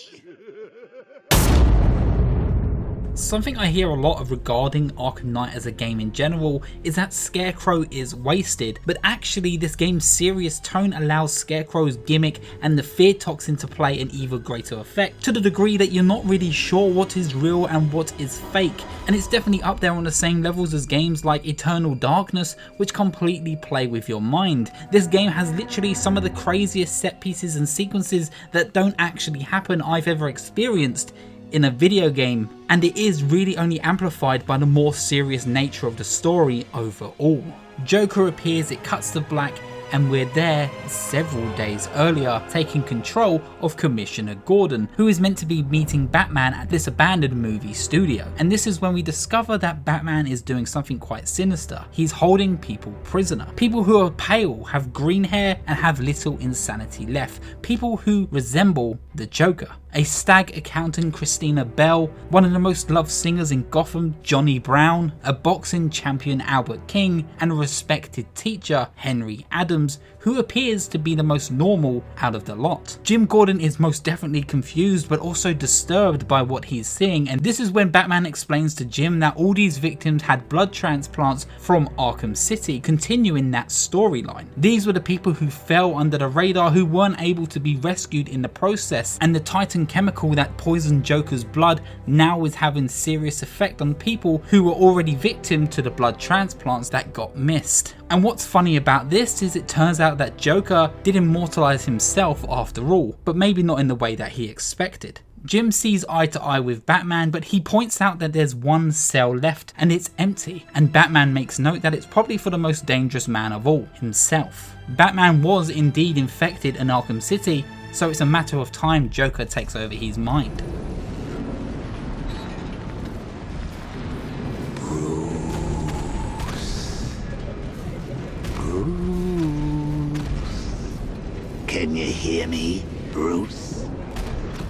Something I hear a lot of regarding Arkham Knight as a game in general is that Scarecrow is wasted, but actually this game's serious tone allows Scarecrow's gimmick and the fear toxin to play an even greater effect, to the degree that you're not really sure what is real and what is fake, and it's definitely up there on the same levels as games like Eternal Darkness, which completely play with your mind. This game has literally some of the craziest set pieces and sequences that don't actually happen I've ever experienced in a video game, and it is really only amplified by the more serious nature of the story overall. Joker appears, it cuts to black, and we're there several days earlier taking control of Commissioner Gordon, who is meant to be meeting Batman at this abandoned movie studio. And this is when we discover that Batman is doing something quite sinister. He's holding people prisoner. People who are pale, have green hair, and have little insanity left. People who resemble the Joker. A stag accountant, Christina Bell, one of the most loved singers in Gotham, Johnny Brown, a boxing champion, Albert King, and a respected teacher, Henry Adams, who appears to be the most normal out of the lot. Jim Gordon is most definitely confused but also disturbed by what he's seeing, and this is when Batman explains to Jim that all these victims had blood transplants from Arkham City, continuing that storyline. These were the people who fell under the radar, who weren't able to be rescued in the process, and the Titan chemical that poisoned Joker's blood now is having serious effect on people who were already victim to the blood transplants that got missed. And what's funny about this is it turns out that Joker did immortalize himself after all, but maybe not in the way that he expected. Jim sees eye to eye with Batman, but he points out that there's one cell left and it's empty, and Batman makes note that it's probably for the most dangerous man of all, himself. Batman was indeed infected in Arkham City, so it's a matter of time Joker takes over his mind. Can you hear me, Bruce?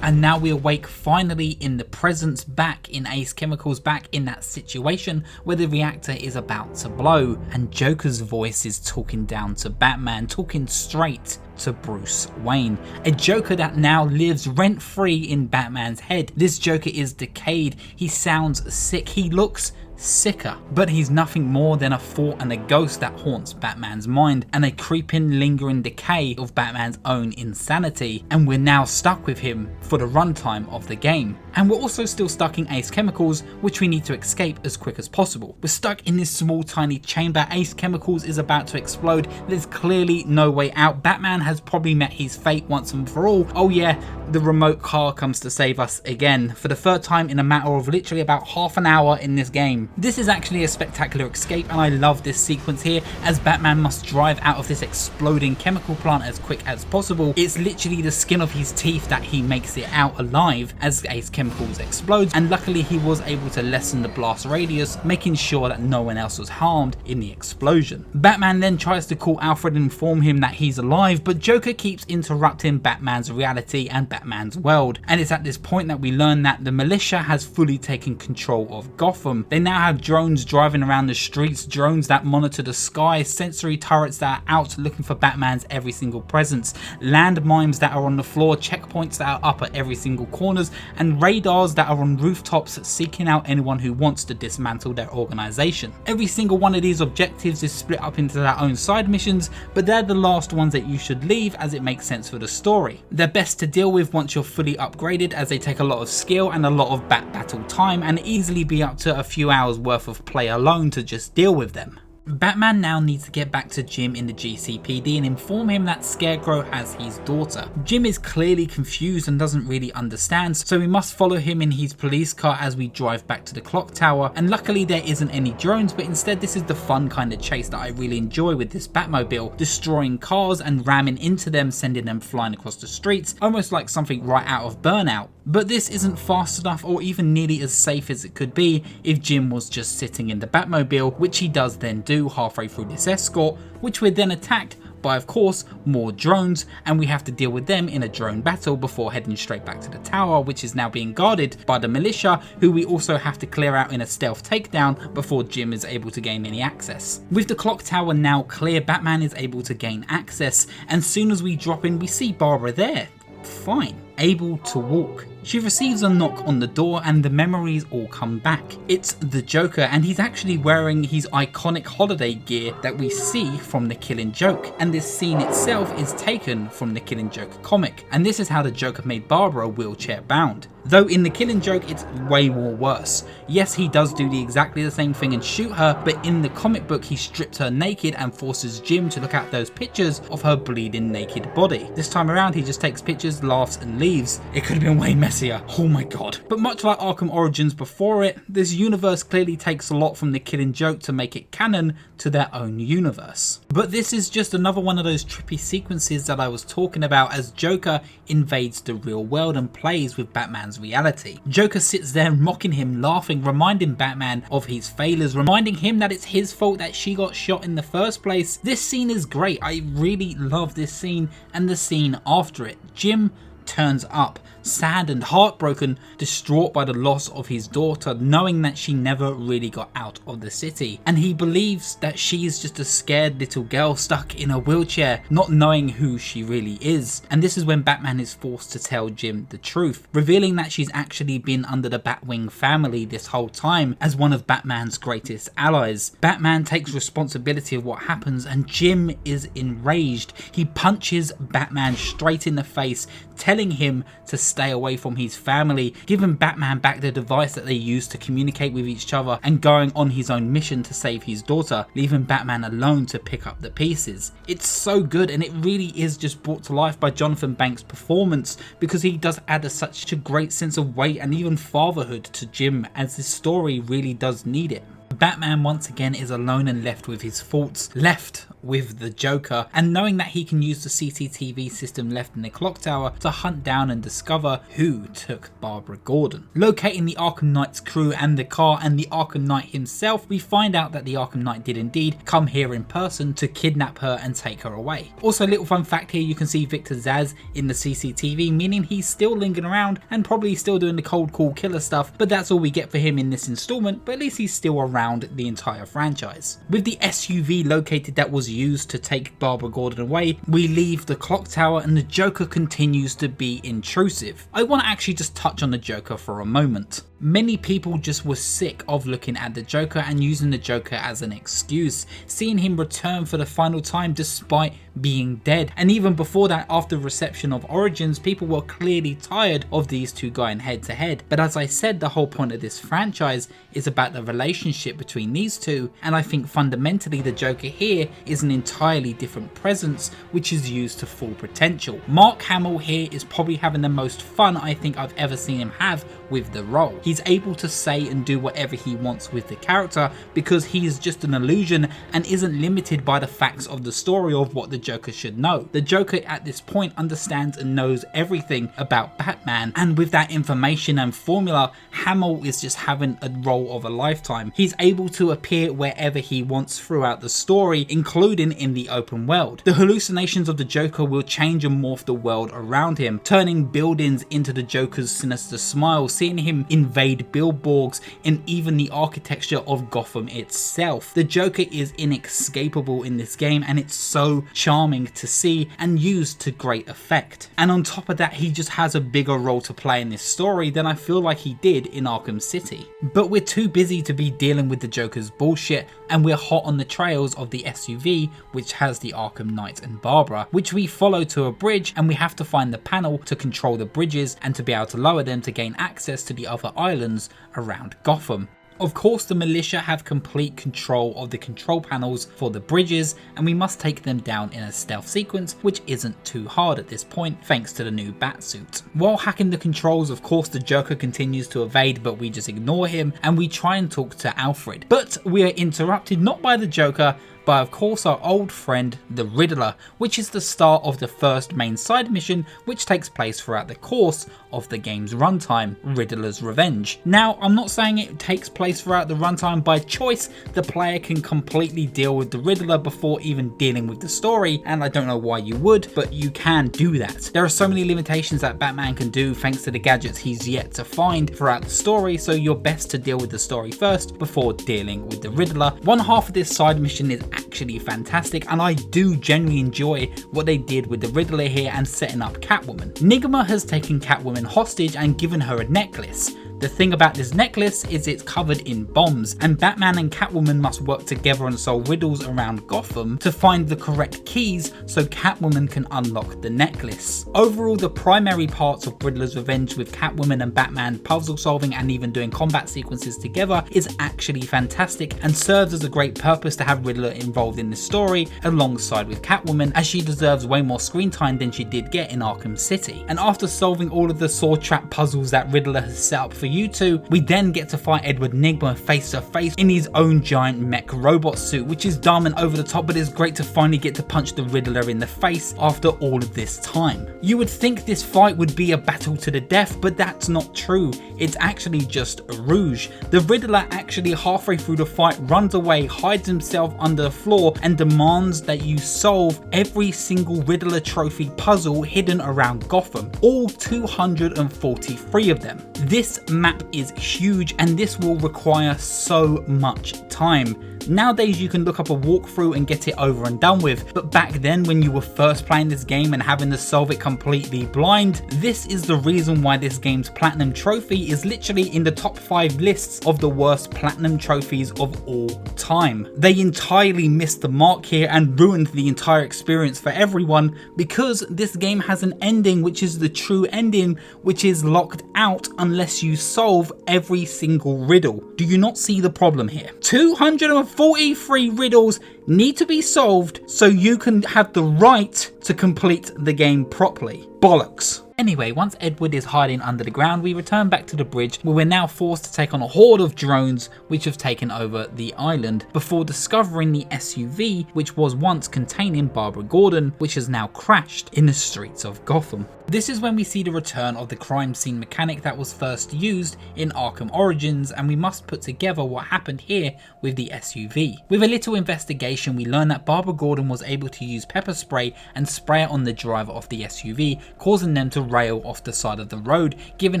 And now we awake finally in the presence, back in Ace Chemicals, back in that situation where the reactor is about to blow, and Joker's voice is talking down to Batman, talking straight to Bruce Wayne. A Joker that now lives rent-free in Batman's head. This Joker is decayed, he sounds sick, he looks sicker, but he's nothing more than a thought and a ghost that haunts Batman's mind, and a creeping, lingering decay of Batman's own insanity, and we're now stuck with him for the runtime of the game. And we're also still stuck in Ace Chemicals, which we need to escape as quick as possible. We're stuck in this small tiny chamber, Ace Chemicals is about to explode, there's clearly no way out. Batman has probably met his fate once and for all. Oh yeah, the remote car comes to save us again, for the third time in a matter of literally about half an hour in this game. This is actually a spectacular escape, and I love this sequence here as Batman must drive out of this exploding chemical plant as quick as possible. It's literally the skin of his teeth that he makes it out alive as Ace Chemicals explodes, and luckily he was able to lessen the blast radius, making sure that no one else was harmed in the explosion. Batman then tries to call Alfred and inform him that he's alive, but Joker keeps interrupting Batman's reality and Batman's world, and it's at this point that we learn that the militia has fully taken control of Gotham. They now have drones driving around the streets, drones that monitor the sky, sensory turrets that are out looking for Batman's every single presence, landmines that are on the floor, checkpoints that are up at every single corners, and radars that are on rooftops seeking out anyone who wants to dismantle their organization. Every single one of these objectives is split up into their own side missions, but they're the last ones that you should leave as it makes sense for the story. They're best to deal with once you're fully upgraded, as they take a lot of skill and a lot of battle time, and easily be up to a few hours worth of play alone to just deal with them. Batman now needs to get back to Jim in the GCPD and inform him that Scarecrow has his daughter. Jim is clearly confused and doesn't really understand, so we must follow him in his police car as we drive back to the clock tower, and luckily there isn't any drones, but instead this is the fun kind of chase that I really enjoy with this Batmobile, destroying cars and ramming into them, sending them flying across the streets, almost like something right out of Burnout. But this isn't fast enough or even nearly as safe as it could be if Jim was just sitting in the Batmobile, which he does then do halfway through this escort, which we're then attacked by, of course, more drones, and we have to deal with them in a drone battle before heading straight back to the tower, which is now being guarded by the militia, who we also have to clear out in a stealth takedown before Jim is able to gain any access. With the clock tower now clear, Batman is able to gain access, and soon as we drop in we see Barbara there, fine, able to walk. She receives a knock on the door and the memories all come back. It's the Joker, and he's actually wearing his iconic holiday gear that we see from The Killing Joke, and this scene itself is taken from the Killing Joke comic, and this is how the Joker made Barbara wheelchair bound. Though in The Killing Joke it's way more worse. Yes, he does do exactly the same thing and shoot her, but in the comic book he strips her naked and forces Jim to look at those pictures of her bleeding naked body. This time around he just takes pictures, laughs and leaves. It could have been way messier messier. Oh my god. But much like Arkham Origins before it, this universe clearly takes a lot from the Killing Joke to make it canon to their own universe. But this is just another one of those trippy sequences that I was talking about as Joker invades the real world and plays with Batman's reality. Joker sits there mocking him, laughing, reminding Batman of his failures, reminding him that it's his fault that she got shot in the first place. This scene is great. I really love this scene and the scene after it. Jim turns up, sad and heartbroken, distraught by the loss of his daughter, knowing that she never really got out of the city. And he believes that she is just a scared little girl stuck in a wheelchair, not knowing who she really is. And this is when Batman is forced to tell Jim the truth, revealing that she's actually been under the Batwing family this whole time as one of Batman's greatest allies. Batman takes responsibility of what happens and Jim is enraged. He punches Batman straight in the face, telling him to stay away from his family, giving Batman back the device that they used to communicate with each other, and going on his own mission to save his daughter, leaving Batman alone to pick up the pieces. It's so good, and it really is just brought to life by Jonathan Banks' performance, because he does add such a great sense of weight and even fatherhood to Jim, as this story really does need it. Batman once again is alone and left with his thoughts, left with the Joker, and knowing that he can use the CCTV system left in the clock tower to hunt down and discover who took Barbara Gordon. Locating the Arkham Knight's crew and the car and the Arkham Knight himself, we find out that the Arkham Knight did indeed come here in person to kidnap her and take her away. Also, little fun fact here, you can see Victor Zsasz in the CCTV, meaning he's still lingering around and probably still doing the cold cool killer stuff, but that's all we get for him in this installment, but at least he's still around the entire franchise. With the SUV located that was used to take Barbara Gordon away, we leave the clock tower and the Joker continues to be intrusive. I want to actually just touch on the Joker for a moment. Many people just were sick of looking at the Joker and using the Joker as an excuse, seeing him return for the final time despite being dead. And even before that, after reception of Origins, people were clearly tired of these two going head to head. But as I said, the whole point of this franchise is about the relationship between these two, and I think fundamentally the Joker here is an entirely different presence which is used to full potential. Mark Hamill here is probably having the most fun I think I've ever seen him have with the role. He's able to say and do whatever he wants with the character because he is just an illusion and isn't limited by the facts of the story of what the Joker should know. The Joker at this point understands and knows everything about Batman, and with that information and formula, Hamill is just having a role of a lifetime. He's able to appear wherever he wants throughout the story, including in the open world. The hallucinations of the Joker will change and morph the world around him, turning buildings into the Joker's sinister smile, seeing him invade billboards and even the architecture of Gotham itself. The Joker is inescapable in this game, and it's so charming to see and used to great effect. And on top of that, he just has a bigger role to play in this story than I feel like he did in Arkham City. But we're too busy to be dealing with the Joker's bullshit, and we're hot on the trails of the SUV which has the Arkham Knight and Barbara, which we follow to a bridge, and we have to find the panel to control the bridges and to be able to lower them to gain access to the other islands around Gotham. Of course, the militia have complete control of the control panels for the bridges, and we must take them down in a stealth sequence, which isn't too hard at this point thanks to the new Batsuit. While hacking the controls, of course, the Joker continues to evade, but we just ignore him and we try and talk to Alfred. But we are interrupted not by the Joker, but of course our old friend the Riddler, which is the start of the first main side mission which takes place throughout the course of the game's runtime, Riddler's Revenge. Now, I'm not saying it takes place throughout the runtime by choice. The player can completely deal with the Riddler before even dealing with the story, and I don't know why you would, but you can do that. There are so many limitations that Batman can do thanks to the gadgets he's yet to find throughout the story, so you're best to deal with the story first before dealing with the Riddler. One half of this side mission is actually fantastic, and I do genuinely enjoy what they did with the Riddler here and setting up Catwoman. Nigma has taken Catwoman hostage and given her a necklace. The thing about this necklace is it's covered in bombs, and Batman and Catwoman must work together and solve riddles around Gotham to find the correct keys so Catwoman can unlock the necklace. Overall, the primary parts of Riddler's Revenge with Catwoman and Batman puzzle solving and even doing combat sequences together is actually fantastic and serves as a great purpose to have Riddler involved in the story alongside with Catwoman, as she deserves way more screen time than she did get in Arkham City. And after solving all of the saw trap puzzles that Riddler has set up for you two, we then get to fight Edward Nygma face to face in his own giant mech robot suit, which is dumb and over the top, but it's great to finally get to punch the Riddler in the face after all of this time. You would think this fight would be a battle to the death, but that's not true. It's actually just a rouge. The Riddler actually halfway through the fight runs away, hides himself under the floor and demands that you solve every single Riddler trophy puzzle hidden around Gotham, all 243 of them. This map is huge and this will require so much time. Nowadays you can look up a walkthrough and get it over and done with, but back then when you were first playing this game and having to solve it completely blind, this is the reason why this game's platinum trophy is literally in the top 5 lists of the worst platinum trophies of all time. They entirely missed the mark here and ruined the entire experience for everyone, because this game has an ending which is the true ending, which is locked out unless you solve every single riddle. Do you not see the problem here? 243 riddles need to be solved so you can have the right to complete the game properly. Bollocks. Anyway, once Edward is hiding under the ground, we return back to the bridge where we're now forced to take on a horde of drones which have taken over the island before discovering the SUV which was once containing Barbara Gordon, which has now crashed in the streets of Gotham. This is when we see the return of the crime scene mechanic that was first used in Arkham Origins, and we must put together what happened here with the SUV. With a little investigation, we learn that Barbara Gordon was able to use pepper spray and spray it on the driver of the SUV, causing them to rail off the side of the road, giving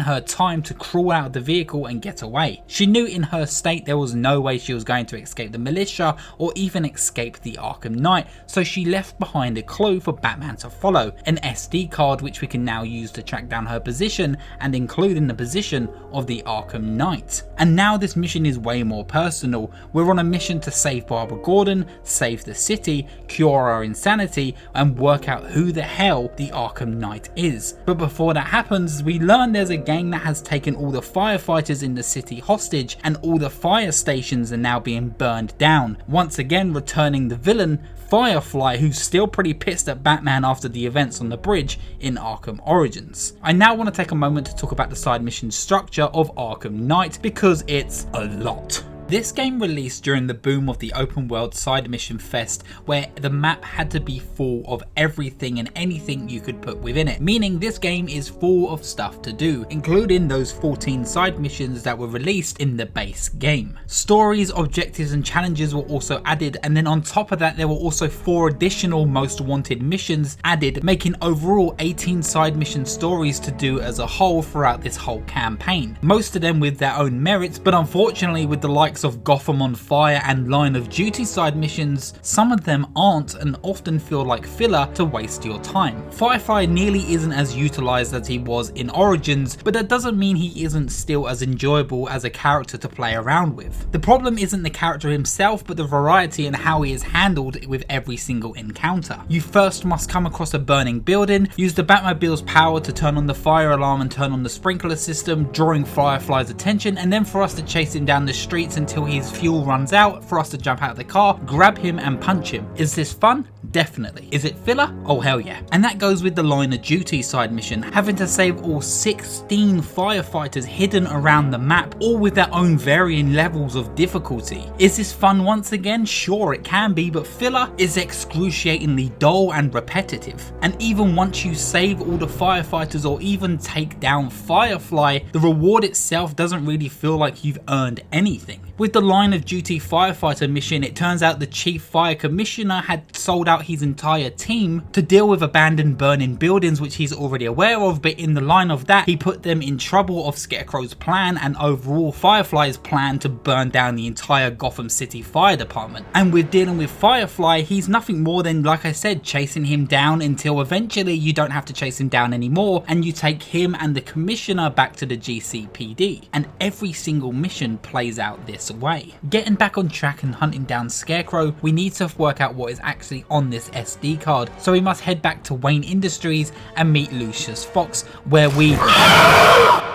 her time to crawl out of the vehicle and get away. She knew in her state there was no way she was going to escape the militia or even escape the Arkham Knight, so she left behind a clue for Batman to follow, an SD card which we can now use to track down her position and including the position of the Arkham Knight. And now this mission is way more personal. We're on a mission to save Barbara Gordon, save the city, cure our insanity, and work out who the hell the Arkham Knight is. But before that happens, we learn there's a gang that has taken all the firefighters in the city hostage, and all the fire stations are now being burned down, once again returning the villain Firefly, who's still pretty pissed at Batman after the events on the bridge in Arkham Origins. I now want to take a moment to talk about the side mission structure of Arkham Knight because it's a lot. This game released during the boom of the open world side mission fest, where the map had to be full of everything and anything you could put within it, meaning this game is full of stuff to do, including those 14 side missions that were released in the base game. Stories, objectives and challenges were also added, and then on top of that there were also 4 additional most wanted missions added, making overall 18 side mission stories to do as a whole throughout this whole campaign, most of them with their own merits, but unfortunately with the likes of Gotham on Fire and Line of Duty side missions, some of them aren't and often feel like filler to waste your time. Firefly nearly isn't as utilised as he was in Origins, but that doesn't mean he isn't still as enjoyable as a character to play around with. The problem isn't the character himself, but the variety and how he is handled with every single encounter. You first must come across a burning building, use the Batmobile's power to turn on the fire alarm and turn on the sprinkler system, drawing Firefly's attention, and then for us to chase him down the streets until his fuel runs out, for us to jump out of the car, grab him and punch him. Is this fun? Definitely. Is it filler? Oh hell yeah. And that goes with the Line of Duty side mission, having to save all 16 firefighters hidden around the map, all with their own varying levels of difficulty. Is this fun once again? Sure it can be, but filler is excruciatingly dull and repetitive. And even once you save all the firefighters or even take down Firefly, the reward itself doesn't really feel like you've earned anything. With the Line of Duty firefighter mission, it turns out the chief fire commissioner had sold out his entire team to deal with abandoned burning buildings, which he's already aware of, but in the line of that, he put them in trouble of Scarecrow's plan and overall Firefly's plan to burn down the entire Gotham City Fire Department. And with dealing with Firefly, he's nothing more than, like I said, chasing him down until eventually you don't have to chase him down anymore and you take him and the commissioner back to the GCPD. And every single mission plays out this way. Getting back on track and hunting down Scarecrow, we need to work out what is actually on this SD card, so we must head back to Wayne Industries and meet Lucius Fox, where we...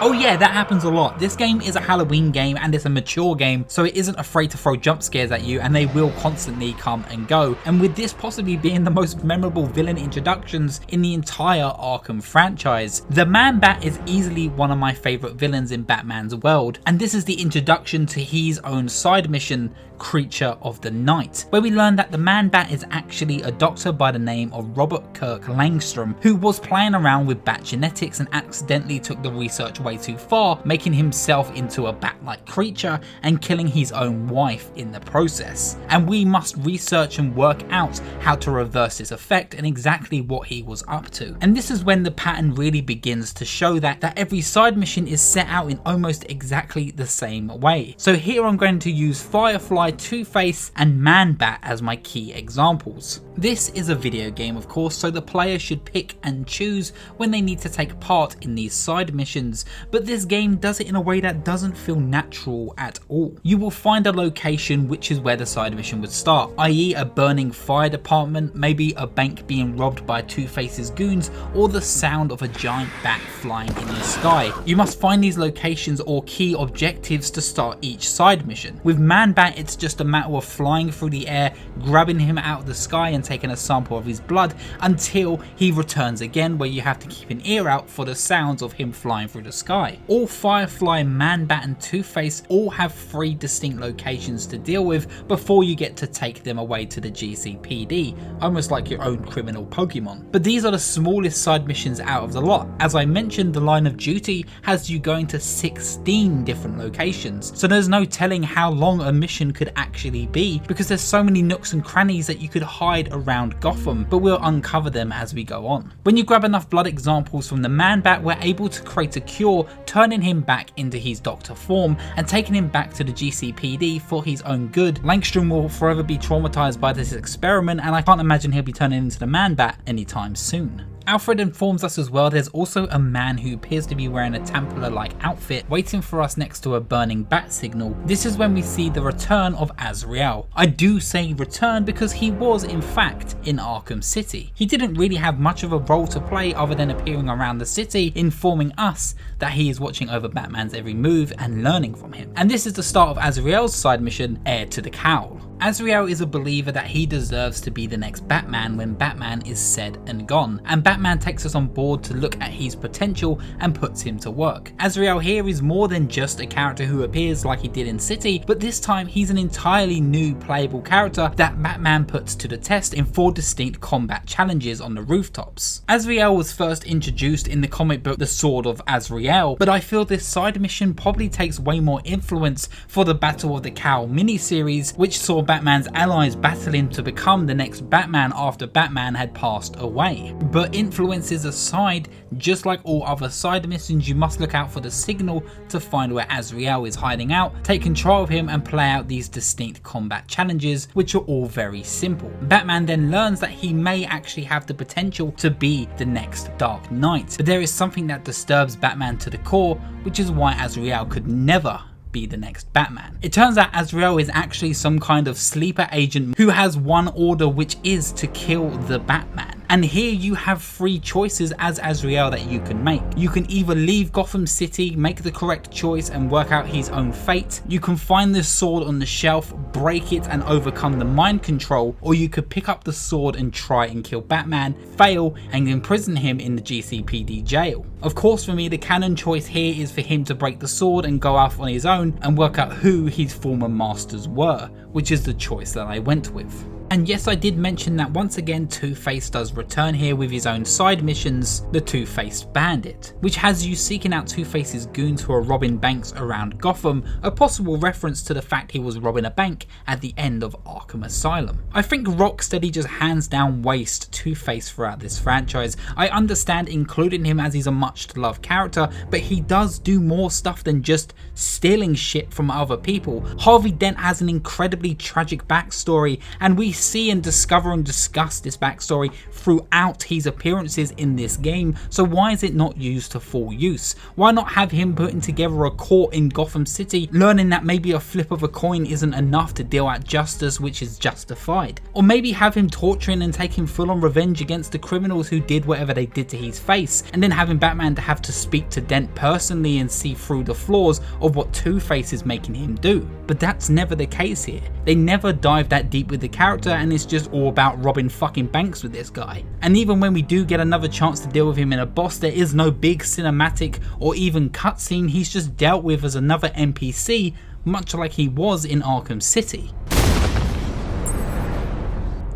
Oh yeah, that happens a lot. This game is a Halloween game and it's a mature game, so it isn't afraid to throw jump scares at you, and they will constantly come and go. And with this possibly being the most memorable villain introductions in the entire Arkham franchise. The Man-Bat is easily one of my favourite villains in Batman's world, and this is the introduction to his own side mission, Creature of the Night, where we learn that the Man-Bat is actually a doctor by the name of Robert Kirk Langstrom, who was playing around with bat genetics and accidentally took the research way too far, making himself into a bat-like creature and killing his own wife in the process. And we must research and work out how to reverse this effect and exactly what he was up to. And this is when the pattern really begins to show that every side mission is set out in almost exactly the same way. So here I'm going to use Firefly, Two-Face and Man-Bat as my key examples. This is a video game, of course, so the player should pick and choose when they need to take part in these side missions, but this game does it in a way that doesn't feel natural at all. You will find a location which is where the side mission would start, i.e. a burning fire department, maybe a bank being robbed by Two-Face's goons, or the sound of a giant bat flying in the sky. You must find these locations or key objectives to start each side mission. With Man-Bat, it's just a matter of flying through the air, grabbing him out of the sky and taking a sample of his blood until he returns again, where you have to keep an ear out for the sounds of him flying through the sky. All Firefly, Man-Bat and Two-Face all have 3 distinct locations to deal with before you get to take them away to the GCPD, almost like your own criminal Pokemon. But these are the smallest side missions out of the lot. As I mentioned, the Line of Duty has you going to 16 different locations, so there's no telling how long a mission could actually be because there's so many nooks and crannies that you could hide around Gotham, but we'll uncover them as we go on. When you grab enough blood examples from the Man-Bat, we're able to create a cure, turning him back into his doctor form and taking him back to the GCPD for his own good. Langstrom will forever be traumatized by this experiment, and I can't imagine he'll be turning into the Man-Bat anytime soon. Alfred informs us as well there's also a man who appears to be wearing a Templar-like outfit waiting for us next to a burning bat signal. This is when we see the return of Azrael. I do say return because he was in fact in Arkham City. He didn't really have much of a role to play other than appearing around the city, informing us that he is watching over Batman's every move and learning from him. And this is the start of Azrael's side mission, Heir to the Cowl. Azrael is a believer that he deserves to be the next Batman when Batman is said and gone, and Batman takes us on board to look at his potential and puts him to work. Azrael here is more than just a character who appears like he did in City, but this time he's an entirely new playable character that Batman puts to the test in 4 distinct combat challenges on the rooftops. Azrael was first introduced in the comic book The Sword of Azrael, but I feel this side mission probably takes way more influence for the Battle of the Cowl miniseries, which saw Batman's allies battling to become the next Batman after Batman had passed away. But influences aside, just like all other side missions, you must look out for the signal to find where Azrael is hiding out, take control of him and play out these distinct combat challenges, which are all very simple. Batman then learns that he may actually have the potential to be the next Dark Knight, but there is something that disturbs Batman to the core, which is why Azrael could never be the next Batman. It turns out Azrael is actually some kind of sleeper agent who has one order, which is to kill the Batman. And here you have 3 choices as Azrael that you can make. You can either leave Gotham City, make the correct choice and work out his own fate. You can find this sword on the shelf, break it and overcome the mind control, or you could pick up the sword and try and kill Batman, fail and imprison him in the GCPD jail. Of course, for me, the canon choice here is for him to break the sword and go off on his own and work out who his former masters were, which is the choice that I went with. And yes, I did mention that once again Two-Face does return here with his own side missions, the Two-Faced Bandit, which has you seeking out Two-Face's goons who are robbing banks around Gotham, a possible reference to the fact he was robbing a bank at the end of Arkham Asylum. I think Rocksteady just hands down waste Two-Face throughout this franchise. I understand including him as he's a much loved character, but he does do more stuff than just stealing shit from other people. Harvey Dent has an incredibly tragic backstory, and we see and discover and discuss this backstory throughout his appearances in this game, so why is it not used to full use? Why not have him putting together a court in Gotham City, learning that maybe a flip of a coin isn't enough to deal out justice which is justified? Or maybe have him torturing and taking full on revenge against the criminals who did whatever they did to his face, and then having Batman to have to speak to Dent personally and see through the flaws of what Two-Face is making him do. But that's never the case here. They never dive that deep with the character, and it's just all about robbing fucking banks with this guy. And even when we do get another chance to deal with him in a boss, there is no big cinematic or even cutscene. He's just dealt with as another NPC, much like he was in Arkham City.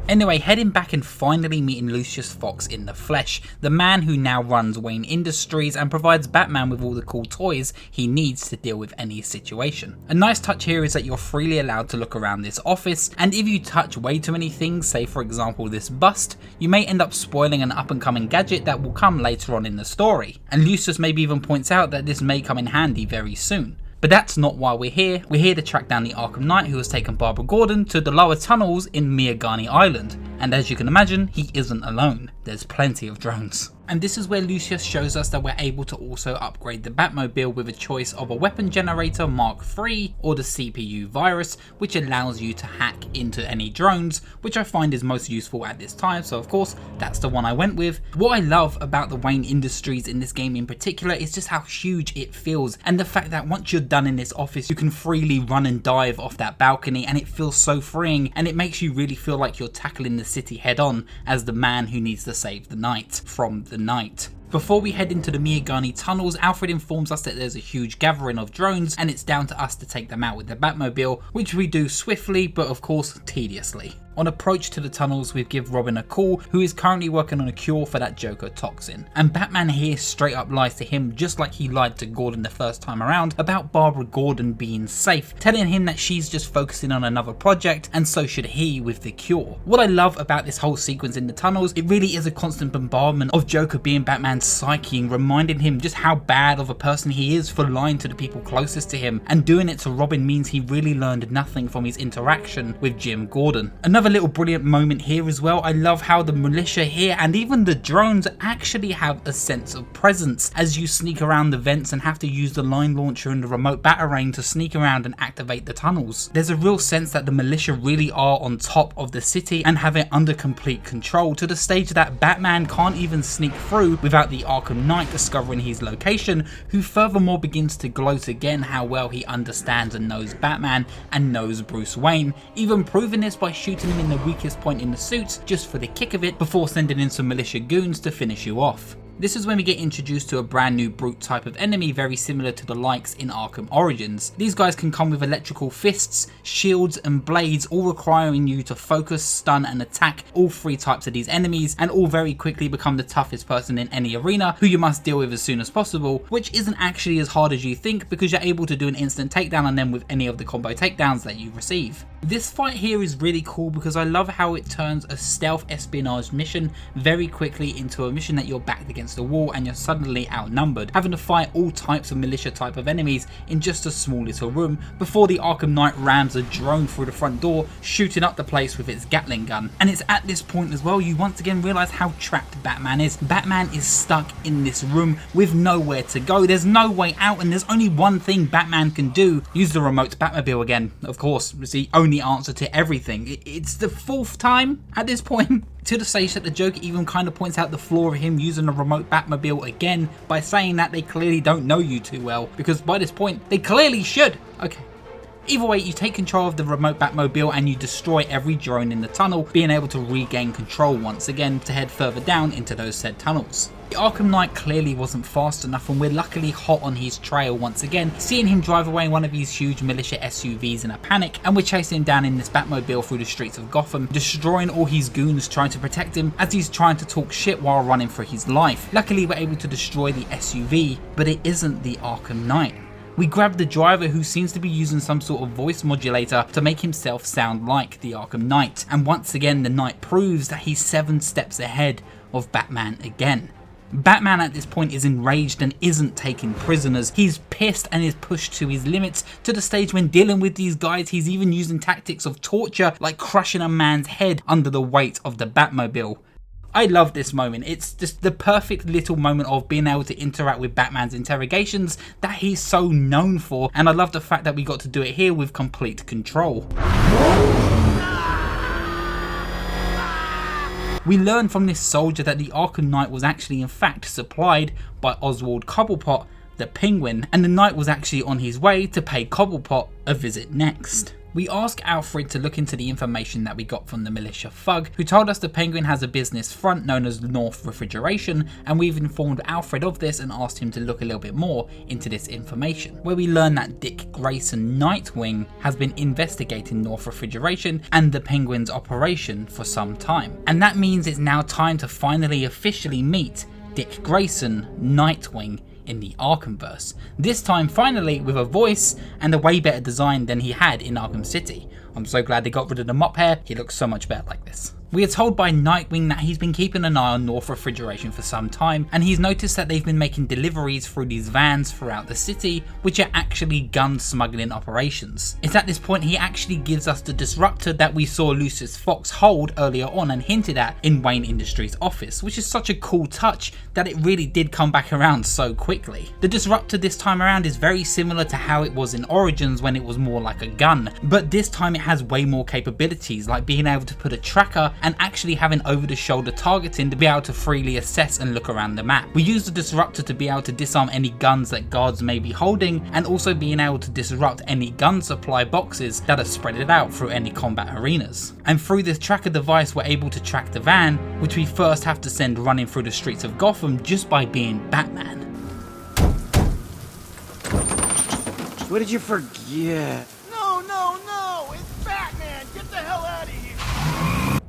Anyway, heading back and finally meeting Lucius Fox in the flesh, the man who now runs Wayne Industries and provides Batman with all the cool toys he needs to deal with any situation. A nice touch here is that you're freely allowed to look around this office, and if you touch way too many things, say for example this bust, you may end up spoiling an up and coming gadget that will come later on in the story. And Lucius maybe even points out that this may come in handy very soon. But that's not why we're here. We're here to track down the Arkham Knight who has taken Barbara Gordon to the lower tunnels in Miagani Island. And as you can imagine, he isn't alone. There's plenty of drones. And this is where Lucius shows us that we're able to also upgrade the Batmobile with a choice of a weapon generator Mark III or the CPU virus, which allows you to hack into any drones, which I find is most useful at this time, so of course that's the one I went with. What I love about the Wayne Industries in this game in particular is just how huge it feels, and the fact that once you're done in this office you can freely run and dive off that balcony, and it feels so freeing, and it makes you really feel like you're tackling the city head on as the man who needs to save the night from the night. Before we head into the Miagani tunnels, Alfred informs us that there's a huge gathering of drones and it's down to us to take them out with the Batmobile, which we do swiftly but of course tediously. On approach to the tunnels, we give Robin a call, who is currently working on a cure for that Joker toxin. And Batman here straight up lies to him, just like he lied to Gordon the first time around, about Barbara Gordon being safe, telling him that she's just focusing on another project, and so should he with the cure. What I love about this whole sequence in the tunnels, it really is a constant bombardment of Joker being Batman's psyche, reminding him just how bad of a person he is for lying to the people closest to him, and doing it to Robin means he really learned nothing from his interaction with Jim Gordon. Another little brilliant moment here as well. I love how the militia here and even the drones actually have a sense of presence as you sneak around the vents and have to use the line launcher and the remote batarang to sneak around and activate the tunnels. There's a real sense that the militia really are on top of the city and have it under complete control, to the stage that Batman can't even sneak through without the Arkham Knight discovering his location, who furthermore begins to gloat again how well he understands and knows Batman and knows Bruce Wayne, even proving this by shooting him in the weakest point in the suit just for the kick of it before sending in some militia goons to finish you off. This is when we get introduced to a brand new brute type of enemy very similar to the likes in Arkham Origins. These guys can come with electrical fists, shields and blades, all requiring you to focus, stun and attack all three types of these enemies, and all very quickly become the toughest person in any arena who you must deal with as soon as possible, which isn't actually as hard as you think because you're able to do an instant takedown on them with any of the combo takedowns that you receive. This fight here is really cool because I love how it turns a stealth espionage mission very quickly into a mission that you're backed against the wall and you're suddenly outnumbered, having to fight all types of militia type of enemies in just a small little room before the Arkham Knight rams a drone through the front door, shooting up the place with its Gatling gun. And it's at this point as well you once again realise how trapped Batman is. Batman is stuck in this room with nowhere to go. There's no way out, and there's only one thing Batman can do: use the remote Batmobile again. Of course, it's the only answer to everything. It's the fourth time at this point, to the stage that the Joker even kind of points out the flaw of him using a remote Batmobile again by saying that they clearly don't know you too well, because by this point they clearly should. Okay, Either way, you take control of the remote Batmobile and you destroy every drone in the tunnel, being able to regain control once again to head further down into those said tunnels. The Arkham Knight clearly wasn't fast enough, and we're luckily hot on his trail once again, seeing him drive away in one of these huge militia SUVs in a panic, and we're chasing him down in this Batmobile through the streets of Gotham, destroying all his goons trying to protect him as he's trying to talk shit while running for his life. Luckily we're able to destroy the SUV, but it isn't the Arkham Knight. We grab the driver, who seems to be using some sort of voice modulator to make himself sound like the Arkham Knight, and once again the Knight proves that he's 7 steps ahead of Batman again. Batman at this point is enraged and isn't taking prisoners. He's pissed and is pushed to his limits, to the stage when dealing with these guys he's even using tactics of torture, like crushing a man's head under the weight of the Batmobile. I love this moment. It's just the perfect little moment of being able to interact with Batman's interrogations that he's so known for, and I love the fact that we got to do it here with complete control. We learn from this soldier that the Arkham Knight was actually in fact supplied by Oswald Cobblepot, the Penguin, and the Knight was actually on his way to pay Cobblepot a visit next. We ask Alfred to look into the information that we got from the militia thug, who told us the Penguin has a business front known as North Refrigeration, and we've informed Alfred of this and asked him to look a little bit more into this information, where we learn that Dick Grayson, Nightwing, has been investigating North Refrigeration and the Penguin's operation for some time. And that means it's now time to finally officially meet Dick Grayson, Nightwing, in the Arkhamverse. This time finally with a voice and a way better design than he had in Arkham City. I'm so glad they got rid of the mop hair, he looks so much better like this. We are told by Nightwing that he's been keeping an eye on North Refrigeration for some time, and he's noticed that they've been making deliveries through these vans throughout the city, which are actually gun smuggling operations. It's at this point he actually gives us the disruptor that we saw Lucius Fox hold earlier on and hinted at in Wayne Industries' office, which is such a cool touch that it really did come back around so quickly. The disruptor this time around is very similar to how it was in Origins when it was more like a gun, but this time it has way more capabilities, like being able to put a tracker and actually having over-the-shoulder targeting to be able to freely assess and look around the map. We use the disruptor to be able to disarm any guns that guards may be holding, and also being able to disrupt any gun supply boxes that are spread out through any combat arenas. And through this tracker device we're able to track the van, which we first have to send running through the streets of Gotham just by being Batman. What did you forget? No! It's Batman! Get the hell out of here!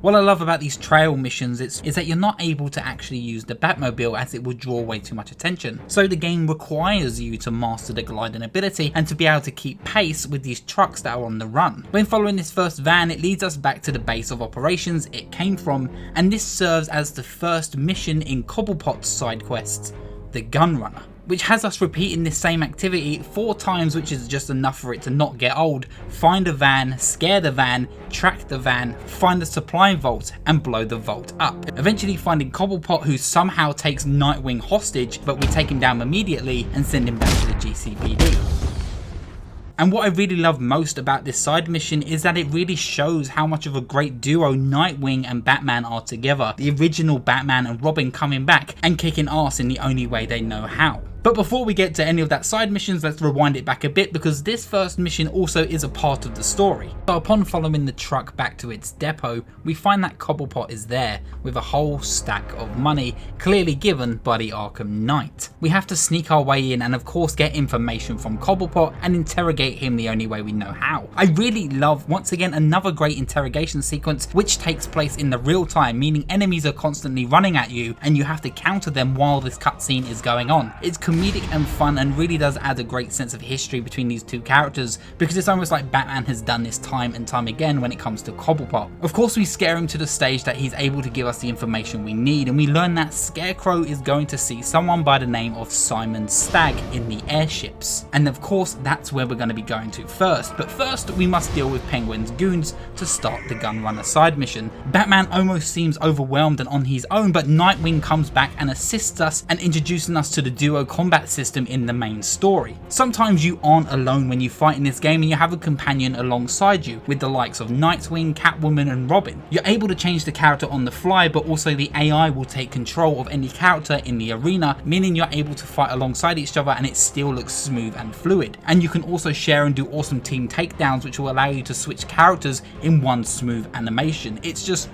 What I love about these trail missions is that you're not able to actually use the Batmobile, as it would draw way too much attention. So the game requires you to master the gliding ability and to be able to keep pace with these trucks that are on the run. When following this first van, it leads us back to the base of operations it came from, and this serves as the first mission in Cobblepot's side quests, the Gun Runner, which has us repeating this same activity 4 times, which is just enough for it to not get old. Find a van, scare the van, track the van, find the supply vault, and blow the vault up. Eventually finding Cobblepot, who somehow takes Nightwing hostage, but we take him down immediately and send him back to the GCPD. And what I really love most about this side mission is that it really shows how much of a great duo Nightwing and Batman are together. The original Batman and Robin coming back and kicking ass in the only way they know how. But before we get to any of that side missions, let's rewind it back a bit, because this first mission also is a part of the story. So upon following the truck back to its depot, we find that Cobblepot is there with a whole stack of money, clearly given by the Arkham Knight. We have to sneak our way in and of course get information from Cobblepot and interrogate him the only way we know how. I really love, once again, another great interrogation sequence which takes place in the real time, meaning enemies are constantly running at you and you have to counter them while this cutscene is going on. It's comedic and fun, and really does add a great sense of history between these two characters, because it's almost like Batman has done this time and time again when it comes to Cobblepot. Of course we scare him to the stage that he's able to give us the information we need, and we learn that Scarecrow is going to see someone by the name of Simon Stagg in the airships, and of course that's where we're going to be going to first. But first we must deal with Penguin's goons to start the Gun Runner side mission. Batman almost seems overwhelmed and on his own, but Nightwing comes back and assists us and introducing us to the duo combat combat system in the main story. Sometimes you aren't alone when you fight in this game and you have a companion alongside you with the likes of Nightwing, Catwoman and Robin. You're able to change the character on the fly, but also the AI will take control of any character in the arena, meaning you're able to fight alongside each other and it still looks smooth and fluid. And you can also share and do awesome team takedowns, which will allow you to switch characters in one smooth animation. It's just,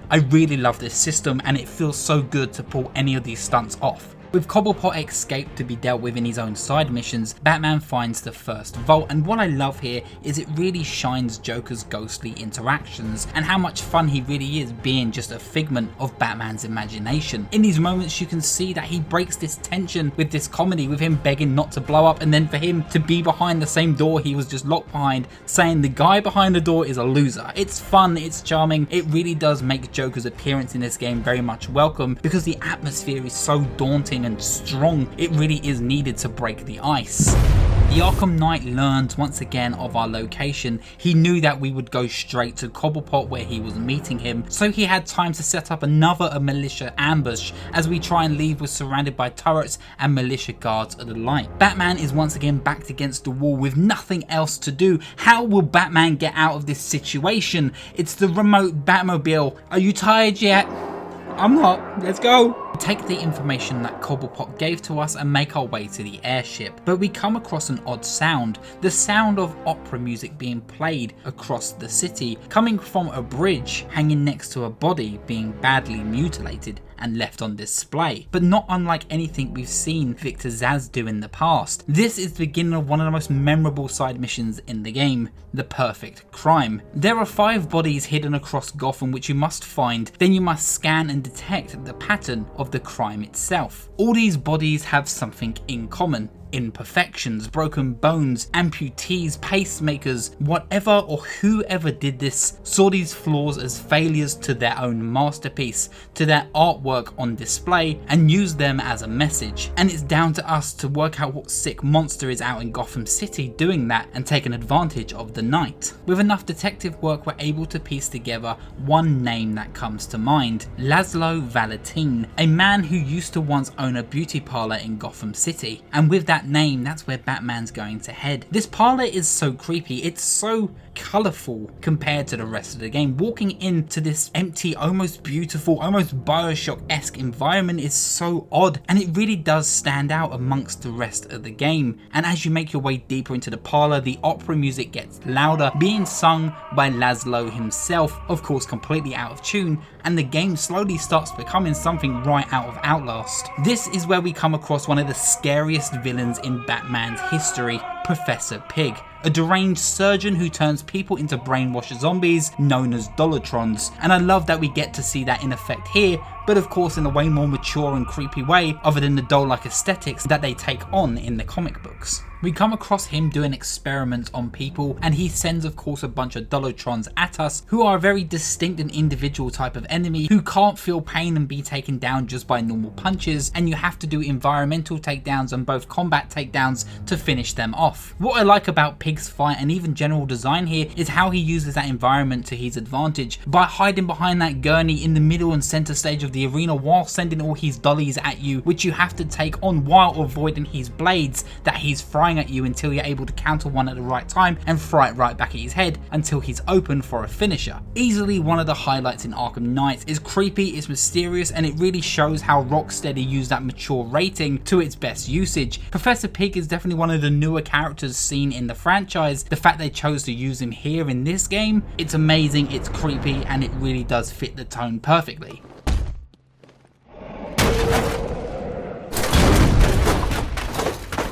I really love this system and it feels so good to pull any of these stunts off. With Cobblepot escaped to be dealt with in his own side missions, Batman finds the first vault, and what I love here is it really shines Joker's ghostly interactions and how much fun he really is being just a figment of Batman's imagination. In these moments you can see that he breaks this tension with this comedy, with him begging not to blow up and then for him to be behind the same door he was just locked behind, saying the guy behind the door is a loser. It's fun, it's charming, it really does make Joker's appearance in this game very much welcome because the atmosphere is so daunting and strong. It really is needed to break the ice. The Arkham Knight learned once again of our location. He knew that we would go straight to Cobblepot where he was meeting him, so he had time to set up another militia ambush as we try and leave. We're surrounded by turrets and militia guards alike. Batman is once again backed against the wall with nothing else to do. How will Batman get out of this situation? It's the remote Batmobile. Are you tired yet? I'm not. Let's go. We take the information that Cobblepot gave to us and make our way to the airship, but we come across an odd sound, the sound of opera music being played across the city, coming from a bridge hanging next to a body being badly mutilated and left on display, but not unlike anything we've seen Victor Zsasz do in the past. This is the beginning of one of the most memorable side missions in the game, the perfect crime. There are 5 bodies hidden across Gotham which you must find, then you must scan and detect the pattern of the crime itself. All these bodies have something in common: imperfections, broken bones, amputees, pacemakers. Whatever or whoever did this saw these flaws as failures to their own masterpiece, to their artwork on display, and used them as a message. And it's down to us to work out what sick monster is out in Gotham City doing that and taking advantage of the night. With enough detective work, we're able to piece together one name that comes to mind: Laszlo Valentin, a man who used to once own a beauty parlor in Gotham City. And with that name, that's where Batman's going to head. This parlor is so creepy, it's so colourful compared to the rest of the game. Walking into this empty, almost beautiful, almost Bioshock-esque environment is so odd, and it really does stand out amongst the rest of the game. And as you make your way deeper into the parlor, the opera music gets louder, being sung by Laszlo himself, of course completely out of tune, and the game slowly starts becoming something right out of Outlast. This is where we come across one of the scariest villains in Batman's history, Professor Pig, a deranged surgeon who turns people into brainwashed zombies known as Dolatrons. And I love that we get to see that in effect here, but of course in a way more mature and creepy way, other than the doll-like aesthetics that they take on in the comic books. We come across him doing experiments on people, and he sends of course a bunch of Dolatrons at us, who are a very distinct and individual type of enemy who can't feel pain and be taken down just by normal punches, and you have to do environmental takedowns and both combat takedowns to finish them off. What I like about Pig's fight and even general design here is how he uses that environment to his advantage by hiding behind that gurney in the middle and center stage of the arena while sending all his dollies at you, which you have to take on while avoiding his blades that he's frying at you until you're able to counter one at the right time and fry it right back at his head until he's open for a finisher. Easily one of the highlights in Arkham Knight. It's creepy, it's mysterious, and it really shows how Rocksteady used that mature rating to its best usage. Professor Pig is definitely one of the newer characters seen in the franchise. The fact they chose to use him here in this game, it's amazing, it's creepy, and it really does fit the tone perfectly.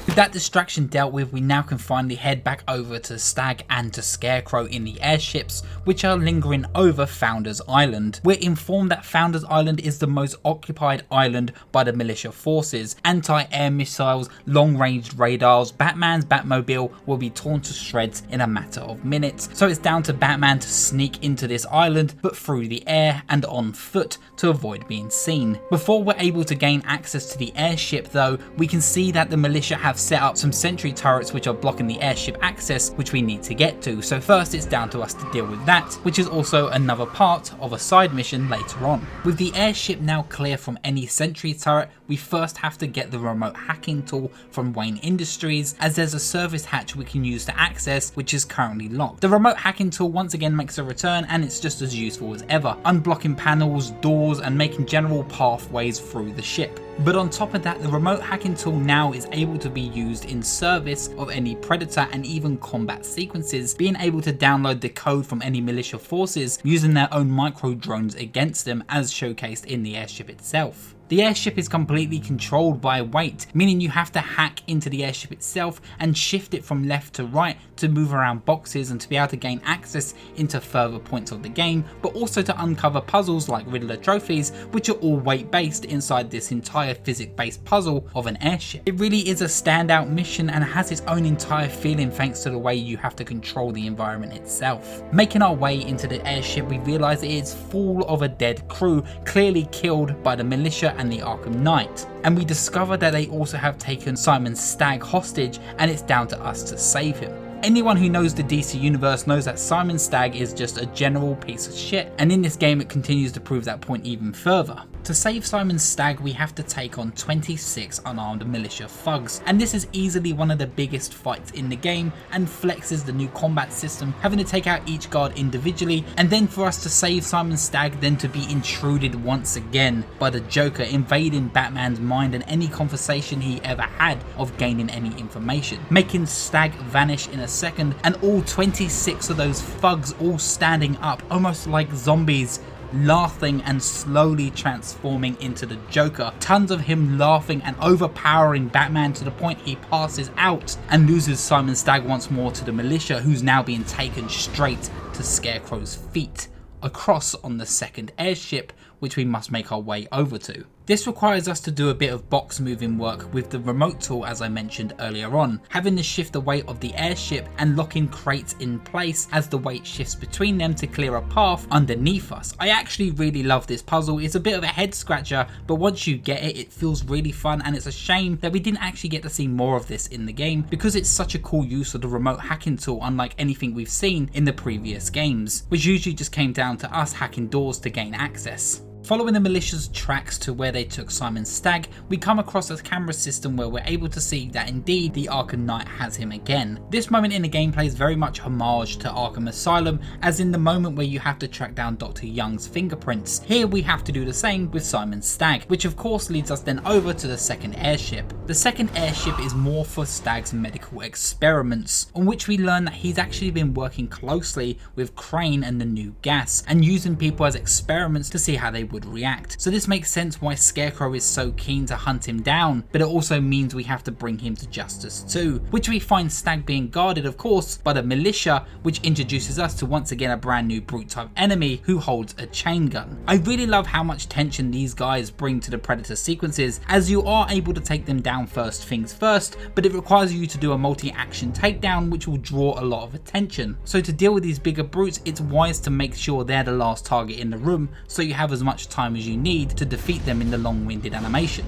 With that distraction dealt with, we now can finally head back over to Stag and to Scarecrow in the airships, which are lingering over Founders Island. We're informed that Founders Island is the most occupied island by the militia forces. Anti-air missiles, long-range radars, Batman's Batmobile will be torn to shreds in a matter of minutes. So it's down to Batman to sneak into this island, but through the air and on foot to avoid being seen. Before we're able to gain access to the airship though, we can see that the militia have set up some sentry turrets which are blocking the airship access, which we need to get to. So first it's down to us to deal with that, which is also another part of a side mission later on. With the airship now clear from any sentry turret, we first have to get the remote hacking tool from Wayne Industries, as there's a service hatch we can use to access, which is currently locked. The remote hacking tool once again makes a return, and it's just as useful as ever, unblocking panels, doors, and making general pathways through the ship. But on top of that, the remote hacking tool now is able to be used in service of any predator and even combat sequences, being able to download the code from any militia forces using their own micro drones against them, as showcased in the airship itself. The airship is completely controlled by weight, meaning you have to hack into the airship itself and shift it from left to right to move around boxes and to be able to gain access into further points of the game, but also to uncover puzzles like Riddler trophies, which are all weight based inside this entire physics based puzzle of an airship. It really is a standout mission and has its own entire feeling thanks to the way you have to control the environment itself. Making our way into the airship, we realise it is full of a dead crew, clearly killed by the militia and the Arkham Knight, and we discover that they also have taken Simon Stagg hostage, and it's down to us to save him. Anyone who knows the DC universe knows that Simon Stagg is just a general piece of shit, and in this game it continues to prove that point even further. To save Simon Stagg, we have to take on 26 unarmed militia thugs, and this is easily one of the biggest fights in the game and flexes the new combat system, having to take out each guard individually, and then for us to save Simon Stagg then to be intruded once again by the Joker, invading Batman's mind and any conversation he ever had of gaining any information, making Stagg vanish in a second, and all 26 of those thugs all standing up almost like zombies, laughing and slowly transforming into the Joker. Tons of him laughing and overpowering Batman to the point he passes out and loses Simon Stagg once more to the militia, who's now being taken straight to Scarecrow's feet across on the second airship, which we must make our way over to. This requires us to do a bit of box moving work with the remote tool, as I mentioned earlier on, having to shift the weight of the airship and locking crates in place as the weight shifts between them to clear a path underneath us. I actually really love this puzzle. It's a bit of a head scratcher, but once you get it, it feels really fun, and it's a shame that we didn't actually get to see more of this in the game, because it's such a cool use of the remote hacking tool, unlike anything we've seen in the previous games, which usually just came down to us hacking doors to gain access. Following the militia's tracks to where they took Simon Stagg, we come across a camera system where we're able to see that indeed the Arkham Knight has him again. This moment in the gameplay is very much homage to Arkham Asylum, as in the moment where you have to track down Dr. Young's fingerprints. Here we have to do the same with Simon Stagg, which of course leads us then over to the second airship. The second airship is more for Stagg's medical experiments, on which we learn that he's actually been working closely with Crane and the new gas, and using people as experiments to see how they would react. So this makes sense why Scarecrow is so keen to hunt him down, but it also means we have to bring him to justice too, which we find Stagg being guarded of course by the militia, which introduces us to once again a brand new brute type enemy who holds a chain gun. I really love how much tension these guys bring to the Predator sequences, as you are able to take them down first things first, but it requires you to do a multi-action takedown, which will draw a lot of attention. So to deal with these bigger brutes, it's wise to make sure they're the last target in the room, so you have as much time as you need to defeat them in the long-winded animation.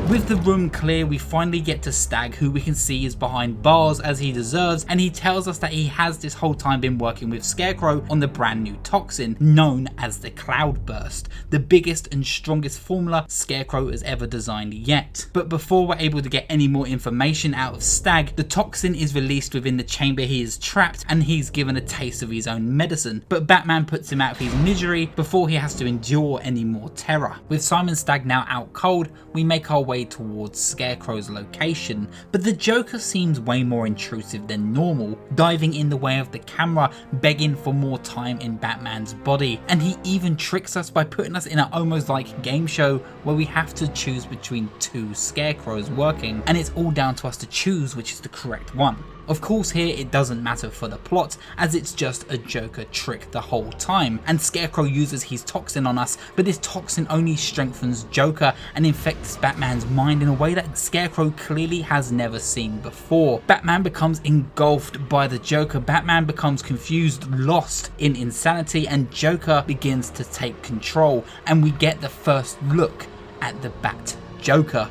With the room clear, we finally get to Stagg, who we can see is behind bars as he deserves, and he tells us that he has this whole time been working with Scarecrow on the brand new toxin known as the Cloudburst, the biggest and strongest formula Scarecrow has ever designed yet. But before we're able to get any more information out of Stagg, the toxin is released within the chamber he is trapped, and he's given a taste of his own medicine, but Batman puts him out of his misery before he has to endure any more terror. With Simon Stagg now out cold, we make our way towards Scarecrow's location, but the Joker seems way more intrusive than normal, diving in the way of the camera, begging for more time in Batman's body, and he even tricks us by putting us in an almost like game show where we have to choose between two Scarecrows working, and it's all down to us to choose which is the correct one. Of course here it doesn't matter for the plot, as it's just a Joker trick the whole time, and Scarecrow uses his toxin on us, but this toxin only strengthens Joker and infects Batman's mind in a way that Scarecrow clearly has never seen before. Batman becomes engulfed by the Joker, Batman becomes confused, lost in insanity, and Joker begins to take control, and we get the first look at the Bat Joker.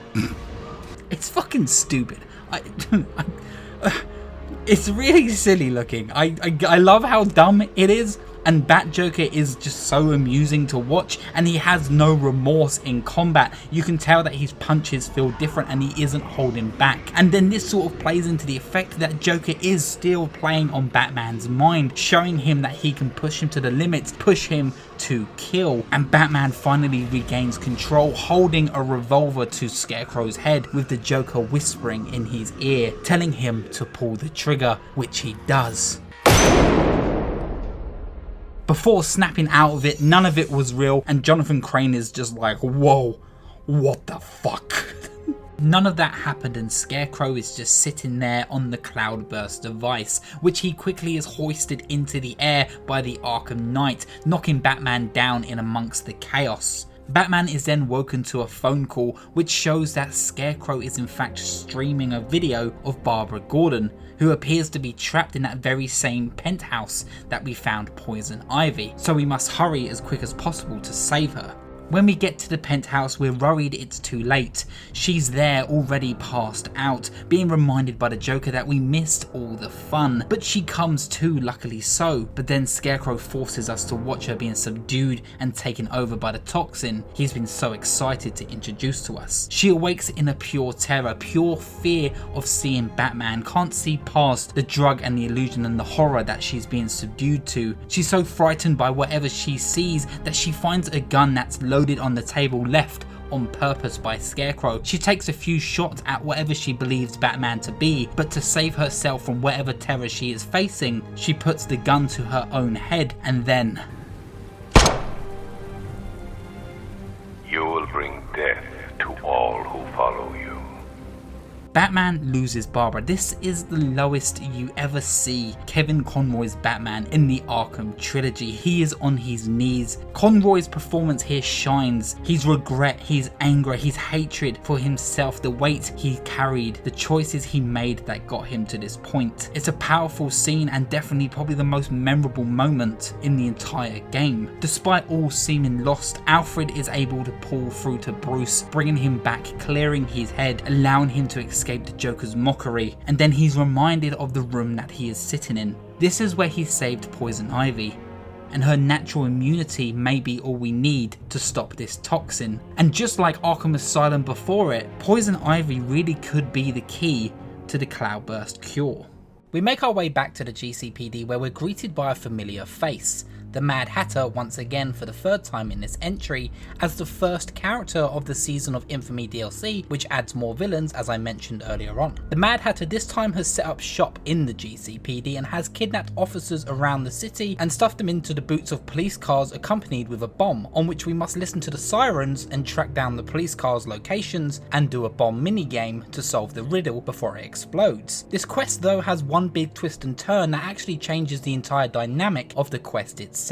It's fucking stupid. It's really silly looking. I love how dumb it is, and Bat Joker is just so amusing to watch, and he has no remorse in combat. You can tell that his punches feel different and he isn't holding back. And then this sort of plays into the effect that Joker is still playing on Batman's mind, showing him that he can push him to the limits, push him to kill. And Batman finally regains control, holding a revolver to Scarecrow's head, with the Joker whispering in his ear, telling him to pull the trigger, which he does. Before snapping out of it, none of it was real, and Jonathan Crane is just like, whoa, what the fuck? None of that happened, and Scarecrow is just sitting there on the Cloudburst device, which he quickly is hoisted into the air by the Arkham Knight, knocking Batman down in amongst the chaos. Batman is then woken to a phone call which shows that Scarecrow is in fact streaming a video of Barbara Gordon, who appears to be trapped in that very same penthouse that we found Poison Ivy, so we must hurry as quick as possible to save her. When we get to the penthouse, we're worried it's too late. She's there already passed out, being reminded by the Joker that we missed all the fun, but she comes to, luckily so. But then Scarecrow forces us to watch her being subdued and taken over by the toxin he's been so excited to introduce to us. She awakes in a pure terror, pure fear of seeing Batman, can't see past the drug and the illusion and the horror that she's being subdued to. She's so frightened by whatever she sees that she finds a gun that's loaded on the table, left on purpose by Scarecrow. She takes a few shots at whatever she believes Batman to be, but to save herself from whatever terror she is facing, she puts the gun to her own head, and then... You will bring death to all who follow you. Batman loses Barbara. This is the lowest you ever see Kevin Conroy's Batman in the Arkham trilogy. He is on his knees. Conroy's performance here shines. His regret, his anger, his hatred for himself, the weight he carried, the choices he made that got him to this point. It's a powerful scene and definitely probably the most memorable moment in the entire game. Despite all seeming lost, Alfred is able to pull through to Bruce, bringing him back, clearing his head, allowing him to escape the Joker's mockery, and then he's reminded of the room that he is sitting in. This is where he saved Poison Ivy, and her natural immunity may be all we need to stop this toxin. And just like Arkham Asylum before it, Poison Ivy really could be the key to the Cloudburst cure. We make our way back to the GCPD, where we're greeted by a familiar face. The Mad Hatter, once again for the third time in this entry, as the first character of the Season of Infamy DLC, which adds more villains as I mentioned earlier on. The Mad Hatter this time has set up shop in the GCPD and has kidnapped officers around the city and stuffed them into the boots of police cars accompanied with a bomb, on which we must listen to the sirens and track down the police cars' locations and do a bomb minigame to solve the riddle before it explodes. This quest though has one big twist and turn that actually changes the entire dynamic of the quest itself.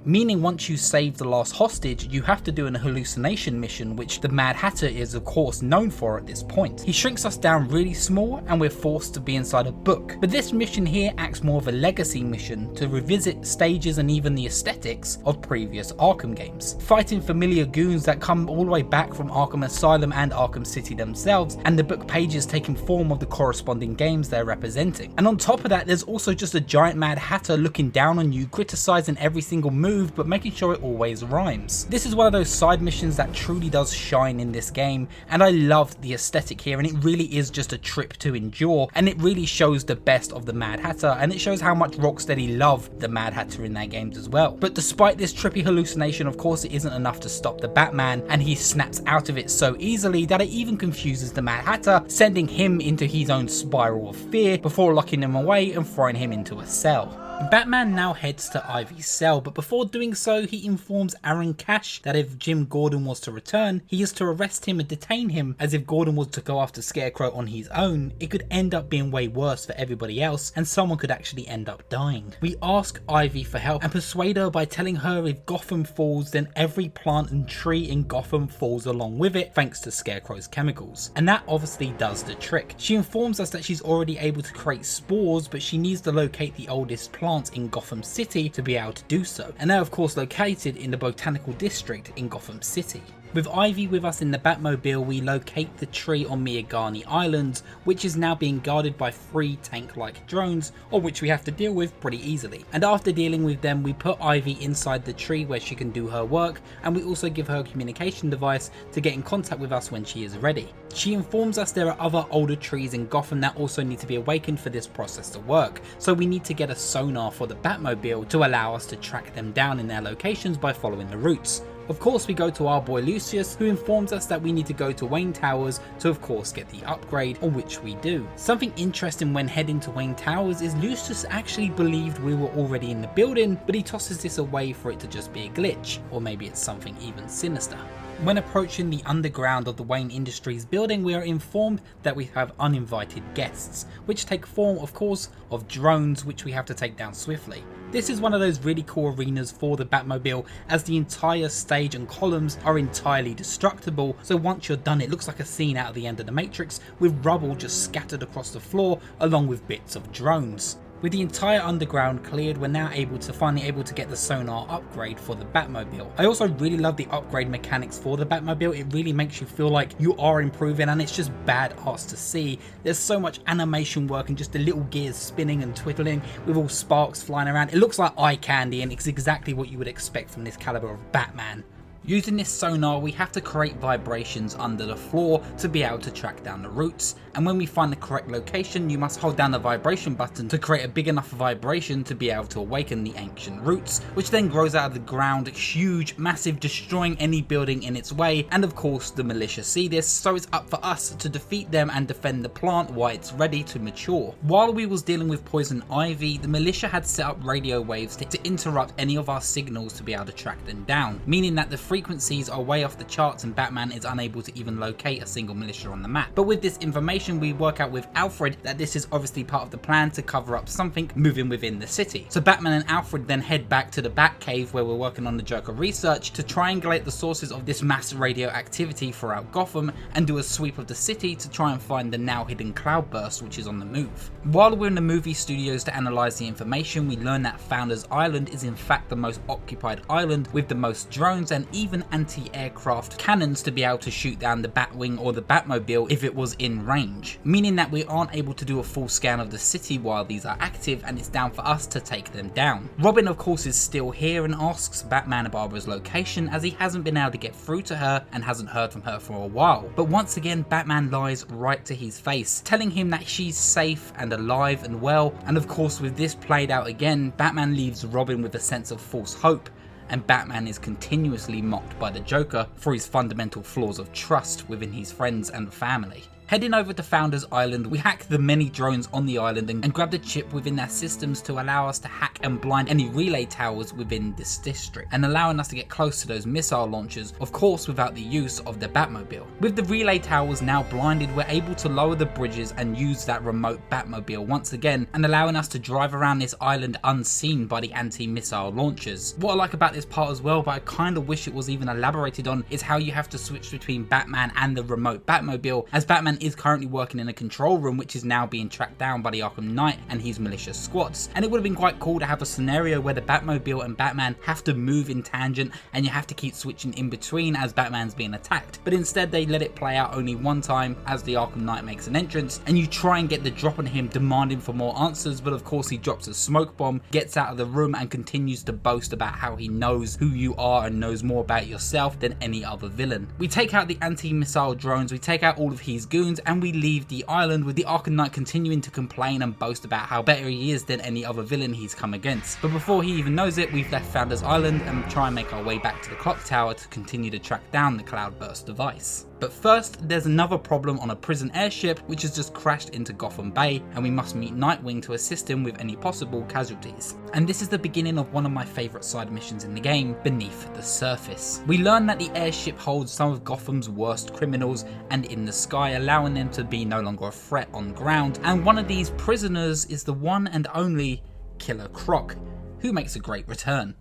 Meaning once you save the last hostage, you have to do an hallucination mission, which the Mad Hatter is of course known for at this point. He shrinks us down really small and we're forced to be inside a book. But this mission here acts more of a legacy mission to revisit stages and even the aesthetics of previous Arkham games. Fighting familiar goons that come all the way back from Arkham Asylum and Arkham City themselves, and the book pages taking form of the corresponding games they're representing. And on top of that, there's also just a giant Mad Hatter looking down on you, criticizing every single move but making sure it always rhymes. This is one of those side missions that truly does shine in this game, and I loved the aesthetic here, and it really is just a trip to endure, and it really shows the best of the Mad Hatter, and it shows how much Rocksteady loved the Mad Hatter in their games as well. But despite this trippy hallucination, of course it isn't enough to stop the Batman, and he snaps out of it so easily that it even confuses the Mad Hatter, sending him into his own spiral of fear before locking him away and throwing him into a cell. Batman now heads to Ivy's cell, but before doing so he informs Aaron Cash that if Jim Gordon was to return, he is to arrest him and detain him, as if Gordon was to go after Scarecrow on his own, it could end up being way worse for everybody else and someone could actually end up dying. We ask Ivy for help and persuade her by telling her if Gotham falls, then every plant and tree in Gotham falls along with it, thanks to Scarecrow's chemicals. And that obviously does the trick. She informs us that she's already able to create spores, but she needs to locate the oldest plant in Gotham City to be able to do so, and they're of course located in the Botanical District in Gotham City. With Ivy with us in the Batmobile, we locate the tree on Miyagani Island, which is now being guarded by 3 tank-like drones, on which we have to deal with pretty easily. And after dealing with them, we put Ivy inside the tree where she can do her work, and we also give her a communication device to get in contact with us when she is ready. She informs us there are other older trees in Gotham that also need to be awakened for this process to work, so we need to get a sonar for the Batmobile to allow us to track them down in their locations by following the routes. Of course, we go to our boy Lucius, who informs us that we need to go to Wayne Towers to of course get the upgrade, on which we do. Something interesting when heading to Wayne Towers is Lucius actually believed we were already in the building, but he tosses this away for it to just be a glitch, or maybe it's something even sinister. When approaching the underground of the Wayne Industries building, we are informed that we have uninvited guests, which take form of course of drones, which we have to take down swiftly. This is one of those really cool arenas for the Batmobile, as the entire stage and columns are entirely destructible, so once you're done it looks like a scene out of the end of the Matrix, with rubble just scattered across the floor along with bits of drones. With the entire underground cleared, we're now finally able to get the sonar upgrade for the Batmobile. I also really love the upgrade mechanics for the Batmobile. It really makes you feel like you are improving, and it's just badass to see. There's so much animation work and just the little gears spinning and twiddling with all sparks flying around. It looks like eye candy, and it's exactly what you would expect from this caliber of Batman. Using this sonar, we have to create vibrations under the floor to be able to track down the routes, and when we find the correct location, you must hold down the vibration button to create a big enough vibration to be able to awaken the ancient roots, which then grows out of the ground, huge, massive, destroying any building in its way, and of course the militia see this, so it's up for us to defeat them and defend the plant while it's ready to mature. While we was dealing with Poison Ivy, the militia had set up radio waves to interrupt any of our signals to be able to track them down, meaning that the frequencies are way off the charts and Batman is unable to even locate a single militia on the map. But with this information, we work out with Alfred that this is obviously part of the plan to cover up something moving within the city. So Batman and Alfred then head back to the Batcave where we're working on the Joker research to triangulate the sources of this mass radio activity throughout Gotham and do a sweep of the city to try and find the now hidden cloudburst which is on the move. While we're in the movie studios to analyze the information, we learn that Founders Island is in fact the most occupied island with the most drones and even anti-aircraft cannons to be able to shoot down the Batwing or the Batmobile if it was in range, meaning that we aren't able to do a full scan of the city while these are active and it's down for us to take them down. Robin of course is still here and asks Batman Barbara's location as he hasn't been able to get through to her and hasn't heard from her for a while, but once again Batman lies right to his face, telling him that she's safe and alive and well, and of course with this played out again, Batman leaves Robin with a sense of false hope, and Batman is continuously mocked by the Joker for his fundamental flaws of trust within his friends and family. Heading over to Founders Island, we hack the many drones on the island and grab the chip within their systems to allow us to hack and blind any relay towers within this district, and allowing us to get close to those missile launchers, of course without the use of the Batmobile. With the relay towers now blinded, we're able to lower the bridges and use that remote Batmobile once again, and allowing us to drive around this island unseen by the anti-missile launchers. What I like about this part as well, but I kind of wish it was even elaborated on, is how you have to switch between Batman and the remote Batmobile, as Batman is currently working in a control room which is now being tracked down by the Arkham Knight and his militia squads, and it would have been quite cool to have a scenario where the Batmobile and Batman have to move in tangent and you have to keep switching in between as Batman's being attacked, but instead they let it play out only one time as the Arkham Knight makes an entrance, and you try and get the drop on him demanding for more answers, but of course he drops a smoke bomb, gets out of the room and continues to boast about how he knows who you are and knows more about yourself than any other villain. We take out the anti-missile drones, we take out all of his goons, and we leave the island with the Arkham Knight continuing to complain and boast about how better he is than any other villain he's come against. But before he even knows it, we've left Founders Island and try and make our way back to the clock tower to continue to track down the Cloudburst device. But first, there's another problem on a prison airship which has just crashed into Gotham Bay, and we must meet Nightwing to assist him with any possible casualties. And this is the beginning of one of my favourite side missions in the game, Beneath the Surface. We learn that the airship holds some of Gotham's worst criminals and in the sky, allowing them to be no longer a threat on ground, and one of these prisoners is the one and only Killer Croc, who makes a great return.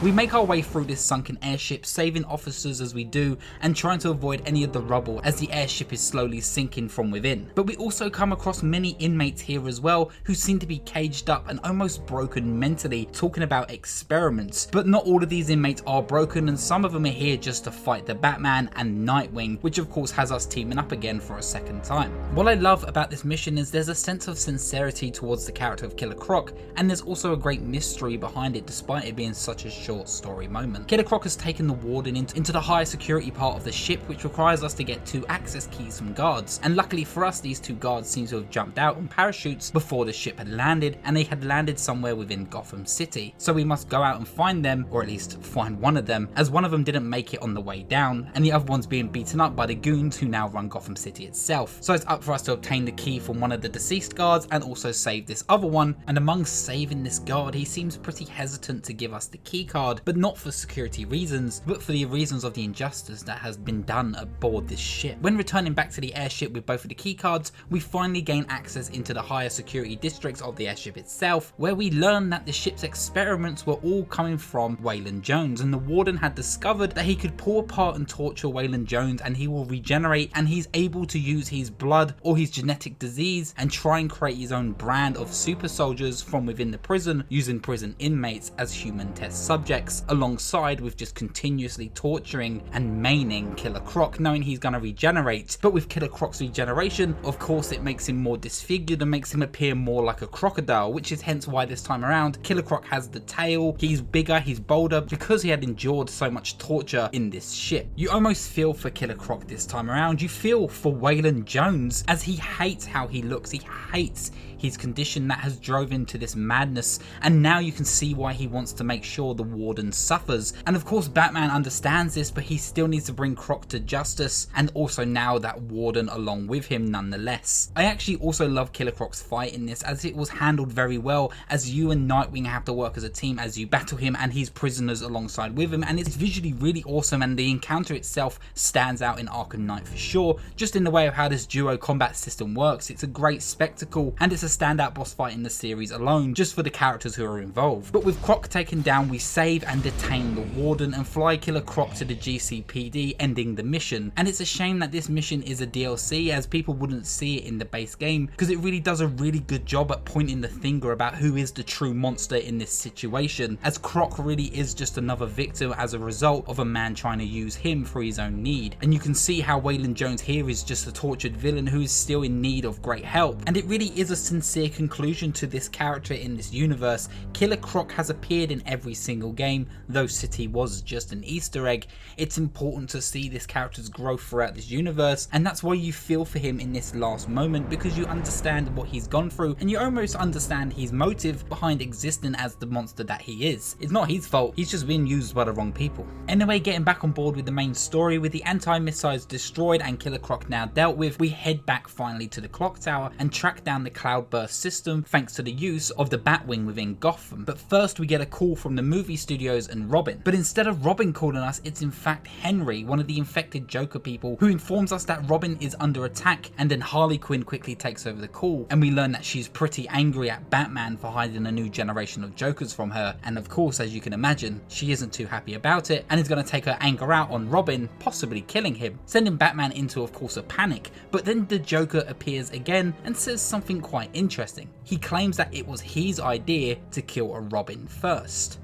We make our way through this sunken airship, saving officers as we do and trying to avoid any of the rubble as the airship is slowly sinking from within. But we also come across many inmates here as well who seem to be caged up and almost broken mentally, talking about experiments. But not all of these inmates are broken, and some of them are here just to fight the Batman and Nightwing, which of course has us teaming up again for a second time. What I love about this mission is there's a sense of sincerity towards the character of Killer Croc, and there's also a great mystery behind it despite it being such a short story moment. Killer Croc has taken the warden into the higher security part of the ship, which requires us to get 2 access keys from guards, and luckily for us these 2 guards seem to have jumped out on parachutes before the ship had landed, and they had landed somewhere within Gotham City. So we must go out and find them, or at least find one of them, as one of them didn't make it on the way down, and the other one's being beaten up by the goons who now run Gotham City itself. So it's up for us to obtain the key from one of the deceased guards and also save this other one, and among saving this guard, he seems pretty hesitant to give us the key card, but not for security reasons, but for the reasons of the injustice that has been done aboard this ship. When returning back to the airship with both of the key cards, we finally gain access into the higher security districts of the airship itself, where we learn that the ship's experiments were all coming from Waylon Jones, and the warden had discovered that he could pull apart and torture Waylon Jones and he will regenerate, and he's able to use his blood or his genetic disease and try and create his own brand of super soldiers from within the prison, using prison inmates as human test subjects, alongside with just continuously torturing and maiming Killer Croc, knowing he's gonna regenerate. But with Killer Croc's regeneration, of course it makes him more disfigured and makes him appear more like a crocodile, which is hence why this time around Killer Croc has the tail, he's bigger, he's bolder, because he had endured so much torture in this ship. You almost feel for Killer Croc this time around, you feel for Waylon Jones, as he hates how he looks, he hates his condition that has drove him to this madness, and now you can see why he wants to make sure the warden suffers. And of course Batman understands this, but he still needs to bring Croc to justice, and also now that warden along with him nonetheless. I actually also love Killer Croc's fight in this, as it was handled very well, as you and Nightwing have to work as a team as you battle him and his prisoners alongside with him, and it's visually really awesome, and the encounter itself stands out in Arkham Knight for sure, just in the way of how this duo combat system works. It's a great spectacle, and it's a standout boss fight in the series alone, just for the characters who are involved. But with Croc taken down, we save and detain the warden and fly Killer Croc to the GCPD, ending the mission. And it's a shame that this mission is a DLC, as people wouldn't see it in the base game, because it really does a really good job at pointing the finger about who is the true monster in this situation, as Croc really is just another victim as a result of a man trying to use him for his own need. And you can see how Waylon Jones here is just a tortured villain who is still in need of great help, and it really is a sincere conclusion to this character in this universe. Killer Croc has appeared in every single game, though City was just an Easter egg. It's important to see this character's growth throughout this universe, and that's why you feel for him in this last moment, because you understand what he's gone through and you almost understand his motive behind existing as the monster that he is. It's not his fault, he's just been used by the wrong people. Anyway, getting back on board with the main story, with the anti-missiles destroyed and Killer Croc now dealt with, we head back finally to the clock tower and track down the cloudburst system thanks to the use of the Batwing within Gotham. But first we get a call from the movie studios and Robin. But instead of Robin calling us, it's in fact Henry, one of the infected Joker people, who informs us that Robin is under attack, and then Harley Quinn quickly takes over the call, and we learn that she's pretty angry at Batman for hiding a new generation of Jokers from her, and of course, as you can imagine, she isn't too happy about it and is going to take her anger out on Robin, possibly killing him, sending Batman into of course a panic. But then the Joker appears again and says something quite interesting. He claims that it was his idea to kill a Robin first.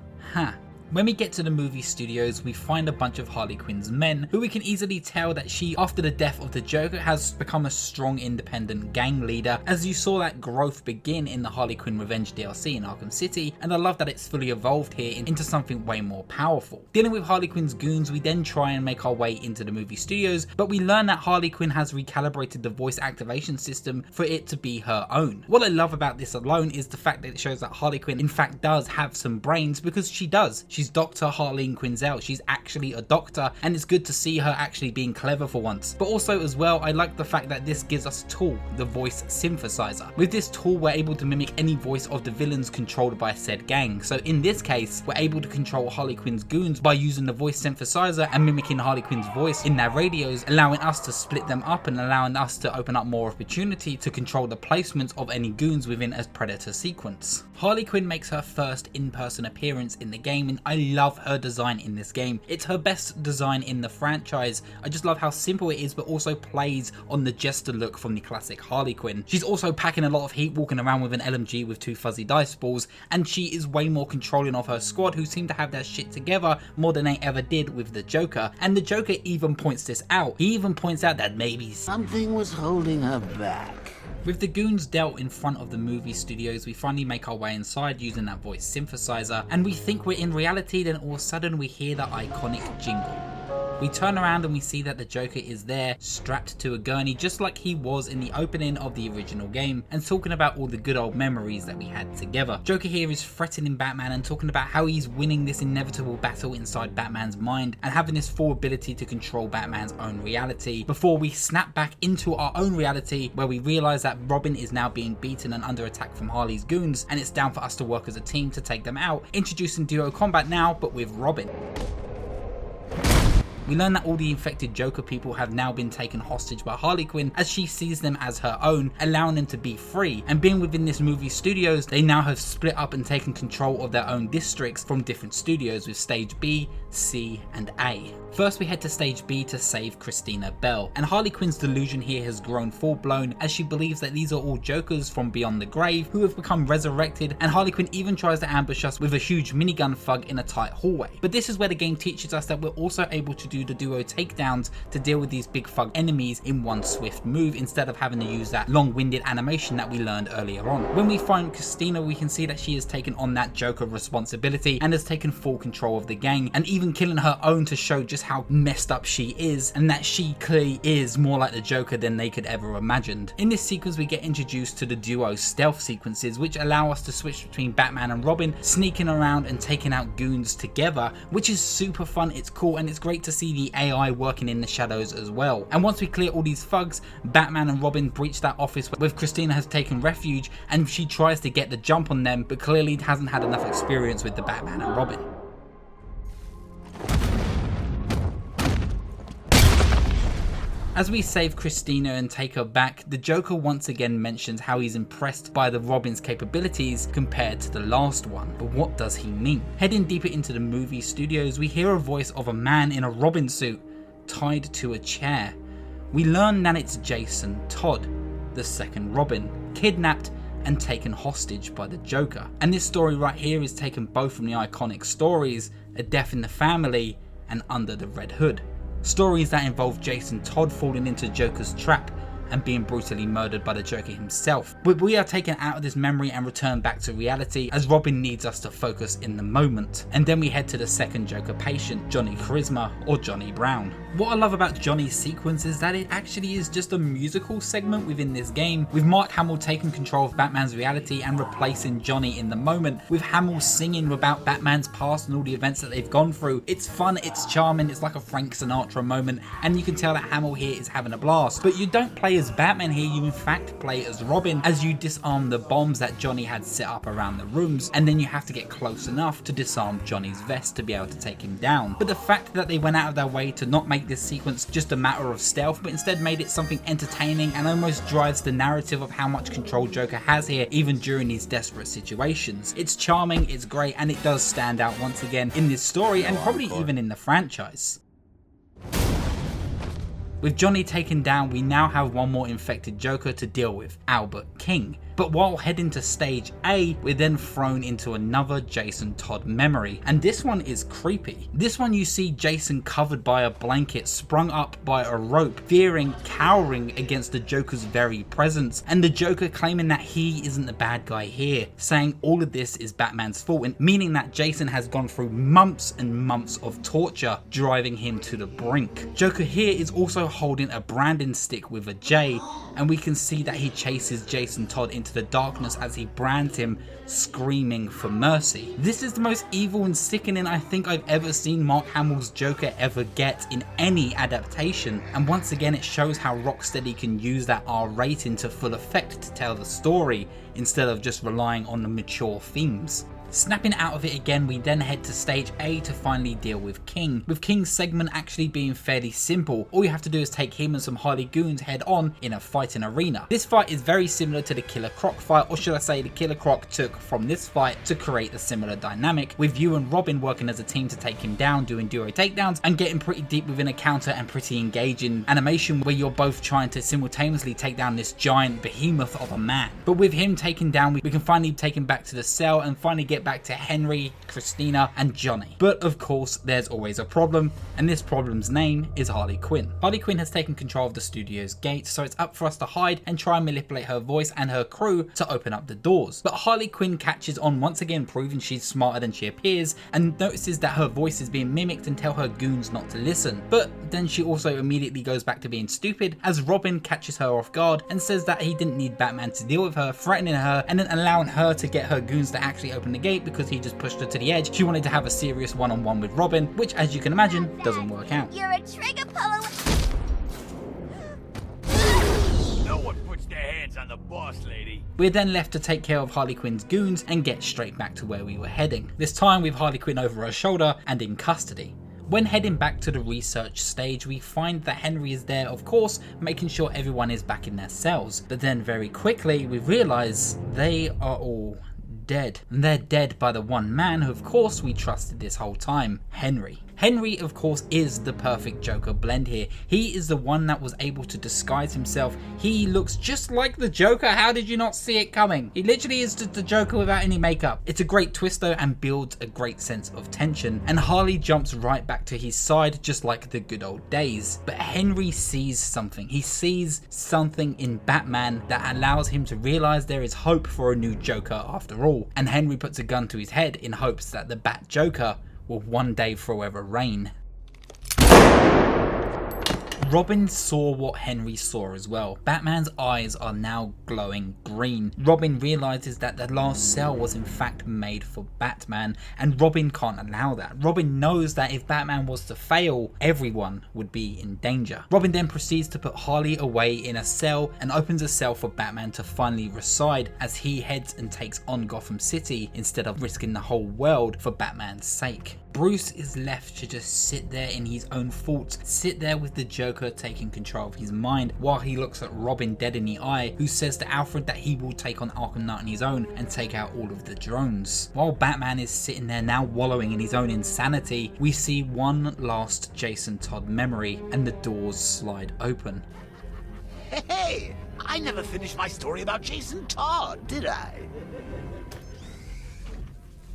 When we get to the movie studios, we find a bunch of Harley Quinn's men, who we can easily tell that she, after the death of the Joker, has become a strong independent gang leader, as you saw that growth begin in the Harley Quinn Revenge DLC in Arkham City, and I love that it's fully evolved here into something way more powerful. Dealing with Harley Quinn's goons, we then try and make our way into the movie studios, but we learn that Harley Quinn has recalibrated the voice activation system for it to be her own. What I love about this alone is the fact that it shows that Harley Quinn in fact does have some brains, because she does. She's Dr. Harleen Quinzel, she's actually a doctor, and it's good to see her actually being clever for once. But also as well, I like the fact that this gives us a tool, the voice synthesizer. With this tool, we're able to mimic any voice of the villains controlled by said gang. So in this case, we're able to control Harley Quinn's goons by using the voice synthesizer and mimicking Harley Quinn's voice in their radios, allowing us to split them up and allowing us to open up more opportunity to control the placements of any goons within a Predator sequence. Harley Quinn makes her first in-person appearance in the game in I love her design in this game. It's her best design in the franchise. I just love how simple it is, but also plays on the jester look from the classic Harley Quinn. She's also packing a lot of heat, walking around with an LMG with 2 fuzzy dice balls, and she is way more controlling of her squad, who seem to have their shit together more than they ever did with the Joker. And the Joker even points this out. He even points out that maybe something was holding her back. With the goons dealt in front of the movie studios, we finally make our way inside using that voice synthesizer, and we think we're in reality, then all of a sudden we hear the iconic jingle. We turn around and we see that the Joker is there, strapped to a gurney, just like he was in the opening of the original game, and talking about all the good old memories that we had together. Joker here is threatening Batman and talking about how he's winning this inevitable battle inside Batman's mind and having this full ability to control Batman's own reality, before we snap back into our own reality, where we realise that Robin is now being beaten and under attack from Harley's goons, and it's down for us to work as a team to take them out, introducing duo combat now, but with Robin. We learn that all the infected Joker people have now been taken hostage by Harley Quinn, as she sees them as her own, allowing them to be free. And being within this movie studios, they now have split up and taken control of their own districts from different studios, with stage B, C and A. First we head to stage B to save Christina Bell, and Harley Quinn's delusion here has grown full blown, as she believes that these are all Jokers from beyond the grave who have become resurrected, and Harley Quinn even tries to ambush us with a huge minigun thug in a tight hallway. But this is where the game teaches us that we're also able to do the duo takedowns to deal with these big thug enemies in one swift move, instead of having to use that long-winded animation that we learned earlier on. When we find Christina, we can see that she has taken on that Joker responsibility and has taken full control of the gang, and even killing her own to show just how messed up she is, and that she clearly is more like the Joker than they could ever imagined. In this sequence we get introduced to the duo stealth sequences, which allow us to switch between Batman and Robin, sneaking around and taking out goons together, which is super fun. It's cool, and it's great to see the AI working in the shadows as well. And once we clear all these thugs, Batman and Robin breach that office where Christina has taken refuge, and she tries to get the jump on them, but clearly hasn't had enough experience with the Batman and Robin. As we save Christina and take her back, the Joker once again mentions how he's impressed by the Robin's capabilities compared to the last one. But what does he mean? Heading deeper into the movie studios, we hear a voice of a man in a Robin suit tied to a chair. We learn that it's Jason Todd, the second Robin, kidnapped and taken hostage by the Joker. And this story right here is taken both from the iconic stories A Death in the Family and Under the Red Hood. Stories that involve Jason Todd falling into Joker's trap and being brutally murdered by the Joker himself. But we are taken out of this memory and returned back to reality, as Robin needs us to focus in the moment. And then we head to the second Joker patient, Johnny Charisma, or Johnny Brown. What I love about Johnny's sequence is that it actually is just a musical segment within this game, with Mark Hamill taking control of Batman's reality and replacing Johnny in the moment, with Hamill singing about Batman's past and all the events that they've gone through. It's fun, it's charming, it's like a Frank Sinatra moment, and you can tell that Hamill here is having a blast. But you don't play as Batman here, you in fact play as Robin, as you disarm the bombs that Johnny had set up around the rooms, and then you have to get close enough to disarm Johnny's vest to be able to take him down. But the fact that they went out of their way to not make this sequence just a matter of stealth, but instead made it something entertaining and almost drives the narrative of how much control Joker has here, even during these desperate situations. It's charming, it's great, and it does stand out once again in this story, and probably even in the franchise. With Johnny taken down, we now have one more infected Joker to deal with, Albert King. But while heading to stage A, we're then thrown into another Jason Todd memory, and this one is creepy. This one you see Jason covered by a blanket, sprung up by a rope, fearing, cowering against the Joker's very presence, and the Joker claiming that he isn't the bad guy here, saying all of this is Batman's fault, and meaning that Jason has gone through months and months of torture, driving him to the brink. Joker here is also holding a branding stick with a J, and we can see that he chases Jason Todd into the darkness as he brands him, screaming for mercy. This is the most evil and sickening I think I've ever seen Mark Hamill's Joker ever get in any adaptation, and once again it shows how Rocksteady can use that R rating to full effect to tell the story, instead of just relying on the mature themes. Snapping out of it again, we then head to stage A to finally deal with King, with King's segment actually being fairly simple. All you have to do is take him and some Harley goons head on in a fighting arena. This fight is very similar to the Killer Croc fight, or should I say the Killer Croc took from this fight to create a similar dynamic, with you and Robin working as a team to take him down, doing duo takedowns and getting pretty deep within a counter and pretty engaging animation where you're both trying to simultaneously take down this giant behemoth of a man. But with him taken down, we can finally take him back to the cell and finally get back to Henry, Christina and Johnny. But of course there's always a problem, and this problem's name is Harley Quinn. Harley Quinn has taken control of the studio's gate, so it's up for us to hide and try and manipulate her voice and her crew to open up the doors. But Harley Quinn catches on once again, proving she's smarter than she appears, and notices that her voice is being mimicked and tell her goons not to listen. But then she also immediately goes back to being stupid as Robin catches her off guard and says that he didn't need Batman to deal with her, threatening her and then allowing her to get her goons to actually open the gate because he just pushed her to the edge. She wanted to have a serious one-on-one with Robin, which as you can imagine doesn't work out. You're a trigger puller. No one puts their hands on the boss lady. We're then left to take care of Harley Quinn's goons and get straight back to where we were heading, this time with Harley Quinn over her shoulder and in custody. When heading back to the research stage, we find that Henry is there, of course, making sure everyone is back in their cells. But then very quickly we realise they are all dead. And they're dead by the one man who of course we trusted this whole time, Henry. Henry of course is the perfect Joker blend here. He is the one that was able to disguise himself. He looks just like the Joker. How did you not see it coming? He literally is just the Joker without any makeup. It's a great twist though and builds a great sense of tension, and Harley jumps right back to his side just like the good old days. But Henry sees something. He sees something in Batman that allows him to realize there is hope for a new Joker after all, and Henry puts a gun to his head in hopes that the Bat Joker will one day forever reign. Robin saw what Henry saw as well. Batman's eyes are now glowing green. Robin realizes that the last cell was in fact made for Batman, and Robin can't allow that. Robin knows that if Batman was to fail, everyone would be in danger. Robin then proceeds to put Harley away in a cell and opens a cell for Batman to finally reside as he heads and takes on Gotham City instead of risking the whole world for Batman's sake. Bruce is left to just sit there in his own thoughts, sit there with the Joker taking control of his mind while he looks at Robin dead in the eye, who says to Alfred that he will take on Arkham Knight on his own and take out all of the drones. While Batman is sitting there now wallowing in his own insanity, we see one last Jason Todd memory and the doors slide open. Hey, I never finished my story about Jason Todd, did I?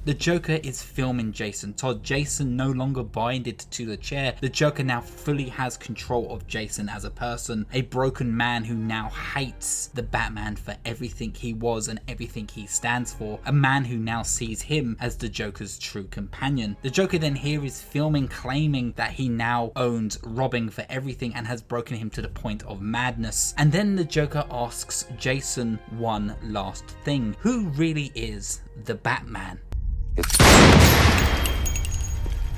The Joker is filming Jason Todd. Jason no longer binded to the chair. The Joker now fully has control of Jason as a person, a broken man who now hates the Batman for everything he was and everything he stands for, a man who now sees him as the Joker's true companion. The Joker then here is filming, claiming that he now owns Robin for everything and has broken him to the point of madness. And then the Joker asks Jason one last thing: who really is the Batman?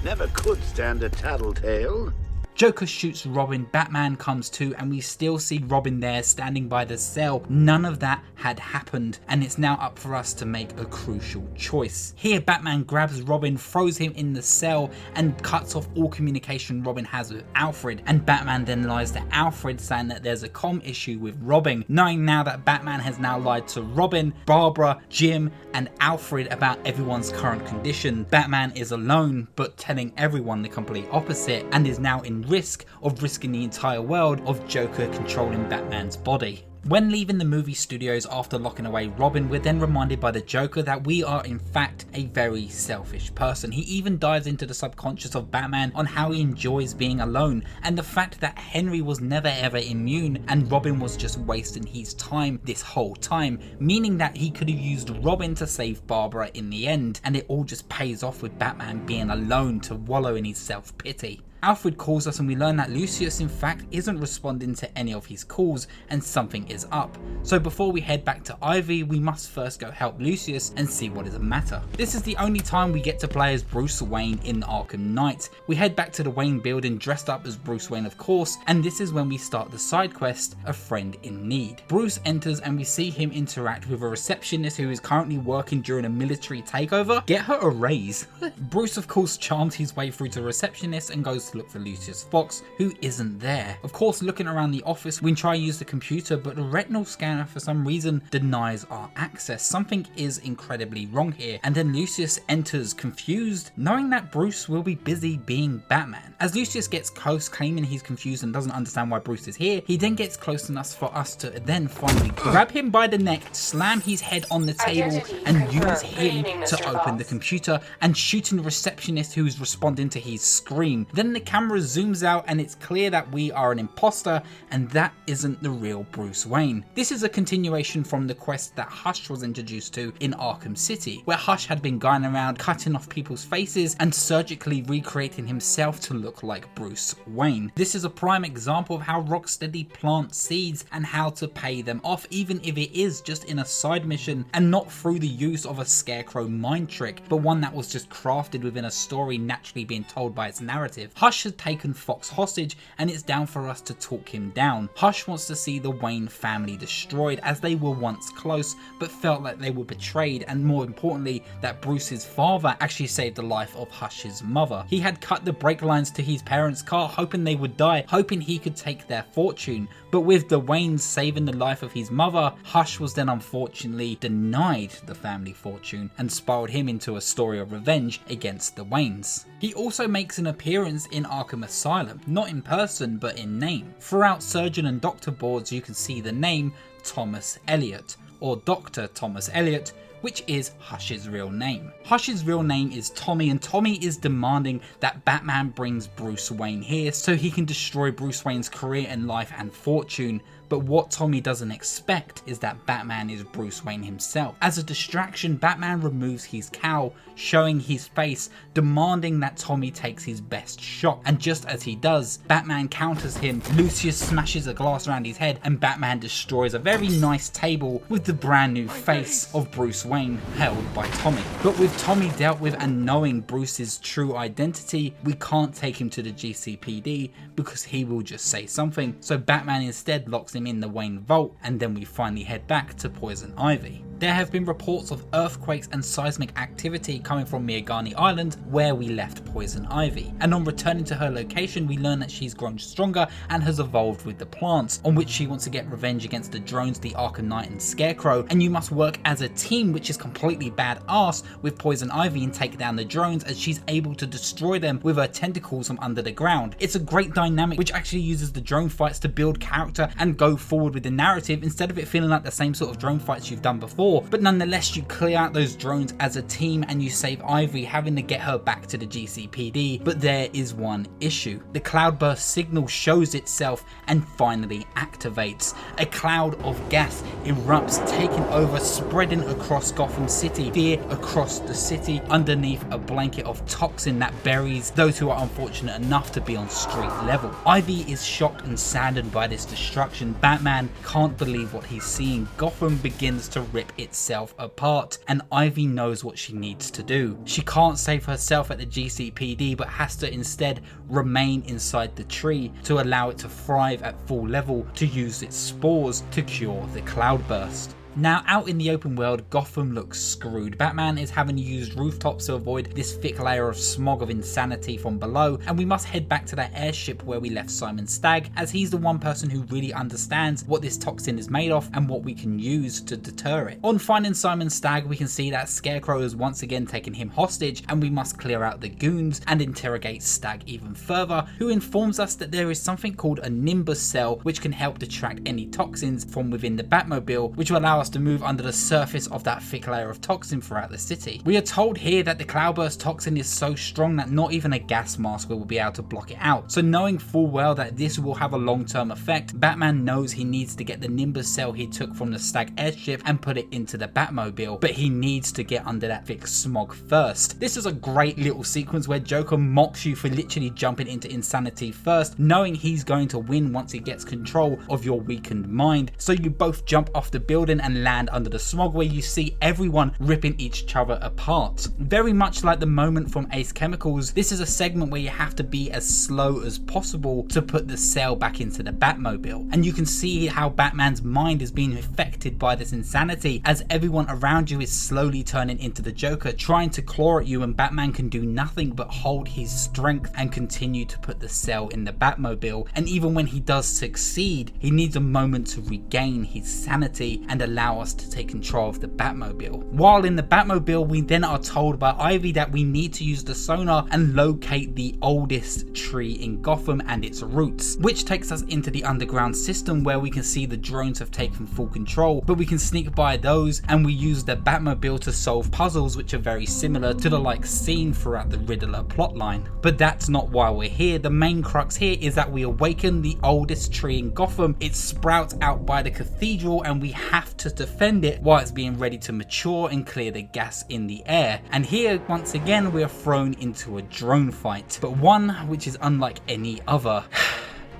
Never could stand a tattletale. Joker shoots Robin, Batman comes to, and we still see Robin there standing by the cell. None of that had happened, and it's now up for us to make a crucial choice. Here Batman grabs Robin, throws him in the cell, and cuts off all communication Robin has with Alfred, and Batman then lies to Alfred saying that there's a comm issue with Robin. Knowing now that Batman has now lied to Robin, Barbara, Jim and Alfred about everyone's current condition, Batman is alone but telling everyone the complete opposite, and is now in risk of risking the entire world of Joker controlling Batman's body. When leaving the movie studios after locking away Robin, we're then reminded by the Joker that we are in fact a very selfish person. He even dives into the subconscious of Batman on how he enjoys being alone, and the fact that Henry was never ever immune and Robin was just wasting his time this whole time, meaning that he could have used Robin to save Barbara in the end, and it all just pays off with Batman being alone to wallow in his self-pity. Alfred calls us and we learn that Lucius in fact isn't responding to any of his calls and something is up. So before we head back to Ivy, we must first go help Lucius and see what is the matter. This is the only time we get to play as Bruce Wayne in Arkham Knight. We head back to the Wayne building dressed up as Bruce Wayne of course, and this is when we start the side quest, A Friend in Need. Bruce enters and we see him interact with a receptionist who is currently working during a military takeover. Get her a raise. Bruce of course charms his way through to the receptionist and goes to look for Lucius Fox, who isn't there. Of course, looking around the office, we try to use the computer, but the retinal scanner for some reason denies our access. Something is incredibly wrong here, and then Lucius enters confused, knowing that Bruce will be busy being Batman. As Lucius gets close, claiming he's confused and doesn't understand why Bruce is here, he then gets close enough for us to then finally grab him by the neck, slam his head on the table, and use him to open the computer and shooting the receptionist who is responding to his scream. Then the camera zooms out and it's clear that we are an imposter and that isn't the real Bruce Wayne. This is a continuation from the quest that Hush was introduced to in Arkham City, where Hush had been going around cutting off people's faces and surgically recreating himself to look like Bruce Wayne. This is a prime example of how Rocksteady plant seeds and how to pay them off, even if it is just in a side mission and not through the use of a scarecrow mind trick, but one that was just crafted within a story naturally being told by its narrative. Hush has taken Fox hostage and it's down for us to talk him down. Hush wants to see the Wayne family destroyed, as they were once close but felt like they were betrayed, and more importantly that Bruce's father actually saved the life of Hush's mother. He had cut the brake lines to his parents' car hoping they would die, hoping he could take their fortune, but with the Waynes saving the life of his mother, Hush was then unfortunately denied the family fortune and spiraled him into a story of revenge against the Waynes. He also makes an appearance in Arkham Asylum, not in person but in name. Throughout surgeon and doctor boards you can see the name Thomas Elliot, or Dr. Thomas Elliot, which is Hush's real name. Hush's real name is Tommy, and Tommy is demanding that Batman brings Bruce Wayne here so he can destroy Bruce Wayne's career and life and fortune. But what Tommy doesn't expect is that Batman is Bruce Wayne himself. As a distraction, Batman removes his cowl, showing his face, demanding that Tommy takes his best shot. And just as he does, Batman counters him, Lucius smashes a glass around his head, and Batman destroys a very nice table with the brand new face of Bruce Wayne held by Tommy. But with Tommy dealt with and knowing Bruce's true identity, we can't take him to the GCPD because he will just say something. So Batman instead locks him in the Wayne vault, and then we finally head back to Poison Ivy. There have been reports of earthquakes and seismic activity coming from Miagani Island, where we left Poison Ivy, and on returning to her location we learn that she's grown stronger and has evolved with the plants, on which she wants to get revenge against the drones, the Arkham Knight and Scarecrow, and you must work as a team, which is completely badass, with Poison Ivy and take down the drones, as she's able to destroy them with her tentacles from under the ground. It's a great dynamic which actually uses the drone fights to build character and go forward with the narrative, instead of it feeling like the same sort of drone fights you've done before. But nonetheless, you clear out those drones as a team and you save Ivy, having to get her back to the GCPD. But there is one issue. The cloudburst signal shows itself and finally activates. A cloud of gas erupts, taking over, spreading across Gotham City, fear across the city, underneath a blanket of toxin that buries those who are unfortunate enough to be on street level. Ivy is shocked and saddened by this destruction. Batman can't believe what he's seeing. Gotham begins to rip itself apart, and Ivy knows what she needs to do. She can't save herself at the GCPD, but has to instead remain inside the tree to allow it to thrive at full level, to use its spores to cure the cloudburst. Now, out in the open world, Gotham looks screwed. Batman is having to use rooftops to avoid this thick layer of smog of insanity from below, and we must head back to that airship where we left Simon Stagg, as he's the one person who really understands what this toxin is made of and what we can use to deter it. On finding Simon Stagg, we can see that Scarecrow has once again taken him hostage, and we must clear out the goons and interrogate Stagg even further, who informs us that there is something called a Nimbus cell which can help detract any toxins from within the Batmobile, which will allow us to move under the surface of that thick layer of toxin throughout the city. We are told here that the cloudburst toxin is so strong that not even a gas mask will be able to block it out. So knowing full well that this will have a long-term effect, Batman knows he needs to get the Nimbus cell he took from the Stag airship and put it into the Batmobile, but he needs to get under that thick smog first. This is a great little sequence where Joker mocks you for literally jumping into insanity first, knowing he's going to win once he gets control of your weakened mind. So you both jump off the building and land under the smog, where you see everyone ripping each other apart. Very much like the moment from Ace Chemicals, this is a segment where you have to be as slow as possible to put the cell back into the Batmobile. And you can see how Batman's mind is being affected by this insanity as everyone around you is slowly turning into the Joker, trying to claw at you, and Batman can do nothing but hold his strength and continue to put the cell in the Batmobile. And even when he does succeed, he needs a moment to regain his sanity and allow us to take control of the Batmobile. While in the Batmobile, we then are told by Ivy that we need to use the sonar and locate the oldest tree in Gotham and its roots, which takes us into the underground system where we can see the drones have taken full control, but we can sneak by those and we use the Batmobile to solve puzzles which are very similar to the like seen throughout the Riddler plotline. But that's not why we're here. The main crux here is that we awaken the oldest tree in Gotham. It sprouts out by the cathedral and we have to defend it while it's being ready to mature and clear the gas in the air. And here once again we are thrown into a drone fight, but one which is unlike any other.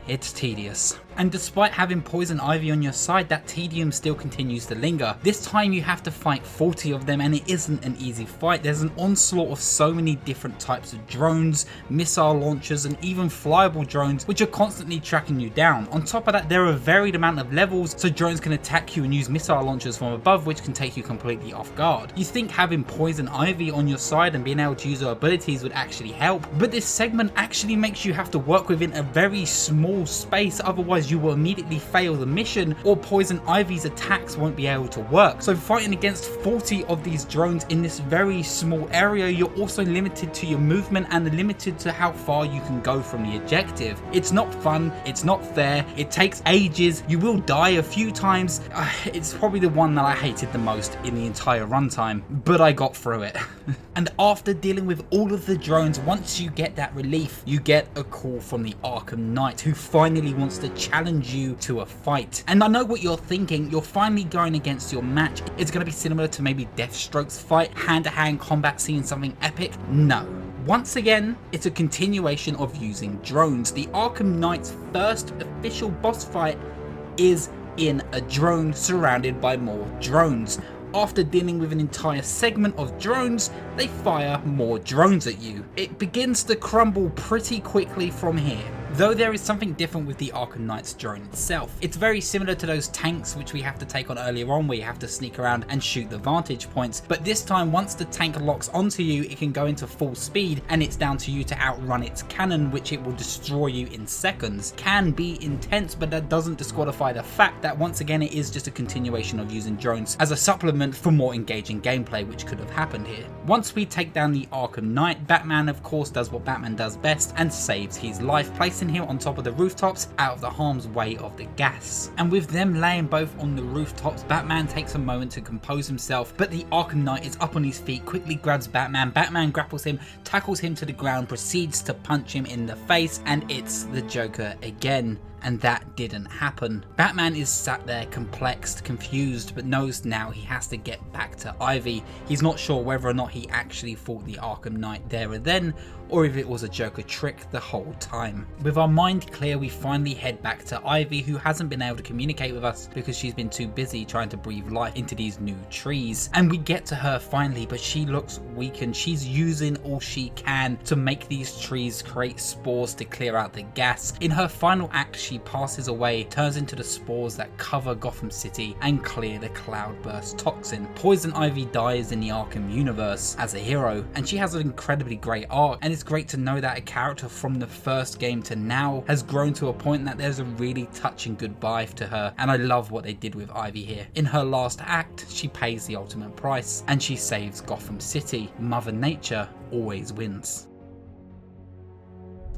It's tedious. And despite having Poison Ivy on your side, that tedium still continues to linger. This time you have to fight 40 of them and it isn't an easy fight. There's an onslaught of so many different types of drones, missile launchers and even flyable drones which are constantly tracking you down. On top of that, there are a varied amount of levels, so drones can attack you and use missile launchers from above which can take you completely off guard. You think having Poison Ivy on your side and being able to use her abilities would actually help, but this segment actually makes you have to work within a very small space, otherwise you will immediately fail the mission or Poison Ivy's attacks won't be able to work. So fighting against 40 of these drones in this very small area, you're also limited to your movement and limited to how far you can go from the objective. It's not fun, it's not fair, it takes ages, you will die a few times. It's probably the one that I hated the most in the entire runtime, but I got through it. And after dealing with all of the drones, once you get that relief, you get a call from the Arkham Knight, who finally wants to challenge you to a fight. And I know what you're thinking, you're finally going against your match. It's going to be similar to maybe Deathstroke's fight, hand-to-hand combat, seeing something epic. No. Once again, it's a continuation of using drones. The Arkham Knight's first official boss fight is in a drone surrounded by more drones. After dealing with an entire segment of drones, they fire more drones at you. It begins to crumble pretty quickly from here. Though there is something different with the Arkham Knight's drone itself. It's very similar to those tanks which we have to take on earlier on, where you have to sneak around and shoot the vantage points, but this time once the tank locks onto you, it can go into full speed and it's down to you to outrun its cannon, which it will destroy you in seconds. Can be intense, but that doesn't disqualify the fact that once again it is just a continuation of using drones as a supplement for more engaging gameplay, which could have happened here. Once we take down the Arkham Knight, Batman of course does what Batman does best and saves his life, placing him on top of the rooftops out of the harm's way of the gas. And with them laying both on the rooftops, Batman takes a moment to compose himself, but the Arkham Knight is up on his feet, quickly grabs Batman, Batman grapples him, tackles him to the ground, proceeds to punch him in the face, and it's the Joker again. And that didn't happen. Batman is sat there complexed, confused, but knows now he has to get back to Ivy. He's not sure whether or not he actually fought the Arkham Knight there and then, or if it was a Joker trick the whole time. With our mind clear, we finally head back to Ivy, who hasn't been able to communicate with us because she's been too busy trying to breathe life into these new trees. And we get to her finally, but she looks weakened. She's using all she can to make these trees create spores to clear out the gas. In her final act, she passes away, turns into the spores that cover Gotham City and clear the cloudburst toxin. Poison Ivy dies in the Arkham universe as a hero, and she has an incredibly great arc, and it's great to know that a character from the first game to now has grown to a point that there's a really touching goodbye to her, and I love what they did with Ivy here. In her last act, she pays the ultimate price, and she saves Gotham City. Mother Nature always wins.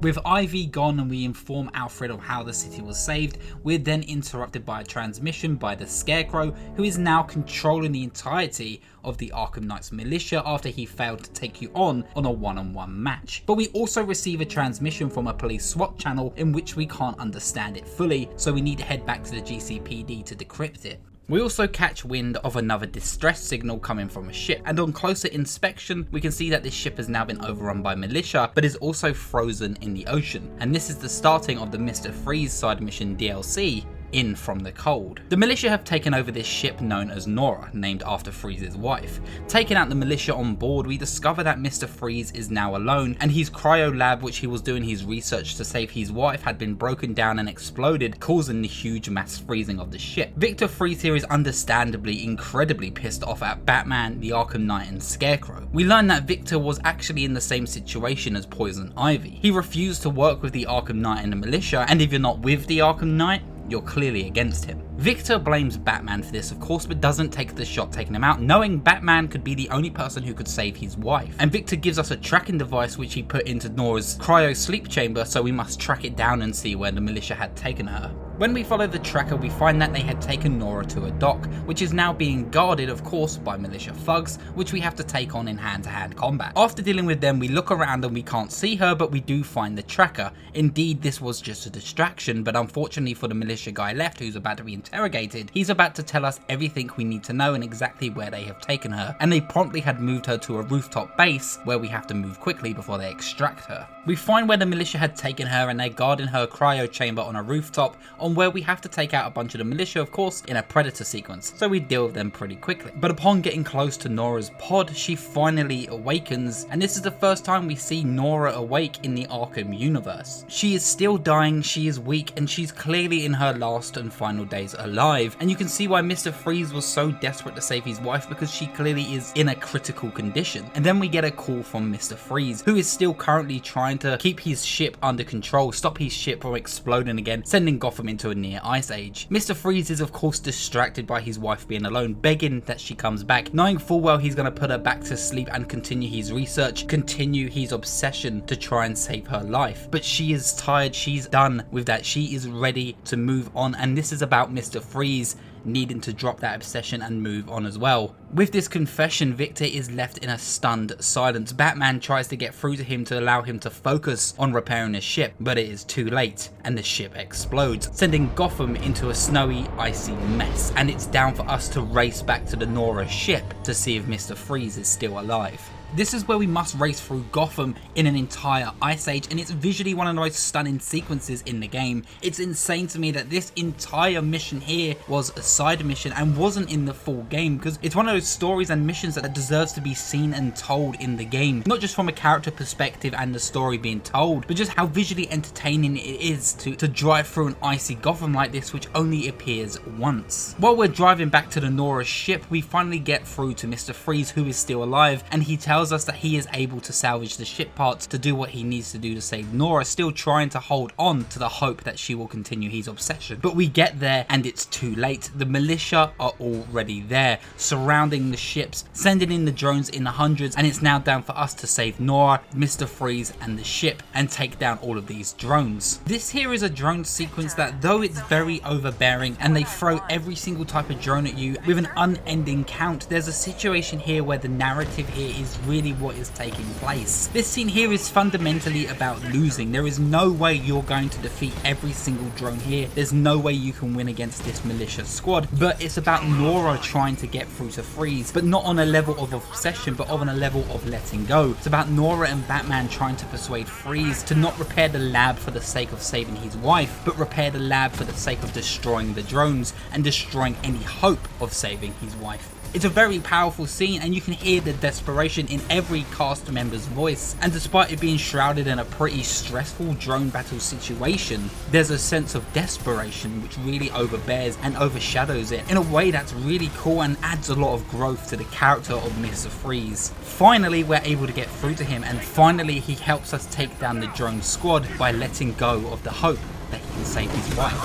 With Ivy gone and we inform Alfred of how the city was saved, we're then interrupted by a transmission by the Scarecrow, who is now controlling the entirety of the Arkham Knight's militia after he failed to take you on a one-on-one match. But we also receive a transmission from a police SWAT channel in which we can't understand it fully, so we need to head back to the GCPD to decrypt it. We also catch wind of another distress signal coming from a ship, and on closer inspection we can see that this ship has now been overrun by militia but is also frozen in the ocean, and this is the starting of the Mr. Freeze side mission DLC, In From the Cold. The militia have taken over this ship known as Nora, named after Freeze's wife. Taking out the militia on board, we discover that Mr. Freeze is now alone, and his cryo lab, which he was doing his research to save his wife, had been broken down and exploded, causing the huge mass freezing of the ship. Victor Freeze here is understandably incredibly pissed off at Batman, the Arkham Knight and Scarecrow. We learn that Victor was actually in the same situation as Poison Ivy. He refused to work with the Arkham Knight and the militia, and if you're not with the Arkham Knight, you're clearly against him. Victor blames Batman for this, of course, but doesn't take the shot taking him out, knowing Batman could be the only person who could save his wife. And Victor gives us a tracking device which he put into Nora's cryo sleep chamber, so we must track it down and see where the militia had taken her. When we follow the tracker, we find that they had taken Nora to a dock, which is now being guarded, of course, by militia thugs, which we have to take on in hand-to-hand combat. After dealing with them, we look around and we can't see her, but we do find the tracker. Indeed, this was just a distraction, but unfortunately for the militia guy left who's about to be interrogated, he's about to tell us everything we need to know and exactly where they have taken her, and they promptly had moved her to a rooftop base where we have to move quickly before they extract her. We find where the militia had taken her and they're guarding her cryo chamber on a rooftop, on where we have to take out a bunch of the militia, of course, in a Predator sequence, so we deal with them pretty quickly. But upon getting close to Nora's pod, she finally awakens, and this is the first time we see Nora awake in the Arkham universe. She is still dying, she is weak, and she's clearly in her last and final days alive, and you can see why Mr. Freeze was so desperate to save his wife, because she clearly is in a critical condition. And then we get a call from Mr. Freeze, who is still currently trying to keep his ship under control, stop his ship from exploding again, sending Gotham into a near ice age. Mr. Freeze is of course distracted by his wife being alone, begging that she comes back, knowing full well he's going to put her back to sleep and continue his research, continue his obsession to try and save her life. But she is tired, she's done with that, she is ready to move on, and this is about Mr. Freeze needing to drop that obsession and move on as well. With this confession, Victor is left in a stunned silence. Batman tries to get through to him to allow him to focus on repairing his ship, but it is too late and the ship explodes, sending Gotham into a snowy, icy mess, and it's down for us to race back to the Nora ship to see if Mr. Freeze is still alive. This is where we must race through Gotham in an entire ice age, and it's visually one of the most stunning sequences in the game. It's insane to me that this entire mission here was a side mission and wasn't in the full game, because it's one of those stories and missions that deserves to be seen and told in the game. Not just from a character perspective and the story being told, but just how visually entertaining it is to drive through an icy Gotham like this, which only appears once. While we're driving back to the Nora ship, we finally get through to Mr. Freeze, who is still alive, and he tells us that he is able to salvage the ship parts to do what he needs to do to save Nora, still trying to hold on to the hope that she will continue his obsession. But we get there and it's too late. The militia are already there, surrounding the ships, sending in the drones in the hundreds, and it's now down for us to save Nora, Mr. Freeze and the ship and take down all of these drones. This here is a drone sequence that, though it's very overbearing and they throw every single type of drone at you with an unending count, there's a situation here where the narrative here is really what is taking place. This scene here is fundamentally about losing. There is no way you're going to defeat every single drone here. There's no way you can win against this militia squad, but it's about Nora trying to get through to Freeze, but not on a level of obsession, but on a level of letting go. It's about Nora and Batman trying to persuade Freeze to not repair the lab for the sake of saving his wife, but repair the lab for the sake of destroying the drones and destroying any hope of saving his wife. It's a very powerful scene, and you can hear the desperation in every cast member's voice, and despite it being shrouded in a pretty stressful drone battle situation, there's a sense of desperation which really overbears and overshadows it in a way that's really cool and adds a lot of growth to the character of Mr. Freeze. Finally, we're able to get through to him, and finally he helps us take down the drone squad by letting go of the hope that he can save his wife.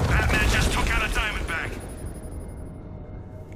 Batman just took out a Diamondback.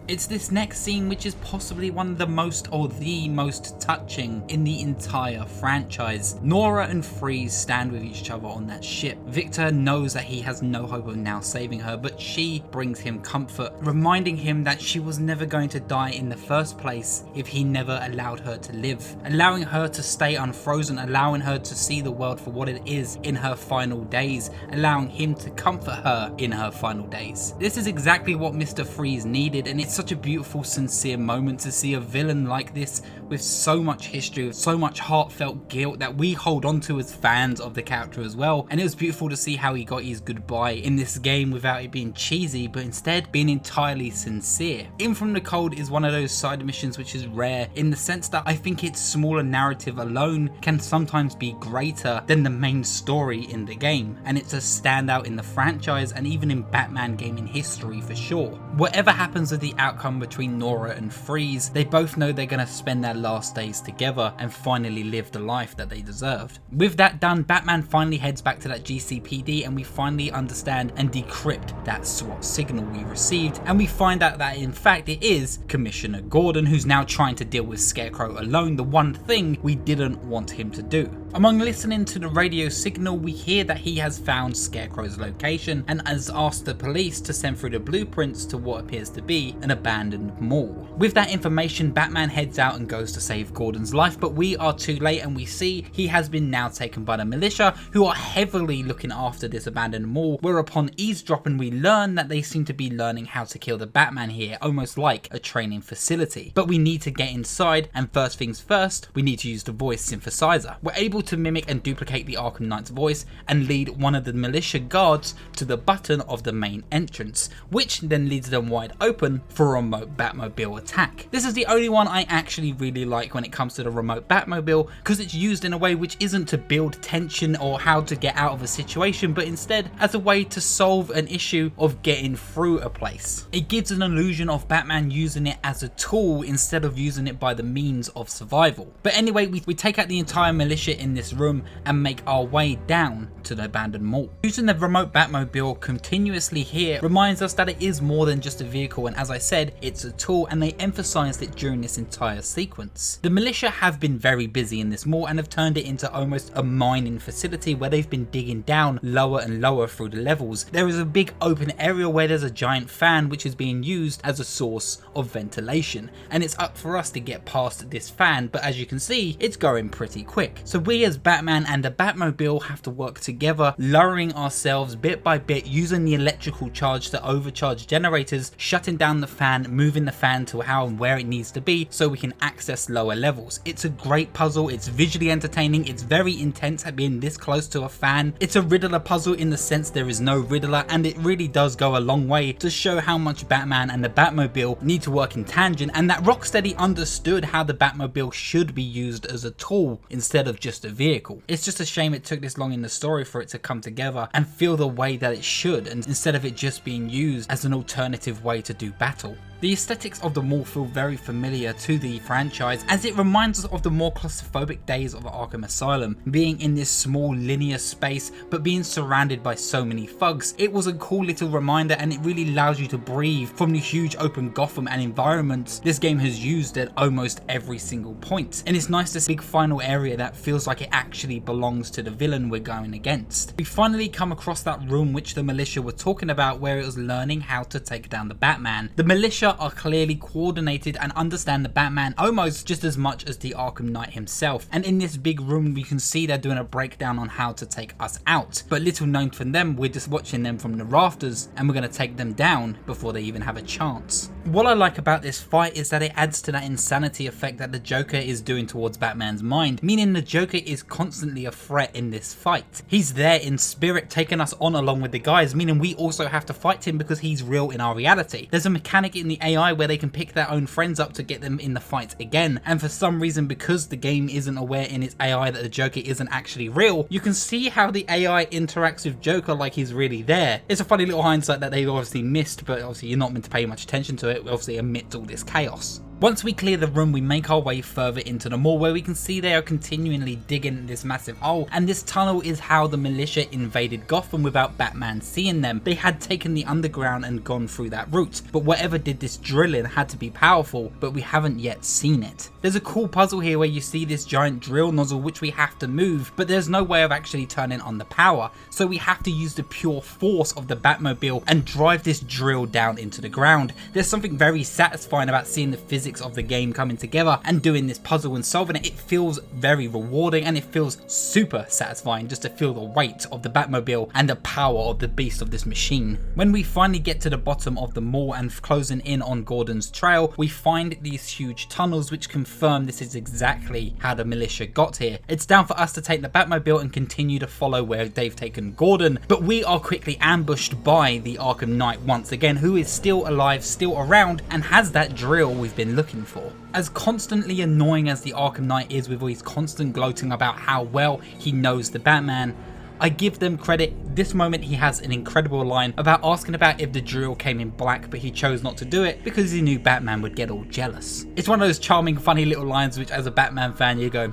It's this next scene which is possibly one of the most or the most touching in the entire franchise. Nora and Freeze stand with each other on that ship. Victor knows that he has no hope of now saving her, but she brings him comfort, reminding him that she was never going to die in the first place if he never allowed her to live, allowing her to stay unfrozen, allowing her to see the world for what it is in her final days, allowing him to comfort her in her final days. This is exactly what Mr. Freeze needed, and it's such a beautiful, sincere moment to see a villain like this with so much history, with so much heartfelt guilt that we hold on to as fans of the character as well. And it was beautiful to see how he got his goodbye in this game without it being cheesy, but instead being entirely sincere. In From the Cold is one of those side missions which is rare in the sense that I think its smaller narrative alone can sometimes be greater than the main story in the game, and it's a standout in the franchise and even in Batman gaming history for sure. Whatever happens with the outcome between Nora and Freeze, they both know they're going to spend their last days together and finally live the life that they deserved. With that done, Batman finally heads back to that GCPD and we finally understand and decrypt that SWAT signal we received, and we find out that in fact it is Commissioner Gordon who's now trying to deal with Scarecrow alone, the one thing we didn't want him to do. Among listening to the radio signal, we hear that he has found Scarecrow's location and has asked the police to send through the blueprints to what appears to be an abandoned mall. With that information, Batman heads out and goes to save Gordon's life, but we are too late and we see he has been now taken by the militia who are heavily looking after this abandoned mall, where upon eavesdropping we learn that they seem to be learning how to kill the Batman here, almost like a training facility. But we need to get inside, and first things first, we need to use the voice synthesizer. We're able to mimic and duplicate the Arkham Knight's voice and lead one of the militia guards to the button of the main entrance, which then leads them wide open for a remote Batmobile attack. This is the only one I actually really like when it comes to the remote Batmobile, because it's used in a way which isn't to build tension or how to get out of a situation, but instead as a way to solve an issue of getting through a place. It gives an illusion of Batman using it as a tool instead of using it by the means of survival. But anyway, we take out the entire militia in this room and make our way down to the abandoned mall. Using the remote Batmobile continuously here reminds us that it is more than just a vehicle, and as I said, it's a tool, and they emphasized it during this entire sequence. The militia have been very busy in this mall and have turned it into almost a mining facility where they've been digging down lower and lower through the levels. There is a big open area where there's a giant fan which is being used as a source of ventilation, and it's up for us to get past this fan, but as you can see, it's going pretty quick. So we as Batman and the Batmobile have to work together, lowering ourselves bit by bit using the electrical charge to overcharge generators, shutting down the fan, moving the fan to how and where it needs to be so we can access lower levels. It's a great puzzle, it's visually entertaining, it's very intense at being this close to a fan. It's a Riddler puzzle in the sense there is no Riddler, and it really does go a long way to show how much Batman and the Batmobile need to work in tangent, and that Rocksteady understood how the Batmobile should be used as a tool instead of just a vehicle. It's just a shame it took this long in the story for it to come together and feel the way that it should, and instead of it just being used as an alternative way to do battle. The aesthetics of the mall feel very familiar to the franchise, as it reminds us of the more claustrophobic days of Arkham Asylum, being in this small linear space but being surrounded by so many thugs. It was a cool little reminder, and it really allows you to breathe from the huge open Gotham and environments this game has used at almost every single point. And it's nice to see a big final area that feels like it actually belongs to the villain we're going against. We finally come across that room which the militia were talking about, where it was learning how to take down the Batman. The militia are clearly coordinated and understand the Batman almost just as much as the Arkham Knight himself, and in this big room we can see they're doing a breakdown on how to take us out, but little known from them, we're just watching them from the rafters and we're going to take them down before they even have a chance. What I like about this fight is that it adds to that insanity effect that the Joker is doing towards Batman's mind, meaning the Joker is constantly a threat in this fight. He's there in spirit taking us on along with the guys, meaning we also have to fight him because he's real in our reality. There's a mechanic in the AI where they can pick their own friends up to get them in the fight again, and for some reason, because the game isn't aware in its AI that the Joker isn't actually real, you can see how the AI interacts with Joker like he's really there. It's a funny little hindsight that they obviously missed, but obviously you're not meant to pay much attention to it, obviously amidst all this chaos. Once we clear the room, we make our way further into the mall, where we can see they are continually digging this massive hole, and this tunnel is how the militia invaded Gotham without Batman seeing them. They had taken the underground and gone through that route, but whatever did this drilling had to be powerful, but we haven't yet seen it. There's a cool puzzle here where you see this giant drill nozzle which we have to move, but there's no way of actually turning on the power, so we have to use the pure force of the Batmobile and drive this drill down into the ground. There's something very satisfying about seeing the physics of the game coming together and doing this puzzle and solving it. It feels very rewarding, and it feels super satisfying just to feel the weight of the Batmobile and the power of the beast of this machine. When we finally get to the bottom of the mall and closing in on Gordon's trail, we find these huge tunnels which confirm this is exactly how the militia got here. It's down for us to take the Batmobile and continue to follow where they've taken Gordon, but we are quickly ambushed by the Arkham Knight once again, who is still alive, still around, and has that drill we've been looking for. As constantly annoying as the Arkham Knight is with all his constant gloating about how well he knows the Batman, I give them credit. This moment he has an incredible line about asking about if the drill came in black, but he chose not to do it because he knew Batman would get all jealous. It's one of those charming, funny little lines which as a Batman fan you go,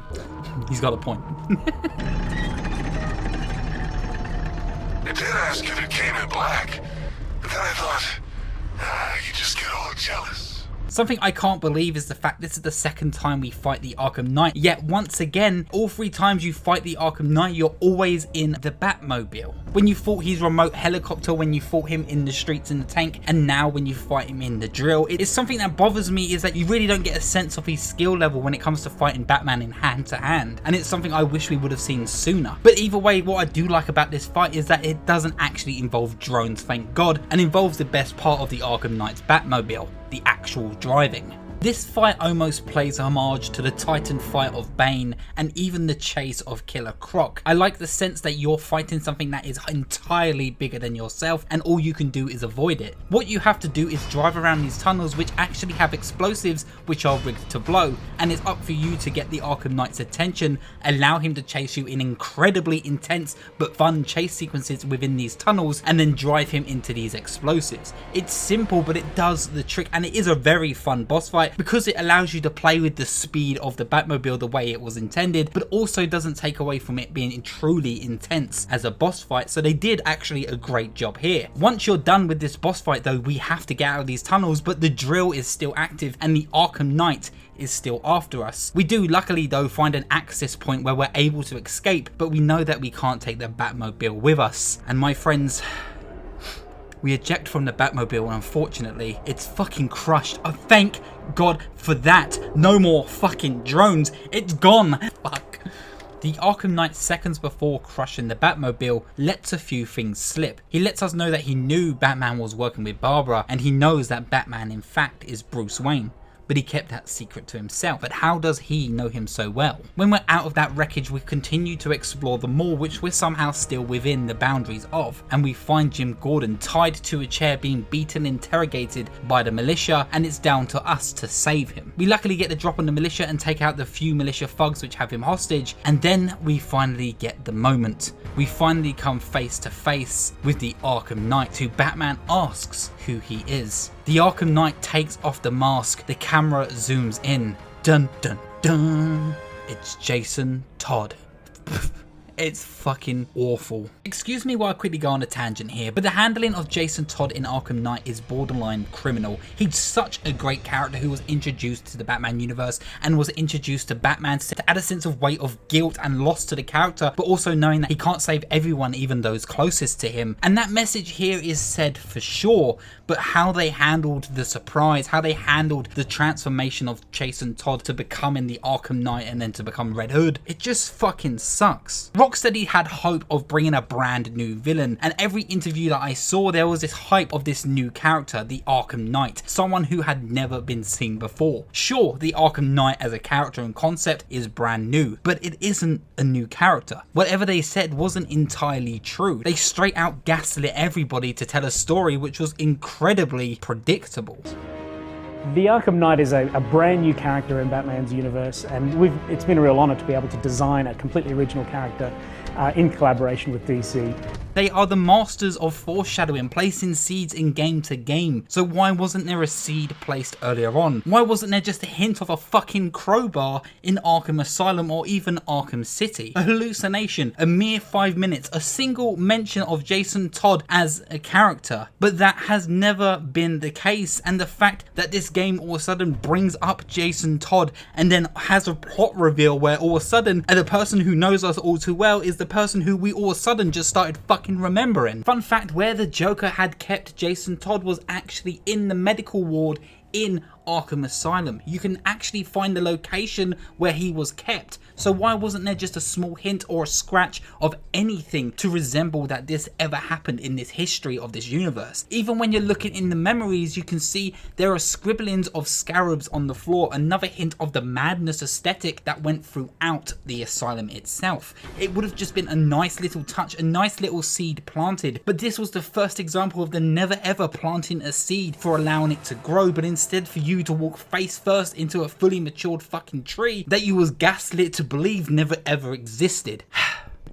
he's got a point. I did ask if it came in black, but then I thought, you just get all jealous. Something I can't believe is the fact this is the second time we fight the Arkham Knight, yet once again, all 3 times you fight the Arkham Knight, you're always in the Batmobile. When you fought his remote helicopter, when you fought him in the streets in the tank, and now when you fight him in the drill, it is something that bothers me is that you really don't get a sense of his skill level when it comes to fighting Batman in hand to hand, and it's something I wish we would have seen sooner. But either way, what I do like about this fight is that it doesn't actually involve drones, thank God, and involves the best part of the Arkham Knight's Batmobile, the actual driving. This fight almost plays homage to the Titan fight of Bane and even the chase of Killer Croc. I like the sense that you're fighting something that is entirely bigger than yourself and all you can do is avoid it. What you have to do is drive around these tunnels which actually have explosives which are rigged to blow, and it's up for you to get the Arkham Knight's attention, allow him to chase you in incredibly intense but fun chase sequences within these tunnels, and then drive him into these explosives. It's simple, but it does the trick, and it is a very fun boss fight because it allows you to play with the speed of the Batmobile the way it was intended, but also doesn't take away from it being truly intense as a boss fight, so they did actually a great job here. Once you're done with this boss fight though, we have to get out of these tunnels, but the drill is still active and the Arkham Knight is still after us. We do luckily though find an access point where we're able to escape, but we know that we can't take the Batmobile with us. And my friends, we eject from the Batmobile and unfortunately it's fucking crushed. Oh, thank God for that. No more fucking drones. It's gone. Fuck. The Arkham Knight, seconds before crushing the Batmobile, lets a few things slip. He lets us know that he knew Batman was working with Barbara, and he knows that Batman in fact is Bruce Wayne. But he kept that secret to himself. But how does he know him so well? When we're out of that wreckage, we continue to explore the mall, which we're somehow still within the boundaries of, and we find Jim Gordon tied to a chair being beaten, interrogated by the militia, and it's down to us to save him. We luckily get the drop on the militia and take out the few militia thugs which have him hostage, and then we finally get the moment. We finally come face to face with the Arkham Knight, who Batman asks who he is. The Arkham Knight takes off the mask, the camera zooms in. Dun dun dun. It's Jason Todd. It's fucking awful. Excuse me while I quickly go on a tangent here, but the handling of Jason Todd in Arkham Knight is borderline criminal. He's such a great character who was introduced to the Batman universe and was introduced to Batman to add a sense of weight of guilt and loss to the character, but also knowing that he can't save everyone, even those closest to him. And that message here is said for sure, but how they handled the surprise, how they handled the transformation of Jason Todd to becoming the Arkham Knight and then to become Red Hood, it just fucking sucks. Rocksteady had hope of bringing a brand new villain, and every interview that I saw there was this hype of this new character, the Arkham Knight, someone who had never been seen before. Sure, the Arkham Knight as a character and concept is brand new, but it isn't a new character. Whatever they said wasn't entirely true. They straight out gaslit everybody to tell a story which was incredibly predictable. The Arkham Knight is a brand new character in Batman's universe, and it's been a real honor to be able to design a completely original character in collaboration with DC. They are the masters of foreshadowing, placing seeds in game to game. So why wasn't there a seed placed earlier on? Why wasn't there just a hint of a fucking crowbar in Arkham Asylum or even Arkham City? A hallucination, a mere 5 minutes, a single mention of Jason Todd as a character. But that has never been the case, and the fact that this game all of a sudden brings up Jason Todd and then has a plot reveal where all of a sudden the person who knows us all too well is the person who we all of a sudden just started fucking remembering. Fun fact, where the Joker had kept Jason Todd was actually in the medical ward in Arkham Asylum. You can actually find the location where he was kept. So why wasn't there just a small hint or a scratch of anything to resemble that this ever happened in this history of this universe? Even when you're looking in the memories, you can see there are scribblings of scarabs on the floor, another hint of the madness aesthetic that went throughout the asylum itself. It would have just been a nice little touch, a nice little seed planted, but this was the first example of the never ever planting a seed for allowing it to grow, but instead for you to walk face first into a fully matured fucking tree that you was gaslit to believe never ever existed.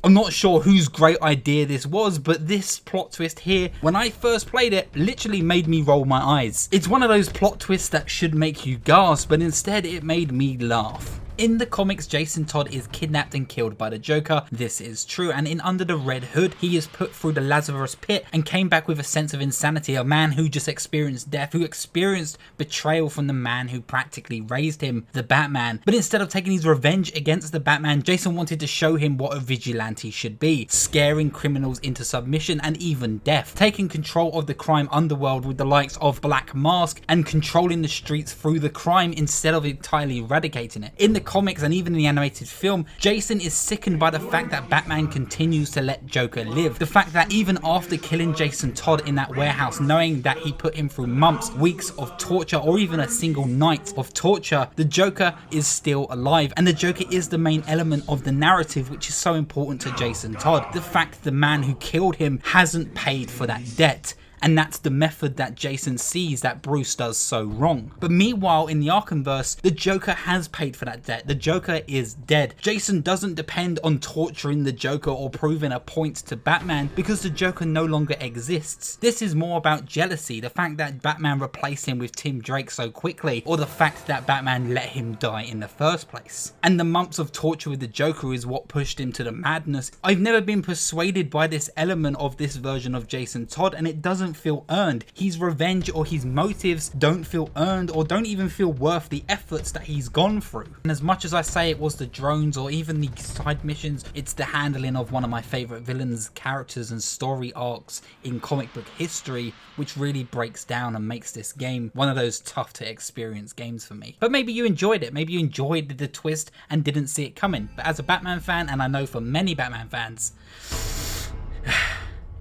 I'm not sure whose great idea this was, but this plot twist here, when I first played it, literally made me roll my eyes. It's one of those plot twists that should make you gasp, but instead it made me laugh. In the comics, Jason Todd is kidnapped and killed by the Joker. This is true, and in Under the Red Hood, he is put through the Lazarus pit and came back with a sense of insanity, a man who just experienced death, who experienced betrayal from the man who practically raised him, the Batman. But instead of taking his revenge against the Batman, Jason wanted to show him what a vigilante should be, scaring criminals into submission and even death, taking control of the crime underworld with the likes of Black Mask and controlling the streets through the crime instead of entirely eradicating it. In the comics and even in the animated film, Jason is sickened by the fact that Batman continues to let Joker live. The fact that even after killing Jason Todd in that warehouse, knowing that he put him through months, weeks of torture, or even a single night of torture, the Joker is still alive, and the Joker is the main element of the narrative, which is so important to Jason Todd. The fact the man who killed him hasn't paid for that debt. And that's the method that Jason sees that Bruce does so wrong. But meanwhile, in the Arkhamverse, the Joker has paid for that debt. The Joker is dead. Jason doesn't depend on torturing the Joker or proving a point to Batman because the Joker no longer exists. This is more about jealousy, the fact that Batman replaced him with Tim Drake so quickly, or the fact that Batman let him die in the first place. And the months of torture with the Joker is what pushed him to the madness. I've never been persuaded by this element of this version of Jason Todd, and it doesn't feel earned. His revenge or his motives don't feel earned or don't even feel worth the efforts that he's gone through. And as much as I say it was the drones or even the side missions, it's the handling of one of my favourite villains, characters and story arcs in comic book history, which really breaks down and makes this game one of those tough to experience games for me. But maybe you enjoyed it, maybe you enjoyed the twist and didn't see it coming. But as a Batman fan, and I know for many Batman fans,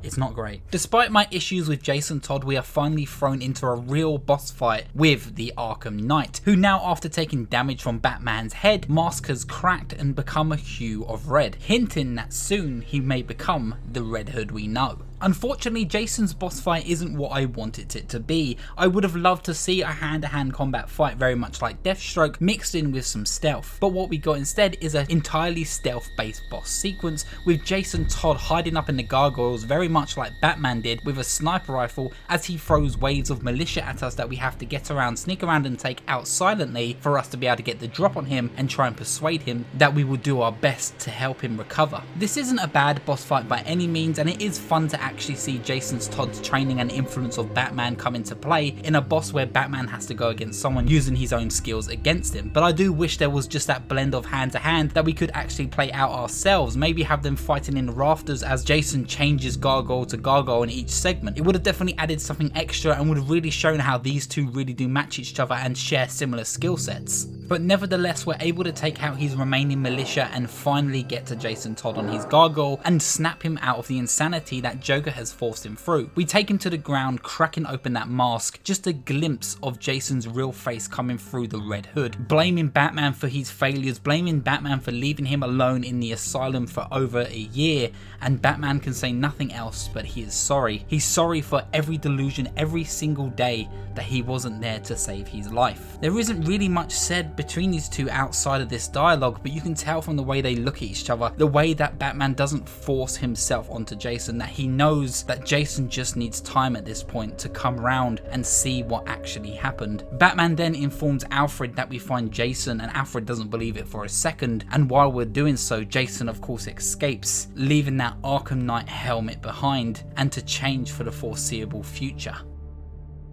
it's not great. Despite my issues with Jason Todd, we are finally thrown into a real boss fight with the Arkham Knight, who now, after taking damage from Batman's head, Mask has cracked and become a hue of red, hinting that soon he may become the Red Hood we know. Unfortunately, Jason's boss fight isn't what I wanted it to be. I would have loved to see a hand-to-hand combat fight very much like Deathstroke mixed in with some stealth, but what we got instead is an entirely stealth-based boss sequence with Jason Todd hiding up in the gargoyles very much like Batman did with a sniper rifle as he throws waves of militia at us that we have to get around, sneak around and take out silently for us to be able to get the drop on him and try and persuade him that we will do our best to help him recover. This isn't a bad boss fight by any means, and it is fun to actually see Jason Todd's training and influence of Batman come into play in a boss where Batman has to go against someone using his own skills against him. But I do wish there was just that blend of hand to hand that we could actually play out ourselves, maybe have them fighting in the rafters as Jason changes gargoyle to gargoyle in each segment. It would have definitely added something extra and would have really shown how these two really do match each other and share similar skill sets. But nevertheless, we're able to take out his remaining militia and finally get to Jason Todd on his gargoyle and snap him out of the insanity that Joker Joker has forced him through. We take him to the ground, cracking open that mask, just a glimpse of Jason's real face coming through the red hood, blaming Batman for his failures, blaming Batman for leaving him alone in the asylum for over a year, and Batman can say nothing else but he is sorry. He's sorry for every delusion, every single day that he wasn't there to save his life. There isn't really much said between these two outside of this dialogue, but you can tell from the way they look at each other, the way that Batman doesn't force himself onto Jason, that he knows that Jason just needs time at this point to come around and see what actually happened. Batman then informs Alfred that we find Jason, and Alfred doesn't believe it for a second, and while we're doing so, Jason of course escapes, leaving that Arkham Knight helmet behind and to change for the foreseeable future.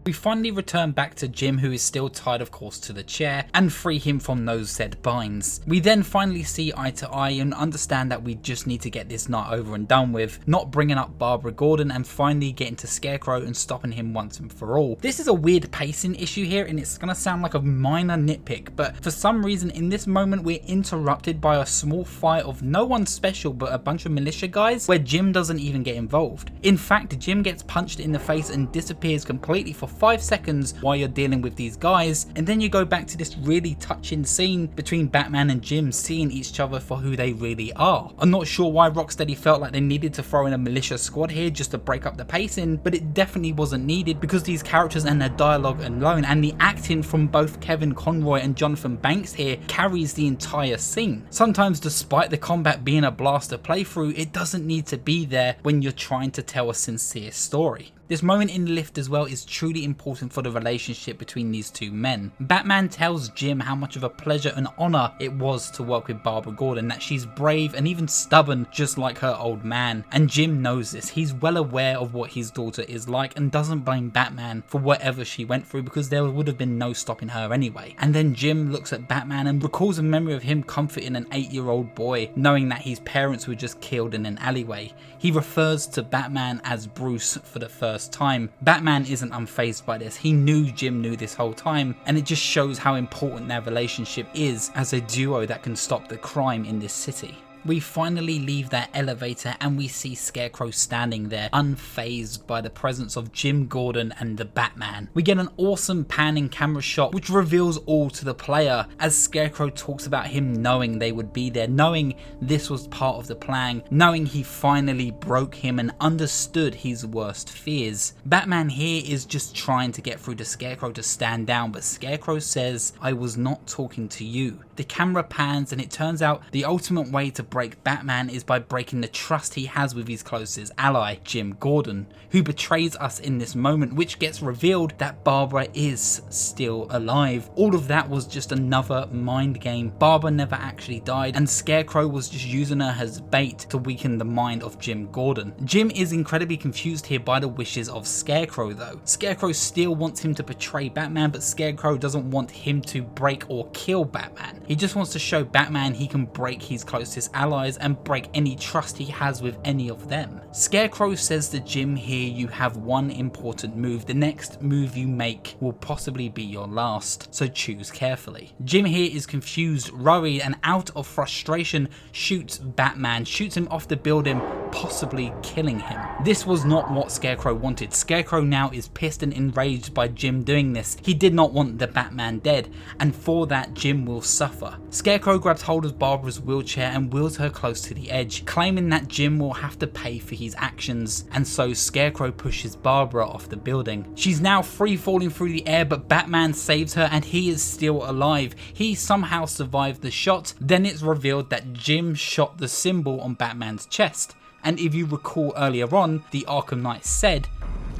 We finally return back to Jim, who is still tied of course to the chair, and free him from those said binds. We then finally see eye to eye and understand that we just need to get this night over and done with, not bringing up Barbara Gordon, and finally getting to Scarecrow and stopping him once and for all. This is a weird pacing issue here, and it's gonna sound like a minor nitpick, but for some reason in this moment we're interrupted by a small fight of no one special but a bunch of militia guys, where Jim doesn't even get involved. In fact, Jim gets punched in the face and disappears completely for 5 seconds while you're dealing with these guys, and then you go back to this really touching scene between Batman and Jim seeing each other for who they really are. I'm not sure why Rocksteady felt like they needed to throw in a militia squad here just to break up the pacing, but it definitely wasn't needed because these characters and their dialogue alone and the acting from both Kevin Conroy and Jonathan Banks here carries the entire scene. Sometimes despite the combat being a blast to play through, it doesn't need to be there when you're trying to tell a sincere story. This moment in the lift as well is truly important for the relationship between these two men. Batman tells Jim how much of a pleasure and honour it was to work with Barbara Gordon, that she's brave and even stubborn just like her old man, and Jim knows this. He's well aware of what his daughter is like and doesn't blame Batman for whatever she went through because there would have been no stopping her anyway. And then Jim looks at Batman and recalls a memory of him comforting an 8-year-old boy knowing that his parents were just killed in an alleyway. He refers to Batman as Bruce for the first time. Batman isn't unfazed by this. He knew Jim knew this whole time, and it just shows how important their relationship is as a duo that can stop the crime in this city. We finally leave that elevator and we see Scarecrow standing there, unfazed by the presence of Jim Gordon and the Batman. We get an awesome panning camera shot which reveals all to the player as Scarecrow talks about him knowing they would be there, knowing this was part of the plan, knowing he finally broke him and understood his worst fears. Batman here is just trying to get through to Scarecrow to stand down, but Scarecrow says, "I was not talking to you." The camera pans and it turns out the ultimate way to break Batman is by breaking the trust he has with his closest ally, Jim Gordon, who betrays us in this moment, which gets revealed that Barbara is still alive. All of that was just another mind game. Barbara never actually died, and Scarecrow was just using her as bait to weaken the mind of Jim Gordon. Jim is incredibly confused here by the wishes of Scarecrow though. Scarecrow still wants him to betray Batman, but Scarecrow doesn't want him to break or kill Batman. He just wants to show Batman he can break his closest allies and break any trust he has with any of them. Scarecrow says to Jim here, "You have one important move. The next move you make will possibly be your last, so choose carefully." Jim here is confused, worried, and out of frustration shoots Batman, shoots him off the building, possibly killing him. This was not what Scarecrow wanted. Scarecrow now is pissed and enraged by Jim doing this. He did not want the Batman dead, and for that Jim will suffer. Scarecrow grabs hold of Barbara's wheelchair and wheels her close to the edge, claiming that Jim will have to pay for his actions, and so Scarecrow pushes Barbara off the building. She's now free falling through the air, but Batman saves her and he is still alive. He somehow survived the shot. Then it's revealed that Jim shot the symbol on Batman's chest. And if you recall earlier on, the Arkham Knight said,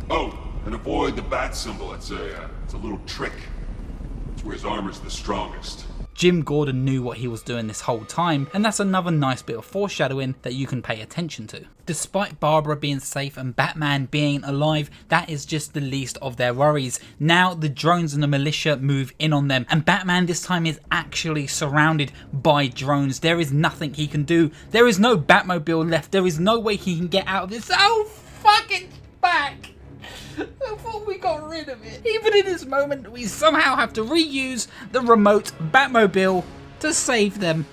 "Oh, and avoid the bat symbol. It's a little trick. It's where his armor's the strongest." Jim Gordon knew what he was doing this whole time, and that's another nice bit of foreshadowing that you can pay attention to. Despite Barbara being safe and Batman being alive, that is just the least of their worries. Now the drones and the militia move in on them, and Batman this time is actually surrounded by drones. There is nothing he can do. There is no Batmobile left. There is no way he can get out of this. Oh, fucking back! I thought we got rid of it. Even in this moment, we somehow have to reuse the remote Batmobile to save them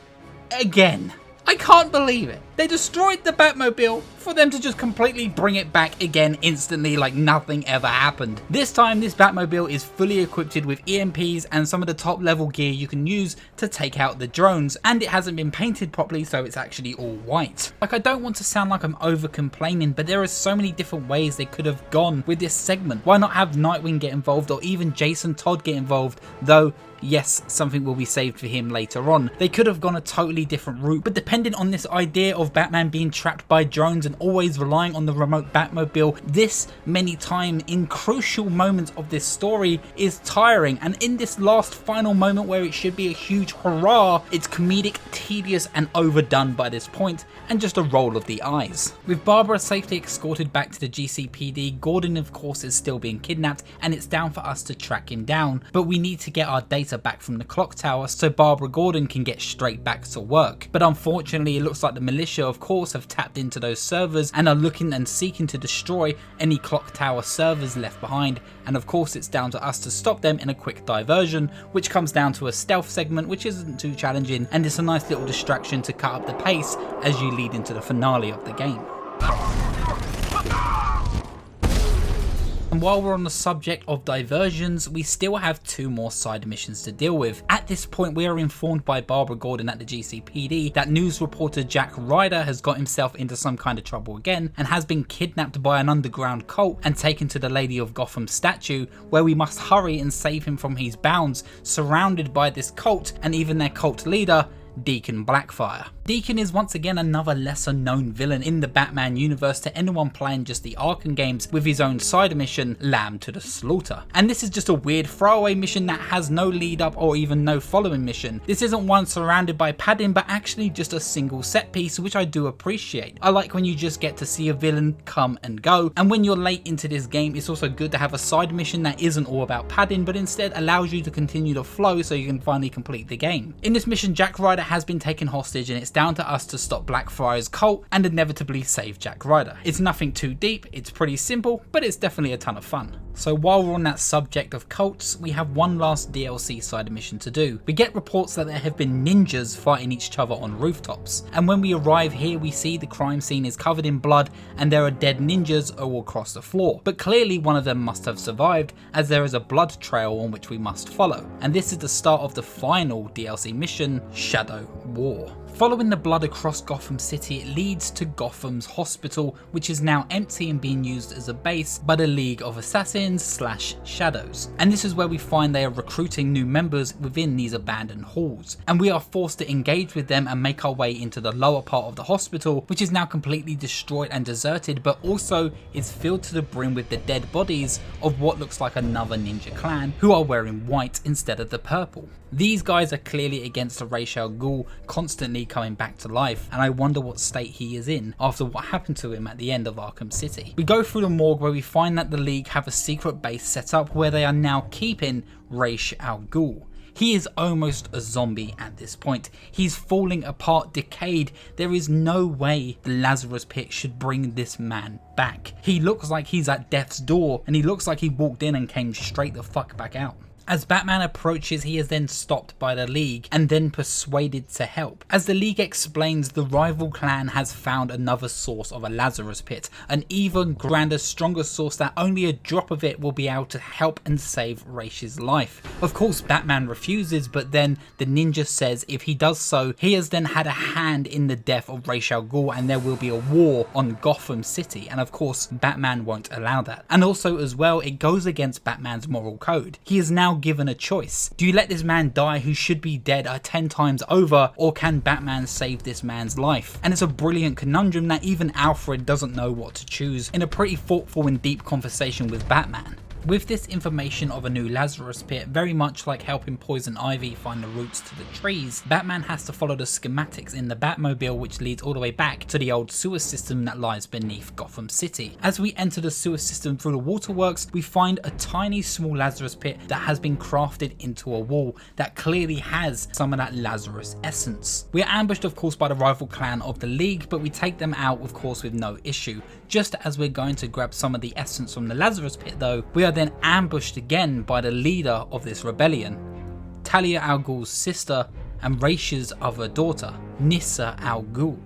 again. I can't believe it. They destroyed the Batmobile for them to just completely bring it back again instantly like nothing ever happened. This time, this Batmobile is fully equipped with EMPs and some of the top level gear you can use to take out the drones, and it hasn't been painted properly, so it's actually all white. Like, I don't want to sound like I'm over complaining, but there are so many different ways they could have gone with this segment. Why not have Nightwing get involved, or even Jason Todd get involved, though yes, something will be saved for him later on. They could have gone a totally different route, but depending on this idea of Batman being trapped by drones and always relying on the remote Batmobile this many times in crucial moments of this story is tiring, and in this last final moment where it should be a huge hurrah, it's comedic, tedious and overdone by this point, and just a roll of the eyes. With Barbara safely escorted back to the GCPD, Gordon of course is still being kidnapped, and it's down for us to track him down, but we need to get our data back from the clock tower so Barbara Gordon can get straight back to work. But unfortunately, it looks like the militia of course have tapped into those servers and are looking and seeking to destroy any clock tower servers left behind, and of course it's down to us to stop them in a quick diversion, which comes down to a stealth segment which isn't too challenging, and it's a nice little distraction to cut up the pace as you lead into the finale of the game. And while we're on the subject of diversions, we still have 2 more side missions to deal with. At this point, we are informed by Barbara Gordon at the GCPD that news reporter Jack Ryder has got himself into some kind of trouble again and has been kidnapped by an underground cult and taken to the Lady of Gotham statue, where we must hurry and save him from his bounds, surrounded by this cult and even their cult leader, Deacon Blackfire. Deacon is once again another lesser known villain in the Batman universe to anyone playing just the Arkham games, with his own side mission, Lamb to the Slaughter. And this is just a weird throwaway mission that has no lead up or even no following mission. This isn't one surrounded by padding, but actually just a single set piece, which I do appreciate. I like when you just get to see a villain come and go, and when you're late into this game, it's also good to have a side mission that isn't all about padding, but instead allows you to continue the flow so you can finally complete the game. In this mission, Jack Ryder has been taken hostage, and it's down to us to stop Blackfire's cult and inevitably save Jack Ryder. It's nothing too deep, it's pretty simple, but it's definitely a ton of fun. So while we're on that subject of cults, we have one last DLC side mission to do. We get reports that there have been ninjas fighting each other on rooftops, and when we arrive here we see the crime scene is covered in blood and there are dead ninjas all across the floor, but clearly one of them must have survived, as there is a blood trail on which we must follow, and this is the start of the final DLC mission, Shadow War. Following the blood across Gotham City, it leads to Gotham's hospital, which is now empty and being used as a base by the League of Assassins/Shadows. And this is where we find they are recruiting new members within these abandoned halls. And we are forced to engage with them and make our way into the lower part of the hospital, which is now completely destroyed and deserted, but also is filled to the brim with the dead bodies of what looks like another ninja clan, who are wearing white instead of the purple. These guys are clearly against the Ra's al Ghul constantly coming back to life, and I wonder what state he is in after what happened to him at the end of Arkham City. We go through the morgue where we find that the League have a secret base set up where they are now keeping Ra's al Ghul. He is almost a zombie at this point. He's falling apart, decayed. There is no way the Lazarus Pit should bring this man back. He looks like he's at death's door, and he looks like he walked in and came straight the fuck back out. As Batman approaches, he is then stopped by the League and then persuaded to help. As the League explains, the rival clan has found another source of a Lazarus Pit, an even grander, stronger source that only a drop of it will be able to help and save Ra's life. Of course, Batman refuses, but then the ninja says if he does so, he has then had a hand in the death of Ra's al Ghul and there will be a war on Gotham City, and of course, Batman won't allow that. And also as well, it goes against Batman's moral code. He is now given a choice. Do you let this man die who should be dead 10 times over, or can Batman save this man's life? And it's a brilliant conundrum that even Alfred doesn't know what to choose, in a pretty thoughtful and deep conversation with Batman. With this information of a new Lazarus Pit, very much like helping Poison Ivy find the roots to the trees, Batman has to follow the schematics in the Batmobile, which leads all the way back to the old sewer system that lies beneath Gotham City. As we enter the sewer system through the waterworks, we find a tiny small Lazarus Pit that has been crafted into a wall that clearly has some of that Lazarus essence. We are ambushed of course by the rival clan of the League, but we take them out of course with no issue. Just as we're going to grab some of the essence from the Lazarus Pit though, we are then ambushed again by the leader of this rebellion, Talia al Ghul's sister and Ra's other daughter, Nissa al Ghul,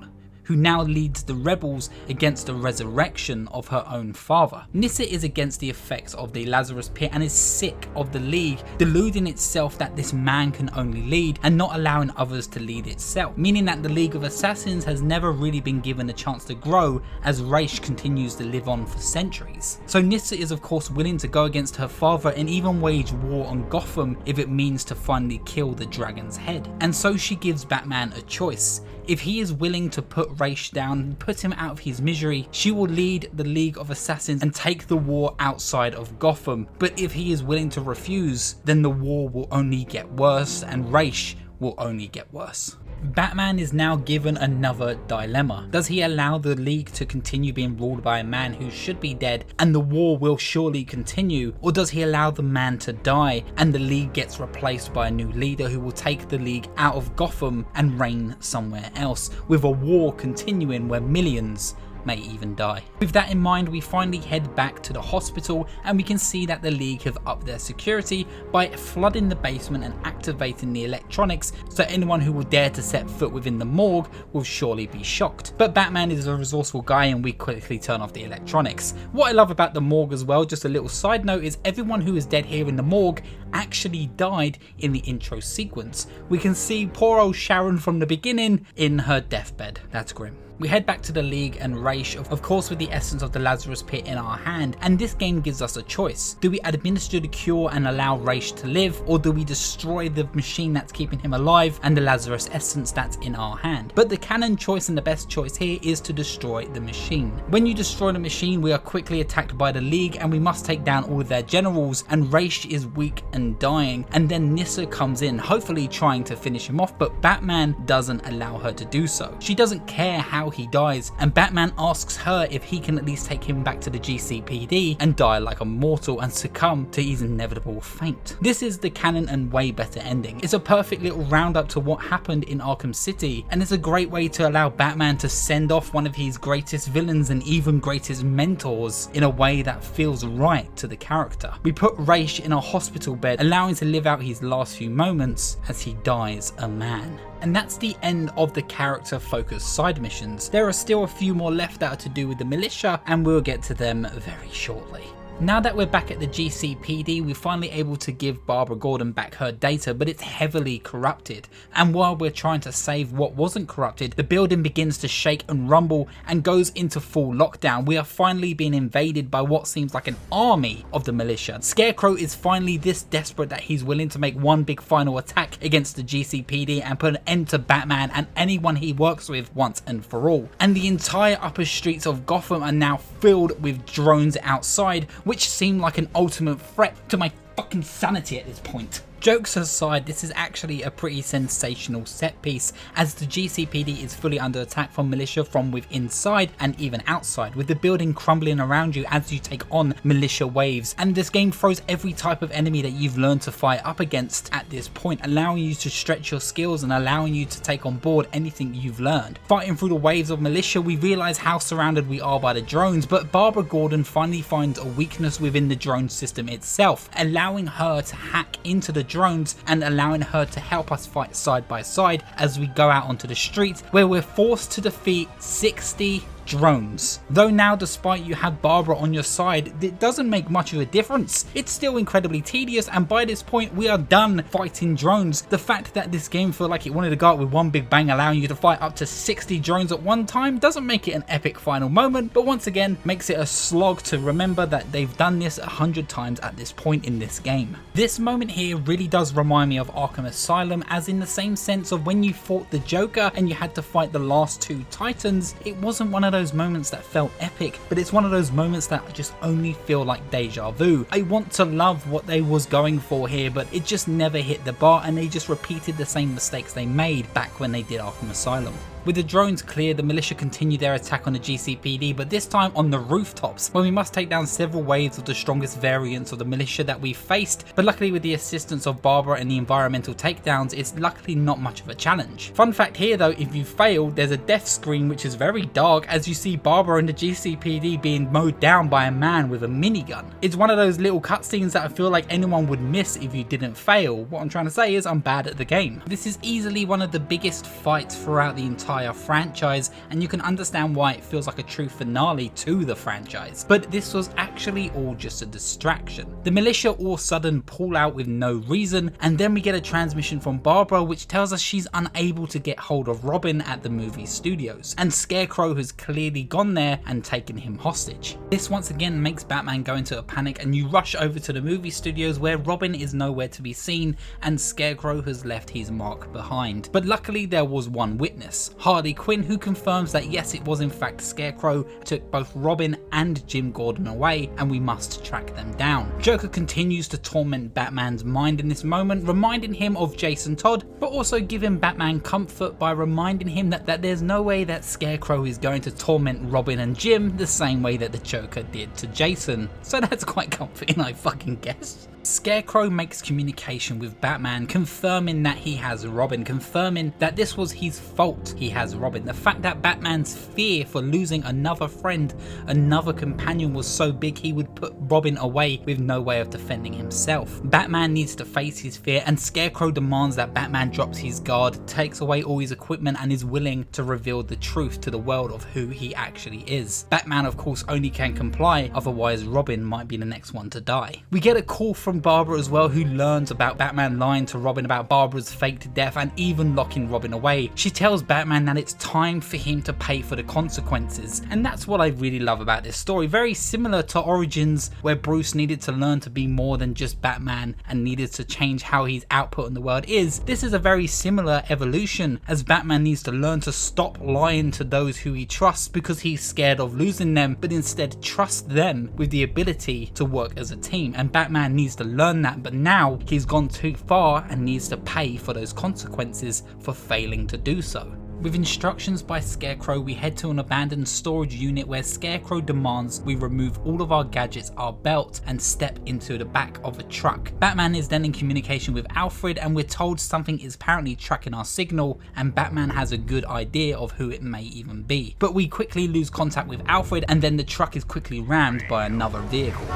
who now leads the rebels against the resurrection of her own father. Nyssa is against the effects of the Lazarus Pit and is sick of the League deluding itself that this man can only lead and not allowing others to lead itself, meaning that the League of Assassins has never really been given a chance to grow as Raish continues to live on for centuries. So Nyssa is of course willing to go against her father and even wage war on Gotham if it means to finally kill the dragon's head. And so she gives Batman a choice. If he is willing to put Raish down and put him out of his misery, she will lead the League of Assassins and take the war outside of Gotham. But if he is willing to refuse, then the war will only get worse and Raish will only get worse. Batman is now given another dilemma. Does he allow the League to continue being ruled by a man who should be dead and the war will surely continue, or does he allow the man to die and the League gets replaced by a new leader who will take the League out of Gotham and reign somewhere else, with a war continuing where millions may even die. With that in mind, we finally head back to the hospital and we can see that the League have upped their security by flooding the basement and activating the electronics, so anyone who will dare to set foot within the morgue will surely be shocked. But Batman is a resourceful guy and we quickly turn off the electronics. What I love about the morgue as well, just a little side note, is everyone who is dead here in the morgue actually died in the intro sequence. We can see poor old Sharon from the beginning in her deathbed. That's grim. We head back to the League and Raish, of course with the essence of the Lazarus Pit in our hand, and this game gives us a choice. Do we administer the cure and allow Raish to live, or do we destroy the machine that's keeping him alive and the Lazarus essence that's in our hand? But the canon choice and the best choice here is to destroy the machine. When you destroy the machine, we are quickly attacked by the League and we must take down all of their generals, and Raish is weak and dying, and then Nyssa comes in, hopefully trying to finish him off, but Batman doesn't allow her to do so. She doesn't care how he dies, and Batman asks her if he can at least take him back to the GCPD and die like a mortal and succumb to his inevitable fate. This is the canon and way better ending. It's a perfect little roundup to what happened in Arkham City, and it's a great way to allow Batman to send off one of his greatest villains and even greatest mentors in a way that feels right to the character. We put Raish in a hospital bed, allowing to live out his last few moments as he dies a man. And that's the end of the character focused side missions. There are still a few more left that are to do with the militia, and we'll get to them very shortly. Now that we're back at the GCPD, we're finally able to give Barbara Gordon back her data, but it's heavily corrupted. And while we're trying to save what wasn't corrupted, the building begins to shake and rumble and goes into full lockdown. We are finally being invaded by what seems like an army of the militia. Scarecrow is finally this desperate that he's willing to make one big final attack against the GCPD and put an end to Batman and anyone he works with once and for all. And the entire upper streets of Gotham are now filled with drones outside, which seem like an ultimate threat to my fucking sanity at this point. Jokes aside, this is actually a pretty sensational set piece, as the GCPD is fully under attack from militia from within inside and even outside, with the building crumbling around you as you take on militia waves. And this game throws every type of enemy that you've learned to fight up against at this point, allowing you to stretch your skills and allowing you to take on board anything you've learned. Fighting through the waves of militia, we realise how surrounded we are by the drones, but Barbara Gordon finally finds a weakness within the drone system itself, allowing her to hack into the drones and allowing her to help us fight side by side as we go out onto the street, where we're forced to defeat 60 drones. Though now, despite you have Barbara on your side, it doesn't make much of a difference. It's still incredibly tedious, and by this point we are done fighting drones. The fact that this game felt like it wanted to go out with one big bang, allowing you to fight up to 60 drones at one time, doesn't make it an epic final moment, but once again makes it a slog to remember that they've done this 100 times at this point in this game. This moment here really does remind me of Arkham Asylum, as in the same sense of when you fought the Joker and you had to fight the last two Titans. It wasn't one of those moments that felt epic, but it's one of those moments that just only feel like deja vu. I want to love what they was going for here, but it just never hit the bar, and they just repeated the same mistakes they made back when they did Arkham Asylum. With the drones clear, the militia continue their attack on the GCPD, but this time on the rooftops, where we must take down several waves of the strongest variants of the militia that we've faced, but luckily with the assistance of Barbara and the environmental takedowns, it's luckily not much of a challenge. Fun fact here though, if you fail, there's a death screen which is very dark, as you see Barbara and the GCPD being mowed down by a man with a minigun. It's one of those little cutscenes that I feel like anyone would miss if you didn't fail. What I'm trying to say is I'm bad at the game. This is easily one of the biggest fights throughout the entire entire franchise, and you can understand why it feels like a true finale to the franchise. But this was actually all just a distraction. The militia all of a sudden pull out with no reason, and then we get a transmission from Barbara which tells us she's unable to get hold of Robin at the movie studios, and Scarecrow has clearly gone there and taken him hostage. This once again makes Batman go into a panic, and you rush over to the movie studios where Robin is nowhere to be seen and Scarecrow has left his mark behind. But luckily there was one witness, Harley Quinn, who confirms that yes, it was in fact Scarecrow who took both Robin and Jim Gordon away, and we must track them down. Joker continues to torment Batman's mind in this moment, reminding him of Jason Todd, but also giving Batman comfort by reminding him that there's no way that Scarecrow is going to torment Robin and Jim the same way that the Joker did to Jason. So that's quite comforting, I fucking guess. Scarecrow makes communication with Batman, confirming that he has Robin, confirming that this was his fault he has Robin. The fact that Batman's fear for losing another friend, another companion was so big he would put Robin away with no way of defending himself. Batman needs to face his fear, and Scarecrow demands that Batman drops his guard, takes away all his equipment, and is willing to reveal the truth to the world of who he actually is. Batman of course only can comply, otherwise Robin might be the next one to die. We get a call from Barbara as well, who learns about Batman lying to Robin about Barbara's faked death and even locking Robin away. She tells Batman that it's time for him to pay for the consequences, and that's what I really love about this story. Very similar to Origins, where Bruce needed to learn to be more than just Batman and needed to change how his output in the world is. This is a very similar evolution, as Batman needs to learn to stop lying to those who he trusts because he's scared of losing them, but instead trust them with the ability to work as a team. And Batman needs to learn that, but now he's gone too far and needs to pay for those consequences for failing to do so. With instructions by Scarecrow, we head to an abandoned storage unit where Scarecrow demands we remove all of our gadgets, our belt, and step into the back of a truck. Batman is then in communication with Alfred, and we're told something is apparently tracking our signal, and Batman has a good idea of who it may even be. But we quickly lose contact with Alfred, and then the truck is quickly rammed by another vehicle.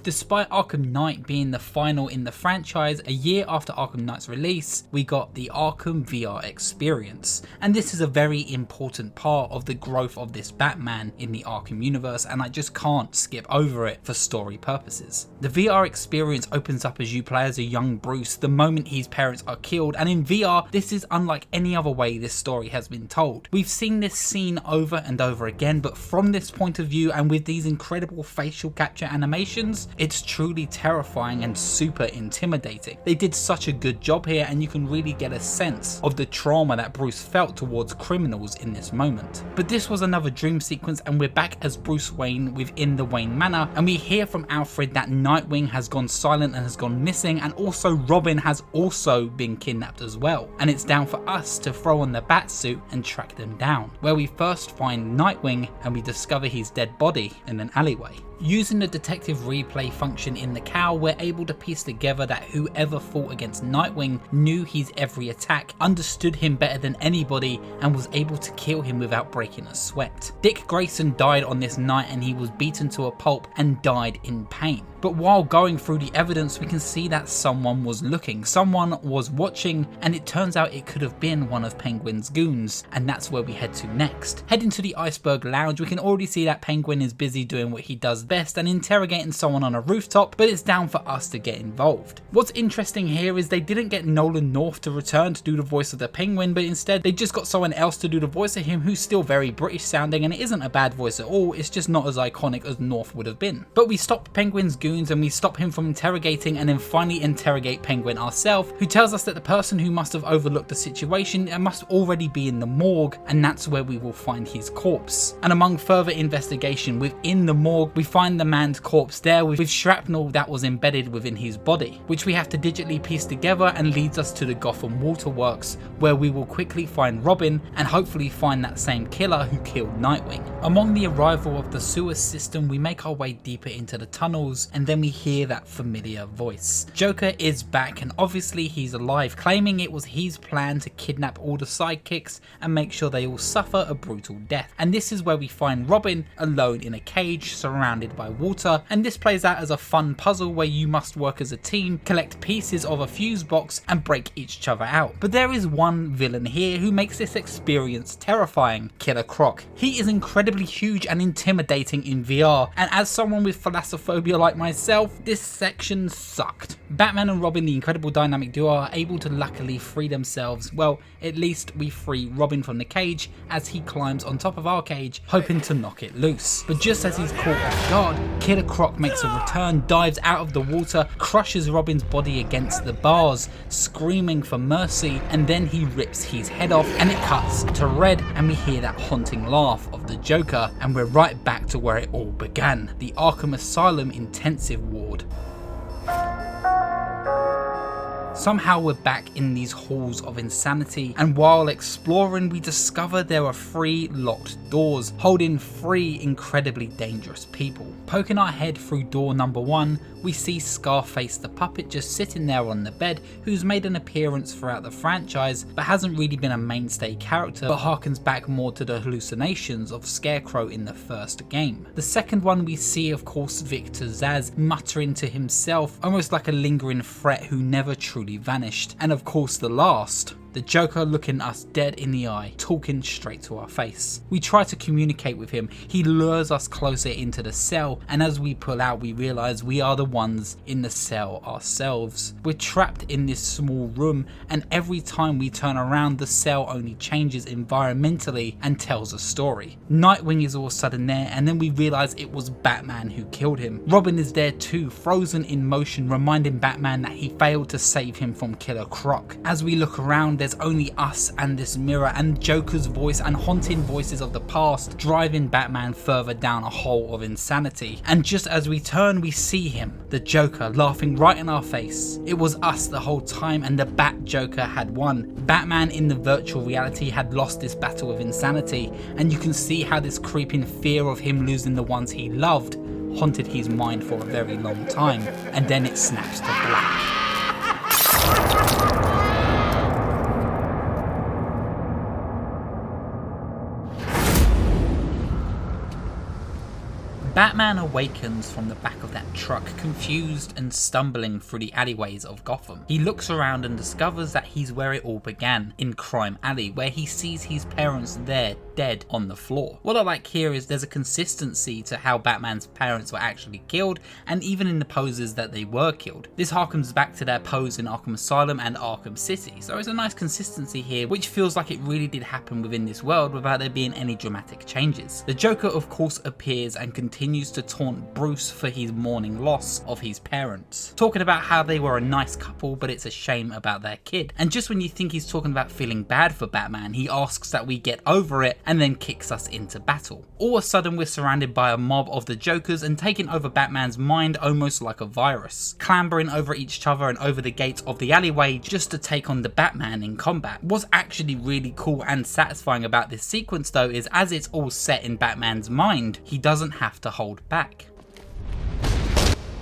Despite Arkham Knight being the final in the franchise, a year after Arkham Knight's release, we got the Arkham VR experience. And this is a very important part of the growth of this Batman in the Arkham universe, and I just can't skip over it for story purposes. The VR experience opens up as you play as a young Bruce the moment his parents are killed, and in VR, this is unlike any other way this story has been told. We've seen this scene over and over again, but from this point of view and with these incredible facial capture animations, it's truly terrifying and super intimidating. They did such a good job here, and you can really get a sense of the trauma that Bruce felt towards criminals in this moment. But this was another dream sequence, and we're back as Bruce Wayne within the Wayne Manor, and we hear from Alfred that Nightwing has gone silent and has gone missing, and also Robin has also been kidnapped as well. And it's down for us to throw on the Batsuit and track them down, where we first find Nightwing and we discover his dead body in an alleyway. Using the detective replay function in the cowl, we're able to piece together that whoever fought against Nightwing knew his every attack, understood him better than anybody, and was able to kill him without breaking a sweat. Dick Grayson died on this night, and he was beaten to a pulp and died in pain. But while going through the evidence, we can see that someone was looking, someone was watching, and it turns out it could have been one of Penguin's goons, and that's where we head to next. Heading to the Iceberg Lounge, we can already see that Penguin is busy doing what he does best and interrogating someone on a rooftop, but it's down for us to get involved. What's interesting here is they didn't get Nolan North to return to do the voice of the Penguin, but instead they just got someone else to do the voice of him who's still very British sounding, and it isn't a bad voice at all, it's just not as iconic as North would have been. But we stop Penguin's goons and we stop him from interrogating, and then finally interrogate Penguin ourselves, who tells us that the person who must have overlooked the situation must already be in the morgue, and that's where we will find his corpse. And among further investigation within the morgue, we find the man's corpse there with shrapnel that was embedded within his body, which we have to digitally piece together, and leads us to the Gotham Waterworks, where we will quickly find Robin and hopefully find that same killer who killed Nightwing. Among the arrival of the sewer system, we make our way deeper into the tunnels, and then we hear that familiar voice. Joker is back, and obviously he's alive, claiming it was his plan to kidnap all the sidekicks and make sure they all suffer a brutal death. And this is where we find Robin alone in a cage surrounded by water, and this plays out as a fun puzzle where you must work as a team, collect pieces of a fuse box and break each other out. But there is one villain here who makes this experience terrifying: Killer Croc. He is incredibly huge and intimidating in VR, and as someone with thalassophobia like myself, this section sucked. Batman and Robin, the incredible dynamic duo, are able to luckily free themselves. Well, at least we free Robin from the cage as he climbs on top of our cage, hoping to knock it loose. But just as he's caught off guard, Killer Croc makes a return, dives out of the water, crushes Robin's body against the bars, screaming for mercy, and then he rips his head off, and it cuts to red, and we hear that haunting laugh of the Joker, and we're right back to where it all began, the Arkham Asylum intensive ward. Somehow we're back in these halls of insanity, and while exploring we discover there are 3 locked doors holding 3 incredibly dangerous people. Poking our head through door number 1, we see Scarface the puppet just sitting there on the bed, who's made an appearance throughout the franchise but hasn't really been a mainstay character, but harkens back more to the hallucinations of Scarecrow in the first game. The second one we see, of course, Victor Zsasz muttering to himself, almost like a lingering threat who never truly vanished. And of course the last, the Joker looking us dead in the eye, talking straight to our face. We try to communicate with him, he lures us closer into the cell, and as we pull out we realise we are the ones in the cell ourselves. We're trapped in this small room, and every time we turn around the cell only changes environmentally and tells a story. Nightwing is all of a sudden there, and then we realise it was Batman who killed him. Robin is there too, frozen in motion, reminding Batman that he failed to save him from Killer Croc. As we look around, there's only us and this mirror, and Joker's voice and haunting voices of the past driving Batman further down a hole of insanity. And just as we turn we see him, the Joker, laughing right in our face. It was us the whole time, and the Bat Joker had won. Batman in the virtual reality had lost this battle of insanity, and you can see how this creeping fear of him losing the ones he loved haunted his mind for a very long time, and then it snaps to black. Batman awakens from the back of that truck, confused and stumbling through the alleyways of Gotham. He looks around and discovers that he's where it all began, in Crime Alley, where he sees his parents there, dead on the floor. What I like here is there's a consistency to how Batman's parents were actually killed, and even in the poses that they were killed. This harkens back to their pose in Arkham Asylum and Arkham City, so there's a nice consistency here, which feels like it really did happen within this world without there being any dramatic changes. The Joker of course appears and continues to taunt Bruce for his mourning loss of his parents, talking about how they were a nice couple but it's a shame about their kid. And just when you think he's talking about feeling bad for Batman, he asks that we get over it and then kicks us into battle. All of a sudden we're surrounded by a mob of the Jokers and taking over Batman's mind almost like a virus, clambering over each other and over the gates of the alleyway just to take on the Batman in combat. What's actually really cool and satisfying about this sequence though is as it's all set in Batman's mind, he doesn't have to hold back.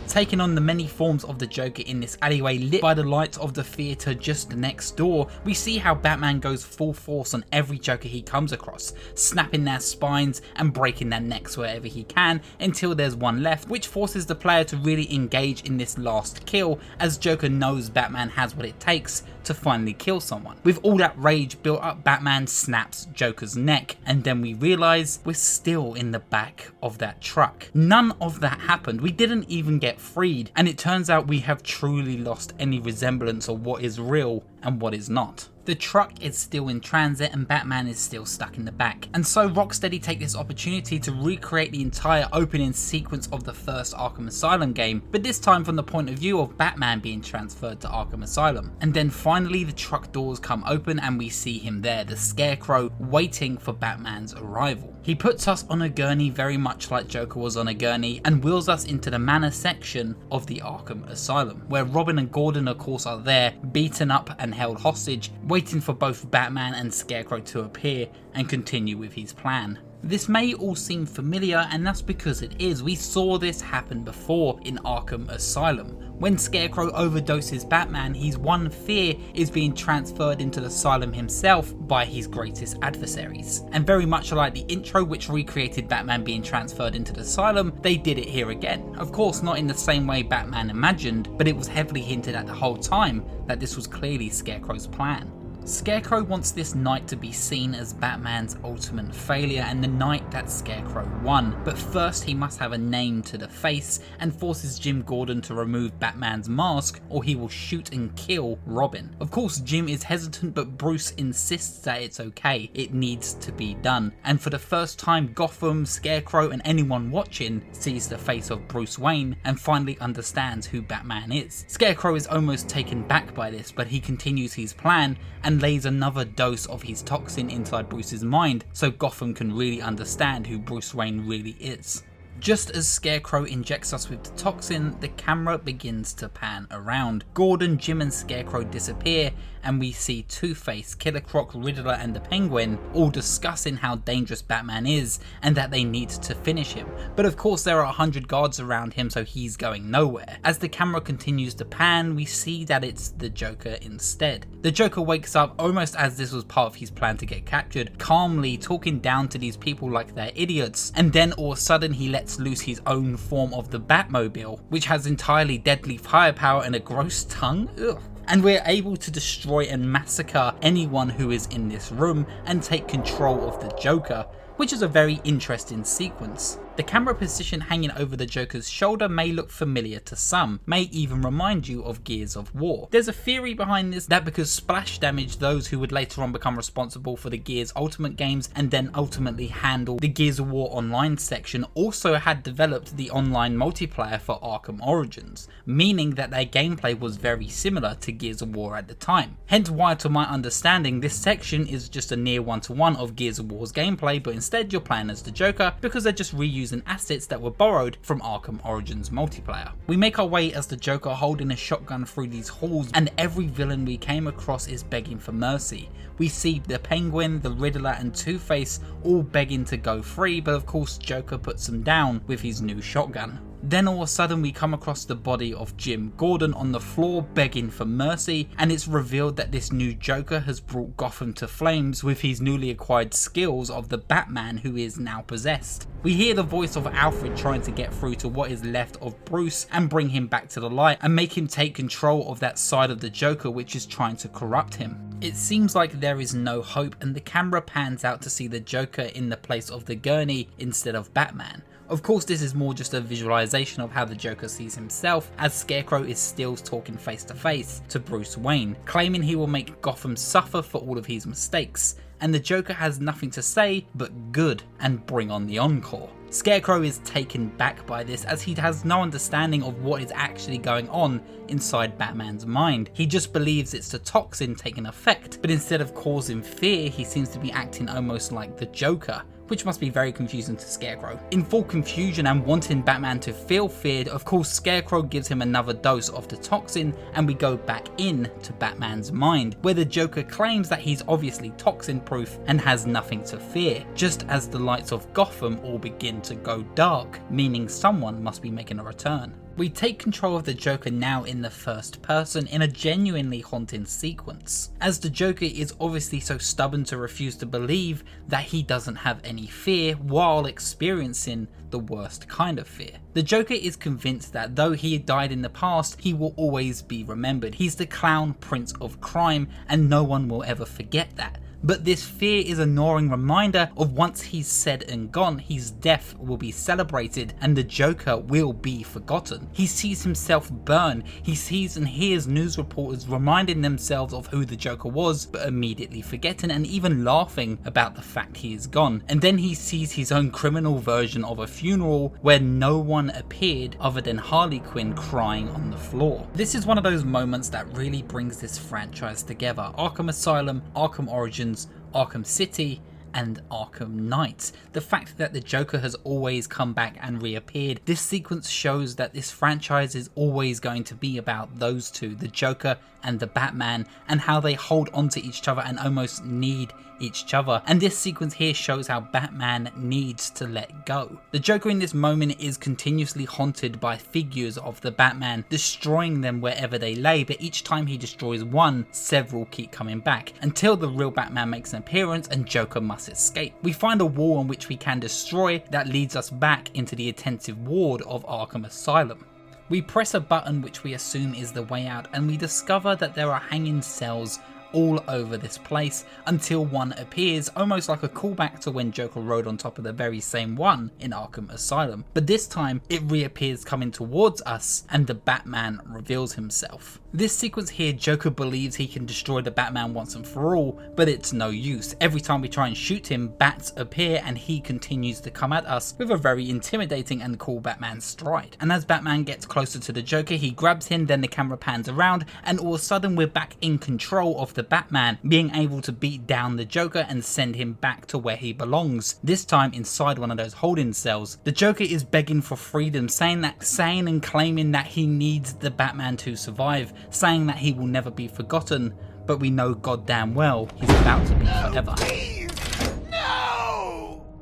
Taking on the many forms of the Joker in this alleyway lit by the lights of the theatre just next door, we see how Batman goes full force on every Joker he comes across, snapping their spines and breaking their necks wherever he can until there's one left, which forces the player to really engage in this last kill, as Joker knows Batman has what it takes to finally kill someone. With all that rage built up, Batman snaps Joker's neck, and then we realise we're still in the back of that truck. None of that happened, we didn't even get freed, and it turns out we have truly lost any resemblance of what is real and what is not. The truck is still in transit and Batman is still stuck in the back. And so Rocksteady take this opportunity to recreate the entire opening sequence of the first Arkham Asylum game, but this time from the point of view of Batman being transferred to Arkham Asylum. And then finally the truck doors come open and we see him there, the Scarecrow, waiting for Batman's arrival. He puts us on a gurney very much like Joker was on a gurney and wheels us into the manor section of the Arkham Asylum, where Robin and Gordon of course are there, beaten up and held hostage, waiting for both Batman and Scarecrow to appear and continue with his plan. This may all seem familiar, and that's because it is. We saw this happen before in Arkham Asylum. When Scarecrow overdoses Batman, his one fear is being transferred into the asylum himself by his greatest adversaries. And very much like the intro which recreated Batman being transferred into the asylum, they did it here again. Of course not in the same way Batman imagined, but it was heavily hinted at the whole time that this was clearly Scarecrow's plan. Scarecrow wants this night to be seen as Batman's ultimate failure and the night that Scarecrow won, but first he must have a name to the face and forces Jim Gordon to remove Batman's mask or he will shoot and kill Robin. Of course Jim is hesitant, but Bruce insists that it's okay, it needs to be done, and for the first time Gotham, Scarecrow and anyone watching sees the face of Bruce Wayne and finally understands who Batman is. Scarecrow is almost taken back by this, but he continues his plan and lays another dose of his toxin inside Bruce's mind so Gotham can really understand who Bruce Wayne really is. Just as Scarecrow injects us with the toxin, the camera begins to pan around. Gordon, Jim and Scarecrow disappear and we see Two-Face, Killer Croc, Riddler and the Penguin all discussing how dangerous Batman is and that they need to finish him. But of course there are 100 guards around him, so he's going nowhere. As the camera continues to pan, we see that it's the Joker instead. The Joker wakes up almost as this was part of his plan to get captured, calmly talking down to these people like they're idiots, and then all of a sudden he lets loose his own form of the Batmobile, which has entirely deadly firepower and a gross tongue. Ugh. And we're able to destroy and massacre anyone who is in this room and take control of the Joker, which is a very interesting sequence. The camera position hanging over the Joker's shoulder may look familiar to some, may even remind you of Gears of War. There's a theory behind this that because Splash damaged those who would later on become responsible for the Gears Ultimate games and then ultimately handle the Gears of War Online section, also had developed the online multiplayer for Arkham Origins, meaning that their gameplay was very similar to Gears of War at the time. Hence why, to my understanding, this section is just a near one-to-one of Gears of War's gameplay, but instead you're playing as the Joker because they're just reusing assets that were borrowed from Arkham Origins multiplayer. We make our way as the Joker holding a shotgun through these halls, and every villain we came across is begging for mercy. We see the Penguin, the Riddler and Two-Face all begging to go free, but of course Joker puts them down with his new shotgun. Then all of a sudden we come across the body of Jim Gordon on the floor begging for mercy, and it's revealed that this new Joker has brought Gotham to flames with his newly acquired skills of the Batman who is now possessed. We hear the voice of Alfred trying to get through to what is left of Bruce and bring him back to the light and make him take control of that side of the Joker which is trying to corrupt him. It seems like there is no hope, and the camera pans out to see the Joker in the place of the gurney instead of Batman. Of course this is more just a visualization of how the Joker sees himself, as Scarecrow is still talking face to face to Bruce Wayne, claiming he will make Gotham suffer for all of his mistakes, and the Joker has nothing to say but good and bring on the encore. Scarecrow is taken back by this as he has no understanding of what is actually going on inside Batman's mind. He just believes it's the toxin taking effect, but instead of causing fear, he seems to be acting almost like the Joker, which must be very confusing to Scarecrow. In full confusion and wanting Batman to feel feared, of course Scarecrow gives him another dose of the toxin and we go back in to Batman's mind, where the Joker claims that he's obviously toxin proof and has nothing to fear, just as the lights of Gotham all begin to go dark, meaning someone must be making a return. We take control of the Joker now in the first person in a genuinely haunting sequence, as the Joker is obviously so stubborn to refuse to believe that he doesn't have any fear while experiencing the worst kind of fear. The Joker is convinced that though he died in the past, he will always be remembered. He's the clown prince of crime and no one will ever forget that. But this fear is a gnawing reminder of once he's said and gone, his death will be celebrated and the Joker will be forgotten. He sees himself burn, he sees and hears news reporters reminding themselves of who the Joker was, but immediately forgetting and even laughing about the fact he is gone. And then he sees his own criminal version of a funeral where no one appeared other than Harley Quinn crying on the floor. This is one of those moments that really brings this franchise together. Arkham Asylum, Arkham Origins, Arkham City, and Arkham Knight. The fact that the Joker has always come back and reappeared, this sequence shows that this franchise is always going to be about those two, the Joker and the Batman, and how they hold on to each other and almost need each other. And this sequence here shows how Batman needs to let go. The Joker in this moment is continuously haunted by figures of the Batman, destroying them wherever they lay, but each time he destroys one, several keep coming back, until the real Batman makes an appearance and Joker must escape. We find a wall on which we can destroy that leads us back into the intensive ward of Arkham Asylum. We press a button which we assume is the way out, and we discover that there are hanging cells all over this place until one appears, almost like a callback to when Joker rode on top of the very same one in Arkham Asylum. But this time it reappears coming towards us and the Batman reveals himself. This sequence here, Joker believes he can destroy the Batman once and for all, but it's no use. Every time we try and shoot him, bats appear and he continues to come at us with a very intimidating and cool Batman stride. And as Batman gets closer to the Joker, he grabs him, then the camera pans around and all of a sudden we're back in control of the Batman, being able to beat down the Joker and send him back to where he belongs, this time inside one of those holding cells. The Joker is begging for freedom, saying and claiming that he needs the Batman to survive, saying that he will never be forgotten, but we know goddamn well he's about to be forever.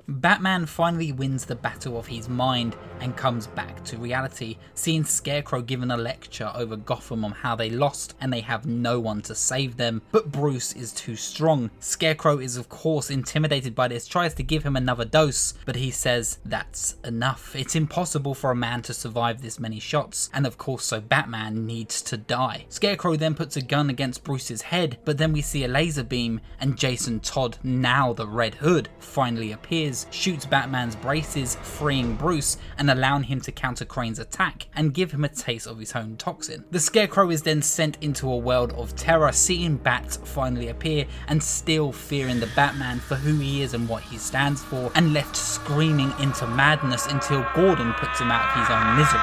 Batman finally wins the battle of his mind and comes back to reality, seeing Scarecrow given a lecture over Gotham on how they lost and they have no one to save them, but Bruce is too strong. Scarecrow is of course intimidated by this, tries to give him another dose, but he says that's enough. It's impossible for a man to survive this many shots, and of course so Batman needs to die. Scarecrow then puts a gun against Bruce's head, but then we see a laser beam and Jason Todd, now the Red Hood, finally appears, shoots Batman's braces, freeing Bruce and allowing him to counter Crane's attack and give him a taste of his own toxin. The Scarecrow is then sent into a world of terror, seeing bats finally appear and still fearing the Batman for who he is and what he stands for, and left screaming into madness until Gordon puts him out of his own misery.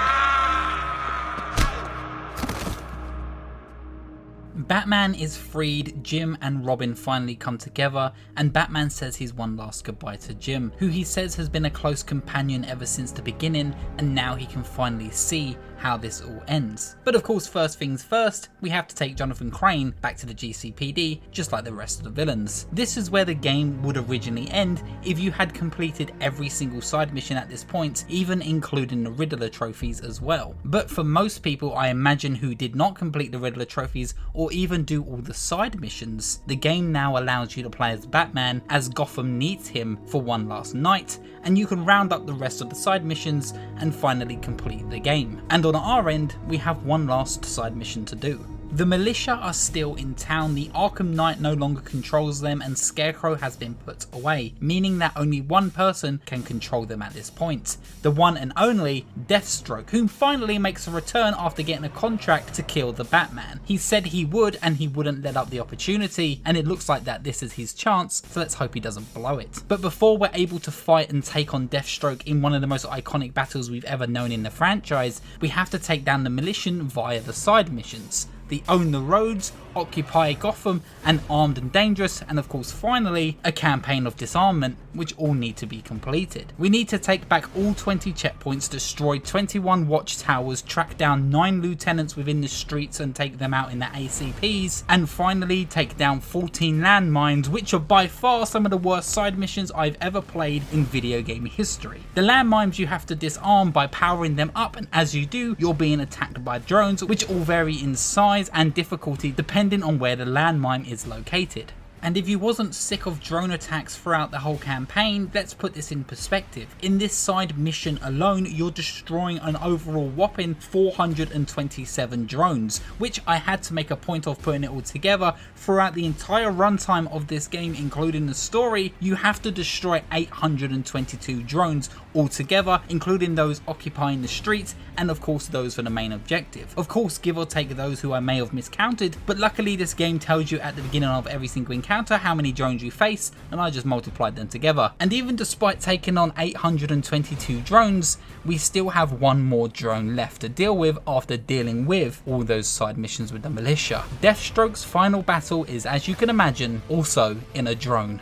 Batman is freed, Jim and Robin finally come together, and Batman says his one last goodbye to Jim, who he says has been a close companion ever since the beginning, and now he can finally see how this all ends. But of course, first things first, we have to take Jonathan Crane back to the GCPD, just like the rest of the villains. This is where the game would originally end if you had completed every single side mission at this point, even including the Riddler trophies as well. But for most people, I imagine, who did not complete the Riddler trophies or even do all the side missions, the game now allows you to play as Batman as Gotham needs him for one last night, and you can round up the rest of the side missions and finally complete the game. And on our end, we have one last side mission to do. The militia are still in town, the Arkham Knight no longer controls them, and Scarecrow has been put away, meaning that only one person can control them at this point. The one and only Deathstroke, whom finally makes a return after getting a contract to kill the Batman. He said he would, and he wouldn't let up the opportunity, and it looks like that this is his chance, so let's hope he doesn't blow it. But before we're able to fight and take on Deathstroke in one of the most iconic battles we've ever known in the franchise, we have to take down the militia via the side missions. The Own the Roads, Occupy Gotham, and Armed and Dangerous, and of course finally a campaign of disarmament, which all need to be completed. We need to take back all 20 checkpoints, destroy 21 watchtowers, track down 9 lieutenants within the streets and take them out in their ACPs, and finally take down 14 landmines, which are by far some of the worst side missions I've ever played in video game history. The landmines you have to disarm by powering them up, and as you do, you're being attacked by drones, which all vary in size and difficulty depending on where the landmine is located. And if you wasn't sick of drone attacks throughout the whole campaign, let's put this in perspective. In this side mission alone, you're destroying an overall whopping 427 drones, which I had to make a point of putting it all together. Throughout the entire runtime of this game, including the story, you have to destroy 822 drones altogether, including those occupying the streets and of course those for the main objective. Of course, give or take those who I may have miscounted, but luckily this game tells you at the beginning of every single encounter how many drones you face, and I just multiplied them together. And even despite taking on 822 drones, we still have one more drone left to deal with after dealing with all those side missions with the militia. Deathstroke's final battle is, as you can imagine, also in a drone.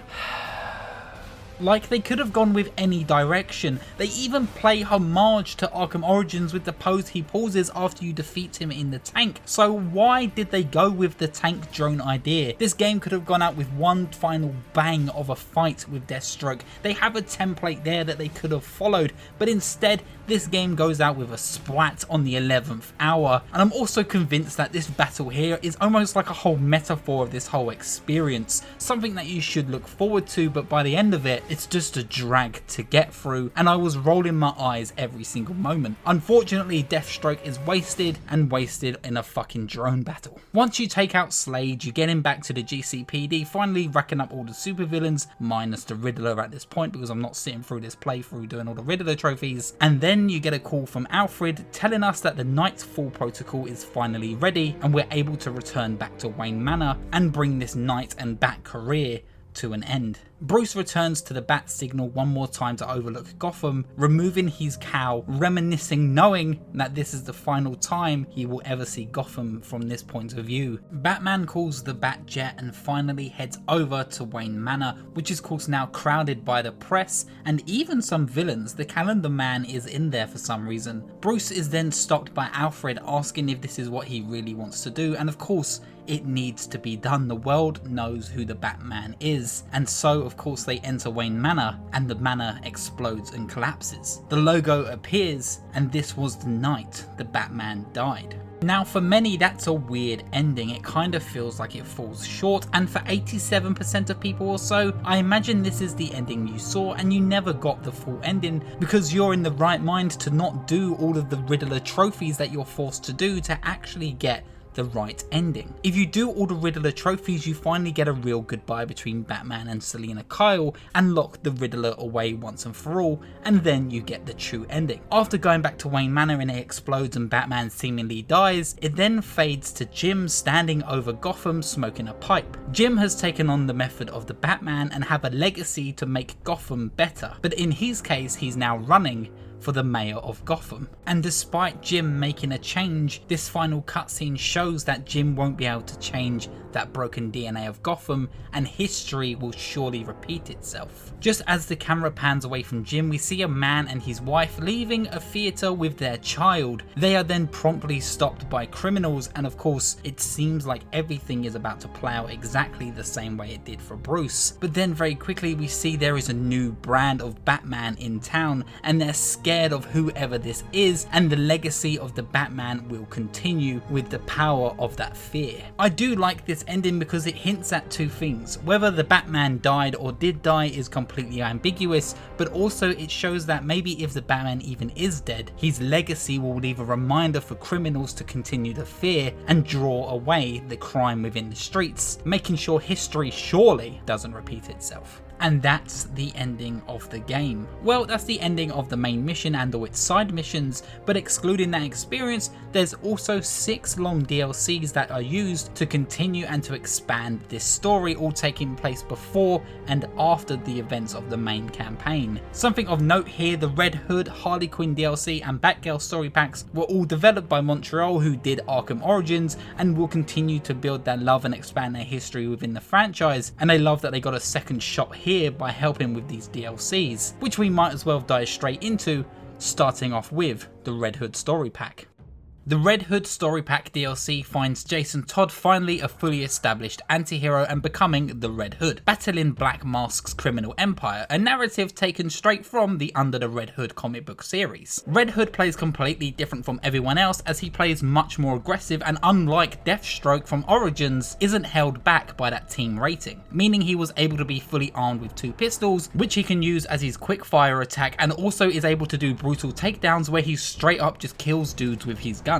Like, they could have gone with any direction. They even play homage to Arkham Origins with the pose he pauses after you defeat him in the tank. So why did they go with the tank drone idea? This game could have gone out with one final bang of a fight with Deathstroke. They have a template there that they could have followed, but instead this game goes out with a splat on the 11th hour. And I'm also convinced that this battle here is almost like a whole metaphor of this whole experience, something that you should look forward to, but by the end of it, it's just a drag to get through, and I was rolling my eyes every single moment. Unfortunately, Deathstroke is wasted, and wasted in a fucking drone battle. Once you take out Slade, you get him back to the GCPD, finally racking up all the supervillains, minus the Riddler at this point, because I'm not sitting through this playthrough doing all the Riddler trophies. And then you get a call from Alfred telling us that the Nightfall protocol is finally ready, and we're able to return back to Wayne Manor and bring this Knight and Bat career to an end. Bruce returns to the bat signal one more time to overlook Gotham, removing his cowl, reminiscing, knowing that this is the final time he will ever see Gotham from this point of view. Batman calls the Batjet and finally heads over to Wayne Manor, which is of course now crowded by the press and even some villains. The Calendar Man is in there for some reason. Bruce is then stopped by Alfred asking if this is what he really wants to do, and of course it needs to be done. The world knows who the Batman is, and so of course they enter Wayne Manor and the manor explodes and collapses. The logo appears, and this was the night the Batman died. Now for many that's a weird ending, it kind of feels like it falls short, and for 87% of people or so, I imagine this is the ending you saw and you never got the full ending because you're in the right mind to not do all of the Riddler trophies that you're forced to do to actually get the right ending. If you do all the Riddler trophies, you finally get a real goodbye between Batman and Selina Kyle and lock the Riddler away once and for all, and then you get the true ending. After going back to Wayne Manor and it explodes and Batman seemingly dies, it then fades to Jim standing over Gotham smoking a pipe. Jim has taken on the method of the Batman and have a legacy to make Gotham better, but in his case he's now running for the mayor of Gotham. And despite Jim making a change, this final cutscene shows that Jim won't be able to change that broken DNA of Gotham, and history will surely repeat itself. Just as the camera pans away from Jim, we see a man and his wife leaving a theatre with their child. They are then promptly stopped by criminals, and of course it seems like everything is about to play out exactly the same way it did for Bruce. But then very quickly we see there is a new brand of Batman in town, and they're scared of whoever this is, and the legacy of the Batman will continue with the power of that fear. I do like this ending because it hints at two things. Whether the Batman died or did die is completely ambiguous, but also it shows that maybe if the Batman even is dead, his legacy will leave a reminder for criminals to continue to fear and draw away the crime within the streets, making sure history surely doesn't repeat itself. And that's the ending of the game. Well, that's the ending of the main mission and all its side missions, but excluding that experience, there's also 6 long DLCs that are used to continue and to expand this story, all taking place before and after the events of the main campaign. Something of note here, the Red Hood, Harley Quinn DLC and Batgirl story packs were all developed by Montreal, who did Arkham Origins, and will continue to build their love and expand their history within the franchise, and I love that they got a second shot here by helping with these DLCs, which we might as well dive straight into, starting off with the Red Hood story pack. The Red Hood Story Pack DLC finds Jason Todd finally a fully established anti-hero and becoming the Red Hood, battling Black Mask's criminal empire, a narrative taken straight from the Under the Red Hood comic book series. Red Hood plays completely different from everyone else as he plays much more aggressive and, unlike Deathstroke from Origins, isn't held back by that team rating, meaning he was able to be fully armed with 2 pistols, which he can use as his quick fire attack, and also is able to do brutal takedowns where he straight up just kills dudes with his gun.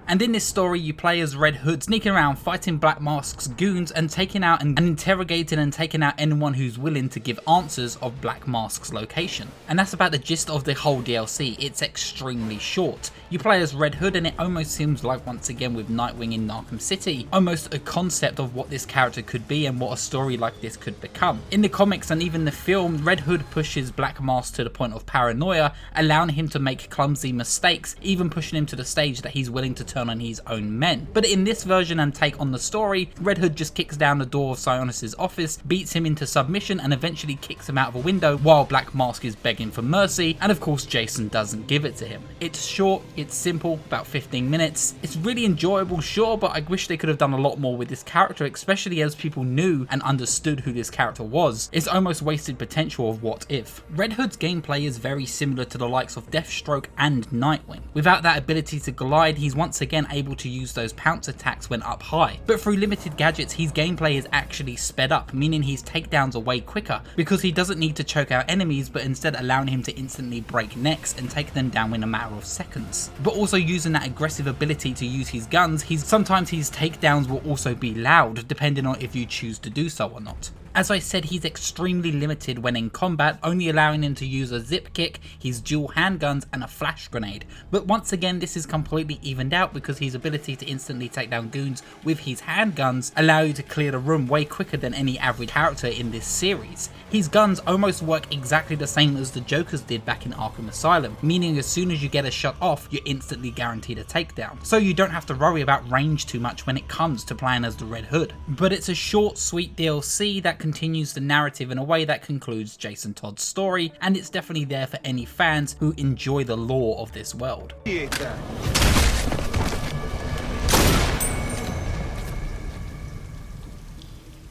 And in this story you play as Red Hood, sneaking around fighting Black Mask's goons and taking out and interrogating and taking out anyone who's willing to give answers of Black Mask's location. And that's about the gist of the whole DLC. It's extremely short. You play as Red Hood and it almost seems like, once again with Nightwing in Arkham City, almost a concept of what this character could be and what a story like this could become. In the comics and even the film, Red Hood pushes Black Mask to the point of paranoia, allowing him to make clumsy mistakes, even pushing him to the stage that he's willing to turn on his own men. But in this version and take on the story, Red Hood just kicks down the door of Sionis' office, beats him into submission and eventually kicks him out of a window while Black Mask is begging for mercy, and of course Jason doesn't give it to him. It's short, it's simple, about 15 minutes. It's really enjoyable, sure, but I wish they could have done a lot more with this character, especially as people knew and understood who this character was. It's almost wasted potential of what if. Red Hood's gameplay is very similar to the likes of Deathstroke and Nightwing. Without that ability to glide, he's once again able to use those pounce attacks when up high, but through limited gadgets his gameplay is actually sped up, meaning his takedowns are way quicker because he doesn't need to choke out enemies, but instead allowing him to instantly break necks and take them down in a matter of seconds. But also using that aggressive ability to use his guns, sometimes his takedowns will also be loud depending on if you choose to do so or not. As I said, he's extremely limited when in combat, only allowing him to use a zip kick, his dual handguns and a flash grenade. But once again, this is completely evened out because his ability to instantly take down goons with his handguns allow you to clear the room way quicker than any average character in this series. His guns almost work exactly the same as the Joker's did back in Arkham Asylum, meaning as soon as you get a shot off, you're instantly guaranteed a takedown. So you don't have to worry about range too much when it comes to playing as the Red Hood. But it's a short, sweet DLC that continues the narrative in a way that concludes Jason Todd's story, and it's definitely there for any fans who enjoy the lore of this world.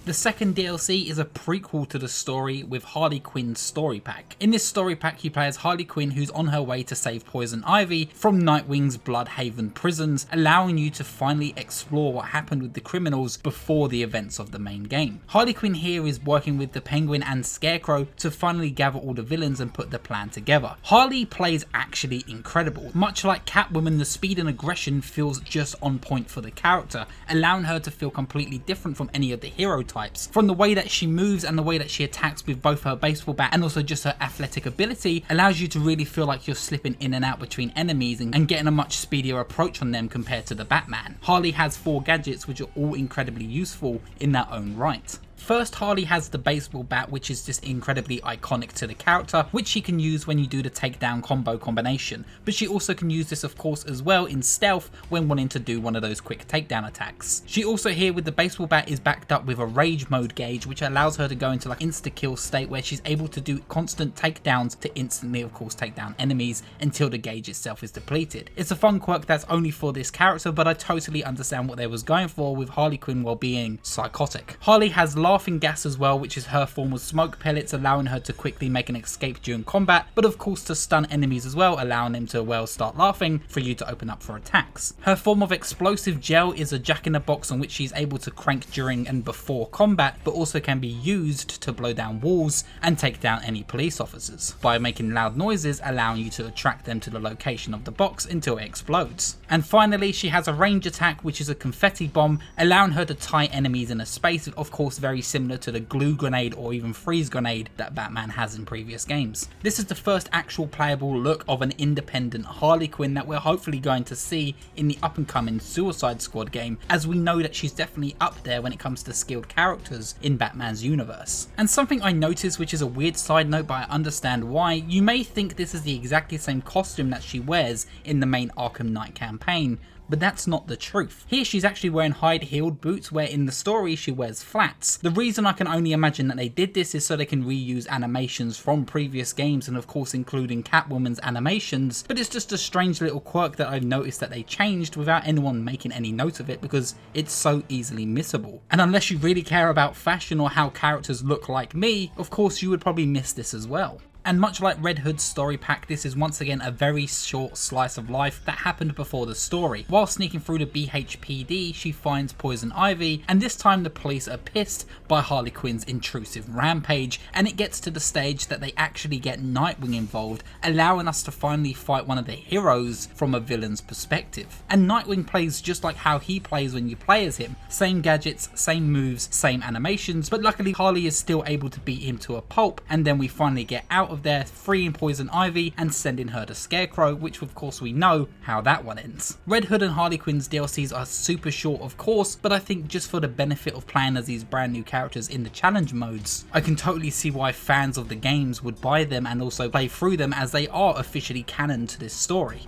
The second DLC is a prequel to the story with Harley Quinn's story pack. In this story pack you play as Harley Quinn, who's on her way to save Poison Ivy from Nightwing's Bloodhaven prisons, allowing you to finally explore what happened with the criminals before the events of the main game. Harley Quinn here is working with the Penguin and Scarecrow to finally gather all the villains and put the plan together. Harley plays actually incredible. Much like Catwoman, the speed and aggression feels just on point for the character, allowing her to feel completely different from any of the hero types. From the way that she moves and the way that she attacks with both her baseball bat and also just her athletic ability allows you to really feel like you're slipping in and out between enemies and getting a much speedier approach on them compared to the Batman. Harley has 4 gadgets which are all incredibly useful in their own right. First, Harley has the baseball bat, which is just incredibly iconic to the character, which she can use when you do the takedown combo combination, but she also can use this of course as well in stealth when wanting to do one of those quick takedown attacks. She also here with the baseball bat is backed up with a rage mode gauge, which allows her to go into like insta-kill state where she's able to do constant takedowns to instantly of course take down enemies until the gauge itself is depleted. It's a fun quirk that's only for this character, but I totally understand what they was going for with Harley Quinn while being psychotic. Harley has laughing gas as well, which is her form of smoke pellets, allowing her to quickly make an escape during combat, but of course to stun enemies as well, allowing them to well start laughing for you to open up for attacks. Her form of explosive gel is a jack-in-the-box on which she's able to crank during and before combat, but also can be used to blow down walls and take down any police officers by making loud noises, allowing you to attract them to the location of the box until it explodes. And finally, she has a range attack, which is a confetti bomb, allowing her to tie enemies in a space, of course very similar to the glue grenade or even freeze grenade that Batman has in previous games. This is the first actual playable look of an independent Harley Quinn that we're hopefully going to see in the up and coming Suicide Squad game, as we know that she's definitely up there when it comes to skilled characters in Batman's universe. And something I noticed, which is a weird side note but I understand why, you may think this is the exactly same costume that she wears in the main Arkham Knight campaign, but that's not the truth. Here she's actually wearing high-heeled boots, where in the story she wears flats. The reason I can only imagine that they did this is so they can reuse animations from previous games, and of course including Catwoman's animations, but it's just a strange little quirk that I've noticed that they changed without anyone making any note of it because it's so easily missable. And unless you really care about fashion or how characters look like me, of course you would probably miss this as well. And much like Red Hood's story pack, this is once again a very short slice of life that happened before the story. While sneaking through the BHPD, she finds Poison Ivy, and this time the police are pissed by Harley Quinn's intrusive rampage, and it gets to the stage that they actually get Nightwing involved, allowing us to finally fight one of the heroes from a villain's perspective. And Nightwing plays just like how he plays when you play as him. Same gadgets, same moves, same animations, but luckily Harley is still able to beat him to a pulp, and then we finally get out of there, freeing Poison Ivy and sending her to Scarecrow, which of course we know how that one ends. Red Hood and Harley Quinn's DLCs are super short of course, but I think just for the benefit of playing as these brand new characters in the challenge modes, I can totally see why fans of the games would buy them and also play through them, as they are officially canon to this story.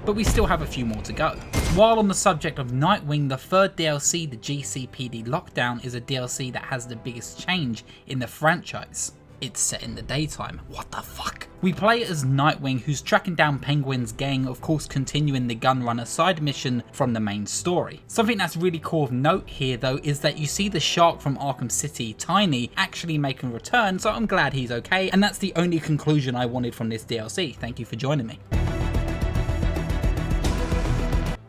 but we still have a few more to go. While on the subject of Nightwing, the third DLC, the GCPD Lockdown, is a DLC that has the biggest change in the franchise. It's set in the daytime. What the fuck? We play as Nightwing, who's tracking down Penguin's gang, of course continuing the Gunrunner side mission from the main story. Something that's really cool of note here though is that you see the shark from Arkham City, Tiny, actually make a return, so I'm glad he's okay, and that's the only conclusion I wanted from this DLC. Thank you for joining me.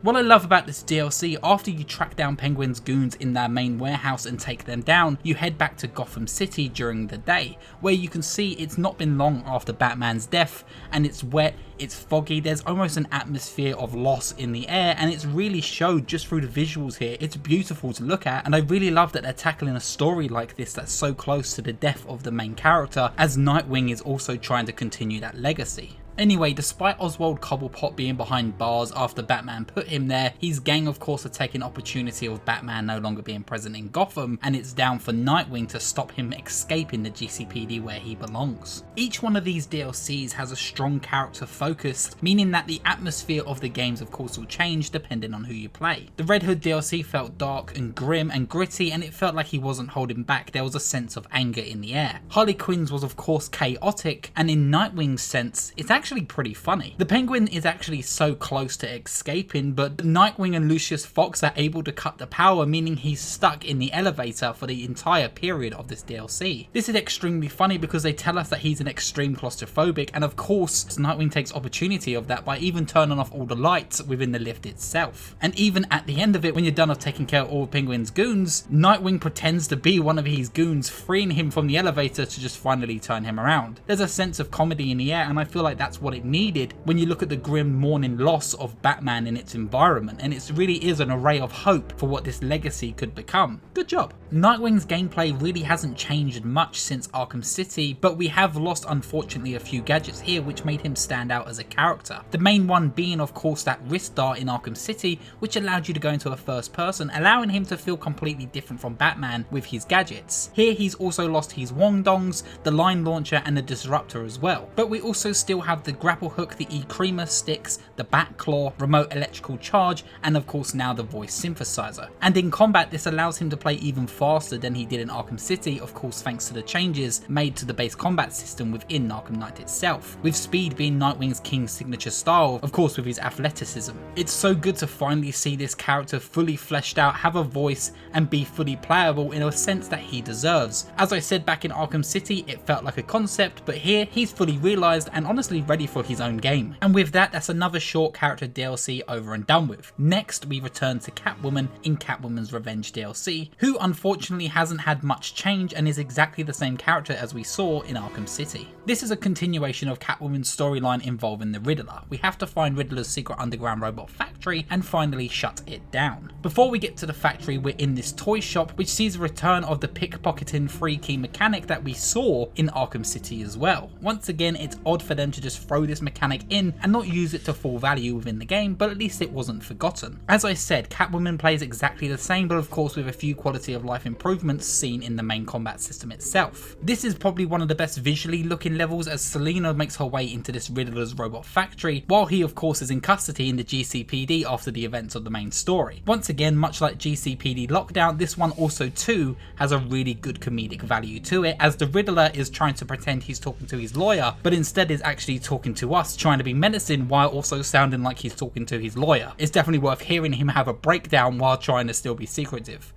What I love about this DLC, after you track down Penguin's goons in their main warehouse and take them down, you head back to Gotham City during the day, where you can see it's not been long after Batman's death, and it's wet, it's foggy, there's almost an atmosphere of loss in the air, and it's really showed just through the visuals here. It's beautiful to look at, and I really love that they're tackling a story like this that's so close to the death of the main character, as Nightwing is also trying to continue that legacy. Anyway, despite Oswald Cobblepot being behind bars after Batman put him there, his gang of course are taking opportunity of Batman no longer being present in Gotham, and it's down for Nightwing to stop him escaping the GCPD where he belongs. Each one of these DLCs has a strong character focus, meaning that the atmosphere of the games of course will change depending on who you play. The Red Hood DLC felt dark and grim and gritty, and it felt like he wasn't holding back. There was a sense of anger in the air. Harley Quinn's was of course chaotic, and in Nightwing's sense, it's actually pretty funny. The Penguin is actually so close to escaping, but Nightwing and Lucius Fox are able to cut the power, meaning he's stuck in the elevator for the entire period of this DLC. This is extremely funny because they tell us that he's an extreme claustrophobic, and of course Nightwing takes opportunity of that by even turning off all the lights within the lift itself. And even at the end of it, when you're done of taking care of all of Penguin's goons, Nightwing pretends to be one of his goons, freeing him from the elevator to just finally turn him around. There's a sense of comedy in the air, and I feel like that's what it needed when you look at the grim mourning loss of Batman in its environment, and it really is an array of hope for what this legacy could become. Good job. Nightwing's gameplay really hasn't changed much since Arkham City, but we have lost unfortunately a few gadgets here which made him stand out as a character. The main one being of course that wrist dart in Arkham City, which allowed you to go into a first person, allowing him to feel completely different from Batman with his gadgets. Here he's also lost his Wong Dongs, the line launcher and the disruptor as well, but we also still have the grapple hook, the E-Creamer sticks, the Bat Claw, remote electrical charge, and of course now the voice synthesizer. And in combat this allows him to play even faster than he did in Arkham City, of course thanks to the changes made to the base combat system within Arkham Knight itself, with speed being Nightwing's king's signature style, of course with his athleticism. It's so good to finally see this character fully fleshed out, have a voice, and be fully playable in a sense that he deserves. As I said back in Arkham City, it felt like a concept, but here he's fully realised and honestly ready for his own game. And with that, that's another short character DLC over and done with. Next, we return to Catwoman in Catwoman's Revenge DLC, who unfortunately hasn't had much change and is exactly the same character as we saw in Arkham City. This is a continuation of Catwoman's storyline involving the Riddler. We have to find Riddler's secret underground robot factory and finally shut it down. Before we get to the factory, we're in this toy shop, which sees a return of the pickpocketing free key mechanic that we saw in Arkham City as well. Once again, it's odd for them to just throw this mechanic in and not use it to full value within the game, but at least it wasn't forgotten. As I said, Catwoman plays exactly the same, but of course with a few quality of life improvements seen in the main combat system itself. This is probably one of the best visually looking levels, as Selina makes her way into this Riddler's robot factory, while he of course is in custody in the GCPD after the events of the main story. Once again, much like GCPD Lockdown, this one also too has a really good comedic value to it, as the Riddler is trying to pretend he's talking to his lawyer, but instead is actually talking to us, trying to be menacing while also sounding like he's talking to his lawyer. It's definitely worth hearing him have a breakdown while trying to still be secretive.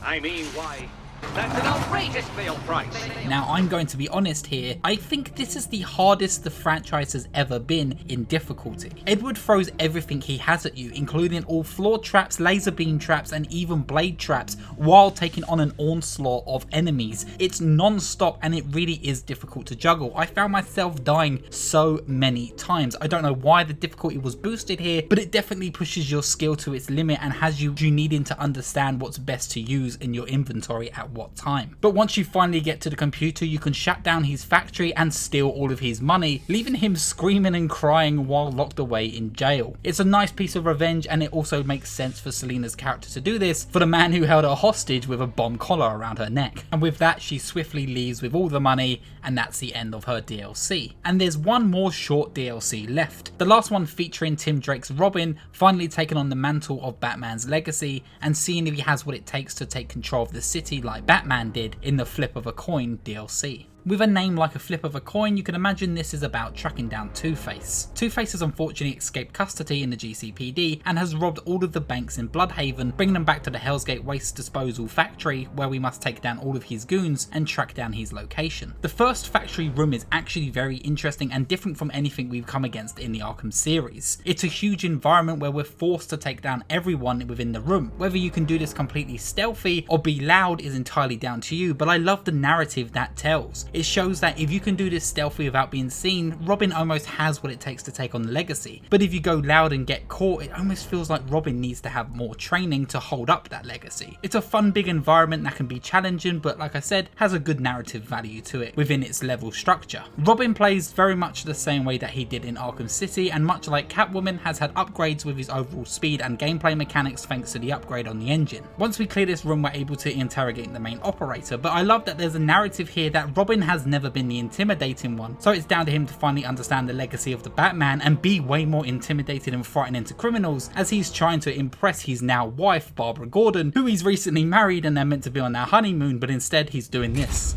I mean, why? That's an outrageous fail price. Now, I'm going to be honest here, I think this is the hardest the franchise has ever been in difficulty. Edward throws everything he has at you, including all floor traps, laser beam traps, and even blade traps, while taking on an onslaught of enemies. It's non-stop and it really is difficult to juggle. I found myself dying so many times. I don't know why the difficulty was boosted here, but it definitely pushes your skill to its limit and has you needing to understand what's best to use in your inventory at at what time. But once you finally get to the computer, you can shut down his factory and steal all of his money, leaving him screaming and crying while locked away in jail. It's a nice piece of revenge, and it also makes sense for Selina's character to do this for the man who held her hostage with a bomb collar around her neck. And with that, she swiftly leaves with all the money, and that's the end of her DLC. And there's one more short DLC left, the last one featuring Tim Drake's Robin finally taking on the mantle of Batman's legacy and seeing if he has what it takes to take control of the city like Batman did in the Flip of a Coin DLC. With a name like a flip of a coin, you can imagine this is about tracking down Two-Face. Two-Face has unfortunately escaped custody in the GCPD and has robbed all of the banks in Bloodhaven, bringing them back to the Hell's Gate waste disposal factory, where we must take down all of his goons and track down his location. The first factory room is actually very interesting and different from anything we've come against in the Arkham series. It's a huge environment where we're forced to take down everyone within the room. Whether you can do this completely stealthy or be loud is entirely down to you, but I love the narrative that tells. It shows that if you can do this stealthy without being seen, Robin almost has what it takes to take on Legacy. But if you go loud and get caught, it almost feels like Robin needs to have more training to hold up that legacy. It's a fun big environment that can be challenging, but like I said, has a good narrative value to it within its level structure. Robin plays very much the same way that he did in Arkham City, and much like Catwoman, has had upgrades with his overall speed and gameplay mechanics thanks to the upgrade on the engine. Once we clear this room, we're able to interrogate the main operator, but I love that there's a narrative here that Robin has never been the intimidating one, so it's down to him to finally understand the legacy of the Batman and be way more intimidated and frightening to criminals as he's trying to impress his now wife Barbara Gordon, who he's recently married and they're meant to be on their honeymoon, but instead he's doing this.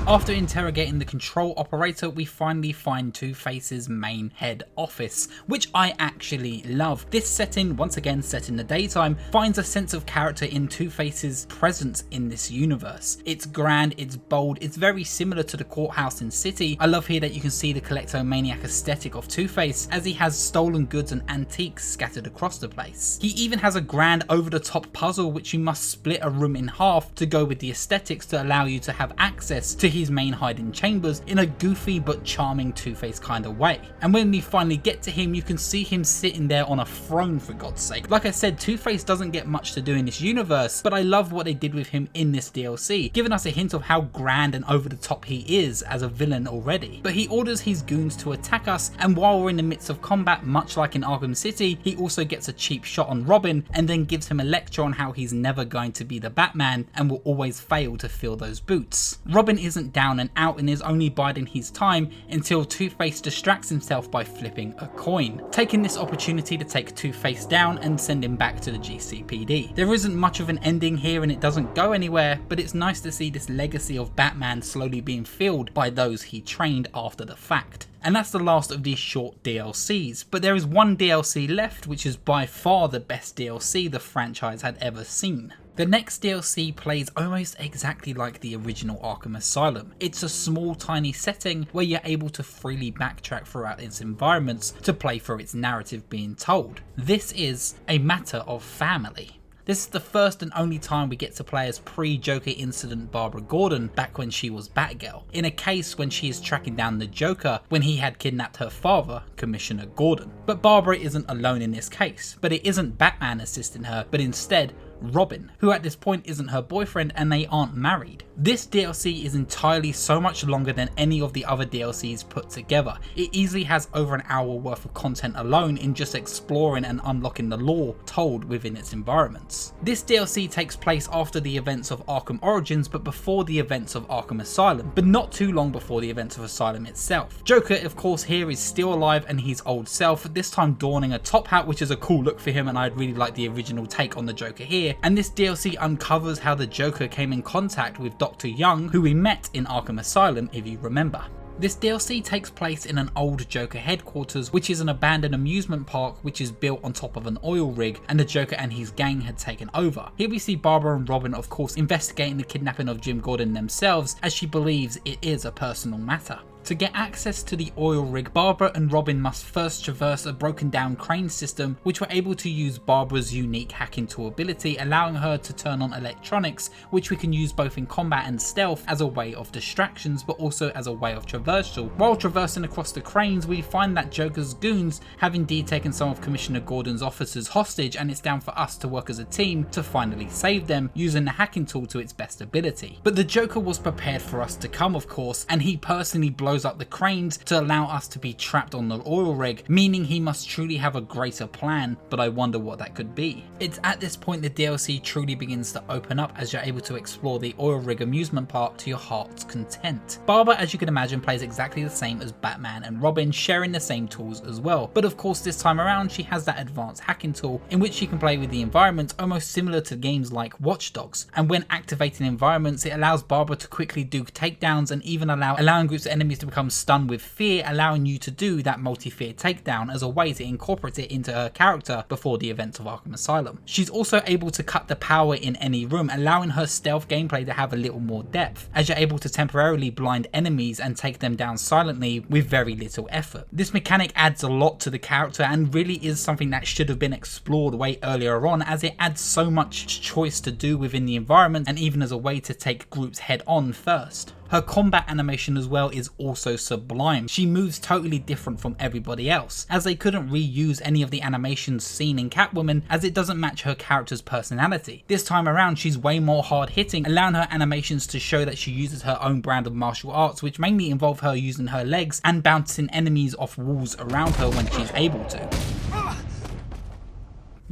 After interrogating the control operator, we finally find Two-Face's main head office, which I actually love. This setting, once again set in the daytime, finds a sense of character in Two-Face's presence in this universe. It's grand, it's bold, it's very similar to the courthouse in City. I love here that you can see the kleptomaniac aesthetic of Two-Face as he has stolen goods and antiques scattered across the place. He even has a grand over-the-top puzzle which you must split a room in half to go with the aesthetics to allow you to have access to his main hiding chambers in a goofy but charming Two-Face kind of way. And when we finally get to him, you can see him sitting there on a throne, for God's sake. Like I said, Two-Face doesn't get much to do in this universe, but I love what they did with him in this DLC, giving us a hint of how grand and over the top he is as a villain already. But he orders his goons to attack us, and while we're in the midst of combat, much like in Arkham City, he also gets a cheap shot on Robin and then gives him a lecture on how he's never going to be the Batman and will always fail to fill those boots. Robin isn't down and out and is only biding his time until Two-Face distracts himself by flipping a coin, taking this opportunity to take Two-Face down and send him back to the GCPD. There isn't much of an ending here and it doesn't go anywhere, but it's nice to see this legacy of Batman slowly being filled by those he trained after the fact. And that's the last of these short DLCs, but there is one DLC left which is by far the best DLC the franchise had ever seen. The next DLC plays almost exactly like the original Arkham Asylum. It's a small tiny setting where you're able to freely backtrack throughout its environments to play for its narrative being told. This is A Matter of Family. This is the first and only time we get to play as pre-Joker incident Barbara Gordon back when she was Batgirl, in a case when she is tracking down the Joker when he had kidnapped her father, Commissioner Gordon. But Barbara isn't alone in this case, but it isn't Batman assisting her, but instead Robin, who at this point isn't her boyfriend and they aren't married. This DLC is entirely so much longer than any of the other DLCs put together. It easily has over an hour worth of content alone in just exploring and unlocking the lore told within its environments. This DLC takes place after the events of Arkham Origins but before the events of Arkham Asylum, but not too long before the events of Asylum itself. Joker of course here is still alive and his old self, this time donning a top hat, which is a cool look for him and I'd really like the original take on the Joker here. And this DLC uncovers how the Joker came in contact with Dr. Young, who we met in Arkham Asylum if you remember. This DLC takes place in an old Joker headquarters, which is an abandoned amusement park which is built on top of an oil rig and the Joker and his gang had taken over. Here we see Barbara and Robin of course investigating the kidnapping of Jim Gordon themselves as she believes it is a personal matter. To get access to the oil rig, Barbara and Robin must first traverse a broken down crane system, which were able to use Barbara's unique hacking tool ability, allowing her to turn on electronics, which we can use both in combat and stealth as a way of distractions, but also as a way of traversal. While traversing across the cranes, we find that Joker's goons have indeed taken some of Commissioner Gordon's officers hostage, and it's down for us to work as a team to finally save them, using the hacking tool to its best ability. But the Joker was prepared for us to come, of course, and he personally blows up the cranes to allow us to be trapped on the oil rig, meaning he must truly have a greater plan, but I wonder what that could be. It's at this point the DLC truly begins to open up, as you're able to explore the oil rig amusement park to your heart's content. Barbara, as you can imagine, plays exactly the same as Batman and Robin, sharing the same tools as well, but of course this time around she has that advanced hacking tool in which she can play with the environment almost similar to games like Watch Dogs, and when activating environments it allows Barbara to quickly do takedowns and even allowing groups of enemies to become stunned with fear, allowing you to do that multi-fear takedown as a way to incorporate it into her character before the events of Arkham Asylum. She's also able to cut the power in any room, allowing her stealth gameplay to have a little more depth, as you're able to temporarily blind enemies and take them down silently with very little effort. This mechanic adds a lot to the character and really is something that should have been explored way earlier on, as it adds so much choice to do within the environment and even as a way to take groups head on first. Her combat animation as well is also sublime. She moves totally different from everybody else, as they couldn't reuse any of the animations seen in Catwoman, as it doesn't match her character's personality. This time around she's way more hard hitting, allowing her animations to show that she uses her own brand of martial arts, which mainly involve her using her legs and bouncing enemies off walls around her when she's able to.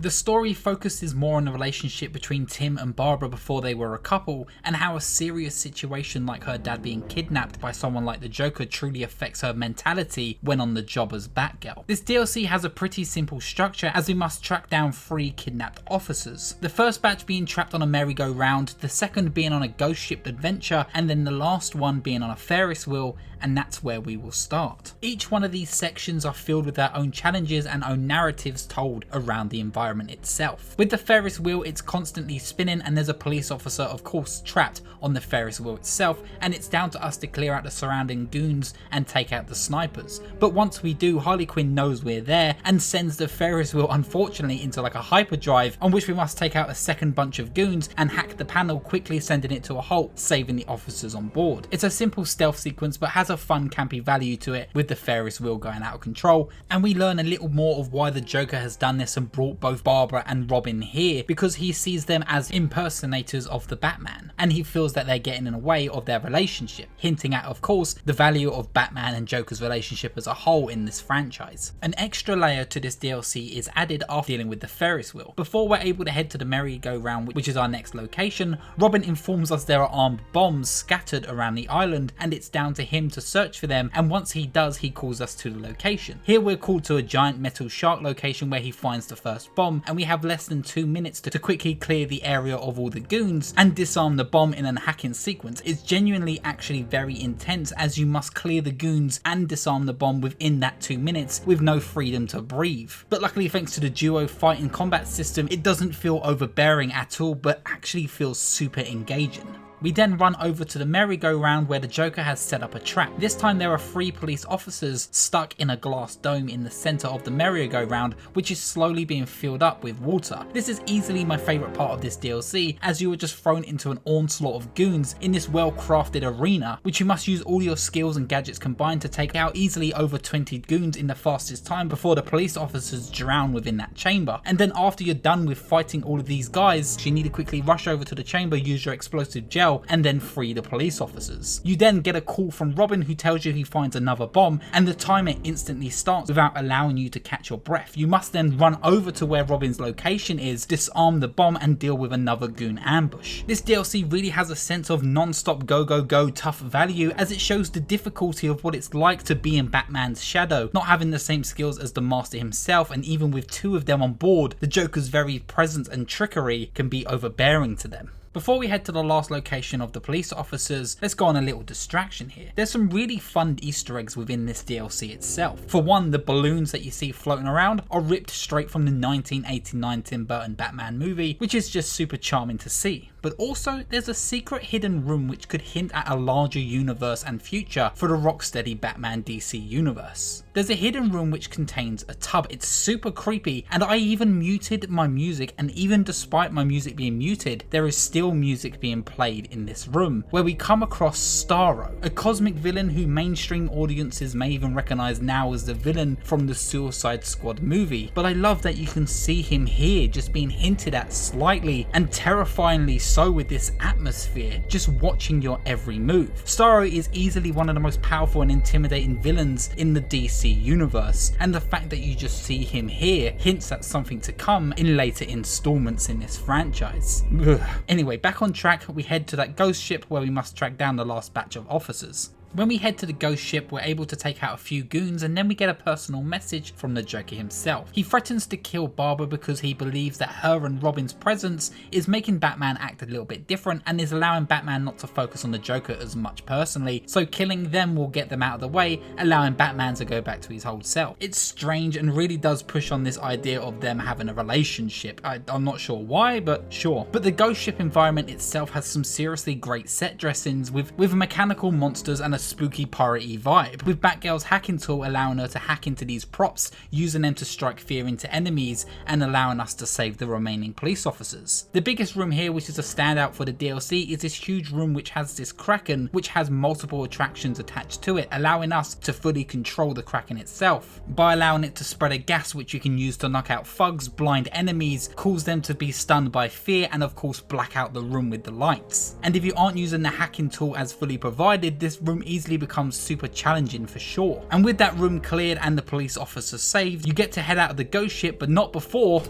The story focuses more on the relationship between Tim and Barbara before they were a couple, and how a serious situation like her dad being kidnapped by someone like the Joker truly affects her mentality when on the job as Batgirl. This DLC has a pretty simple structure, as we must track down 3 kidnapped officers. The first batch being trapped on a merry-go-round, the second being on a ghost ship adventure, and then the last one being on a Ferris wheel, and that's where we will start. Each one of these sections are filled with their own challenges and own narratives told around the environment itself. With the Ferris wheel, it's constantly spinning and there's a police officer, of course, trapped on the Ferris wheel itself, and it's down to us to clear out the surrounding goons and take out the snipers. But once we do, Harley Quinn knows we're there and sends the Ferris wheel unfortunately into like a hyperdrive, on which we must take out a second bunch of goons and hack the panel, quickly sending it to a halt, saving the officers on board. It's a simple stealth sequence but has a fun campy value to it, with the Ferris wheel going out of control, and we learn a little more of why the Joker has done this and brought both Barbara and Robin here, because he sees them as impersonators of the Batman and he feels that they're getting in the way of their relationship, hinting at, of course, the value of Batman and Joker's relationship as a whole in this franchise. An extra layer to this DLC is added after dealing with the Ferris wheel. Before we're able to head to the merry-go-round, which is our next location, Robin informs us there are armed bombs scattered around the island and it's down to him to search for them, and once he does, he calls us to the location. Here we're called to a giant metal shark location where he finds the first bomb, and we have less than 2 minutes to quickly clear the area of all the goons and disarm the bomb in a hacking sequence. It's genuinely actually very intense, as you must clear the goons and disarm the bomb within that 2 minutes with no freedom to breathe. But luckily, thanks to the duo fight and combat system, it doesn't feel overbearing at all, but actually feels super engaging. We then run over to the merry-go-round where the Joker has set up a trap. This time there are 3 police officers stuck in a glass dome in the centre of the merry-go-round, which is slowly being filled up with water. This is easily my favourite part of this DLC, as you are just thrown into an onslaught of goons in this well-crafted arena, which you must use all your skills and gadgets combined to take out easily over 20 goons in the fastest time before the police officers drown within that chamber. And then after you're done with fighting all of these guys, you need to quickly rush over to the chamber, use your explosive gel, and then free the police officers. You then get a call from Robin who tells you he finds another bomb, and the timer instantly starts without allowing you to catch your breath. You must then run over to where Robin's location is, disarm the bomb, and deal with another goon ambush. This DLC really has a sense of non-stop go go go tough value, as it shows the difficulty of what it's like to be in Batman's shadow, not having the same skills as the Master himself, and even with 2 of them on board, the Joker's very presence and trickery can be overbearing to them. Before we head to the last location of the police officers, let's go on a little distraction here. There's some really fun Easter eggs within this DLC itself. For one, the balloons that you see floating around are ripped straight from the 1989 Tim Burton Batman movie, which is just super charming to see. But also, there's a secret hidden room which could hint at a larger universe and future for the Rocksteady Batman DC universe. There's a hidden room which contains a tub. It's super creepy, and I even muted my music, and even despite my music being muted, there is still music being played in this room, where we come across Starro, a cosmic villain who mainstream audiences may even recognize now as the villain from the Suicide Squad movie. But I love that you can see him here just being hinted at slightly, and terrifyingly so with this atmosphere, just watching your every move. Starro is easily one of the most powerful and intimidating villains in the DC universe, and the fact that you just see him here hints at something to come in later installments in this franchise. Ugh. Anyway, back on track, we head to that ghost ship where we must track down the last batch of officers. When we head to the ghost ship, we're able to take out a few goons, and then we get a personal message from the Joker himself. He threatens to kill Barbara because he believes that her and Robin's presence is making Batman act a little bit different and is allowing Batman not to focus on the Joker as much personally, so killing them will get them out of the way, allowing Batman to go back to his old self. It's strange and really does push on this idea of them having a relationship. I'm not sure why, but sure. But the ghost ship environment itself has some seriously great set dressings with mechanical monsters and a spooky piratey vibe, with Batgirl's hacking tool allowing her to hack into these props, using them to strike fear into enemies and allowing us to save the remaining police officers. The biggest room here, which is a standout for the DLC, is this huge room which has this Kraken, which has multiple attractions attached to it, allowing us to fully control the Kraken itself by allowing it to spread a gas which you can use to knock out thugs, blind enemies, cause them to be stunned by fear, and of course black out the room with the lights. And if you aren't using the hacking tool as fully provided, this room easily becomes super challenging for sure. And with that room cleared and the police officer saved, you get to head out of the ghost ship, but not before.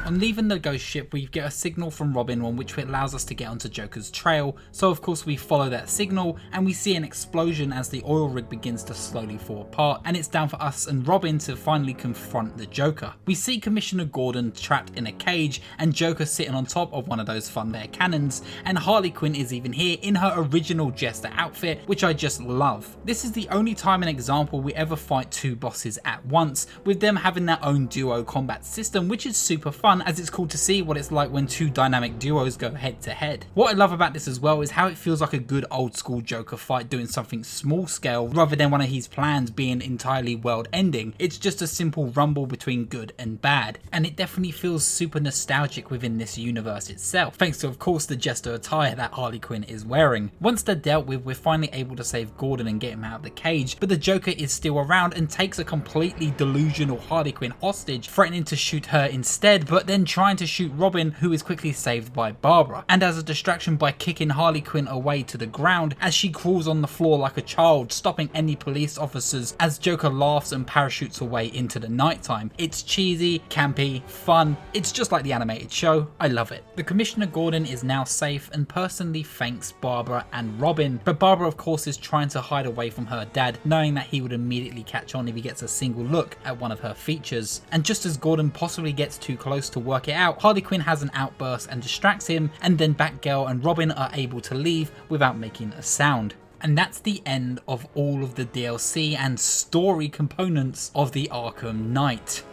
On leaving the ghost ship, we get a signal from Robin on which allows us to get onto Joker's trail, so of course we follow that signal and we see an explosion as the oil rig begins to slowly fall apart, and it's down for us and Robin to finally confront the Joker. We see Commissioner Gordon trapped in a cage and Joker sitting on top of one of those Funfair cannons, and Harley Quinn is even here in her original Jester outfit, which I just love. This is the only time in example we ever fight two bosses at once, with them having their own duo combat system, which is super fun, as it's cool to see what it's like when two dynamic duos go head to head. What I love about this as well is how it feels like a good old school Joker fight, doing something small scale rather than one of his plans being entirely world ending. It's just a simple rumble between good and bad, and it definitely feels super nostalgic within this universe itself, thanks to of course the Jester attire that Harley Quinn is wearing. Once they're dealt with, we're finally able to save Gordon and get him out of the cage, but the Joker is still around and takes a completely delusional Harley Quinn hostage, threatening to shoot her instead, but then trying to shoot Robin, who is quickly saved by Barbara, and as a distraction by kicking Harley Quinn away to the ground as she crawls on the floor like a child, stopping any police officers as Joker laughs and parachutes away into the nighttime. It's cheesy, campy, fun, it's just like the animated show. I love it. The Commissioner Gordon is now safe and personally thanks Barbara and Robin, but Barbara of course is trying to hide away from her dad, knowing that he would immediately catch on if he gets a single look at one of her features. And just as Gordon possibly gets too close to work it out, Harley Quinn has an outburst and distracts him, and then Batgirl and Robin are able to leave without making a sound. And that's the end of all of the DLC and story components of the Arkham Knight.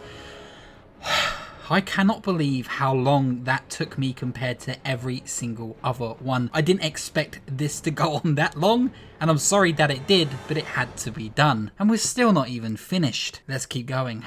I cannot believe how long that took me compared to every single other one. I didn't expect this to go on that long, and I'm sorry that it did, but it had to be done. And we're still not even finished. Let's keep going.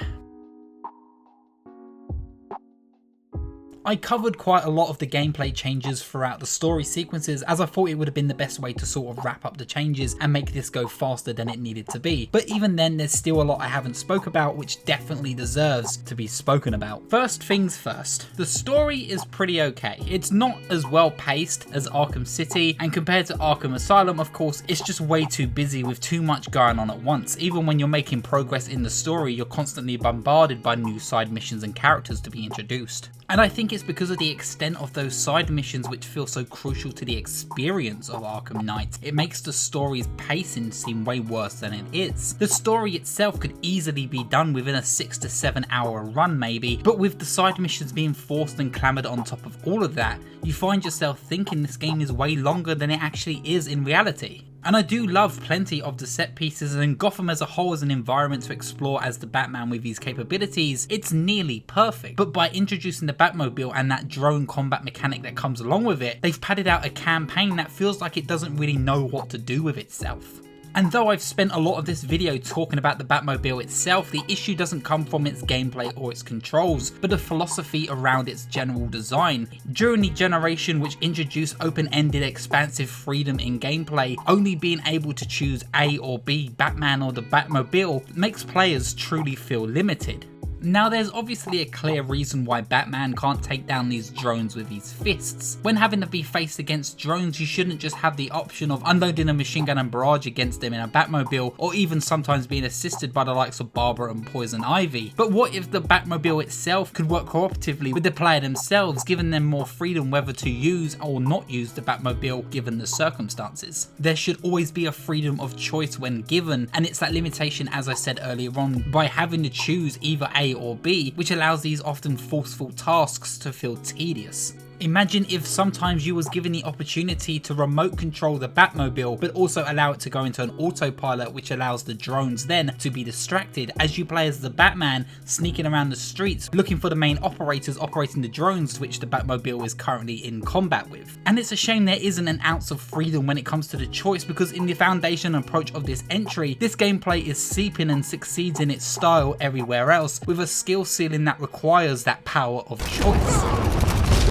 I covered quite a lot of the gameplay changes throughout the story sequences, as I thought it would have been the best way to sort of wrap up the changes and make this go faster than it needed to be. But even then, there's still a lot I haven't spoke about which definitely deserves to be spoken about. First things first, the story is pretty okay. It's not as well paced as Arkham City, and compared to Arkham Asylum, of course, it's just way too busy with too much going on at once. Even when you're making progress in the story, you're constantly bombarded by new side missions and characters to be introduced. And I think it's because of the extent of those side missions which feel so crucial to the experience of Arkham Knight. It makes the story's pacing seem way worse than it is. The story itself could easily be done within a 6 to 7 hour run maybe, but with the side missions being forced and clamoured on top of all of that, you find yourself thinking this game is way longer than it actually is in reality. And I do love plenty of the set pieces, and Gotham as a whole as an environment to explore as the Batman with his capabilities, it's nearly perfect. But by introducing the Batmobile and that drone combat mechanic that comes along with it, they've padded out a campaign that feels like it doesn't really know what to do with itself. And though I've spent a lot of this video talking about the Batmobile itself, the issue doesn't come from its gameplay or its controls, but the philosophy around its general design. During the generation which introduced open-ended expansive freedom in gameplay, only being able to choose A or B, Batman or the Batmobile, makes players truly feel limited. Now there's obviously a clear reason why Batman can't take down these drones with his fists. When having to be faced against drones, you shouldn't just have the option of unloading a machine gun and barrage against them in a Batmobile, or even sometimes being assisted by the likes of Barbara and Poison Ivy. But what if the Batmobile itself could work cooperatively with the player themselves, giving them more freedom whether to use or not use the Batmobile given the circumstances? There should always be a freedom of choice when given, and it's that limitation, as I said earlier on, by having to choose either A or B, which allows these often forceful tasks to feel tedious. Imagine if sometimes you was given the opportunity to remote control the Batmobile, but also allow it to go into an autopilot, which allows the drones then to be distracted as you play as the Batman sneaking around the streets looking for the main operators operating the drones which the Batmobile is currently in combat with. And it's a shame there isn't an ounce of freedom when it comes to the choice, because in the foundation approach of this entry, this gameplay is seeping and succeeds in its style everywhere else, with a skill ceiling that requires that power of choice.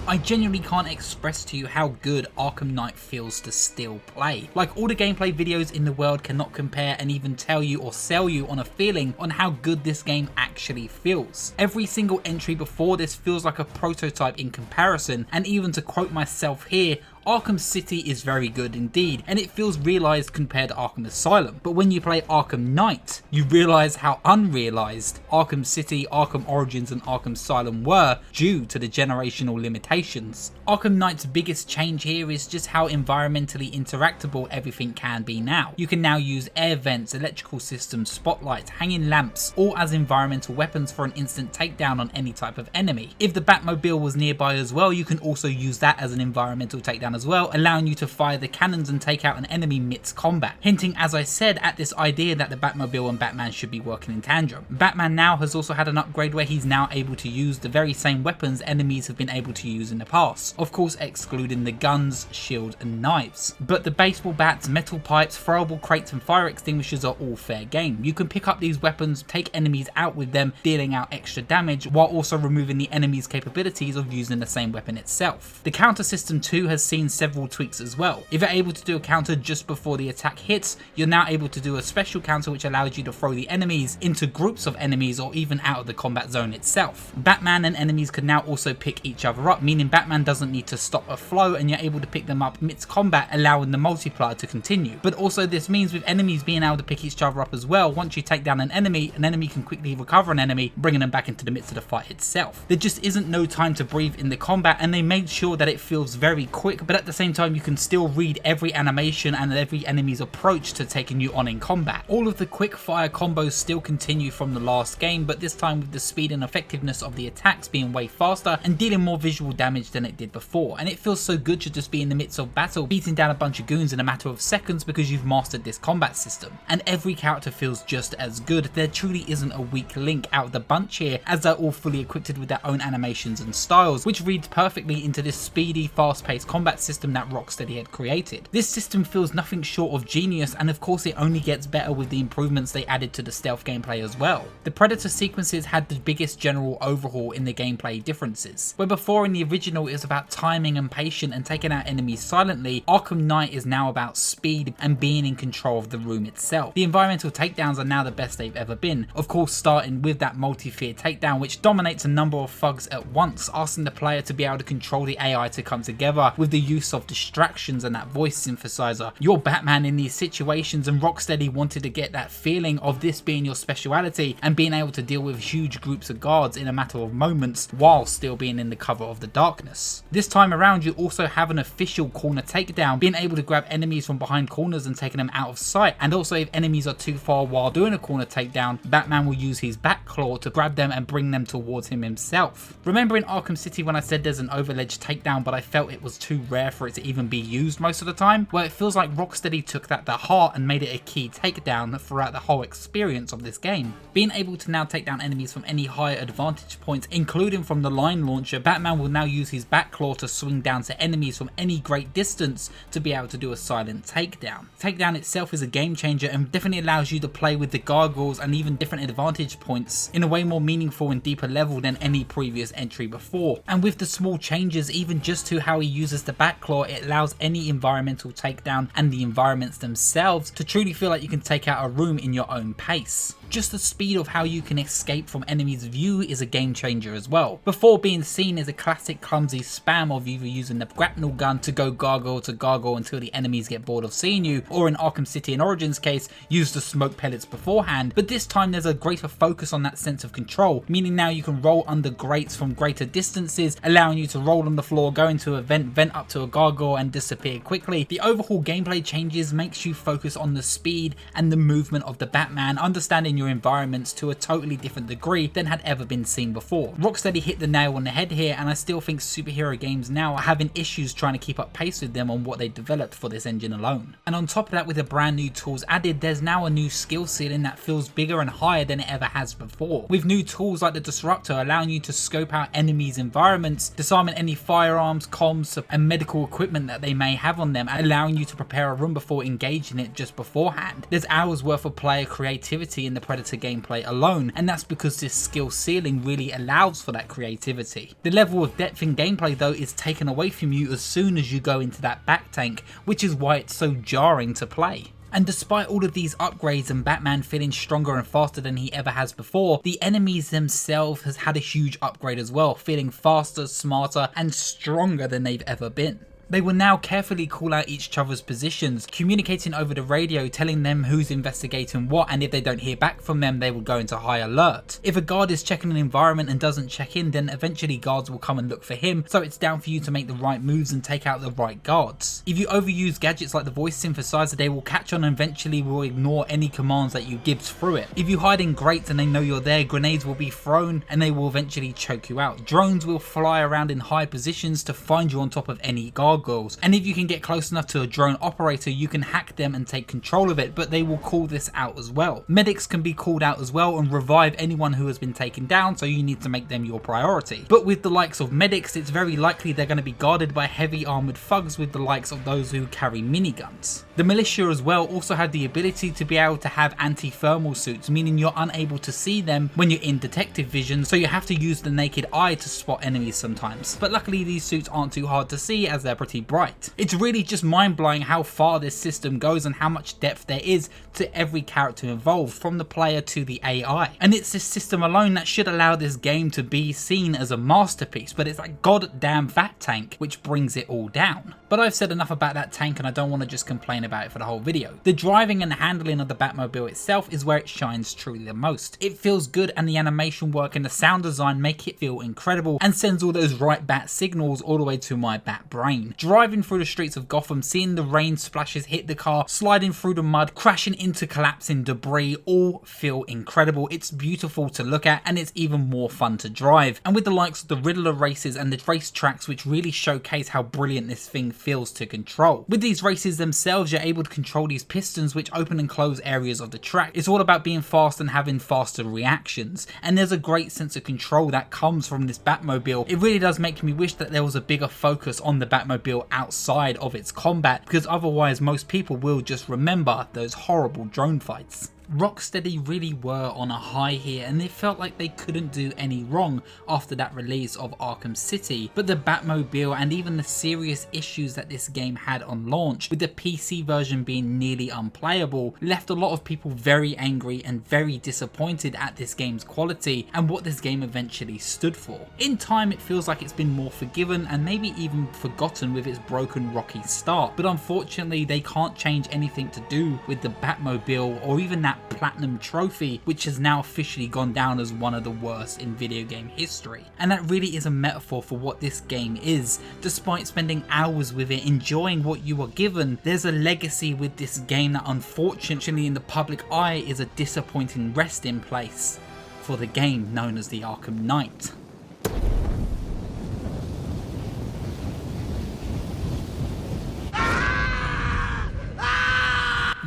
I genuinely can't express to you how good Arkham Knight feels to still play. Like, all the gameplay videos in the world cannot compare and even tell you or sell you on a feeling on how good this game actually feels. Every single entry before this feels like a prototype in comparison, and even to quote myself here, Arkham City is very good indeed, and it feels realised compared to Arkham Asylum. But when you play Arkham Knight, you realise how unrealised Arkham City, Arkham Origins and Arkham Asylum were due to the generational limitations. Arkham Knight's biggest change here is just how environmentally interactable everything can be now. You can now use air vents, electrical systems, spotlights, hanging lamps, all as environmental weapons for an instant takedown on any type of enemy. If the Batmobile was nearby as well, you can also use that as an environmental takedown as well, allowing you to fire the cannons and take out an enemy mid-combat, hinting, as I said, at this idea that the Batmobile and Batman should be working in tandem. Batman now has also had an upgrade where he's now able to use the very same weapons enemies have been able to use in the past, of course excluding the guns, shield and knives. But the baseball bats, metal pipes, throwable crates and fire extinguishers are all fair game. You can pick up these weapons, take enemies out with them, dealing out extra damage, while also removing the enemy's capabilities of using the same weapon itself. The counter system too has seen several tweaks as well. If you're able to do a counter just before the attack hits, you're now able to do a special counter which allows you to throw the enemies into groups of enemies or even out of the combat zone itself. Batman and enemies can now also pick each other up, meaning Batman doesn't need to stop a flow and you're able to pick them up mid-combat, allowing the multiplier to continue. But also this means with enemies being able to pick each other up as well, once you take down an enemy can quickly recover an enemy, bringing them back into the midst of the fight itself. There just isn't no time to breathe in the combat, and they made sure that it feels very quick, but at the same time you can still read every animation and every enemy's approach to taking you on in combat. All of the quick fire combos still continue from the last game, but this time with the speed and effectiveness of the attacks being way faster and dealing more visual damage than it did before. And it feels so good to just be in the midst of battle, beating down a bunch of goons in a matter of seconds because you've mastered this combat system. And every character feels just as good. There truly isn't a weak link out of the bunch here, as they're all fully equipped with their own animations and styles, which reads perfectly into this speedy, fast-paced combat system that Rocksteady had created. This system feels nothing short of genius, and of course it only gets better with the improvements they added to the stealth gameplay as well. The Predator sequences had the biggest general overhaul in the gameplay differences. Where before in the original it was about timing and patience and taking out enemies silently, Arkham Knight is now about speed and being in control of the room itself. The environmental takedowns are now the best they've ever been, of course starting with that multi-fear takedown which dominates a number of thugs at once, asking the player to be able to control the AI to come together with the use of distractions and that voice synthesizer. You're Batman in these situations, and Rocksteady wanted to get that feeling of this being your speciality and being able to deal with huge groups of guards in a matter of moments while still being in the cover of the darkness. This time around you also have an official corner takedown, being able to grab enemies from behind corners and taking them out of sight, and also if enemies are too far while doing a corner takedown, Batman will use his back claw to grab them and bring them towards him himself. Remember in Arkham City when I said there's an overledge takedown but I felt it was too rare for it to even be used most of the time? Well, it feels like Rocksteady took that to heart and made it a key takedown throughout the whole experience of this game. Being able to now take down enemies from any higher advantage points, including from the line launcher, Batman will now use his back claw to swing down to enemies from any great distance to be able to do a silent takedown. Takedown itself is a game changer and definitely allows you to play with the gargoyles and even different advantage points in a way more meaningful and deeper level than any previous entry before. And with the small changes, even just to how he uses the back claw, it allows any environmental takedown and the environments themselves to truly feel like you can take out a room in your own pace. Just the speed of how you can escape from enemies' view is a game changer as well. Before being seen as a classic clumsy spam of either using the grapnel gun to go gargoyle to gargoyle until the enemies get bored of seeing you, or in Arkham City and Origins case, use the smoke pellets beforehand, but this time there's a greater focus on that sense of control, meaning now you can roll under grates from greater distances, allowing you to roll on the floor, go into a vent up to a gargoyle and disappear quickly. The overhaul gameplay changes makes you focus on the speed and the movement of the Batman, understanding your environments to a totally different degree than had ever been seen before. Rocksteady hit the nail on the head here, and I still think superhero games now are having issues trying to keep up pace with them on what they developed for this engine alone. And on top of that, with the brand new tools added, there's now a new skill ceiling that feels bigger and higher than it ever has before, with new tools like the Disruptor allowing you to scope out enemies' environments, disarming any firearms, comms and medical equipment that they may have on them, allowing you to prepare a room before engaging it just beforehand. There's hours worth of player creativity in the Predator gameplay alone, and that's because this skill ceiling really allows for that creativity. The level of depth in gameplay though is taken away from you as soon as you go into that back tank, which is why it's so jarring to play. And despite all of these upgrades and Batman feeling stronger and faster than he ever has before, the enemies themselves has had a huge upgrade as well, feeling faster, smarter and stronger than they've ever been. They will now carefully call out each other's positions, communicating over the radio, telling them who's investigating what, and if they don't hear back from them, they will go into high alert. If a guard is checking an environment and doesn't check in, then eventually guards will come and look for him, so it's down for you to make the right moves and take out the right guards. If you overuse gadgets like the voice synthesizer, they will catch on and eventually will ignore any commands that you give through it. If you hide in grates and they know you're there, grenades will be thrown and they will eventually choke you out. Drones will fly around in high positions to find you on top of any guard. And if you can get close enough to a drone operator, you can hack them and take control of it, but they will call this out as well. Medics can be called out as well and revive anyone who has been taken down, so you need to make them your priority. But with the likes of medics, it's very likely they're going to be guarded by heavy armoured thugs with the likes of those who carry miniguns. The militia as well also have the ability to be able to have anti-thermal suits, meaning you're unable to see them when you're in detective vision, so you have to use the naked eye to spot enemies sometimes. But luckily these suits aren't too hard to see as they're pretty bright. It's really just mind-blowing how far this system goes and how much depth there is to every character involved, from the player to the AI. And it's this system alone that should allow this game to be seen as a masterpiece, but it's that goddamn fat tank which brings it all down. But I've said enough about that tank and I don't want to just complain about it for the whole video. The driving and handling of the Batmobile itself is where it shines truly the most. It feels good, and the animation work and the sound design make it feel incredible and sends all those right bat signals all the way to my bat brain. Driving through the streets of Gotham, seeing the rain splashes hit the car, sliding through the mud, crashing into collapsing debris, all feel incredible. It's beautiful to look at and it's even more fun to drive. And with the likes of the Riddler races and the race tracks which really showcase how brilliant this thing feels to control. With these races themselves, you're able to control these pistons which open and close areas of the track. It's all about being fast and having faster reactions, and there's a great sense of control that comes from this Batmobile. It really does make me wish that there was a bigger focus on the Batmobile outside of its combat, because otherwise most people will just remember those horrible drone fights. Rocksteady really were on a high here, and it felt like they couldn't do any wrong after that release of Arkham City, but the Batmobile and even the serious issues that this game had on launch, with the PC version being nearly unplayable, left a lot of people very angry and very disappointed at this game's quality and what this game eventually stood for. In time, it feels like it's been more forgiven and maybe even forgotten with its broken rocky start, but unfortunately they can't change anything to do with the Batmobile or even that platinum trophy, which has now officially gone down as one of the worst in video game history. And that really is a metaphor for what this game is. Despite spending hours with it, enjoying what you are given, there's a legacy with this game that unfortunately in the public eye is a disappointing resting place for the game known as the Arkham Knight.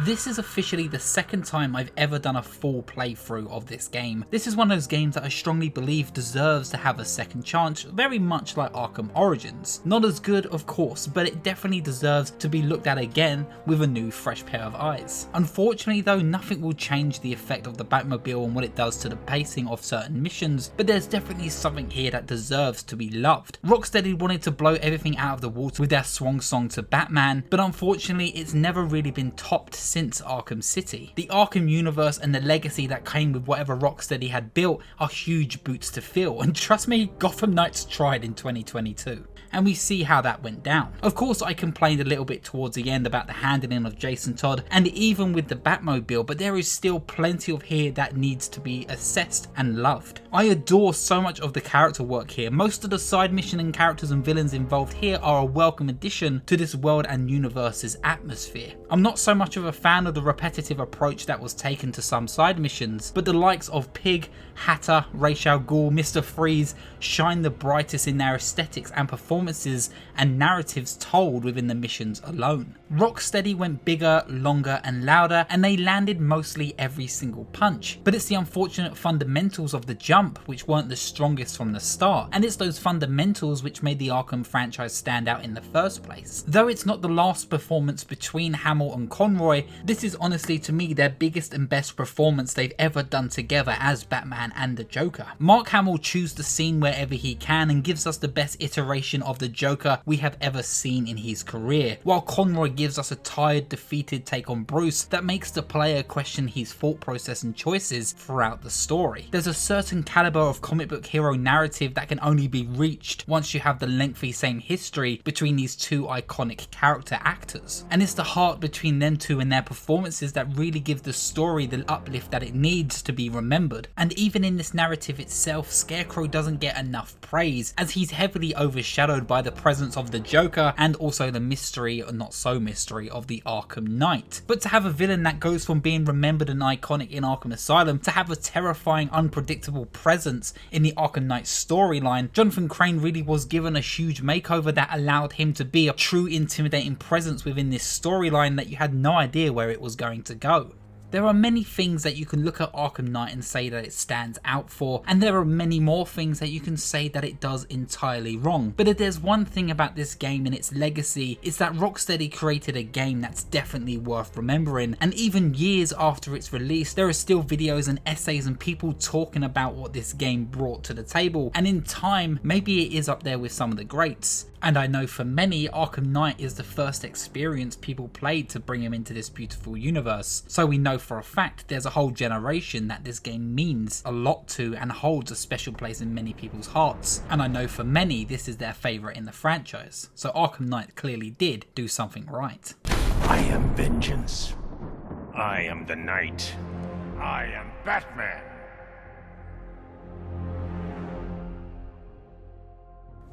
This is officially the second time I've ever done a full playthrough of this game. This is one of those games that I strongly believe deserves to have a second chance, very much like Arkham Origins. Not as good, of course, but it definitely deserves to be looked at again with a new fresh pair of eyes. Unfortunately though, nothing will change the effect of the Batmobile and what it does to the pacing of certain missions, but there's definitely something here that deserves to be loved. Rocksteady wanted to blow everything out of the water with their swan song to Batman, but unfortunately it's never really been topped since Arkham City. The Arkham universe and the legacy that came with whatever Rocksteady had built are huge boots to fill, and trust me, Gotham Knights tried in 2022. And we see how that went down. Of course, I complained a little bit towards the end about the handling of Jason Todd and even with the Batmobile, but there is still plenty of here that needs to be assessed and loved. I adore so much of the character work here. Most of the side mission and characters and villains involved here are a welcome addition to this world and universe's atmosphere. I'm not so much of a fan of the repetitive approach that was taken to some side missions, but the likes of Pig, Hatter, Ra's al Ghul, Mr. Freeze shine the brightest in their aesthetics and performances and narratives told within the missions alone. Rocksteady went bigger, longer and louder, and they landed mostly every single punch, but it's the unfortunate fundamentals of the jump which weren't the strongest from the start, and it's those fundamentals which made the Arkham franchise stand out in the first place. Though it's not the last performance between Hamill and Conroy, this is honestly to me their biggest and best performance they've ever done together as Batman and the Joker. Mark Hamill chews the scene wherever he can and gives us the best iteration of the Joker we have ever seen in his career, while Conroy gives us a tired, defeated take on Bruce that makes the player question his thought process and choices throughout the story. There's a certain caliber of comic book hero narrative that can only be reached once you have the lengthy same history between these two iconic character actors, and it's the heart between them two and their performances that really give the story the uplift that it needs to be remembered. And even in this narrative itself, Scarecrow doesn't get enough praise, as he's heavily overshadowed by the presence of the Joker and also the mystery, or not so mystery, of the Arkham Knight. But to have a villain that goes from being remembered and iconic in Arkham Asylum to have a terrifying, unpredictable presence in the Arkham Knight storyline, Jonathan Crane really was given a huge makeover that allowed him to be a true intimidating presence within this storyline that you had no idea where it was going to go. There are many things that you can look at Arkham Knight and say that it stands out for, and there are many more things that you can say that it does entirely wrong. But if there's one thing about this game and its legacy, it's that Rocksteady created a game that's definitely worth remembering, and even years after its release, there are still videos and essays and people talking about what this game brought to the table, and in time, maybe it is up there with some of the greats. And I know for many, Arkham Knight is the first experience people played to bring them into this beautiful universe. So we know for a fact there's a whole generation that this game means a lot to and holds a special place in many people's hearts. And I know for many, this is their favourite in the franchise. So Arkham Knight clearly did do something right. I am vengeance. I am the Knight. I am Batman.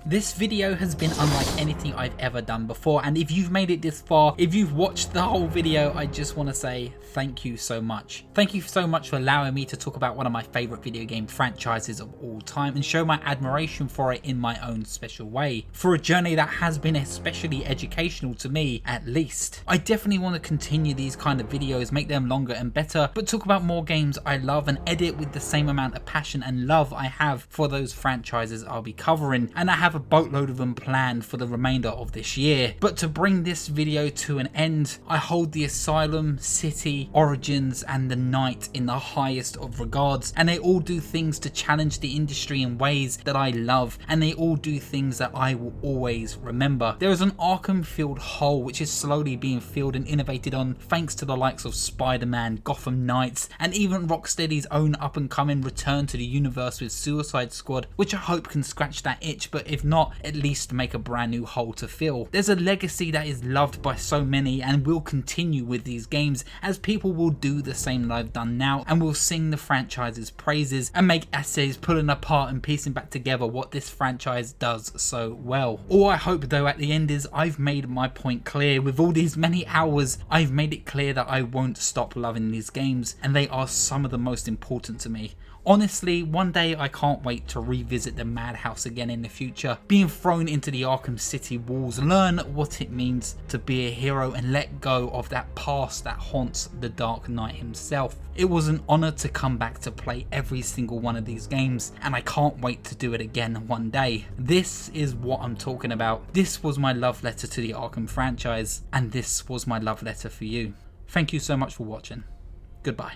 This video has been unlike anything I've ever done before, and if you've made it this far, if you've watched the whole video, I just want to say thank you so much. Thank you so much for allowing me to talk about one of my favourite video game franchises of all time and show my admiration for it in my own special way, for a journey that has been especially educational to me at least. I definitely want to continue these kind of videos, make them longer and better, but talk about more games I love and edit with the same amount of passion and love I have for those franchises I'll be covering, and I have have a boatload of them planned for the remainder of this year. But to bring this video to an end, I hold the Asylum, City, Origins and the Night in the highest of regards, and they all do things to challenge the industry in ways that I love, and they all do things that I will always remember. There is an Arkham filled hole which is slowly being filled and innovated on thanks to the likes of Spider-Man, Gotham Knights, and even Rocksteady's own up and coming return to the universe with Suicide Squad, which I hope can scratch that itch, but if not, at least make a brand new hole to fill. There's a legacy that is loved by so many and will continue with these games, as people will do the same that I've done now and will sing the franchise's praises and make essays pulling apart and piecing back together what this franchise does so well. All I hope though at the end is I've made my point clear. With all these many hours, I've made it clear that I won't stop loving these games, and they are some of the most important to me. Honestly, one day I can't wait to revisit the madhouse again in the future, being thrown into the Arkham City walls, learn what it means to be a hero and let go of that past that haunts the Dark Knight himself. It was an honour to come back to play every single one of these games, and I can't wait to do it again one day. This is what I'm talking about. This was my love letter to the Arkham franchise, and this was my love letter for you. Thank you so much for watching. Goodbye.